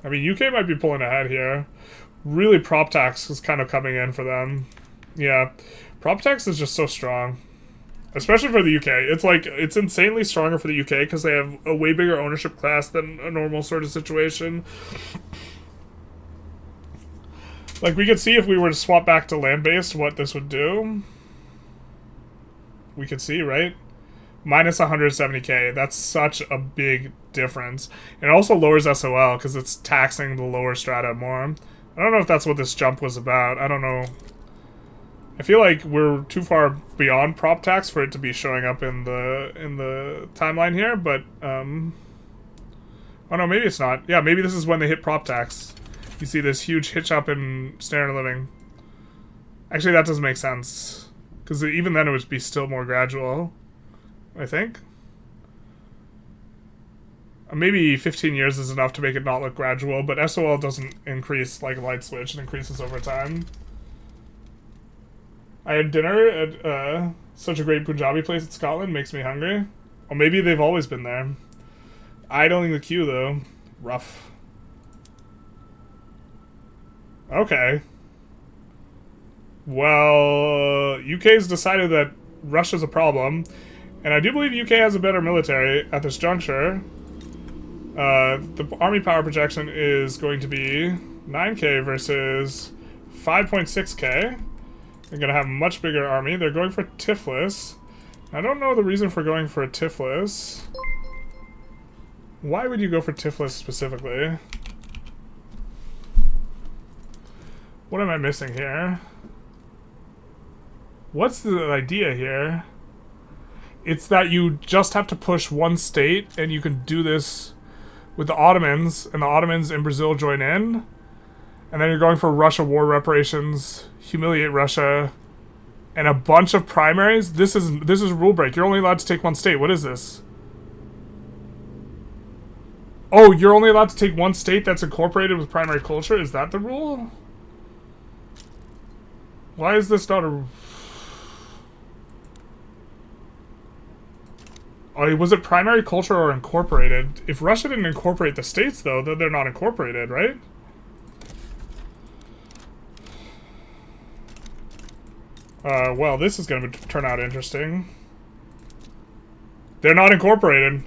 mean, UK might be pulling ahead here. Really, prop tax is kind of coming in for them. Yeah, prop tax is just so strong. Especially for the UK. It's like, it's insanely stronger for the UK because they have a way bigger ownership class than a normal sort of situation. Like, we could see if we were to swap back to land-based what this would do. We could see, right? Minus 170k. That's such a big difference. It also lowers SOL because it's taxing the lower strata more. I don't know if that's what this jump was about. I don't know. I feel like we're too far beyond prop tax for it to be showing up in the timeline here, but oh no, maybe it's not. Yeah, maybe this is when they hit prop tax. You see this huge hitch up in standard living. Actually, that doesn't make sense, because even then it would be still more gradual, I think. Maybe 15 years is enough to make it not look gradual, but SOL doesn't increase like a light switch. It increases over time. I had dinner at such a great Punjabi place in Scotland. Makes me hungry. Or maybe they've always been there. Idling the queue, though. Rough. Okay. Well, UK's decided that Russia's a problem. And I do believe UK has a better military at this juncture. The army power projection is going to be 9k versus 5.6k. They're going to have a much bigger army. They're going for Tiflis. I don't know the reason for going for Tiflis. Why would you go for Tiflis specifically? What am I missing here? What's the idea here? It's that you just have to push one state, and you can do this with the Ottomans, and the Ottomans in Brazil join in. And then you're going for Russia war reparations, humiliate Russia, and a bunch of primaries. This is rule break. You're only allowed to take one state. What is this? Oh, you're only allowed to take one state that's incorporated with primary culture? Is that the rule? Why is this not a... Oh, was it primary culture or incorporated? If Russia didn't incorporate the states, though, then they're not incorporated, right? Well, this is going to turn out interesting. They're not incorporated.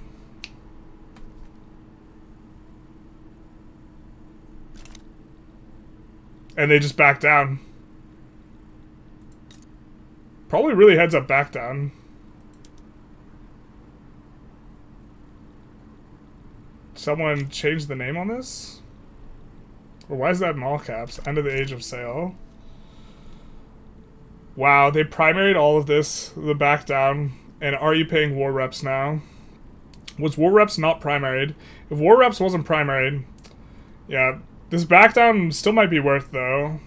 And they just back down. Probably really heads up back down. Someone changed the name on this? Or why is that in all caps? End of the age of sail. Wow, they primaried all of this, the back down, and are you paying war reps now? Was war reps not primaried? If war reps wasn't primaried, yeah, this back down still might be worth, though.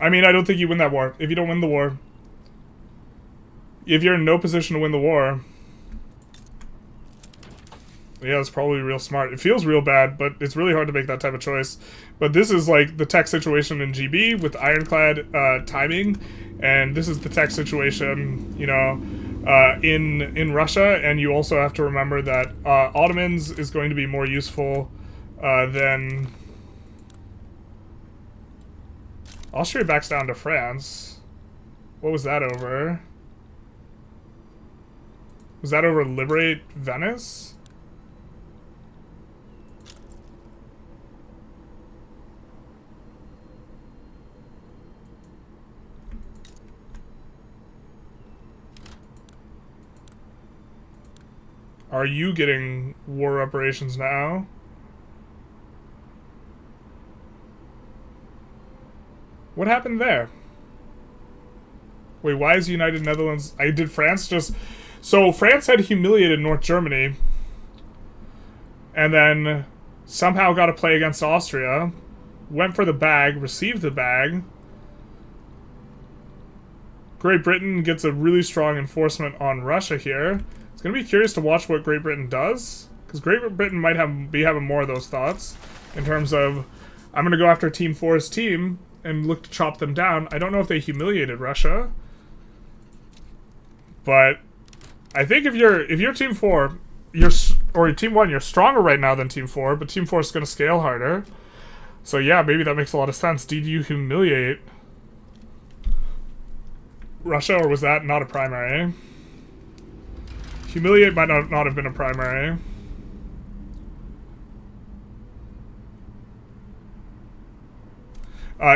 I mean, I don't think you win that war. If you don't win the war, if you're in no position to win the war, yeah, it's probably real smart. It feels real bad, but it's really hard to make that type of choice. But this is like the tech situation in GB with ironclad timing, and this is the tech situation, you know, in Russia. And you also have to remember that Ottomans is going to be more useful than... Austria backs down to France. What was that over? Was that over liberate Venice? Are you getting war reparations now? What happened there? Wait, why is United Netherlands... did France just... So, France had humiliated North Germany. And then somehow got to play against Austria. Went for the bag, received the bag. Great Britain gets a really strong enforcement on Russia here. It's going to be curious to watch what Great Britain does. Because Great Britain might be having more of those thoughts. In terms of, I'm going to go after Team 4's team and look to chop them down. I don't know if they humiliated Russia. But I think if you're Team 4, or Team 1, you're stronger right now than Team 4, but Team 4 is going to scale harder. So yeah, maybe that makes a lot of sense. Did you humiliate Russia, or was that not a primary? Humiliate might not have been a primary.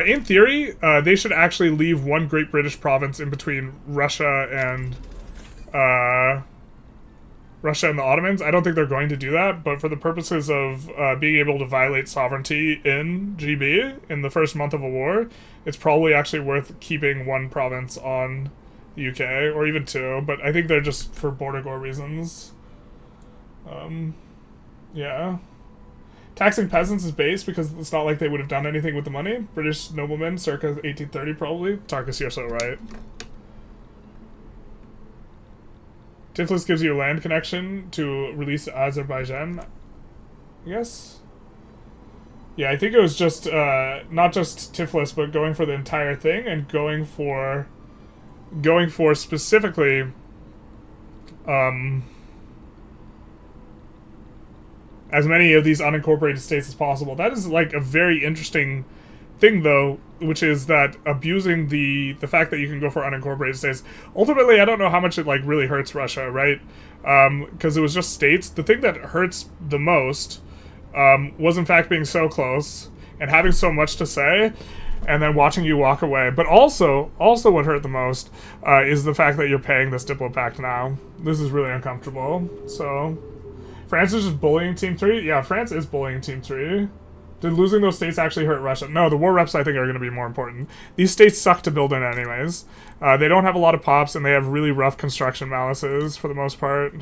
In theory, they should actually leave one Great British province in between Russia and the Ottomans. I don't think they're going to do that, but for the purposes of being able to violate sovereignty in GB in the first month of a war, it's probably actually worth keeping one province on the UK, or even two, but I think they're just for border gore reasons. Yeah. Taxing peasants is base because it's not like they would have done anything with the money. British noblemen circa 1830 probably. Tarkus, you're so right. Tiflis gives you a land connection to release Azerbaijan, I guess? Yeah, I think it was just, not just Tiflis, but going for the entire thing, and going for specifically, as many of these unincorporated states as possible. That is, like, a very interesting thing, though, which is that abusing the fact that you can go for unincorporated states. Ultimately, I don't know how much it, like, really hurts Russia, right? Because it was just states. The thing that hurts the most was in fact being so close and having so much to say, and then watching you walk away. But also what hurt the most is the fact that you're paying this Diplo Pact now. This is really uncomfortable. So, France is just bullying Team 3? Yeah, France is bullying Team 3. Did losing those states actually hurt Russia? No, the war reps I think are going to be more important. These states suck to build in anyways. They don't have a lot of pops, and they have really rough construction malices for the most part.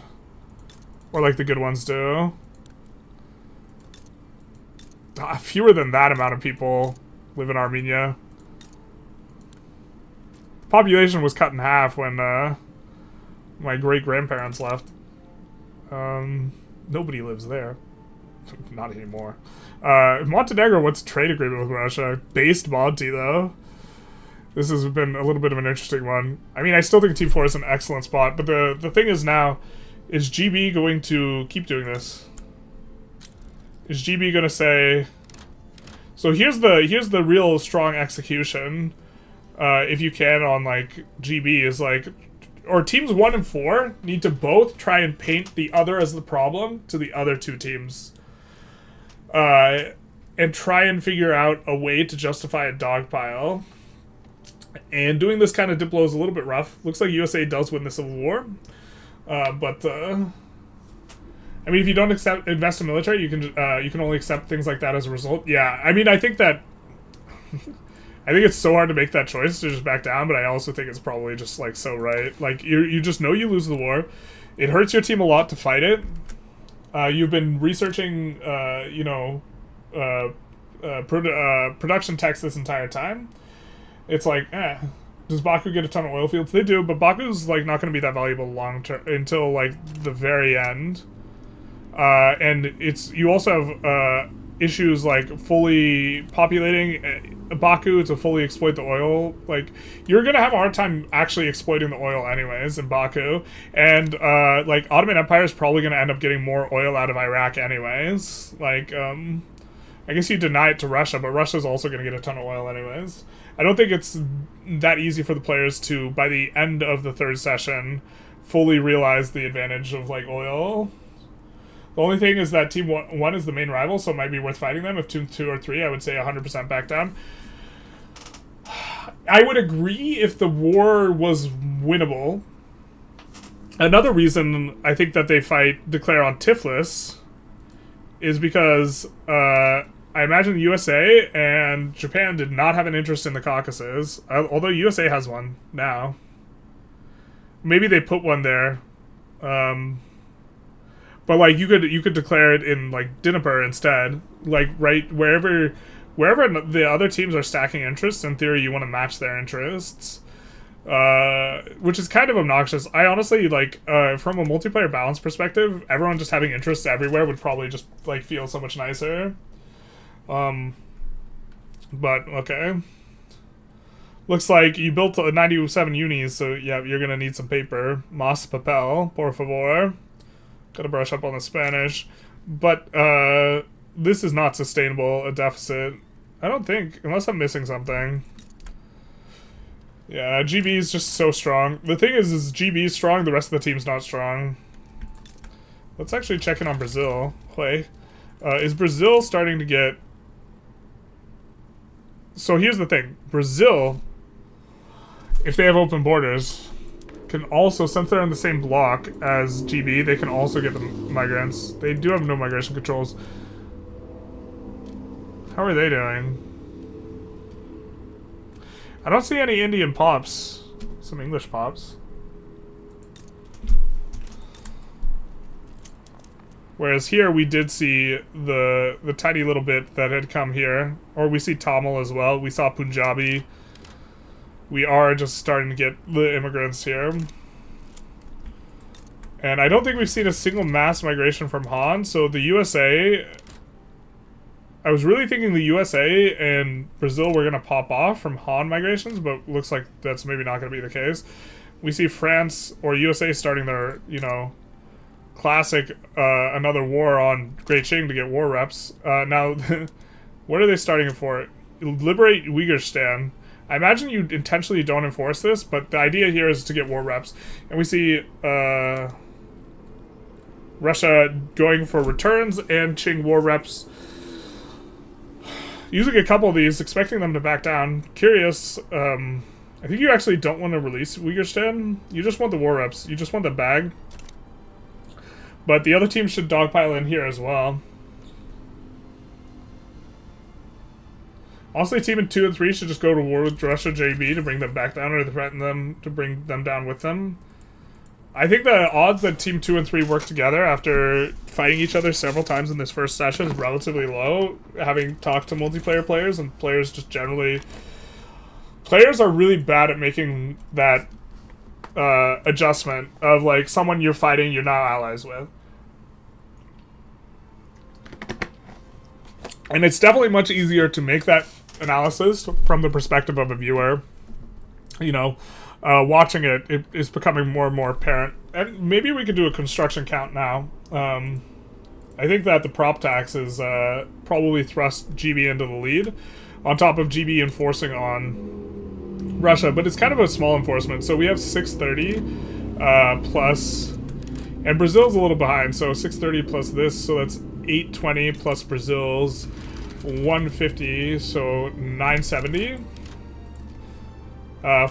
Or like the good ones do. Fewer than that amount of people live in Armenia. The population was cut in half when my great-grandparents left. Nobody lives there. Not anymore. Montenegro wants a trade agreement with Russia. Based Monty, though. This has been a little bit of an interesting one. I mean, I still think Team 4 is an excellent spot, but the thing is now, is GB going to keep doing this? Is GB going to say... So here's the real strong execution, if you can, on, like, GB, is, like... Or teams 1 and 4 need to both try and paint the other as the problem to the other two teams. And try and figure out a way to justify a dogpile. And doing this kind of Diplo is a little bit rough. Looks like USA does win the Civil War. I mean, if you don't invest in military, you can only accept things like that as a result. Yeah, I mean, I think that... I think it's so hard to make that choice to just back down, but I also think it's probably just, like, so right. Like, you just know you lose the war. It hurts your team a lot to fight it. You've been researching, production text this entire time. It's like, does Baku get a ton of oil fields? They do, but Baku's, like, not going to be that valuable long term until, like, the very end. And you also have issues like fully populating Baku to fully exploit the oil. Like, you're gonna have a hard time actually exploiting the oil anyways in Baku, and like, Ottoman Empire is probably gonna end up getting more oil out of Iraq anyways. Like, I guess you deny it to Russia, but Russia's also gonna get a ton of oil anyways. I don't think it's that easy for the players to, by the end of the third session, fully realize the advantage of, like, oil. The only thing is that Team 1 is the main rival, so it might be worth fighting them. If Team 2 or 3, I would say 100% back down. I would agree if the war was winnable. Another reason I think that they declare on Tiflis is because I imagine the USA and Japan did not have an interest in the Caucasus, although USA has one now. Maybe they put one there. But, like, you could declare it in, like, Dnipro instead. Like, right wherever the other teams are stacking interests, in theory you want to match their interests. Which is kind of obnoxious. I honestly, like, from a multiplayer balance perspective, everyone just having interests everywhere would probably just, like, feel so much nicer. But, okay. Looks like you built 97 unis, so, yeah, you're gonna need some paper. Mas papel, por favor. Gotta brush up on the Spanish. But, this is not sustainable, a deficit. I don't think, unless I'm missing something. Yeah, GB is just so strong. The thing is GB is strong, the rest of the team's not strong. Let's actually check in on Brazil. Wait. Is Brazil starting to get... So here's the thing. Brazil, if they have open borders, can also, since they're in the same block as GB, they can also get the migrants. They do have no migration controls. How are they doing? I don't see any Indian pops. Some English pops. Whereas here we did see the tiny little bit that had come here. Or we see Tamil as well. We saw Punjabi. We are just starting to get the immigrants here. And I don't think we've seen a single mass migration from Han, so the USA... I was really thinking the USA and Brazil were going to pop off from Han migrations, but looks like that's maybe not going to be the case. We see France or USA starting their, you know, classic another war on Great Qing to get war reps. Now, what are they starting it for? Liberate Uyghurstan. I imagine you intentionally don't enforce this, but the idea here is to get war reps. And we see Russia going for returns and Qing war reps. Using a couple of these, expecting them to back down. Curious, I think you actually don't want to release Uyghurstein. You just want the war reps. You just want the bag. But the other team should dogpile in here as well. Honestly, team in 2 and 3 should just go to war with Russia JB to bring them back down, or to threaten them to bring them down with them. I think the odds that team 2 and 3 work together after fighting each other several times in this first session is relatively low, having talked to multiplayer players, and players just generally... Players are really bad at making that adjustment of, like, someone you're fighting you're not allies with. And it's definitely much easier to make that analysis from the perspective of a viewer. You know, watching it is becoming more and more apparent. And maybe we could do a construction count now. I think that the prop tax is probably thrust GB into the lead, on top of GB enforcing on Russia. But it's kind of a small enforcement. So we have 630 plus... And Brazil's a little behind, so 630 plus this, so that's 820 plus Brazil's 150, so 970.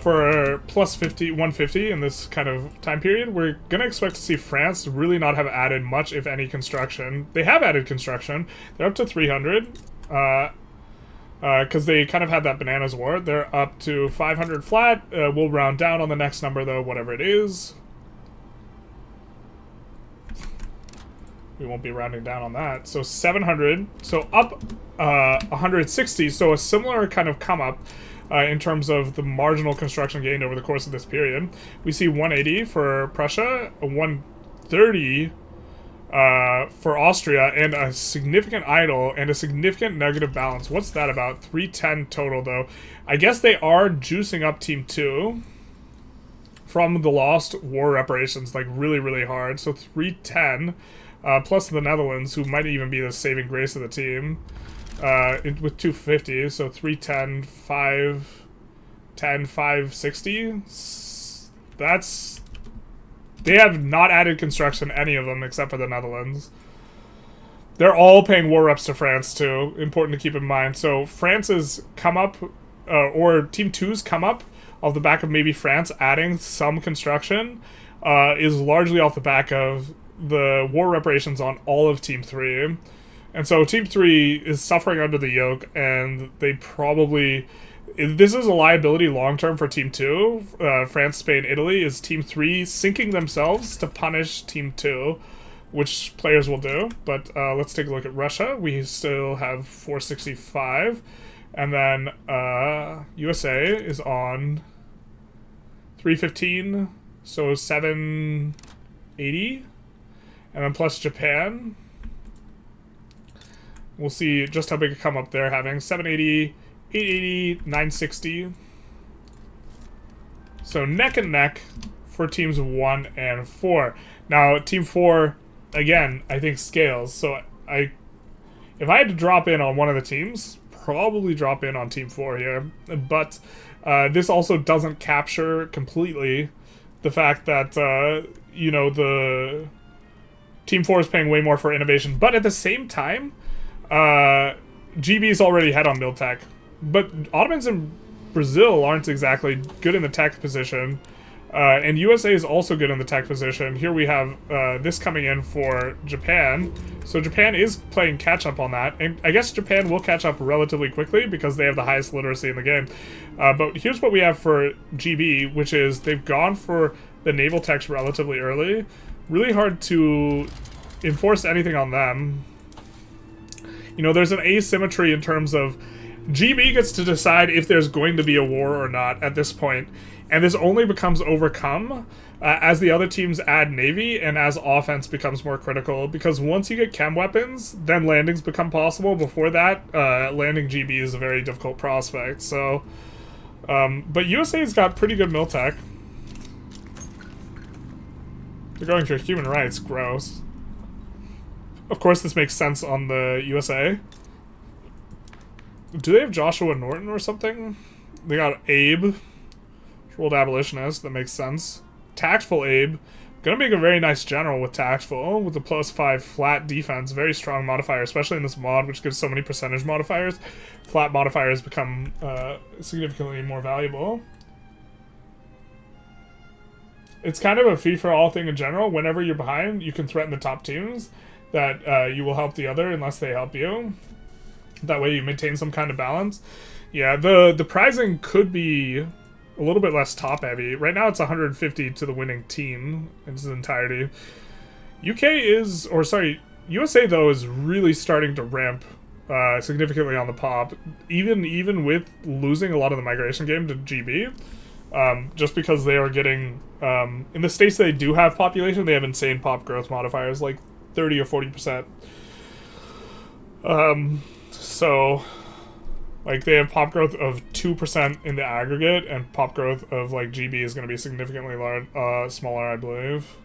For plus 150 in this kind of time period, we're going to expect to see France really not have added much, if any, construction. They have added construction. They're up to 300, because they kind of had that bananas war. They're up to 500 flat. We'll round down on the next number, though, whatever it is. We won't be rounding down on that. So 700. So up 160. So a similar kind of come up in terms of the marginal construction gained over the course of this period. We see 180 for Prussia, 130 for Austria, and a significant idle and a significant negative balance. What's that about? 310 total, though. I guess they are juicing up Team 2 from the lost war reparations, like really, really hard. So 310. Plus the Netherlands, who might even be the saving grace of the team, with 250, so 310, 510, 560. That's... They have not added construction, any of them, except for the Netherlands. They're all paying war reps to France, too. Important to keep in mind. So France's come up, or Team 2's come up, off the back of maybe France adding some construction, is largely off the back of the war reparations on all of Team 3. And so Team 3 is suffering under the yoke, and they probably... This is a liability long-term for Team 2. France, Spain, Italy, is Team 3 sinking themselves to punish Team 2, which players will do. But let's take a look at Russia. We still have 465. And then USA is on 315, so 780. And then plus Japan. We'll see just how big a come up they're having. 780, 880, 960. So neck and neck for teams 1 and 4. Now, team 4, again, I think scales. So if I had to drop in on one of the teams, probably drop in on team 4 here. But this also doesn't capture completely the fact that, you know, the... Team 4 is paying way more for innovation, but at the same time, GB's already ahead on build tech. But Ottomans and Brazil aren't exactly good in the tech position, and USA is also good in the tech position. Here we have this coming in for Japan, so Japan is playing catch-up on that, and I guess Japan will catch up relatively quickly because they have the highest literacy in the game. But here's what we have for GB, which is they've gone for the naval techs relatively early. Really hard to enforce anything on them. You know, there's an asymmetry in terms of GB gets to decide if there's going to be a war or not at this point, and this only becomes overcome as the other teams add navy and as offense becomes more critical, because once you get chem weapons, then landings become possible. Before that, landing GB is a very difficult prospect. So, but USA's got pretty good miltech. They're going for human rights. Gross. Of course, this makes sense on the USA. Do they have Joshua Norton or something? They got Abe, world abolitionist. That makes sense. Tactful Abe, Gonna make a very nice general with tactful, with a +5 flat defense. Very strong modifier, especially in this mod, which gives so many percentage modifiers. Flat modifiers become significantly more valuable. It's kind of a free-for-all thing in general. Whenever you're behind, you can threaten the top teams that you will help the other unless they help you. That way you maintain some kind of balance. Yeah, the prizing could be a little bit less top-heavy. Right now it's 150 to the winning team in its entirety. USA, though, is really starting to ramp significantly on the pop, even with losing a lot of the migration game to GB. Just because they are getting... in the states they do have population, they have insane pop growth modifiers, like 30 or 40%. So... like, they have pop growth of 2% in the aggregate, and pop growth of, like, GB is going to be significantly smaller, I believe.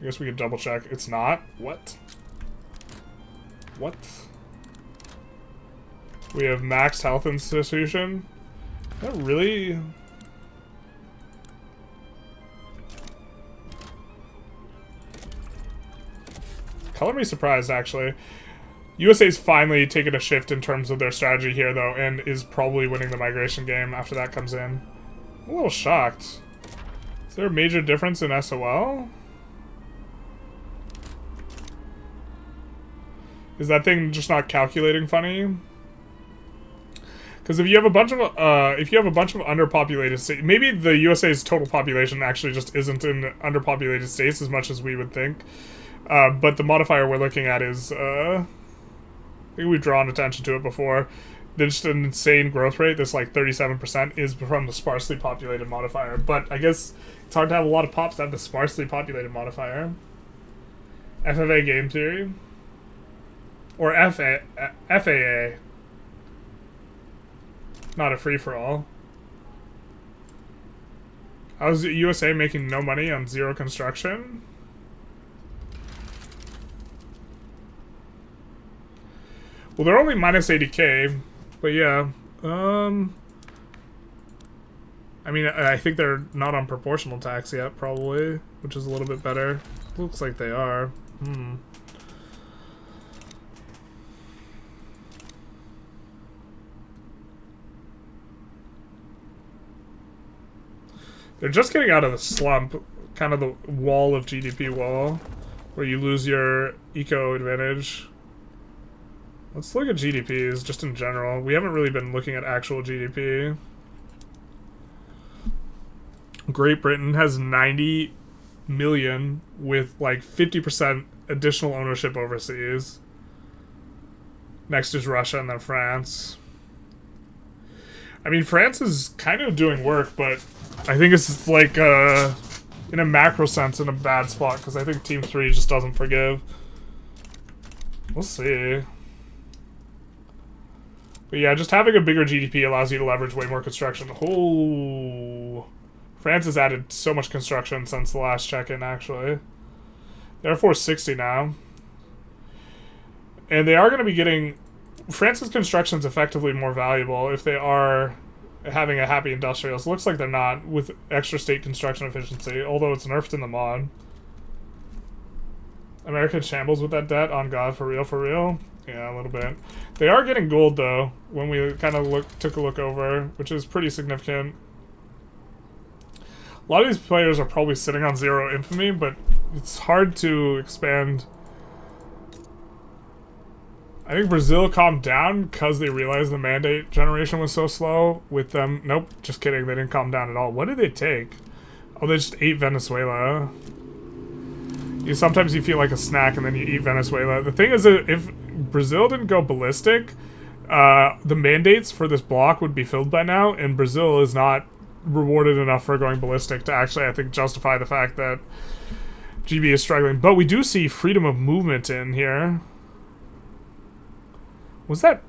I guess we could double check. It's not. What? What? We have maxed health institution. Is that really... color me surprised, actually. USA's finally taken a shift in terms of their strategy here, though, and is probably winning the migration game after that comes in. I'm a little shocked. Is there a major difference in SOL? Is that thing just not calculating funny? Because if you have a bunch of underpopulated states, maybe the USA's total population actually just isn't in underpopulated states as much as we would think. But the modifier we're looking at is, I think we've drawn attention to it before. There's just an insane growth rate. This, like, 37% is from the sparsely populated modifier. But I guess it's hard to have a lot of pops to have the sparsely populated modifier. FFA game theory. Or FAA. Not a free-for-all. How's USA making no money on zero construction? Well, they're only minus 80k, but yeah. I mean, I think they're not on proportional tax yet, probably, which is a little bit better. Looks like they are. They're just getting out of the slump, kind of the wall of GDP wall, where you lose your eco advantage. Let's look at GDPs, just in general. We haven't really been looking at actual GDP. Great Britain has 90 million with, like, 50% additional ownership overseas. Next is Russia and then France. I mean, France is kind of doing work, but I think it's, like, in a macro sense, in a bad spot, because I think Team 3 just doesn't forgive. We'll see. But yeah, just having a bigger GDP allows you to leverage way more construction. Oh, France has added so much construction since the last check-in, actually. They're 460 now. And they are going to be getting... France's construction is effectively more valuable if they are having a happy industrialist. Looks like they're not, with extra state construction efficiency, although it's nerfed in the mod. America shambles with that debt, on God, for real, for real. Yeah, a little bit. They are getting gold, though, when we kind of took a look over, which is pretty significant. A lot of these players are probably sitting on zero infamy, but it's hard to expand. I think Brazil calmed down because they realized the mandate generation was so slow with them. Nope, just kidding. They didn't calm down at all. What did they take? Oh, they just ate Venezuela. Sometimes you feel like a snack and then you eat Venezuela. The thing is that if Brazil didn't go ballistic, the mandates for this block would be filled by now, and Brazil is not rewarded enough for going ballistic to actually, I think, justify the fact that GB is struggling. But we do see freedom of movement in here. Was that...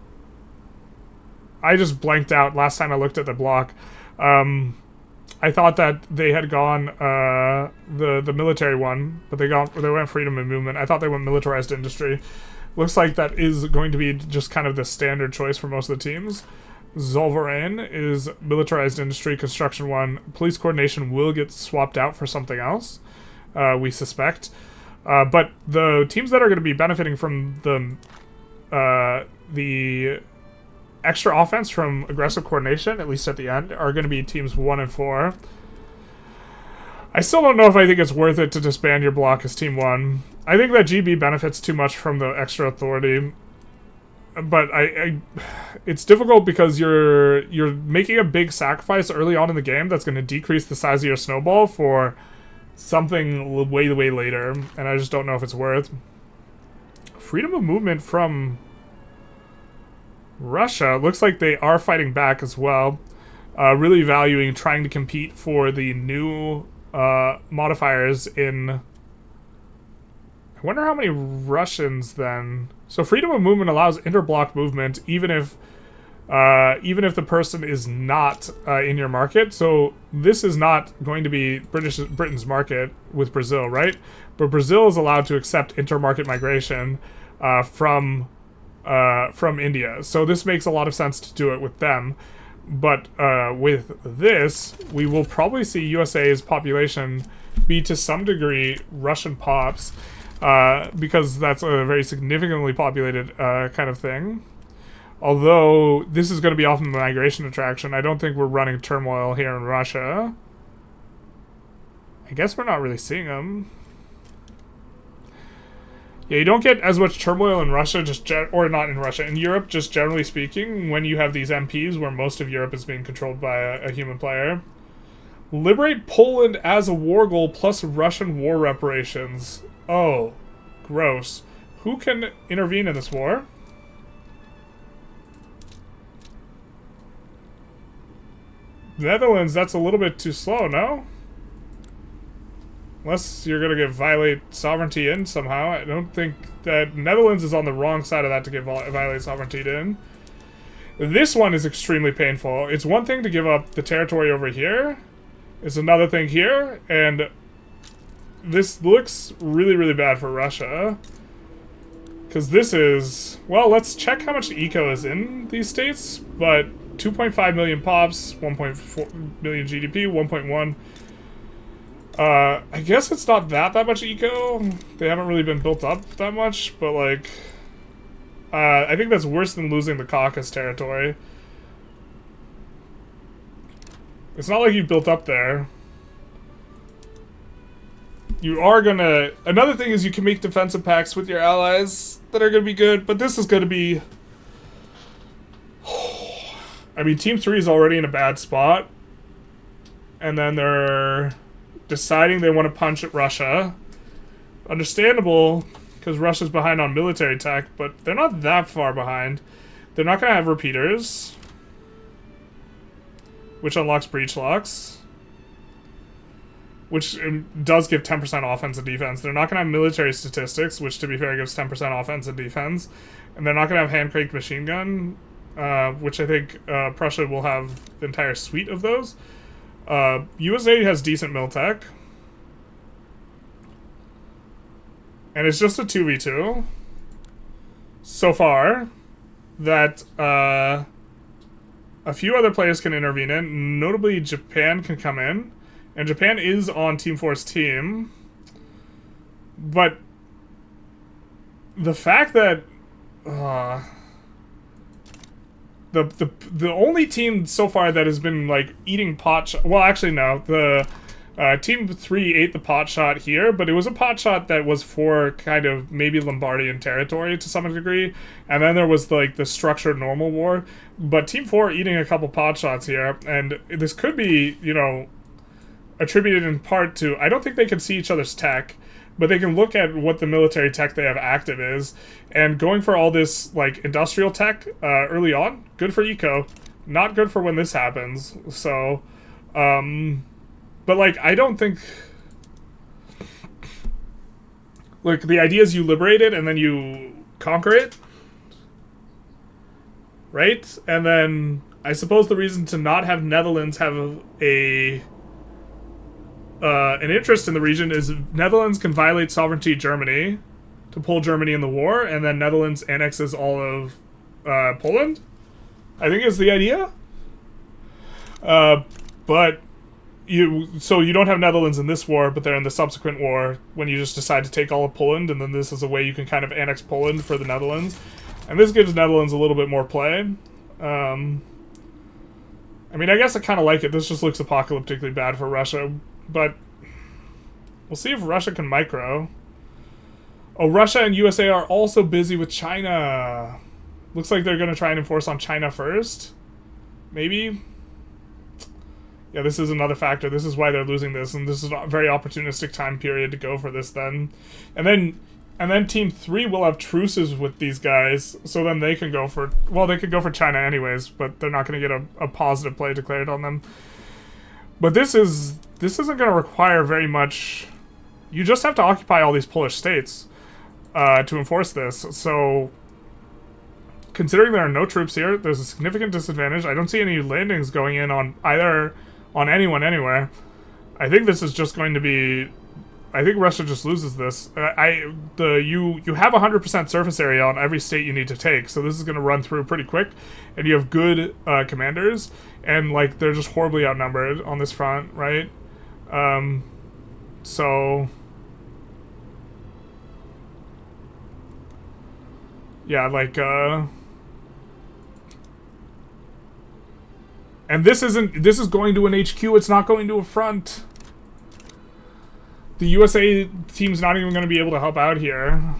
I just blanked out last time I looked at the block. I thought that they had gone the military one, but they went freedom of movement. I thought they went militarized industry. Looks like that is going to be just kind of the standard choice for most of the teams. Zolvaran is militarized industry, construction one. Police coordination will get swapped out for something else. we suspect. But the teams that are going to be benefiting from the extra offense from aggressive coordination, at least at the end, are going to be teams 1 and 4. I still don't know if I think it's worth it to disband your block as Team 1. I think that GB benefits too much from the extra authority. But it's difficult because you're making a big sacrifice early on in the game that's going to decrease the size of your snowball for something way later, and I just don't know if it's worth. Freedom of movement from Russia looks like they are fighting back as well, really valuing trying to compete for the new modifiers in. I wonder how many Russians then. So freedom of movement allows interblock movement even if the person is not in your market. So this is not going to be Britain's market with Brazil, right? But Brazil is allowed to accept intermarket migration from India. So this makes a lot of sense to do it with them. But with this, we will probably see USA's population be to some degree Russian pops. Because that's a very significantly populated kind of thing. Although this is going to be often a migration attraction, I don't think we're running turmoil here in Russia. I guess we're not really seeing them. Yeah, you don't get as much turmoil in Russia, or not in Russia, in Europe, just generally speaking, when you have these MPs where most of Europe is being controlled by a human player. Liberate Poland as a war goal plus Russian war reparations. Oh, gross. Who can intervene in this war? Netherlands, that's a little bit too slow, no? Unless you're going to violate sovereignty in somehow. I don't think that Netherlands is on the wrong side of that to get violate sovereignty in. This one is extremely painful. It's one thing to give up the territory over here. It's another thing here, and this looks really bad for Russia. Because this is... Well, let's check how much eco is in these states. But 2.5 million pops, 1.4 million GDP, 1.1. I guess it's not that much eco. They haven't really been built up that much. But, like... I think that's worse than losing the Caucasus territory. It's not like you built up there. You are gonna... Another thing is you can make defensive pacts with your allies that are gonna be good, but this is gonna be... I mean, Team 3 is already in a bad spot. And then they're deciding they want to punch at Russia. Understandable, because Russia's behind on military tech, but they're not that far behind. They're not gonna have repeaters, which unlocks breach locks. Which does give 10% offense and defense. They're not going to have military statistics, which, to be fair, gives 10% offense and defense. And they're not going to have hand-cranked machine gun, which I think Prussia will have the entire suite of those. USA has decent mil tech. And it's just a 2v2. So far, that a few other players can intervene in. Notably, Japan can come in. And Japan is on Team 4's team. But the fact that the only team so far that has been like eating well, actually no, the Team 3 ate the pot shot here, but it was a pot shot that was for kind of maybe Lombardian territory to some degree, and then there was like the structured normal war. But Team 4 eating a couple pot shots here, and this could be, you know, attributed in part to, I don't think they can see each other's tech, but they can look at what the military tech they have active is, and going for all this like industrial tech early on, good for eco, not good for when this happens. So but like, I don't think, look, the idea is you liberate it and then you conquer it, right? And then I suppose the reason to not have Netherlands have an interest in the region is Netherlands can violate sovereignty Germany to pull Germany in the war, and then Netherlands annexes all of Poland, I think is the idea. But you don't have Netherlands in this war, but they're in the subsequent war when you just decide to take all of Poland, and then this is a way you can kind of annex Poland for the Netherlands, and this gives Netherlands a little bit more play. I mean, I guess I kind of like it. This just looks apocalyptically bad for Russia, but we'll see if Russia can micro. Oh, Russia and USA are also busy with China. Looks like they're going to try and enforce on China first. Maybe. Yeah, this is another factor. This is why they're losing this, and this is a very opportunistic time period to go for this then. And then Team 3 will have truces with these guys, so then they can go for... Well, they could go for China anyways, but they're not going to get a positive play declared on them. But this isn't going to require very much... You just have to occupy all these Polish states to enforce this, so... Considering there are no troops here, there's a significant disadvantage. I don't see any landings going in on either... on anyone anywhere. I think this is just going to be... I think Russia just loses this. You have 100% surface area on every state you need to take, so this is going to run through pretty quick, and you have good commanders, and like they're just horribly outnumbered on this front, right? So yeah, like and this is going to an HQ, it's not going to a front. The USA team's not even going to be able to help out here.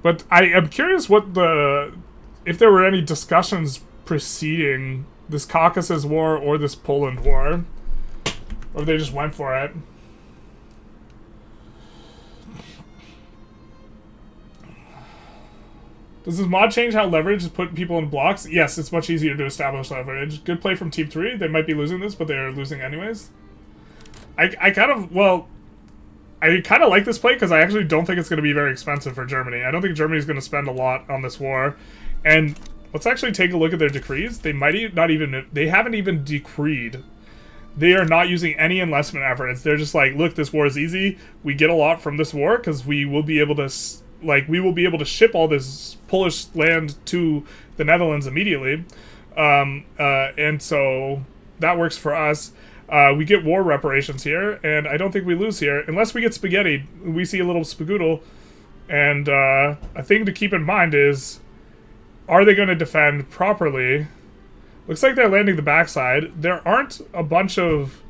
But I am curious if there were any discussions preceding this Caucasus War or this Poland War. Or if they just went for it. Does this mod change how leverage is put people in blocks? Yes, it's much easier to establish leverage. Good play from Team 3. They might be losing this, but they're losing anyways. I kind of like this play because I actually don't think it's going to be very expensive for Germany. I don't think Germany's going to spend a lot on this war. And let's actually take a look at their decrees. They haven't even decreed. They are not using any enlistment efforts. They're just like, look, this war is easy. We get a lot from this war because we will be able to... we will be able to ship all this Polish land to the Netherlands immediately. And so that works for us. We get war reparations here, and I don't think we lose here. Unless we get spaghetti, we see a little spagoodle. And a thing to keep in mind is, are they going to defend properly? Looks like they're landing the backside. There aren't a bunch of...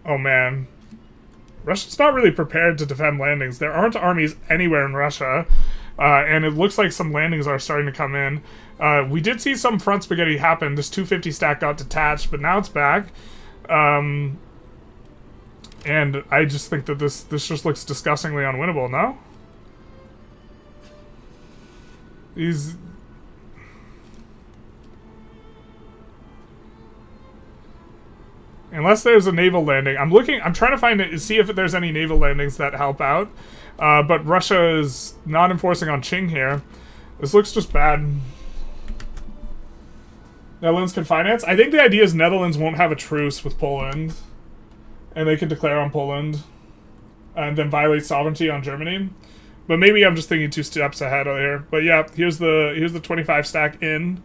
Oh, man. Russia's not really prepared to defend landings. There aren't armies anywhere in Russia, and it looks like some landings are starting to come in. We did see some front spaghetti happen. This 250 stack got detached, but now it's back. And I just think that this just looks disgustingly unwinnable, no? Unless there's a naval landing. I'm trying to see if there's any naval landings that help out. But Russia is not enforcing on Qing here. This looks just bad. Netherlands can finance? I think the idea is Netherlands won't have a truce with Poland. And they can declare on Poland. And then violate sovereignty on Germany. But maybe I'm just thinking 2 steps ahead here. But yeah, here's the 25 stack in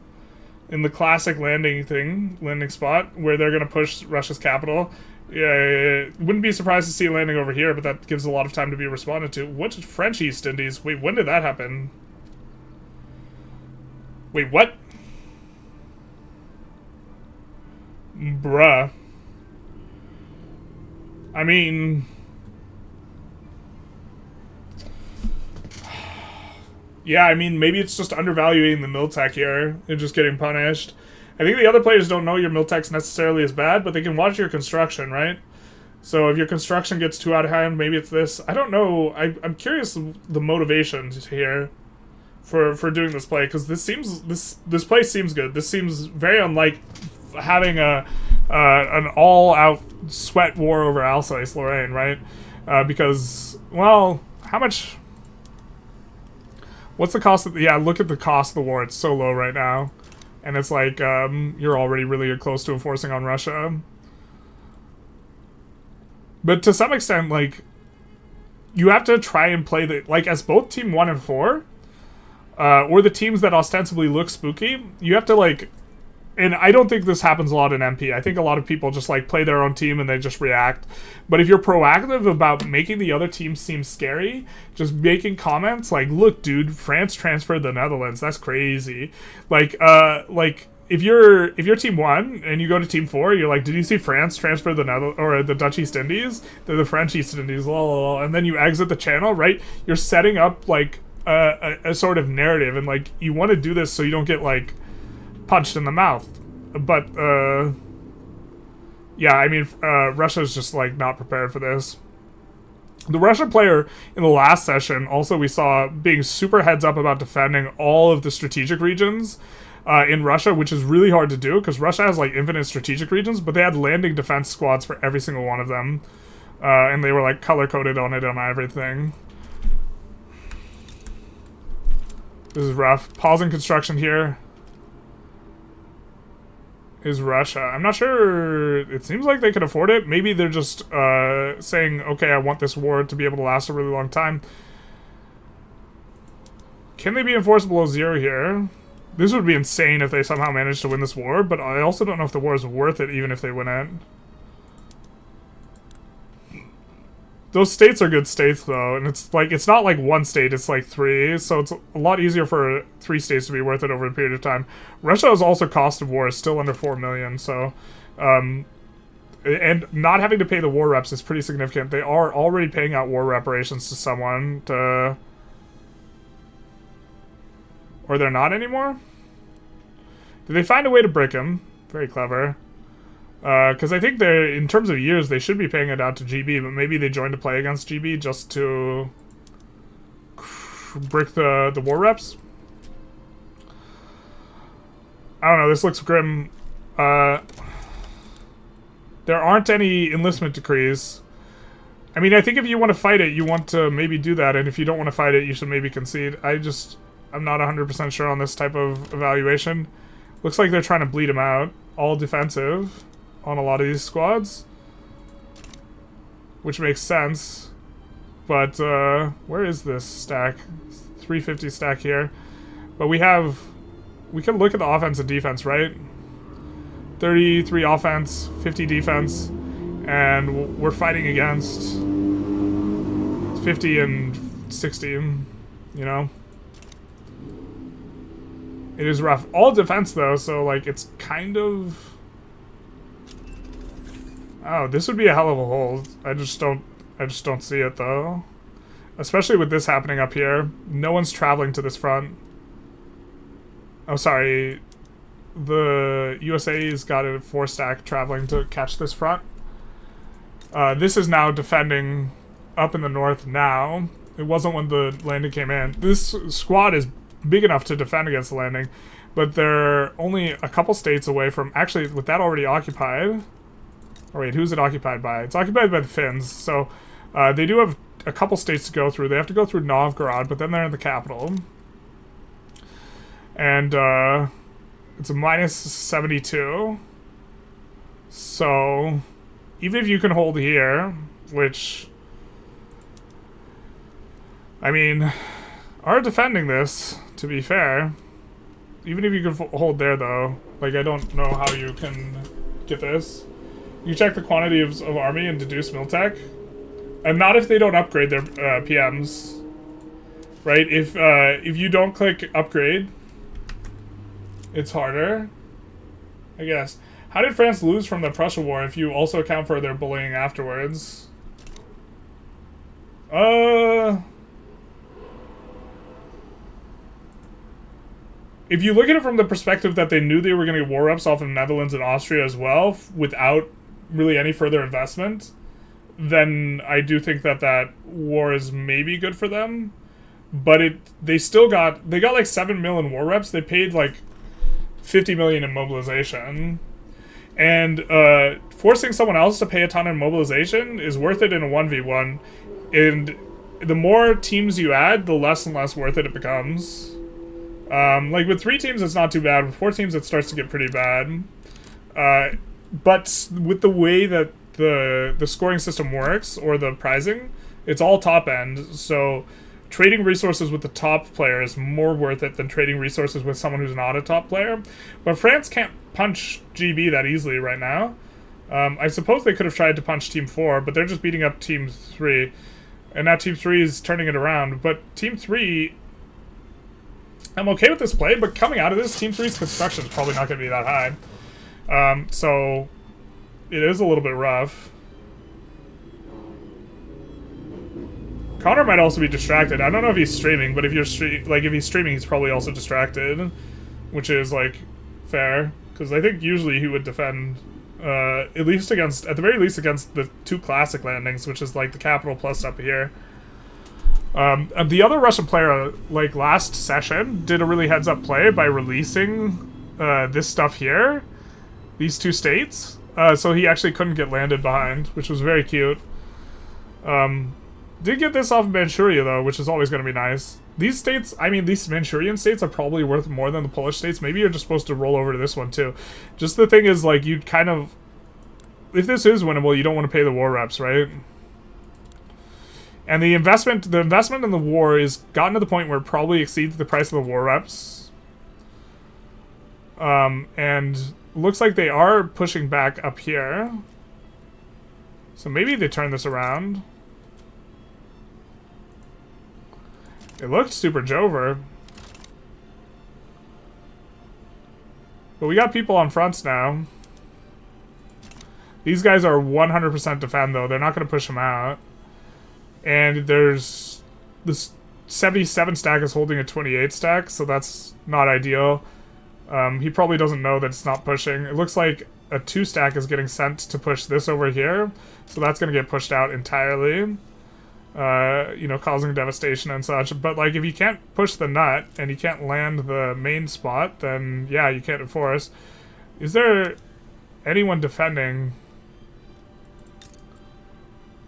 the classic landing spot, where they're going to push Russia's capital. Yeah, wouldn't be surprised to see a landing over here, but that gives a lot of time to be responded to. What's French East Indies? Wait, when did that happen? Wait, what? Bruh. I mean... Yeah, I mean, maybe it's just undervaluing the Miltech here and just getting punished. I think the other players don't know your Miltech's necessarily as bad, but they can watch your construction, right? So if your construction gets too out of hand, maybe it's this. I don't know. I'm curious the motivations here for doing this play, because this play seems good. This seems very unlike having an all-out sweat war over Alsace-Lorraine, right? Because, well, how much... What's the cost of... Yeah, look at the cost of the war. It's so low right now. And it's like, you're already really close to enforcing on Russia. But to some extent, like, you have to try and play the... Like, as both Team 1 and 4, or the teams that ostensibly look spooky, you have to like, and I don't think this happens a lot in MP. I think a lot of people just like play their own team and they just react. But if you're proactive about making the other team seem scary, just making comments like, "Look, dude, France transferred the Netherlands. That's crazy." Like if you're team 1 and you go to team 4, you're like, "Did you see France transfer the Dutch East Indies? They're the French East Indies." And then you exit the channel, right? You're setting up like a sort of narrative, and like you want to do this so you don't get like punched in the mouth. But yeah, I mean, Russia's just like not prepared for this. The Russian player in the last session also we saw being super heads up about defending all of the strategic regions in Russia, which is really hard to do because Russia has like infinite strategic regions, but they had landing defense squads for every single one of them, and they were like color coded on it on everything. This is rough. Pausing construction here is Russia. I'm not sure. It seems like they can afford it. Maybe they're just saying, okay, I want this war to be able to last a really long time. Can they be enforced below 0 here? This would be insane if they somehow managed to win this war, but I also don't know if the war is worth it even if they win it. Those states are good states, though, and it's not like one state, it's like 3, so it's a lot easier for 3 states to be worth it over a period of time. Russia's also cost of war is still under 4 million, so, and not having to pay the war reps is pretty significant. They are already paying out war reparations to someone to... Or they're not anymore? Did they find a way to brick him? Very clever. Because I think they're, in terms of years, they should be paying it out to GB, but maybe they joined to play against GB just to brick the war reps. I don't know, this looks grim. There aren't any enlistment decrees. I mean, I think if you want to fight it, you want to maybe do that, and if you don't want to fight it, you should maybe concede. I'm not 100% sure on this type of evaluation. Looks like they're trying to bleed him out. All defensive on a lot of these squads, which makes sense. But where is this stack? 350 stack here. But we can look at the offense and defense, right? 33 offense, 50 defense, and we're fighting against 50 and 60, you know? It is rough. All defense though, so like it's kind of... Oh, this would be a hell of a hold. I just don't see it though. Especially with this happening up here. No one's traveling to this front. Oh, sorry. The USA's got a 4-stack traveling to catch this front. This is now defending up in the north now. It wasn't when the landing came in. This squad is big enough to defend against the landing, but they're only a couple states away from... Actually, with that already occupied... Oh wait, who's it occupied by? It's occupied by the Finns, so they do have a couple states to go through. They have to go through Novgorod, but then they're in the capital. And it's a minus 72. So even if you can hold here, which... I mean, are defending this, to be fair. Even if you can hold there, though. Like, I don't know how you can get this. You check the quantity of army and deduce Miltech. And not if they don't upgrade their PMs. Right? If you don't click upgrade, it's harder, I guess. How did France lose from the Prussia War if you also account for their bullying afterwards? If you look at it from the perspective that they knew they were going to get war reps off of Netherlands and Austria as well, without really any further investment, then I do think that war is maybe good for them. But they got like 7 million war reps. They paid like 50 million in mobilization. And forcing someone else to pay a ton in mobilization is worth it in a 1v1. And the more teams you add, the less and less worth it becomes. Like with 3 teams, it's not too bad. With 4 teams, it starts to get pretty bad. But with the way that the scoring system works, or the prizing, it's all top end. So trading resources with the top player is more worth it than trading resources with someone who's not a top player. But France can't punch GB that easily right now. I suppose they could have tried to punch Team 4, but they're just beating up Team 3. And now Team 3 is turning it around. But Team 3... I'm okay with this play, but coming out of this, Team 3's construction is probably not going to be that high. So it is a little bit rough. Connor might also be distracted. I don't know if he's streaming, but if you're if he's streaming, he's probably also distracted, which is like fair, because I think usually he would defend at the very least against the 2 classic landings, which is like the capital plus up here. And the other Russian player, like last session, did a really heads-up play by releasing this stuff here, these 2 states, so he actually couldn't get landed behind, which was very cute. Did get this off of Manchuria, though, which is always going to be nice. These states, I mean, these Manchurian states are probably worth more than the Polish states. Maybe you're just supposed to roll over to this one, too. Just the thing is, like, you'd kind of... If this is winnable, you don't want to pay the war reps, right? And the investment in the war is gotten to the point where it probably exceeds the price of the war reps. And looks like they are pushing back up here. So maybe they turn this around. It looked super Jover. But we got people on fronts now. These guys are 100% defend, though. They're not going to push them out. And there's... This 77 stack is holding a 28 stack, so that's not ideal. He probably doesn't know that it's not pushing. It looks like a 2 stack is getting sent to push this over here. So that's going to get pushed out entirely. You know, causing devastation and such. But, like, if you can't push the nut and you can't land the main spot, then, yeah, you can't enforce. Is there anyone defending?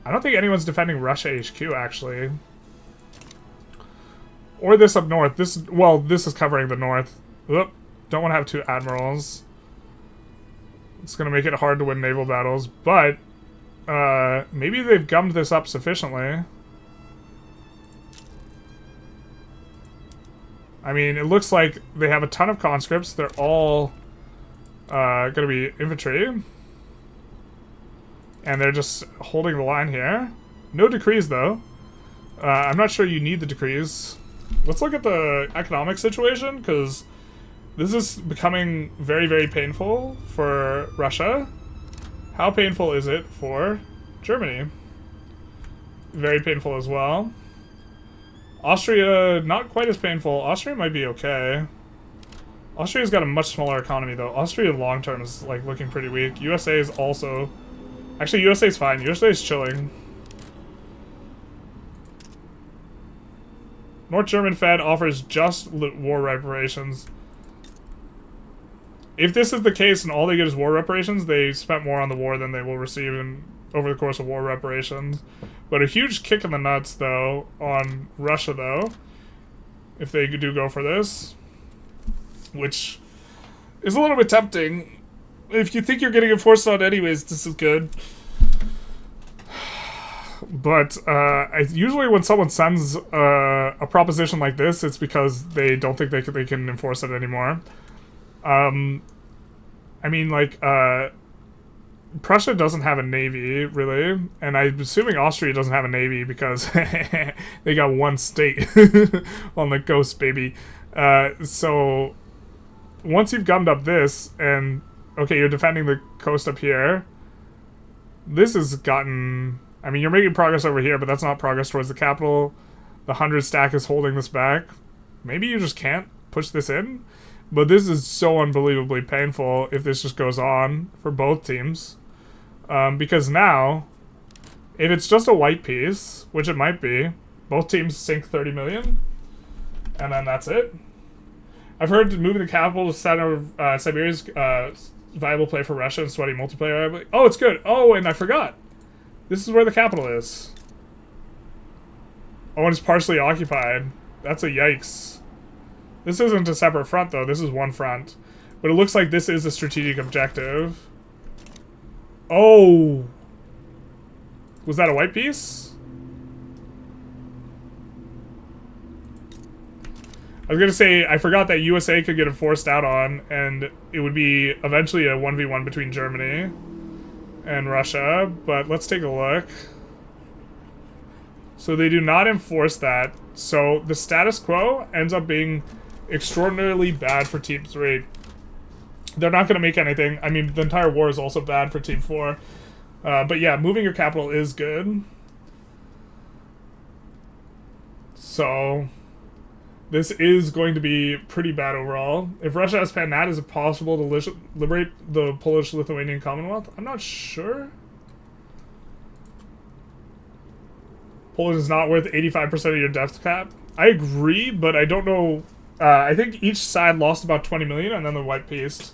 I don't think anyone's defending Russia HQ, actually. Or this up north. This is covering the north. Oop, don't want to have 2 admirals. It's going to make it hard to win naval battles, but maybe they've gummed this up sufficiently. I mean, it looks like they have a ton of conscripts. They're all going to be infantry. And they're just holding the line here. No decrees, though. I'm not sure you need the decrees. Let's look at the economic situation, because this is becoming very, very painful for Russia. How painful is it for Germany? Very painful as well. Austria, not quite as painful. Austria might be okay. Austria's got a much smaller economy, though. Austria long term is like looking pretty weak. USA is also... Actually, USA's fine. USA's chilling. North German Fed offers just war reparations. If this is the case and all they get is war reparations, they spent more on the war than they will receive over the course of war reparations. But a huge kick in the nuts, though, on Russia, though, if they do go for this, which is a little bit tempting. If you think you're getting enforced on anyways, this is good. But usually when someone sends a proposition like this, it's because they don't think they can enforce it anymore. I mean, like, Prussia doesn't have a navy, really, and I'm assuming Austria doesn't have a navy because they got 1 state on the coast, baby. So once you've gummed up this, and okay, you're defending the coast up here, this has gotten... I mean, you're making progress over here, but that's not progress towards the capital. The 100 stack is holding this back. Maybe you just can't push this in, but this is so unbelievably painful if this just goes on for both teams. Because now, if it's just a white piece, which it might be, both teams sink 30 million, and then that's it. I've heard moving the capital to center of Siberia's viable play for Russia and sweaty multiplayer. Oh, it's good. Oh, and I forgot. This is where the capital is. Oh, and it's partially occupied. That's a yikes. This isn't a separate front, though. This is one front. But it looks like this is a strategic objective. Oh! Was that a white piece? I was gonna say, I forgot that USA could get it forced out on, and it would be eventually a 1v1 between Germany and Russia, but let's take a look. So they do not enforce that, so the status quo ends up being extraordinarily bad for Team 3. They're not gonna make anything. I mean, the entire war is also bad for Team 4. But yeah, moving your capital is good. So this is going to be pretty bad overall. If Russia has Panat, is it possible to liberate the Polish-Lithuanian Commonwealth? I'm not sure. Poland is not worth 85% of your death cap. I agree, but I don't know. I think each side lost about 20 million, and then the white peace.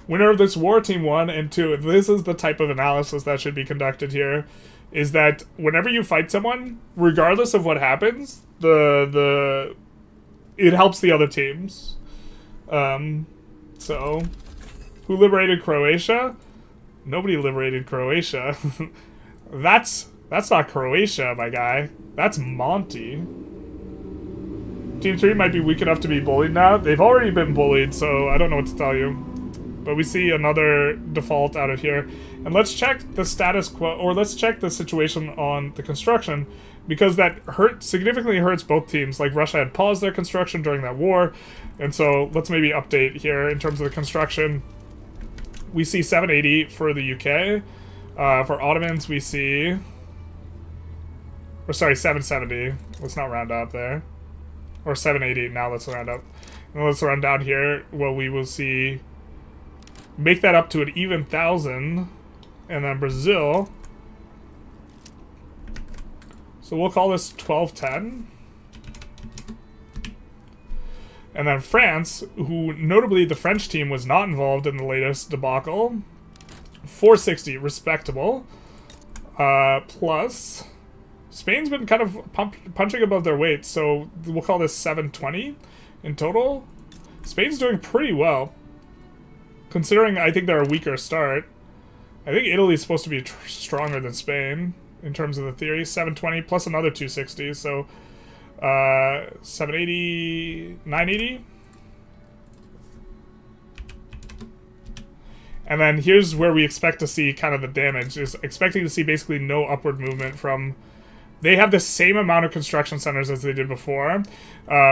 Winner of this war, Team 1 and 2. This is the type of analysis that should be conducted here. Is that whenever you fight someone, regardless of what happens, it helps the other teams. So, who liberated Croatia? Nobody liberated Croatia. That's not Croatia, my guy. That's Monty. Team 3 might be weak enough to be bullied now. They've already been bullied, so I don't know what to tell you. But we see another default out of here. And let's check the status quo, or let's check the situation on the construction, because that significantly hurts both teams. Like, Russia had paused their construction during that war, and so let's maybe update here in terms of the construction. We see 780 for the UK. For Ottomans, we see... Or sorry, 770. Let's not round up there. Or 780, now let's round up. And let's run down here. Well, we will see... Make that up to an even 1,000. And then Brazil. So we'll call this 1210. And then France, who notably the French team was not involved in the latest debacle. 460, respectable. Plus, Spain's been kind of punching above their weight, so we'll call this 720 in total. Spain's doing pretty well, considering I think they're a weaker start. I think Italy's supposed to be stronger than Spain in terms of the theory. 720 plus another 260, so 780, 980. And then here's where we expect to see kind of the damage, is expecting to see basically no upward movement from... They have the same amount of construction centers as they did before,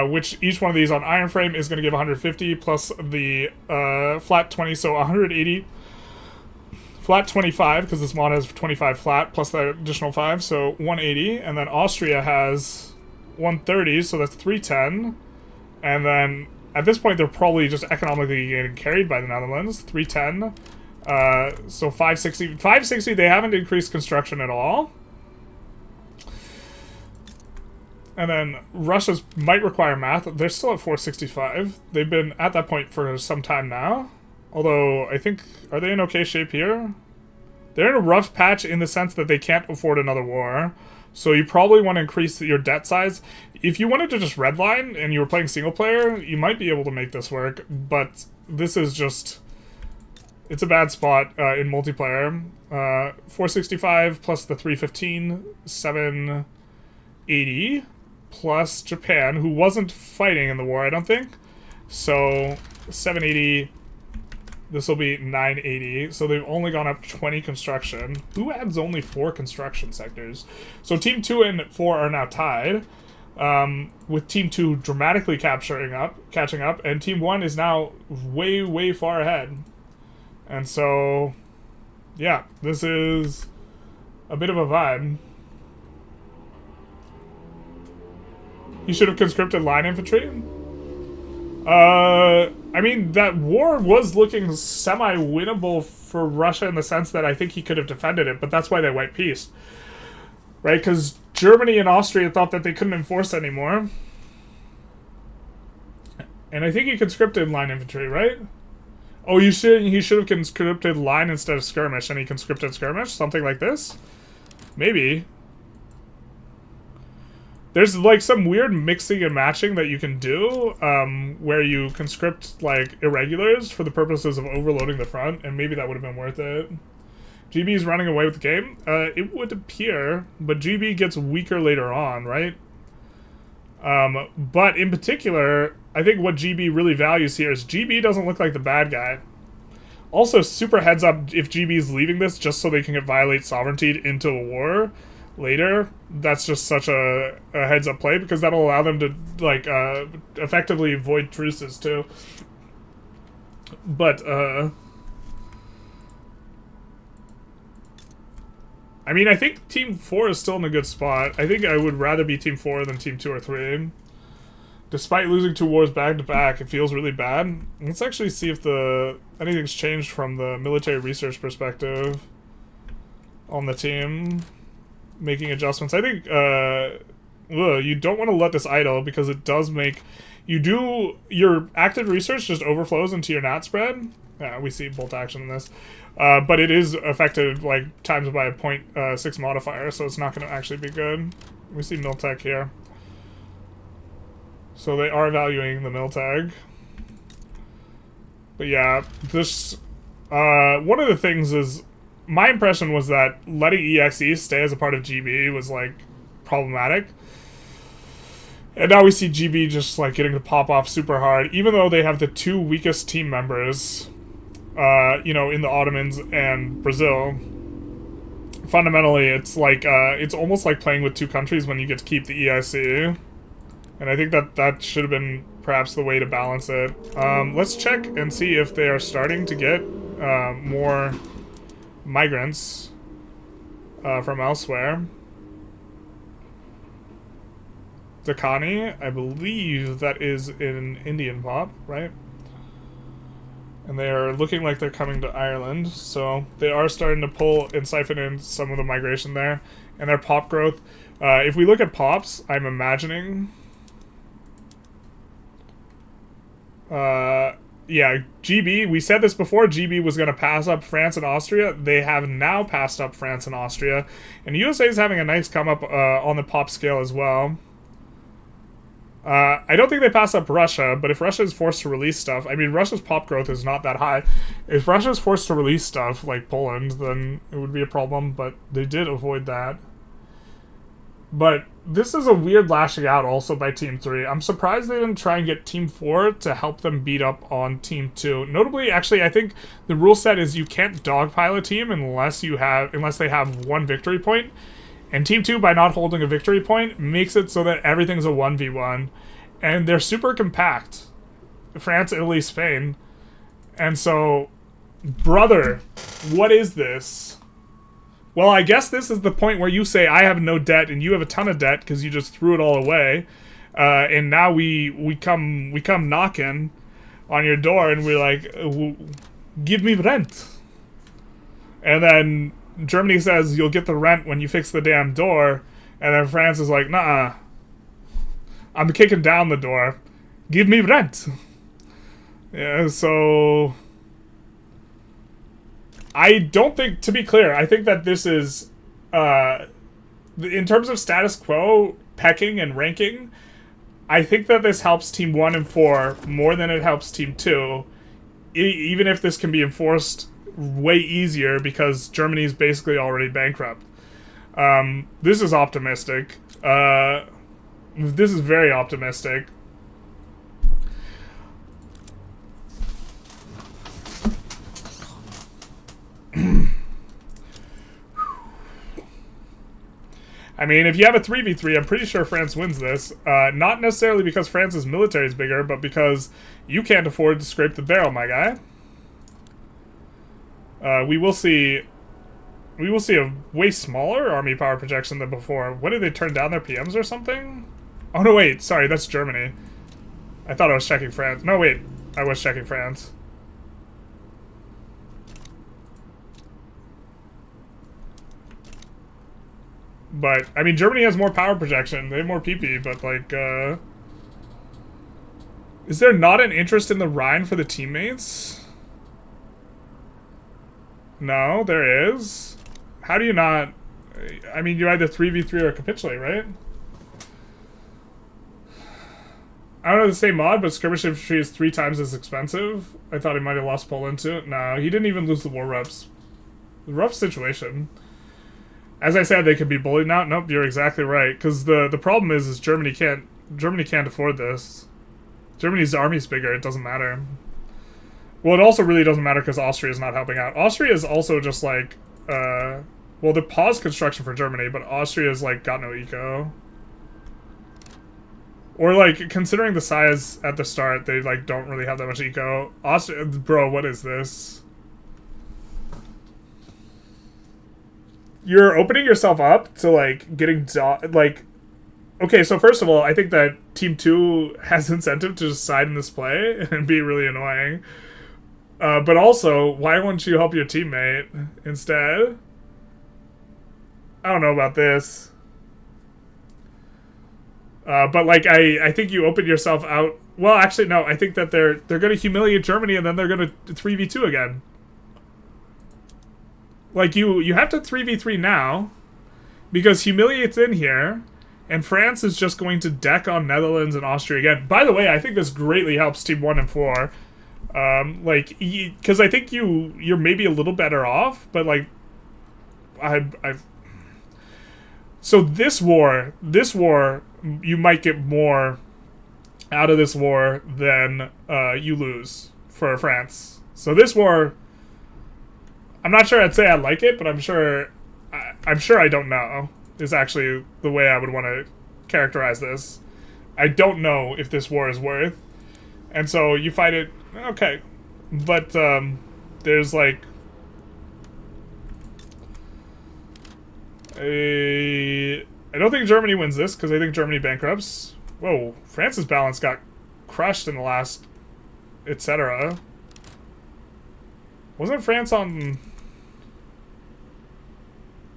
which each one of these on iron frame is going to give 150 plus the flat 20, so 180. Flat 25, because this mod has 25 flat, plus the additional 5, so 180. And then Austria has 130, so that's 310. And then, at this point, they're probably just economically getting carried by the Netherlands. 310. So 560. 560, they haven't increased construction at all. And then Russia's might require math. They're still at 465. They've been at that point for some time now. Although, I think... Are they in okay shape here? They're in a rough patch in the sense that they can't afford another war. So you probably want to increase your debt size. If you wanted to just redline and you were playing single player, you might be able to make this work. But this is just... It's a bad spot in multiplayer. 465 plus the 315, 780... plus Japan, who wasn't fighting in the war, I don't think. So, 780, this will be 980. So they've only gone up 20 construction. Who adds only 4 construction sectors? So Team 2 and 4 are now tied, with Team 2 dramatically catching up, and Team 1 is now way, way far ahead. And so, yeah, this is a bit of a vibe. He should have conscripted line infantry? I mean, that war was looking semi-winnable for Russia in the sense that I think he could have defended it, but that's why they white peace. Right? Because Germany and Austria thought that they couldn't enforce anymore. And I think he conscripted line infantry, right? Oh, he should have conscripted line instead of skirmish, and he conscripted skirmish? Something like this? Maybe. There's, like, some weird mixing and matching that you can do, where you conscript, like, irregulars for the purposes of overloading the front, and maybe that would have been worth it. GB is running away with the game? It would appear, but GB gets weaker later on, right? But in particular, I think what GB really values here is GB doesn't look like the bad guy. Also, super heads up if GB is leaving this just so they can violate sovereignty into a war later. That's just such a heads up play because that'll allow them to like effectively avoid truces too. But I mean, I think Team 4 is still in a good spot. I think I would rather be Team 4 than Team 2 or 3. Despite losing 2 wars back-to-back, it feels really bad. Let's actually see if anything's changed from the military research perspective on the team. Making adjustments. I think you don't want to let this idle because it does make... Your active research just overflows into your nat spread. We see bolt action in this. But it is affected like times by a 0.6 modifier, so it's not going to actually be good. We see Miltech here. So they are evaluating the Miltech. But yeah, this... one of the things is... My impression was that letting EXE stay as a part of GB was, like, problematic. And now we see GB just, like, getting to pop off super hard, even though they have the 2 weakest team members, you know, in the Ottomans and Brazil. Fundamentally, it's like, it's almost like playing with 2 countries when you get to keep the EIC. And I think that should have been perhaps the way to balance it. Let's check and see if they are starting to get more migrants from elsewhere. Dakani, I believe that is an Indian pop, right? And they are looking like they're coming to Ireland, so they are starting to pull and siphon in some of the migration there. And their pop growth, if we look at pops, I'm imagining... yeah, GB, we said this before, GB was going to pass up France and Austria. They have now passed up France and Austria. And USA is having a nice come up on the pop scale as well. I don't think they pass up Russia, but if Russia is forced to release stuff, I mean, Russia's pop growth is not that high. If Russia is forced to release stuff, like Poland, then it would be a problem, but they did avoid that. But this is a weird lashing out also by Team 3. I'm surprised they didn't try and get Team 4 to help them beat up on Team 2. Notably, actually, I think the rule set is you can't dogpile a team unless they have 1 victory point. And Team 2, by not holding a victory point, makes it so that everything's a 1v1. And they're super compact. France, Italy, Spain. And so, brother, what is this? Well, I guess this is the point where you say, I have no debt and you have a ton of debt because you just threw it all away. And now we come knocking on your door and we're like, give me rent. And then Germany says, you'll get the rent when you fix the damn door. And then France is like, nah, I'm kicking down the door. Give me rent. Yeah, so... I don't think, to be clear, I think that this is, in terms of status quo, pecking and ranking, I think that this helps Team 1 and 4 more than it helps Team 2, even if this can be enforced way easier because Germany is basically already bankrupt. This is optimistic. This is very optimistic. I mean, if you have a 3v3, I'm pretty sure France wins this. Not necessarily because France's military is bigger, but because you can't afford to scrape the barrel, my guy. We will see a way smaller army power projection than before. What, did they turn down their PMs or something? Oh, no, wait. Sorry, that's Germany. I thought I was checking France. No, wait. I was checking France. But, I mean, Germany has more power projection. They have more PP, but, like, is there not an interest in the Rhine for the teammates? No, there is. How do you not... I mean, you either 3v3 or capitulate, right? I don't know the same mod, but skirmish infantry is 3 times as expensive. I thought he might have lost Poland to it. No, he didn't even lose the war reps. Rough situation. As I said, they could be bullied now. Nope, you're exactly right. Because the problem is Germany can't Germany can't afford this. Germany's army's bigger, it doesn't matter. Well, it also really doesn't matter because Austria is not helping out. Austria is also just like, well, they paused construction for Germany, but Austria's like got no eco. Or like, considering the size at the start, they like don't really have that much eco. Austria, bro, what is this? You're opening yourself up to like getting like. Okay, so first of all, I think that Team 2 has incentive to just side in this play and be really annoying. But also, why wouldn't you help your teammate instead? I don't know about this. But like, I think you open yourself out. Well, actually, no. I think that they're going to humiliate Germany and then they're going to 3v2 again. Like, you have to 3v3 now because humiliate's in here. And France is just going to deck on Netherlands and Austria again. By the way, I think this greatly helps Team 1 and 4. Like, because I think you're maybe a little better off, but like, so this war, you might get more out of this war than you lose for France. So this war, I'm not sure I'd say I like it, but I'm sure I don't know is actually the way I would want to characterize this. I don't know if this war is worth, and so you fight it, okay, but there's like I don't think Germany wins this because I think Germany bankrupts. Whoa, France's balance got crushed in the last, etc. Wasn't France on?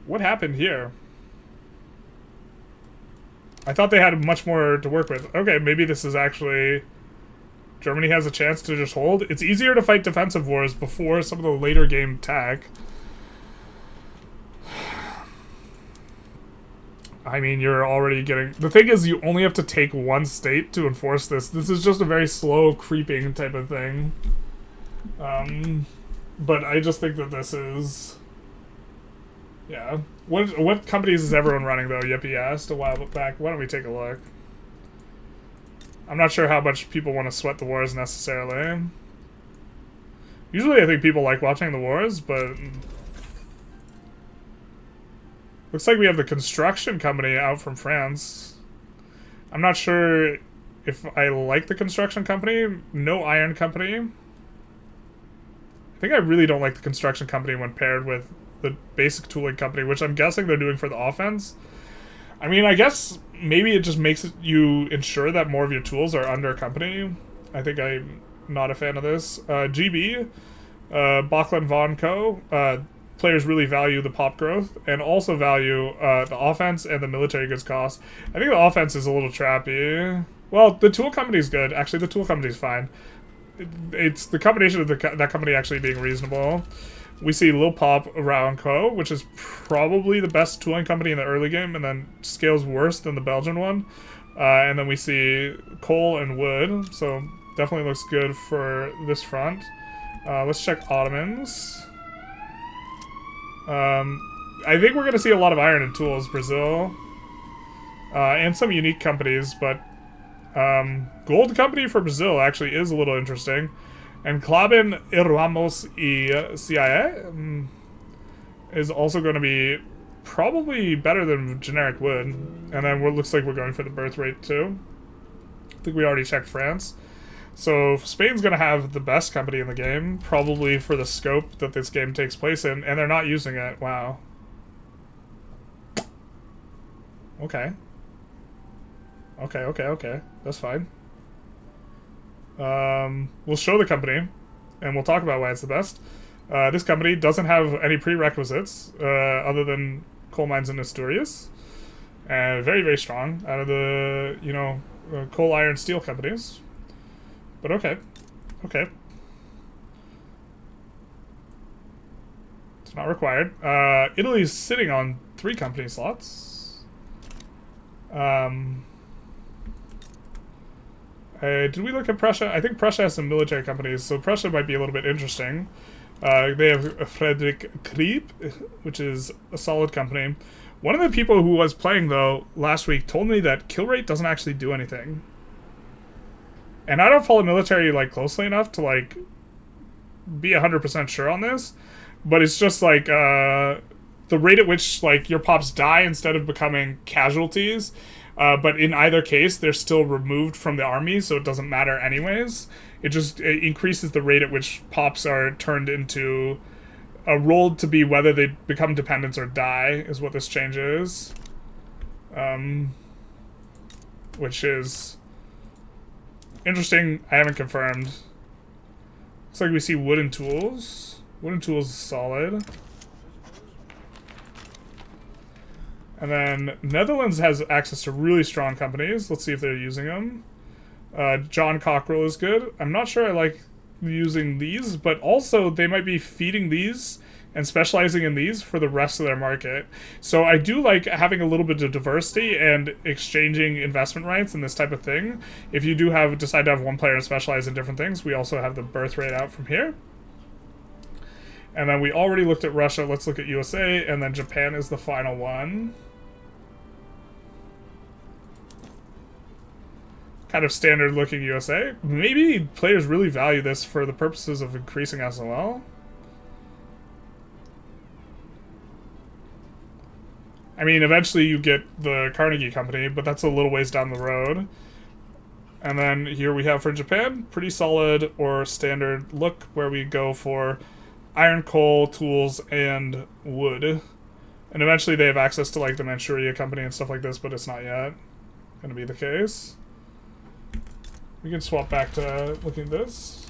What happened here? I thought they had much more to work with. Okay, maybe this is actually... Germany has a chance to just hold. It's easier to fight defensive wars before some of the later game tech. I mean, you're already getting... The thing is, you only have to take one state to enforce this. This is just a very slow, creeping type of thing. But I just think that this is... Yeah. What companies is everyone running, though? Yippee asked a while back. Why don't we take a look? I'm not sure how much people want to sweat the wars, necessarily. Usually I think people like watching the wars, but... Looks like we have the construction company out from France. I'm not sure if I like the construction company. No iron company. I think I really don't like the construction company when paired with the basic tooling company, which I'm guessing they're doing for the offense. I mean, I guess maybe it just makes you ensure that more of your tools are under a company. I think I'm not a fan of this. GB, Bachland Von Co. Players really value the pop growth and also value the offense and the military goods cost. I think the offense is a little trappy. Well, the tool company's good. Actually, the tool company's fine. It's the combination of that company actually being reasonable. We see Lil Pop Around Co., which is probably the best tooling company in the early game, and then scales worse than the Belgian one. And then we see coal and wood, so definitely looks good for this front. Let's check Ottomans. I think we're going to see a lot of iron and tools, Brazil. And some unique companies, but gold company for Brazil actually is a little interesting. And Clabin Ramos y CIA is also going to be probably better than generic wood. And then it looks like we're going for the birth rate too. I think we already checked France. So Spain's going to have the best company in the game, probably for the scope that this game takes place in, and they're not using it. Wow. Okay. Okay. That's fine. We'll show the company, and we'll talk about why it's the best. This company doesn't have any prerequisites other than coal mines in Asturias. Very, very strong out of the, coal, iron, steel companies. But okay. It's not required. Italy's sitting on 3 company slots. Did we look at Prussia? I think Prussia has some military companies, so Prussia might be a little bit interesting. They have Friedrich Kriep, which is a solid company. One of the people who was playing, though, last week told me that kill rate doesn't actually do anything. And I don't follow military, like, closely enough to, like, be 100% sure on this. But it's just, like, the rate at which, like, your pops die instead of becoming casualties. But in either case, they're still removed from the army, so it doesn't matter anyways. It increases the rate at which pops are turned into... rolled to be whether they become dependents or die, is what this change is. Which is interesting. I haven't confirmed. Looks like we see wooden tools. Wooden tools is solid. And then Netherlands has access to really strong companies. Let's see if they're using them. John Cockrell is good. I'm not sure I like using these, but also they might be feeding these and specializing in these for the rest of their market. So I do like having a little bit of diversity and exchanging investment rights and this type of thing. If you do decide to have one player specialize in different things, we also have the birth rate out from here. And then we already looked at Russia. Let's look at USA, and then Japan is the final one. Kind of standard looking USA. Maybe players really value this for the purposes of increasing SOL. I mean, eventually you get the Carnegie Company, but that's a little ways down the road. And then here we have for Japan, pretty solid or standard look where we go for iron, coal, tools, and wood. And eventually they have access to like the Manchuria Company and stuff like this, but it's not yet going to be the case. We can swap back to looking at this.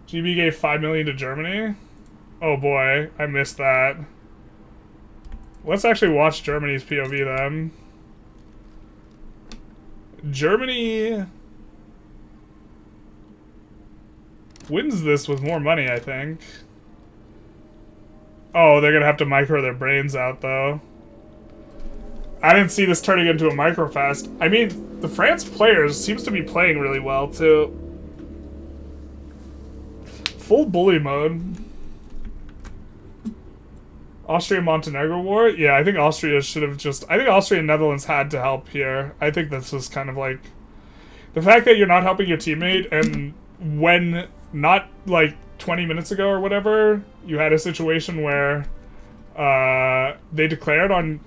GB gave 5 million to Germany. Oh boy, I missed that. Let's actually watch Germany's POV then. Germany wins this with more money, I think. Oh, they're gonna have to micro their brains out though. I didn't see this turning into a microfest. I mean, the France players seems to be playing really well too. Full bully mode. Austria-Montenegro war? Yeah, I think Austria should have just... I think Austria and Netherlands had to help here. I think this was kind of like... The fact that you're not helping your teammate, and when, not like 20 minutes ago or whatever, you had a situation where they declared on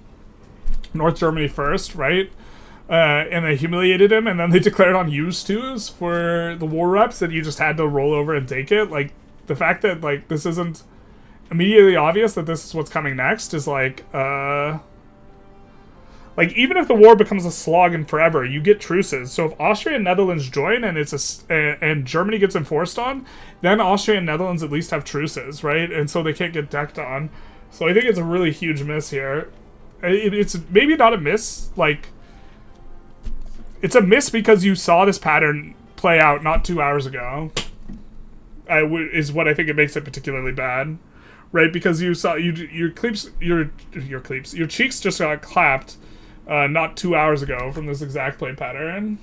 North Germany first, right? And they humiliated him, and then they declared on used twos for the war reps, and you just had to roll over and take it. Like, the fact that, like, this isn't immediately obvious that this is what's coming next is like even if the war becomes a slog and forever, you get truces. So if Austria and Netherlands join and and Germany gets enforced on, then Austria and Netherlands at least have truces, right? And so they can't get decked on. So I think it's a really huge miss here. It's maybe not a miss, like it's a miss because you saw this pattern play out not 2 hours ago. Is what I think it makes it particularly bad. Right, because you saw your cheeks just got clapped not 2 hours ago from this exact play pattern.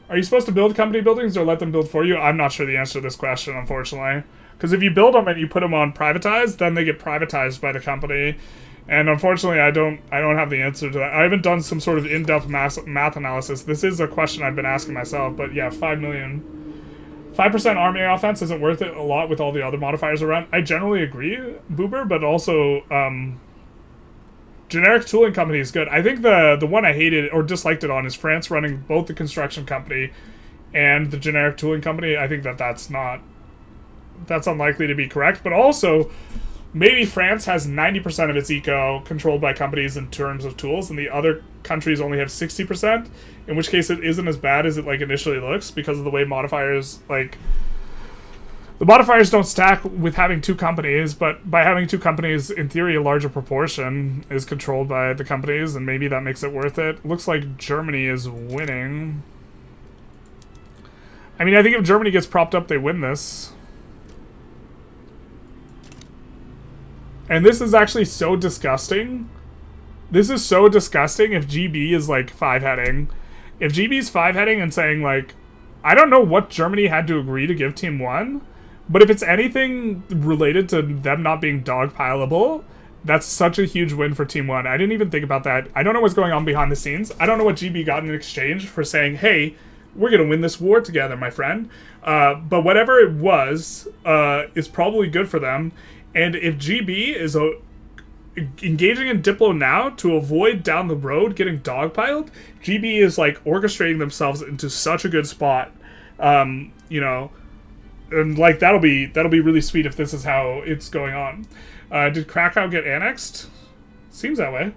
Are you supposed to build company buildings or let them build for you? I'm not sure the answer to this question, unfortunately. Because if you build them and you put them on privatized, then they get privatized by the company. And unfortunately, I don't have the answer to that. I haven't done some sort of in-depth math analysis. This is a question I've been asking myself, but yeah, 5 million. 5% army offense isn't worth it a lot with all the other modifiers around. I generally agree, Boober, but also generic tooling company is good. I think the one I hated or disliked it on is France running both the construction company and the generic tooling company. I think that's unlikely to be correct, but also maybe France has 90% of its eco controlled by companies in terms of tools, and the other countries only have 60%, in which case it isn't as bad as it like initially looks because of the way modifiers, like, the modifiers don't stack with having two companies, but by having two companies, in theory, a larger proportion is controlled by the companies, and maybe that makes it worth it. Looks like Germany is winning. I mean, I think if Germany gets propped up, they win this. And this is actually so disgusting. This is so disgusting if GB is, like, 5-heading. If GB's 5-heading and saying, like, I don't know what Germany had to agree to give Team 1, But if it's anything related to them not being dogpileable, that's such a huge win for Team 1. I didn't even think about that. I don't know what's going on behind the scenes. I don't know what GB got in exchange for saying, hey, we're going to win this war together, my friend. But whatever it was is probably good for them. And if GB is engaging in Diplo now to avoid down the road getting dogpiled, GB is like orchestrating themselves into such a good spot. You know, and like that'll be really sweet if this is how it's going on. Did Krakow get annexed? Seems that way.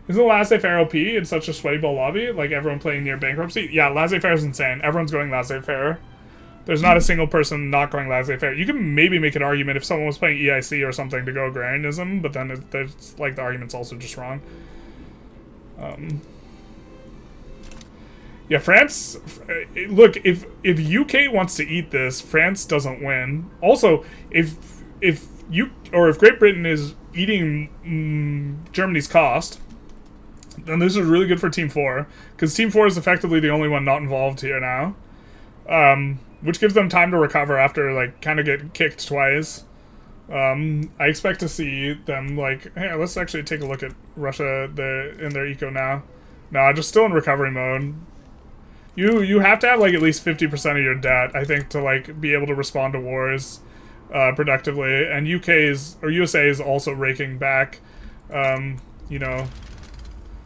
Isn't laissez-faire OP in such a sweaty ball lobby? Like everyone playing near bankruptcy? Yeah, laissez-faire is insane. Everyone's going laissez-faire. There's not a single person not going laissez-faire. You can maybe make an argument if someone was playing EIC or something to go agrarianism, but then there's like the argument's also just wrong. Yeah, France. Look, if UK wants to eat this, France doesn't win. Also, if Great Britain is eating Germany's cost, then this is really good for Team 4, because Team 4 is effectively the only one not involved here now, which gives them time to recover after like kind of get kicked twice. I expect to see them like, hey, let's actually take a look at Russia in their eco now. No, just still in recovery mode. You have to have like at least 50% of your debt, I think, to like be able to respond to wars productively. And USA is also raking back. You know,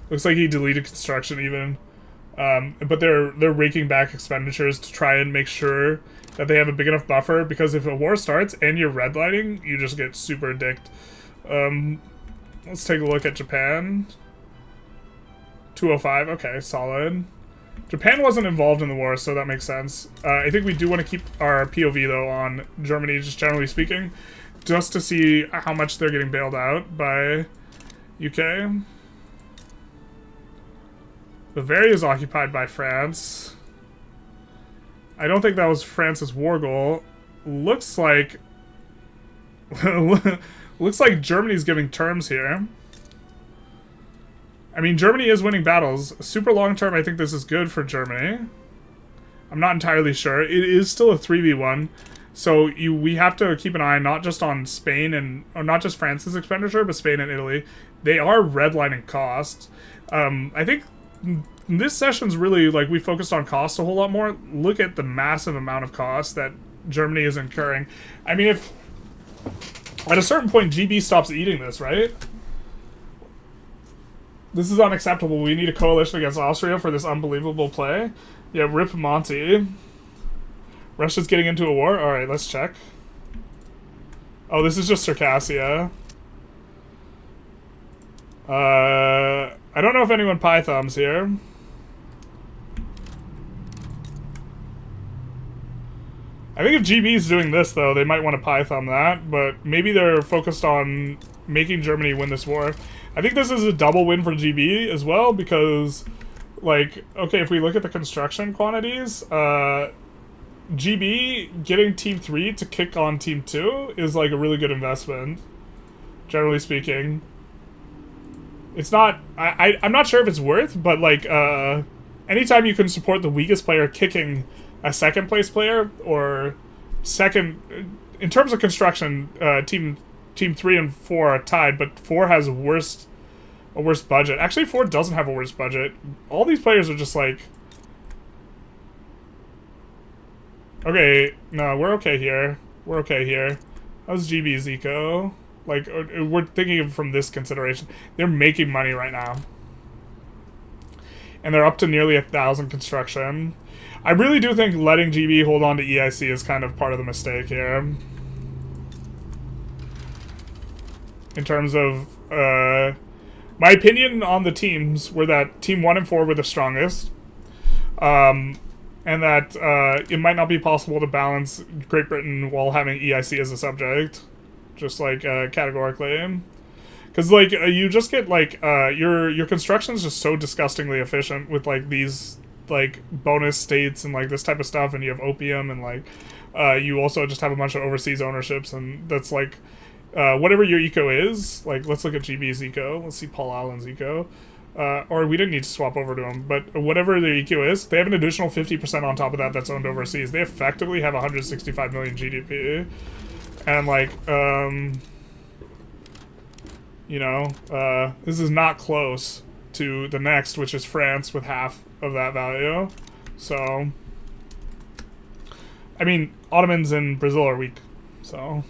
looks like he deleted construction even. But they're raking back expenditures to try and make sure that they have a big enough buffer, because if a war starts and you're redlining, you just get super addicted. Let's take a look at Japan. 205, okay, solid. Japan wasn't involved in the war, so that makes sense. I think we do want to keep our POV, though, on Germany, just generally speaking, just to see how much they're getting bailed out by UK. Bavaria is occupied by France. I don't think that was France's war goal. Looks like... looks like Germany's giving terms here. I mean, Germany is winning battles. Super long term, I think this is good for Germany. I'm not entirely sure. It is still a 3v1. So we have to keep an eye not just on Spain or not just France's expenditure, but Spain and Italy. They are redlining costs. I think this session's really, like, we focused on costs a whole lot more. Look at the massive amount of costs that Germany is incurring. I mean, if at a certain point GB stops eating this, right? This is unacceptable. We need a coalition against Austria for this unbelievable play. Yeah, rip Monty. Russia's getting into a war? Alright, let's check. Oh, this is just Circassia. I don't know if anyone pie thumbs here. I think if GB's doing this, though, they might want to pie thumb that, but maybe they're focused on making Germany win this war. I think this is a double win for GB as well, because, like, okay, if we look at the construction quantities, GB getting Team 3 to kick on Team 2 is, like, a really good investment, generally speaking. It's not, I'm not sure if it's worth, but, like, anytime you can support the weakest player kicking a second place player, or second, in terms of construction, Team 3 and 4 are tied, but 4 has a worse budget. Actually, 4 doesn't have a worse budget. All these players are just like... Okay, no, we're okay here. We're okay here. How's GB's eco? Like, we're thinking of from this consideration. They're making money right now. And they're up to nearly 1,000 construction. I really do think letting GB hold on to EIC is kind of part of the mistake here. In terms of, my opinion on the teams were that Team 1 and 4 were the strongest. And that it might not be possible to balance Great Britain while having EIC as a subject. Just, like, categorically. Because, like, you just get, like, your construction is just so disgustingly efficient with, like, these, like, bonus states and, like, this type of stuff. And you have opium and, like, you also just have a bunch of overseas ownerships. And that's, like... whatever your eco is, like, let's look at GB's eco. Let's see Paul Allen's eco. Or we didn't need to swap over to them, but whatever their EQ is, they have an additional 50% on top of that that's owned overseas. They effectively have 165 million GDP. And, like, you know, this is not close to the next, which is France, with half of that value. So, I mean, Ottomans and Brazil are weak, so.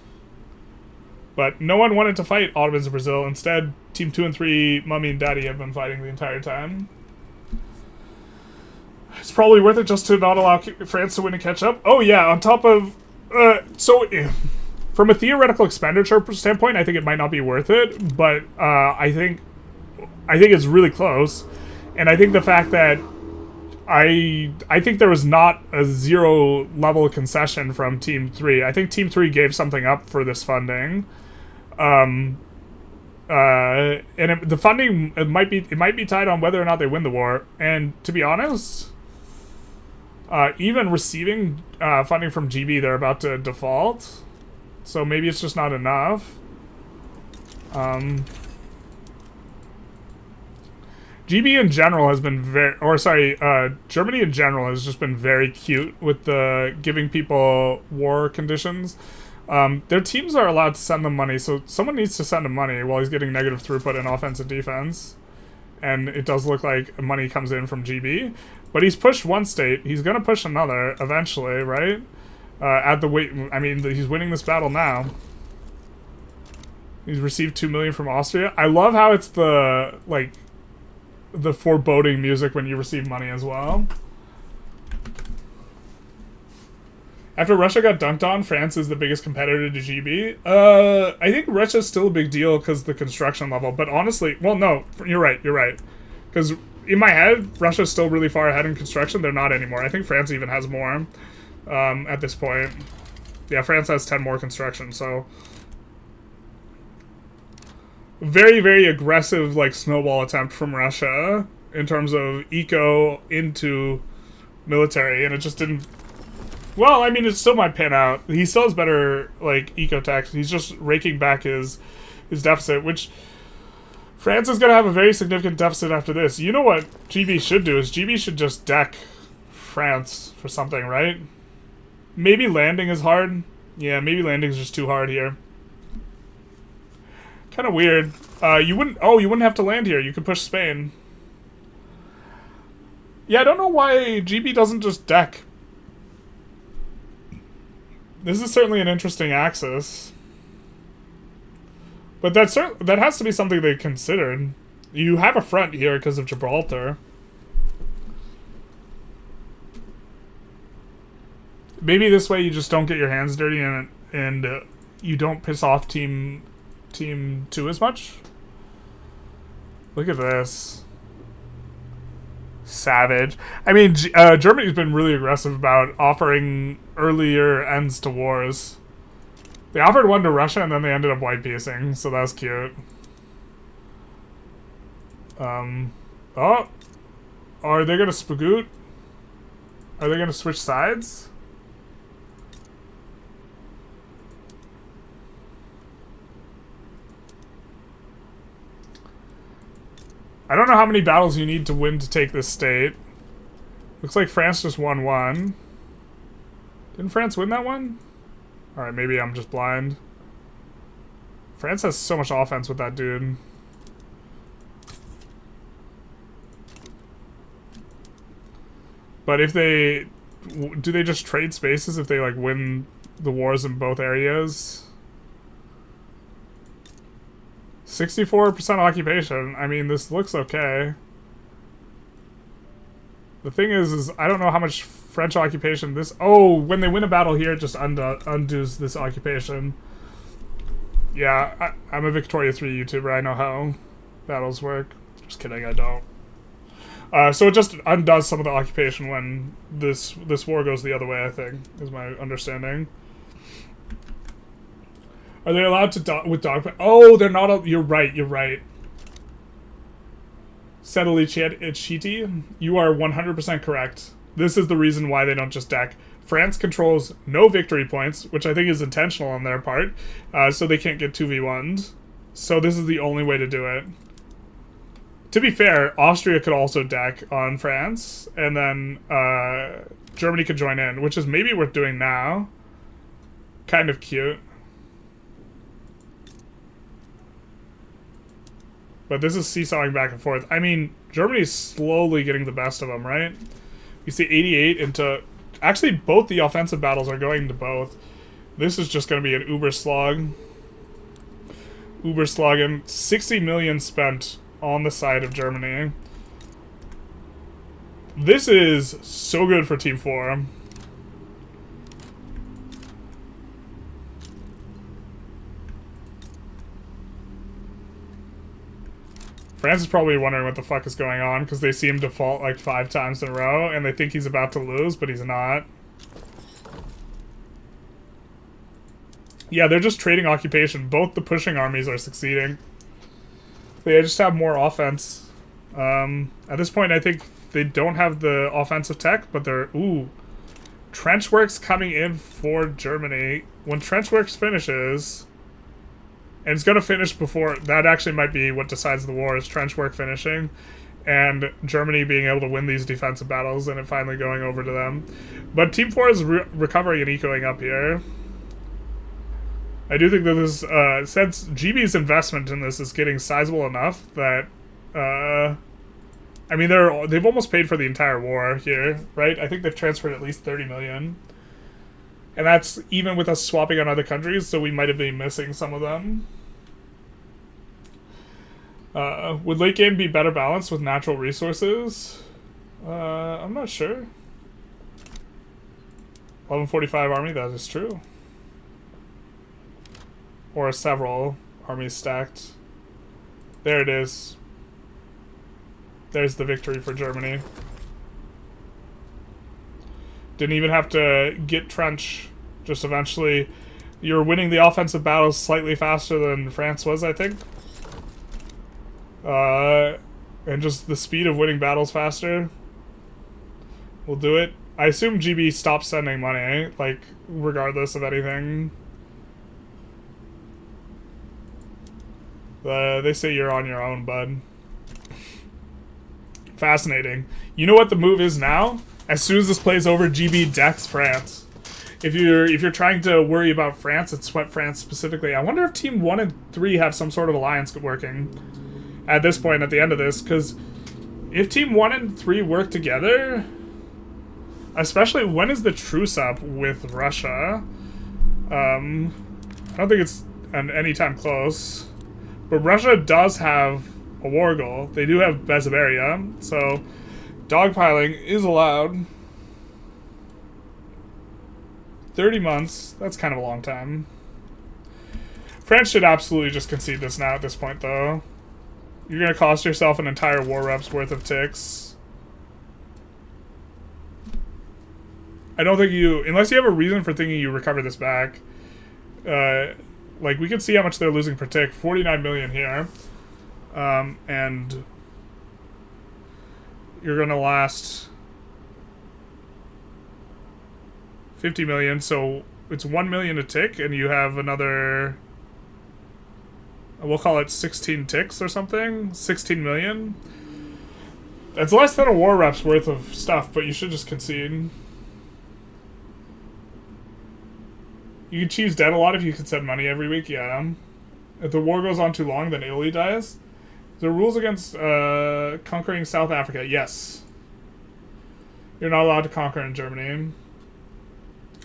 But no one wanted to fight Ottomans in Brazil. Instead, Team 2 and 3, Mummy and Daddy, have been fighting the entire time. It's probably worth it just to not allow France to win and catch up. Oh yeah, on top of... from a theoretical expenditure standpoint, I think it might not be worth it, but I think it's really close. And I think the fact that I think there was not a zero level concession from Team 3. I think Team 3 gave something up for this funding. And the funding, it might be tied on whether or not they win the war. And to be honest, even receiving funding from GB, they're about to default. So maybe it's just not enough. GB in general has been Germany in general has just been very cute with the giving people war conditions. Their teams are allowed to send them money, so someone needs to send him money while he's getting negative throughput in offense and defense. And it does look like money comes in from GB. But he's pushed one state. He's going to push another eventually, right? I mean, he's winning this battle now. He's received 2 million from Austria. I love how it's the foreboding music when you receive money as well. After Russia got dunked on, France is the biggest competitor to GB. I think Russia's still a big deal because of the construction level. But honestly, well, no, you're right. Because in my head, Russia's still really far ahead in construction. They're not anymore. I think France even has more at this point. Yeah, France has 10 more construction, so... Very, very aggressive, like, snowball attempt from Russia in terms of eco into military, and it just didn't... Well, I mean, it still might pan out. He still has better, like, eco tech. He's just raking back his deficit, which... France is going to have a very significant deficit after this. You know what GB should do is GB should just deck France for something, right? Maybe landing is hard. Yeah, maybe landing is just too hard here. Kind of weird. You wouldn't have to land here. You could push Spain. Yeah, I don't know why GB doesn't just deck. This is certainly an interesting axis. But that has to be something they considered. You have a front here because of Gibraltar. Maybe this way you just don't get your hands dirty and you don't piss off Team 2 as much. Look at this. Savage. I mean, Germany's been really aggressive about offering earlier ends to wars. They offered one to Russia and then they ended up white piecing, so that's cute. Oh. Are they gonna spagoot? Are they gonna switch sides? I don't know how many battles you need to win to take this state. Looks like France just won one. Didn't France win that one? Alright, maybe I'm just blind. France has so much offense with that dude. But if they... Do they just trade spaces if they, like, win the wars in both areas? 64% occupation. I mean, this looks okay. The thing is I don't know how much French occupation this... Oh, when they win a battle here, it just undoes this occupation. Yeah, I'm a Victoria 3 YouTuber. I know how battles work. Just kidding, I don't. So it just undoes some of the occupation when this war goes the other way, I think, is my understanding. Are they allowed to with dog... Oh, they're not... You're right. Setelichiti, you are 100% correct. This is the reason why they don't just deck. France controls no victory points, which I think is intentional on their part, so they can't get 2v1'd. So this is the only way to do it. To be fair, Austria could also deck on France, and then Germany could join in, which is maybe worth doing now. Kind of cute. But this is seesawing back and forth. I mean, Germany's slowly getting the best of them, right? You see 88 into... Actually, both the offensive battles are going to both. This is just going to be an uber slog. Uber slogging. 60 million spent on the side of Germany. This is so good for Team 4. France is probably wondering what the fuck is going on because they see him default like 5 times in a row and they think he's about to lose, but he's not. Yeah, they're just trading occupation. Both the pushing armies are succeeding. They just have more offense. At this point, I think they don't have the offensive tech, but they're... Ooh. Trenchworks coming in for Germany. When Trenchworks finishes... And it's going to finish before... That actually might be what decides the war, is Trenchwork finishing. And Germany being able to win these defensive battles and it finally going over to them. But Team 4 is recovering and ecoing up here. I do think that this... since GB's investment in this is getting sizable enough that... I mean, they've almost paid for the entire war here, right? I think they've transferred at least 30 million. And that's even with us swapping on other countries, so we might have been missing some of them. Would late game be better balanced with natural resources? I'm not sure. 1145 army, that is true. Or several armies stacked. There it is. There's the victory for Germany. Didn't even have to get trench. Just eventually, you're winning the offensive battles slightly faster than France was, I think. And just the speed of winning battles faster will do it. I assume GB stopped sending money, like, regardless of anything. They say you're on your own, bud. Fascinating. You know what the move is now? As soon as this plays over, GB decks France. If you're trying to worry about France and sweat France specifically, I wonder if Team 1 and 3 have some sort of alliance working at this point at the end of this, because if Team 1 and 3 work together, especially when is the truce up with Russia? I don't think it's anytime close, but Russia does have a war goal. They do have Bessarabia, so dogpiling is allowed. 30 months, that's kind of a long time. France should absolutely just concede this now at this point, though. You're going to cost yourself an entire war rep's worth of ticks. I don't think you... Unless you have a reason for thinking you recover this back. Like, we can see how much they're losing per tick. 49 million here. And... You're going to last... 50 million, so it's 1 million a tick, and you have another... We'll call it 16 ticks or something. 16 million. That's less than a war rep's worth of stuff, but you should just concede. You can choose debt a lot if you can send money every week, yeah. If the war goes on too long, then Italy dies. The rules against conquering South Africa, yes. You're not allowed to conquer in Germany.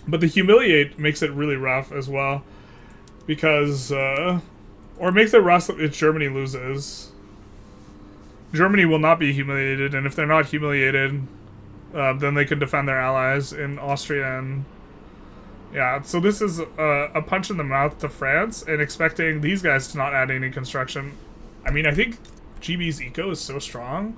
But the humiliate makes it really rough as well. Because, or it makes it rough if Germany loses. Germany will not be humiliated, and if they're not humiliated, then they can defend their allies in Austria and... Yeah, so this is a punch in the mouth to France, and expecting these guys to not add any construction. I mean, I think GB's eco is so strong.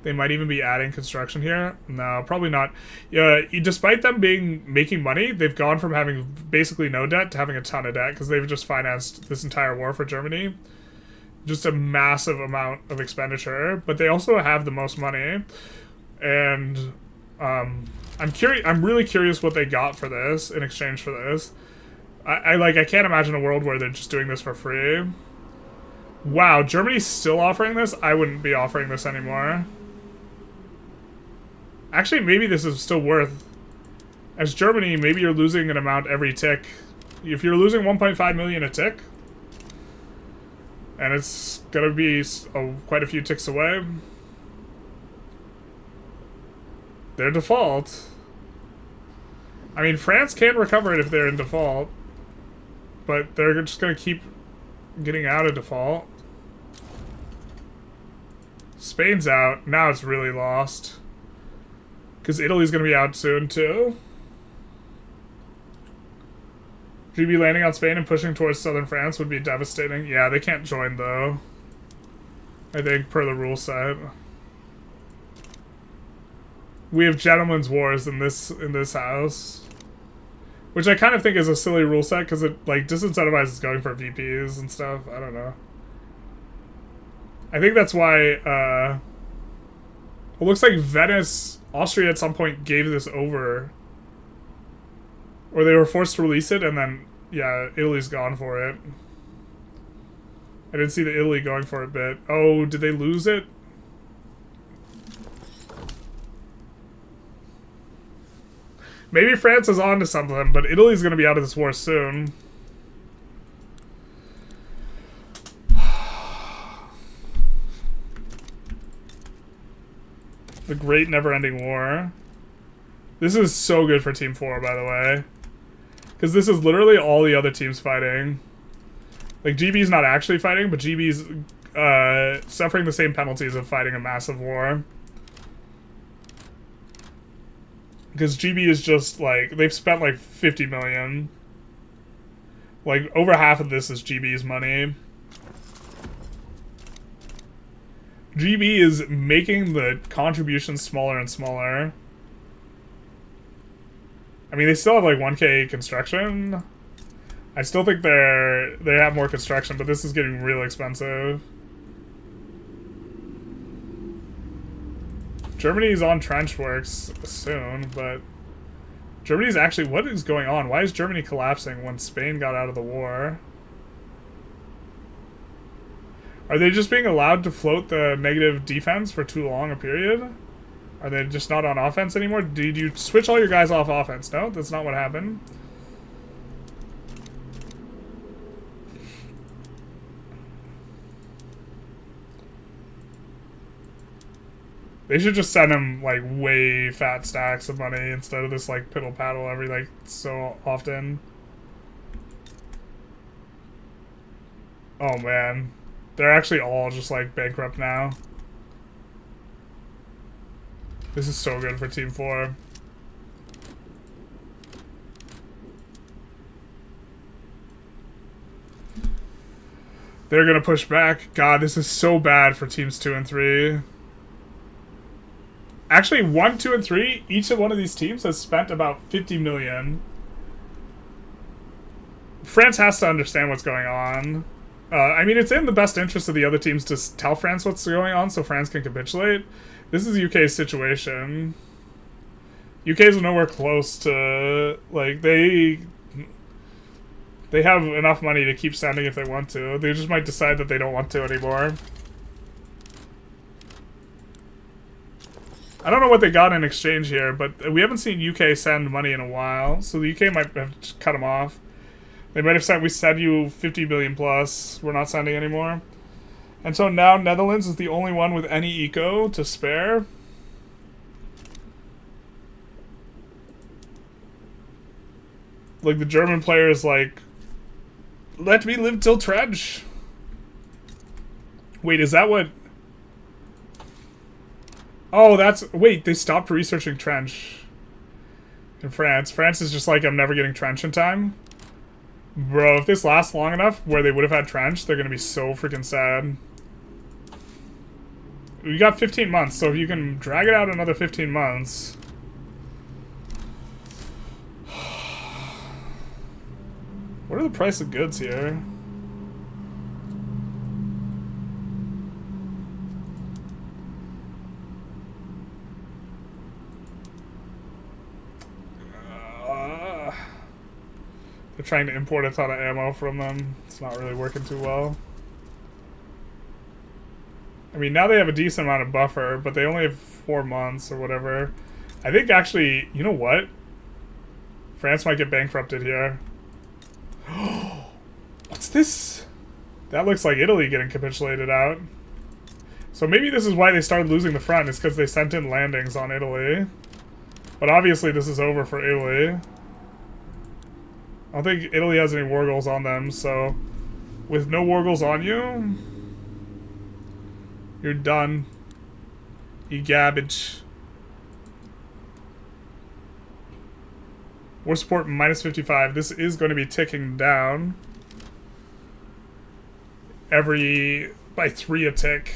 They might even be adding construction here. No, probably not. Despite them making money, they've gone from having basically no debt to having a ton of debt, because they've just financed this entire war for Germany. Just a massive amount of expenditure, but they also have the most money. And I'm really curious what they got for this in exchange for this. I can't imagine a world where they're just doing this for free. Wow, Germany's still offering this? I wouldn't be offering this anymore. Actually, maybe this is still worth... As Germany, maybe you're losing an amount every tick. If you're losing 1.5 million a tick, and it's gonna be quite a few ticks away, their default. I mean, France can recover it if they're in default, but they're just gonna keep getting out of default. Spain's out. Now it's really lost. Because Italy's gonna be out soon, too. GB landing on Spain and pushing towards southern France would be devastating. Yeah, they can't join, though. I think, per the rule set. We have gentlemen's wars in this house. Which I kind of think is a silly rule set, because it, like, disincentivizes going for VPs and stuff. I don't know. I think that's why, it looks like Venice, Austria at some point gave this over. Or they were forced to release it, and then, yeah, Italy's gone for it. I didn't see the Italy going for a bit. Oh, did they lose it? Maybe France is on to something, but Italy's going to be out of this war soon. The Great Never-Ending War. This is so good for Team 4, by the way. Because this is literally all the other teams fighting. Like, GB's not actually fighting, but GB's suffering the same penalties of fighting a massive war. Because GB is just, like, they've spent, like, 50 million. Like, over half of this is GB's money. GB is making the contributions smaller and smaller. I mean, they still have, like, 1K construction. I still think they have more construction, but this is getting real expensive. Germany's on trench works soon, but Germany's actually... What is going on? Why is Germany collapsing when Spain got out of the war? Are they just being allowed to float the negative defense for too long a period? Are they just not on offense anymore? Did you switch all your guys off offense? No, that's not what happened. They should just send him, like, way fat stacks of money instead of this, like, piddle-paddle every, like, so often. Oh, man. They're actually all just, like, bankrupt now. This is so good for Team 4. They're gonna push back. God, this is so bad for Teams 2 and 3. Actually, 1, 2, and 3, each of one of these teams has spent about 50 million. France has to understand what's going on. I mean, it's in the best interest of the other teams to tell France what's going on so France can capitulate. This is UK's situation. UK's nowhere close to... Like, they have enough money to keep sending if they want to. They just might decide that they don't want to anymore. I don't know what they got in exchange here, but we haven't seen UK send money in a while, so the UK might have cut them off. They might have said, we send you 50 billion plus, we're not sending anymore. And so now Netherlands is the only one with any eco to spare. Like, the German player is like, let me live till trench. Wait, is that what... Oh, that's... Wait, they stopped researching trench in France. France is just like, I'm never getting trench in time. Bro, if this lasts long enough where they would have had trench, they're gonna be so freaking sad. We got 15 months, so if you can drag it out another 15 months... What are the price of goods here? They're trying to import a ton of ammo from them. It's not really working too well. I mean, now they have a decent amount of buffer, but they only have 4 months or whatever. I think actually, you know what? France might get bankrupted here. What's this? That looks like Italy getting capitulated out. So maybe this is why they started losing the front, is because they sent in landings on Italy. But obviously this is over for Italy. I don't think Italy has any war goals on them, so with no war goals on you, you're done. You garbage. War support minus 55. This is going to be ticking down. By 3 a tick.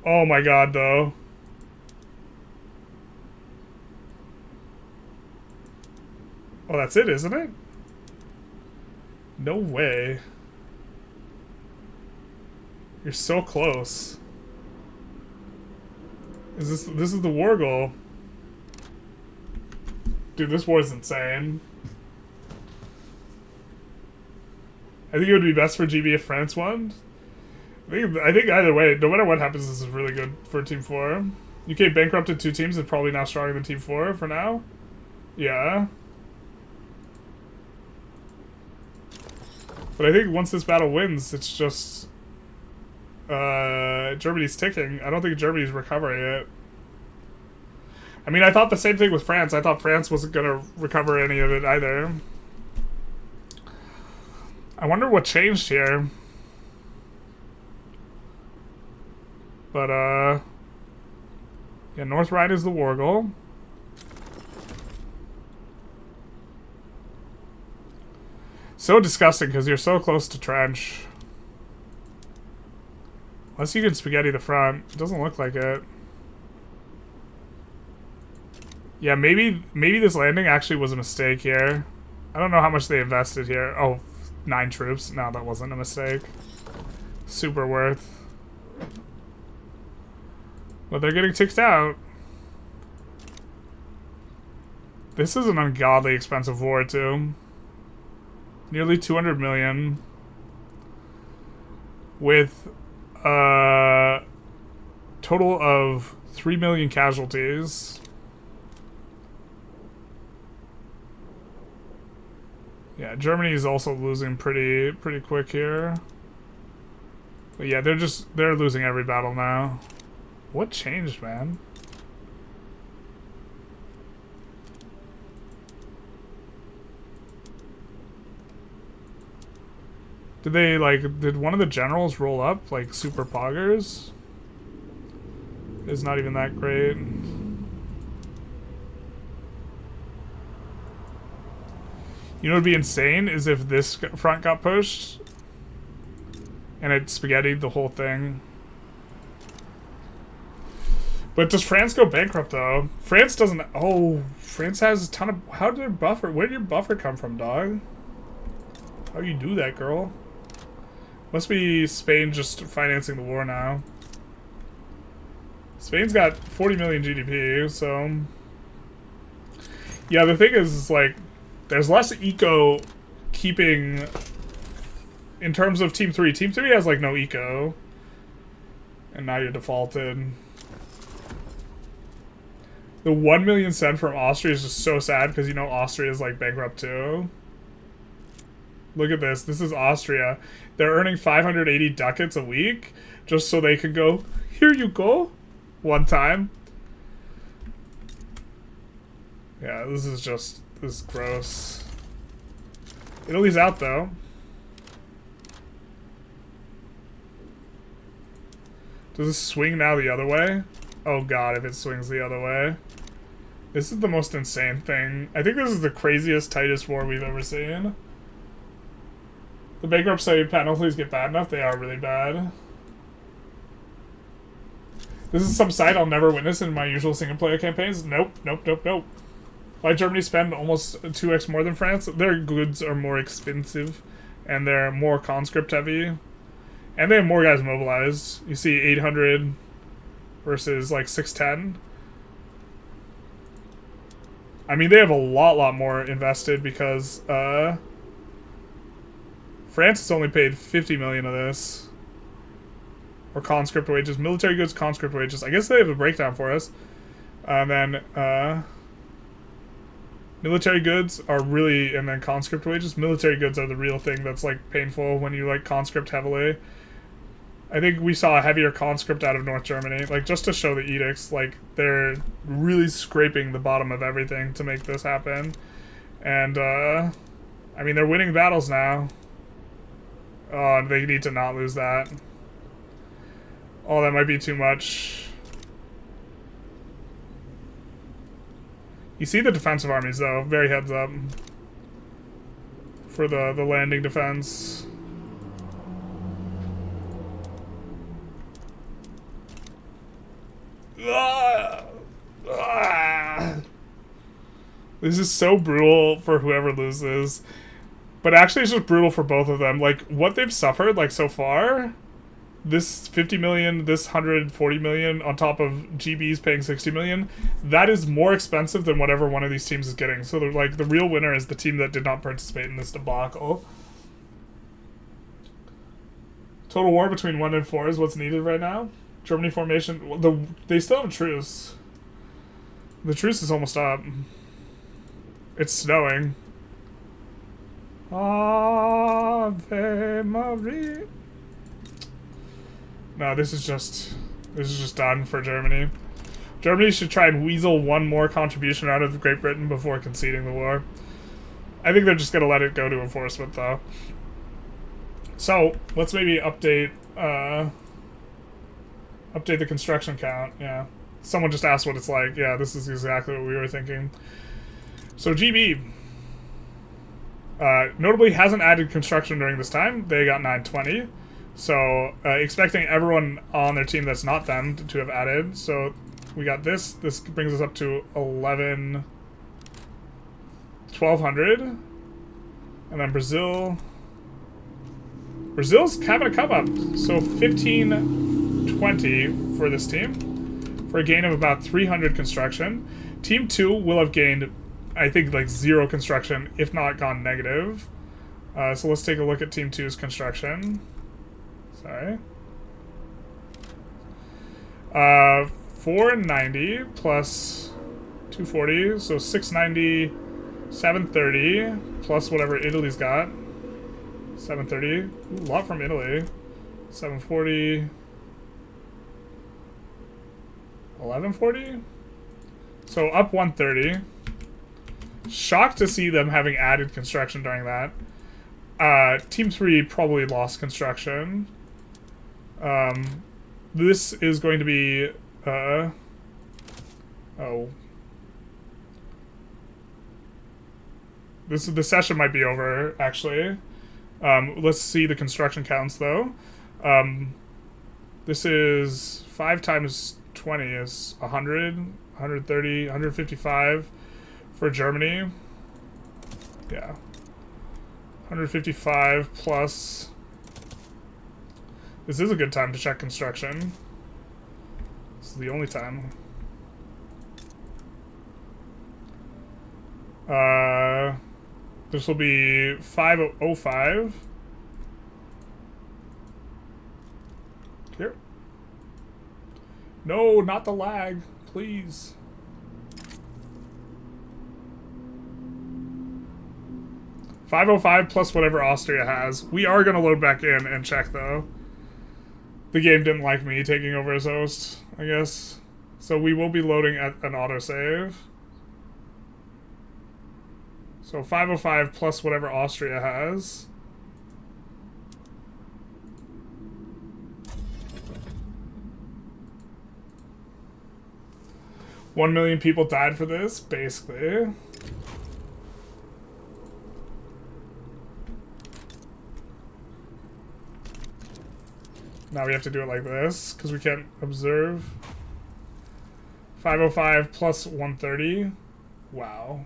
Oh my god, though. Oh, that's it, isn't it? No way. You're so close. This is the war goal. Dude, this war is insane. I think it would be best for GB if France won. I think either way, no matter what happens, this is really good for Team 4. UK bankrupted 2 teams and probably now stronger than Team 4 for now. Yeah. But I think once this battle wins, it's just... Germany's ticking. I don't think Germany's recovering it. I mean, I thought the same thing with France. I thought France wasn't going to recover any of it either. I wonder what changed here. But, yeah, North Rhine is the war goal. So disgusting, because you're so close to trench. Unless you can spaghetti the front. It doesn't look like it. Yeah, maybe this landing actually was a mistake here. I don't know how much they invested here. Oh, 9 troops. No, that wasn't a mistake. Super worth. But they're getting ticked out. This is an ungodly expensive war, too. Nearly 200 million. With a total of 3 million casualties. Yeah, Germany is also losing pretty quick here. But yeah, they're losing every battle now. What changed, man? Did one of the generals roll up, like, super poggers? It's not even that great. You know what would be insane is if this front got pushed and it spaghettied the whole thing. But does France go bankrupt, though? France doesn't... Oh, France has a ton of... How did their buffer... Where did your buffer come from, dog? How you do that, girl? Must be Spain just financing the war now. Spain's got 40 million GDP, so... Yeah, the thing is, like... There's less eco keeping... In terms of Team 3. Team 3 has, like, no eco. And now you're defaulted. The 1 million sent from Austria is just so sad because you know Austria is like bankrupt too. Look at this. This is Austria. They're earning 580 ducats a week just so they can go, here you go, one time. Yeah, this is gross. Italy's out though. Does this swing now the other way? Oh god, if it swings the other way. This is the most insane thing. I think this is the craziest, tightest war we've ever seen. The bankruptcy penalties get bad enough, they are really bad. This is some sight I'll never witness in my usual single-player campaigns. Nope, nope, nope, nope. Why Germany spend almost 2x more than France? Their goods are more expensive, and they're more conscript heavy. And they have more guys mobilized. You see 800 versus like 610. I mean, they have a lot more invested because France has only paid 50 million of this. Or conscript wages. Military goods, conscript wages. I guess they have a breakdown for us. And then, military goods are really, and then conscript wages. Military goods are the real thing that's, like, painful when you, like, conscript heavily. I think we saw a heavier conscript out of North Germany. Like, just to show the edicts, like, they're really scraping the bottom of everything to make this happen. And, I mean, they're winning battles now. Oh, they need to not lose that. Oh, that might be too much. You see the defensive armies, though. Very heads up. For the landing defense. This is so brutal for whoever loses. But actually, it's just brutal for both of them. Like, what they've suffered, like, so far... This 50 million, this 140 million, on top of GBs paying 60 million, that is more expensive than whatever one of these teams is getting. So, they're like, the real winner is the team that did not participate in this debacle. Total war between 1 and 4 is what's needed right now. Germany formation, well, they still have a truce. The truce is almost up. It's snowing. Ave Maria. No, this is just done for Germany. Germany should try and weasel one more contribution out of Great Britain before conceding the war. I think they're just gonna let it go to enforcement, though. So let's maybe update the construction count. Yeah, someone just asked what it's like. Yeah, this is exactly what we were thinking. So GB, notably hasn't added construction during this time. They got 920. So, expecting everyone on their team that's not them to have added. So, we got this. This brings us up to 1200. And then Brazil's having a come up. So, 1520 for this team. For a gain of about 300 construction. Team 2 will have gained, I think, like 0 construction, if not gone negative. So, let's take a look at Team 2's construction. Sorry. 490 plus 240, so 690, 730 plus whatever Italy's got. 730. Ooh, a lot from Italy. 740. 1140. So up 130. Shocked to see them having added construction during that. Team 3 probably lost construction. This is going to be, the session might be over, actually. Let's see the construction counts, though. This is 5 times 20 is 100, 130, 155 for Germany. Yeah. 155 plus... This is a good time to check construction. This is the only time. This will be 505. Here. No, not the lag, please. $505 plus whatever Austria has. We are going to load back in and check, though. The game didn't like me taking over as host, I guess. So we will be loading at an autosave. So 505 plus whatever Austria has. $1 million people died for this, basically. Now we have to do it like this, because we can't observe. 505 plus 130. Wow.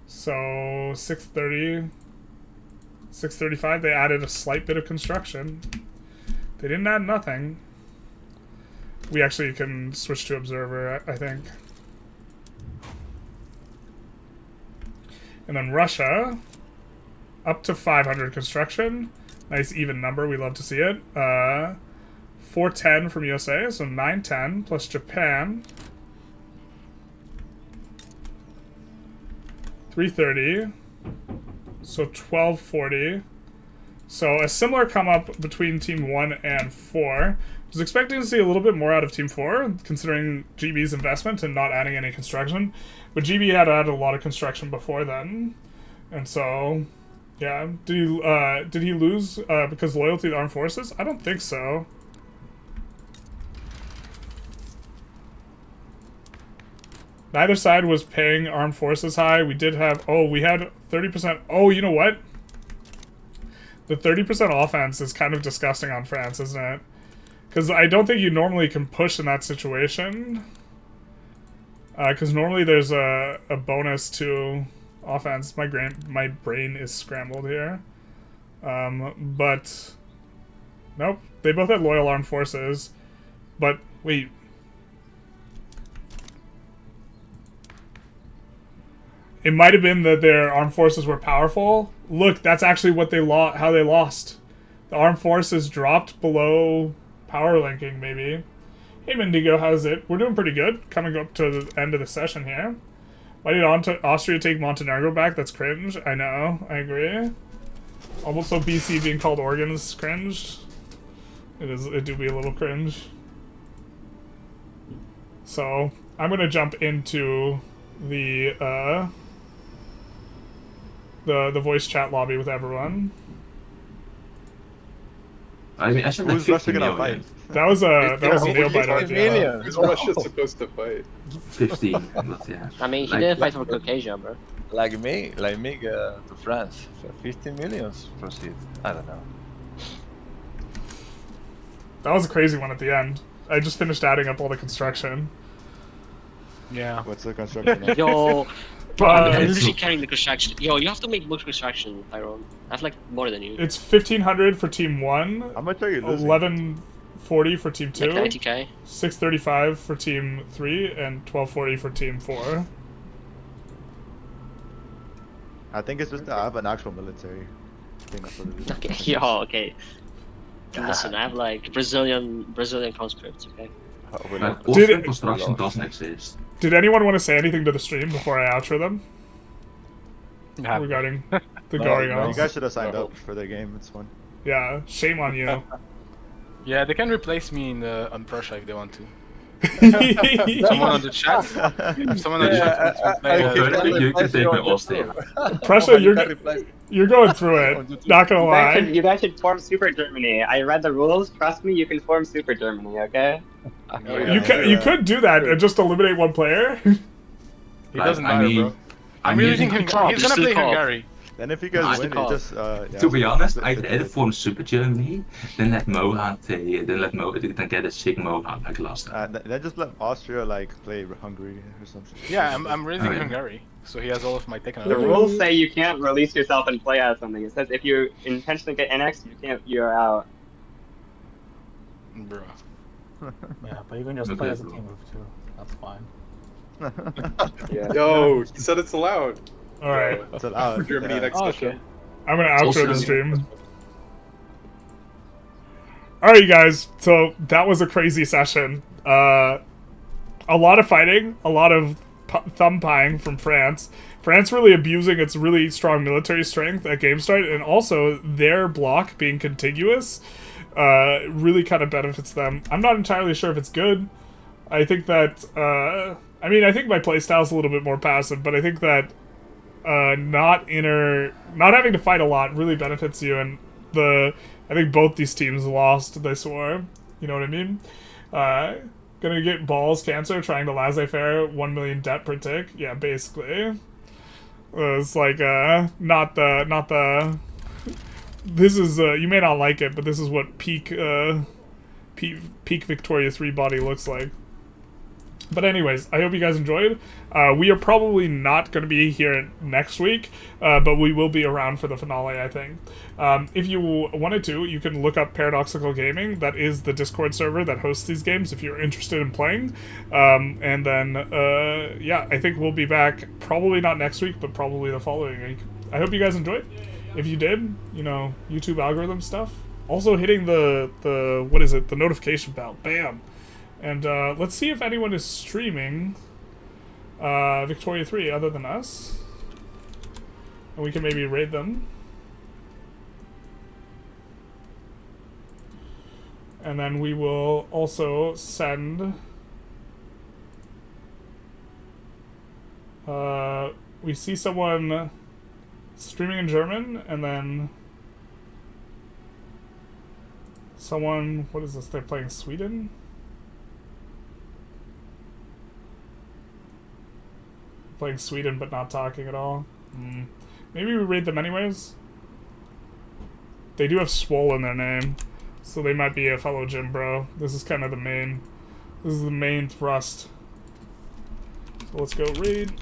So 630. 635, they added a slight bit of construction. They didn't add nothing. We actually can switch to observer, I think. And then Russia, up to 500 construction. Nice even number, we love to see it. 410 from USA, so 910, plus Japan. 330, so 1240. So a similar come up between Team 1 and 4. I was expecting to see a little bit more out of Team 4, considering GB's investment and not adding any construction. But GB had added a lot of construction before then. And so, yeah. Did he lose because loyalty to the armed forces? I don't think so. Neither side was paying armed forces high. We did have... Oh, we had 30%... Oh, you know what? The 30% offense is kind of disgusting on France, isn't it? Because I don't think you normally can push in that situation. Because normally there's a bonus to offense. My brain is scrambled here. But... Nope. They both had loyal armed forces. But, wait... It might have been that their armed forces were powerful. Look, that's actually what they how they lost. The armed forces dropped below power linking, maybe. Hey, Mendigo, how's it? We're doing pretty good. Coming up to the end of the session here. Why did Austria take Montenegro back? That's cringe. I know. I agree. Also, BC being called Oregon is cringe. It do be a little cringe. So, I'm gonna jump into the voice chat lobby with everyone. I mean, I should have 50 million. That was a nail-biter idea. Who's Russia supposed to fight? 15, but yeah. I mean, he didn't fight for Caucasia, bro. Like me to France. So 15 millions proceed. I don't know. That was a crazy one at the end. I just finished adding up all the construction. Yeah. What's the construction? Yo, bro, I'm literally carrying the construction. Yo, you have to make most construction, Tyrone. That's like more than you. It's 1,500 for Team 1. How much are you losing? 1140 for Team 2. Like 90k. 635 for Team 3, and 1240 for Team 4. I think it's just I have an actual military. I think that's what it is. Okay, yo, okay. Listen, I have like Brazilian conscripts, okay? Like, Austrian construction doesn't exist. Did anyone want to say anything to the stream before I outro them? Yeah. Regarding the going on. You guys should have signed up for the game. It's fun. Yeah, shame on you. Yeah, they can replace me on Prussia if they want to. Someone on the chat. Someone on the chat wants to play. You can take my Austria. Prussia, you're going through it. Not gonna lie. You guys should form Super Germany. I read the rules. Trust me, you can form Super Germany. Okay. You could do that and just eliminate one player. He doesn't matter, bro. I'm really thinking he's gonna play Hungary. Then if you guys win, you just yeah, To be honest, I'd rather form Super Germany than let Mohan then get a sick Mohan like last time. then just let Austria like play Hungary or something. Yeah, I'm really thinking Hungary, so he has all of my The technology. rules say you can't release yourself and play as something. It says if you intentionally get annexed, you're out. Bro. Yeah, but you can just play as a team of two. That's fine. Yeah. Yo, he said it's allowed. Alright. It's allowed. For Germany next Oh, session. okay. I'm gonna outro the stream. Alright, you guys. So, that was a crazy session. A lot of fighting, a lot of thumb-pieing from France. France really abusing its really strong military strength at game start, and also their block being contiguous really kind of benefits them. I'm not entirely sure if it's good. I think that, I mean, I think my playstyle's a little bit more passive, but I think that not having to fight a lot really benefits you, and I think both these teams lost this war. You know what I mean? Gonna get balls cancer trying to laissez-faire 1 million debt per tick. Yeah, basically. It's like not the. This is you may not like it, but this is what peak Victoria 3 body looks like. But anyways, I hope you guys enjoyed. We are probably not going to be here next week, but we will be around for the finale, I think. If you wanted to, you can look up Paradoxical Gaming. That is the Discord server that hosts these games if you're interested in playing. And then, yeah, I think we'll be back probably not next week, but probably the following week. I hope you guys enjoyed. If you did, you know, YouTube algorithm stuff. Also hitting the what is it, the notification bell. Bam! And let's see if anyone is streaming Victoria 3 other than us. And we can maybe raid them. And then we will also send... we see someone streaming in German, and then... someone... what is this? They're playing Sweden? Playing Sweden but not talking at all. Maybe we raid them anyways. They do have Swole in their name, so they might be a fellow gym bro. This is kind of the main. This is the main thrust. So let's go raid,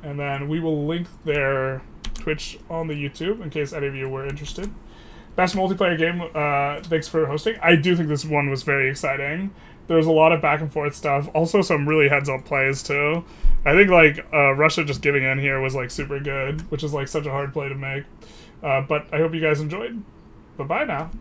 and then we will link their Twitch on the YouTube in case any of you were interested. Best multiplayer game. Thanks for hosting. I do think this one was very exciting. There was a lot of back and forth stuff. Also some really heads-up plays too. I think like Russia just giving in here was like super good, which is like such a hard play to make. But I hope you guys enjoyed. Bye-bye now.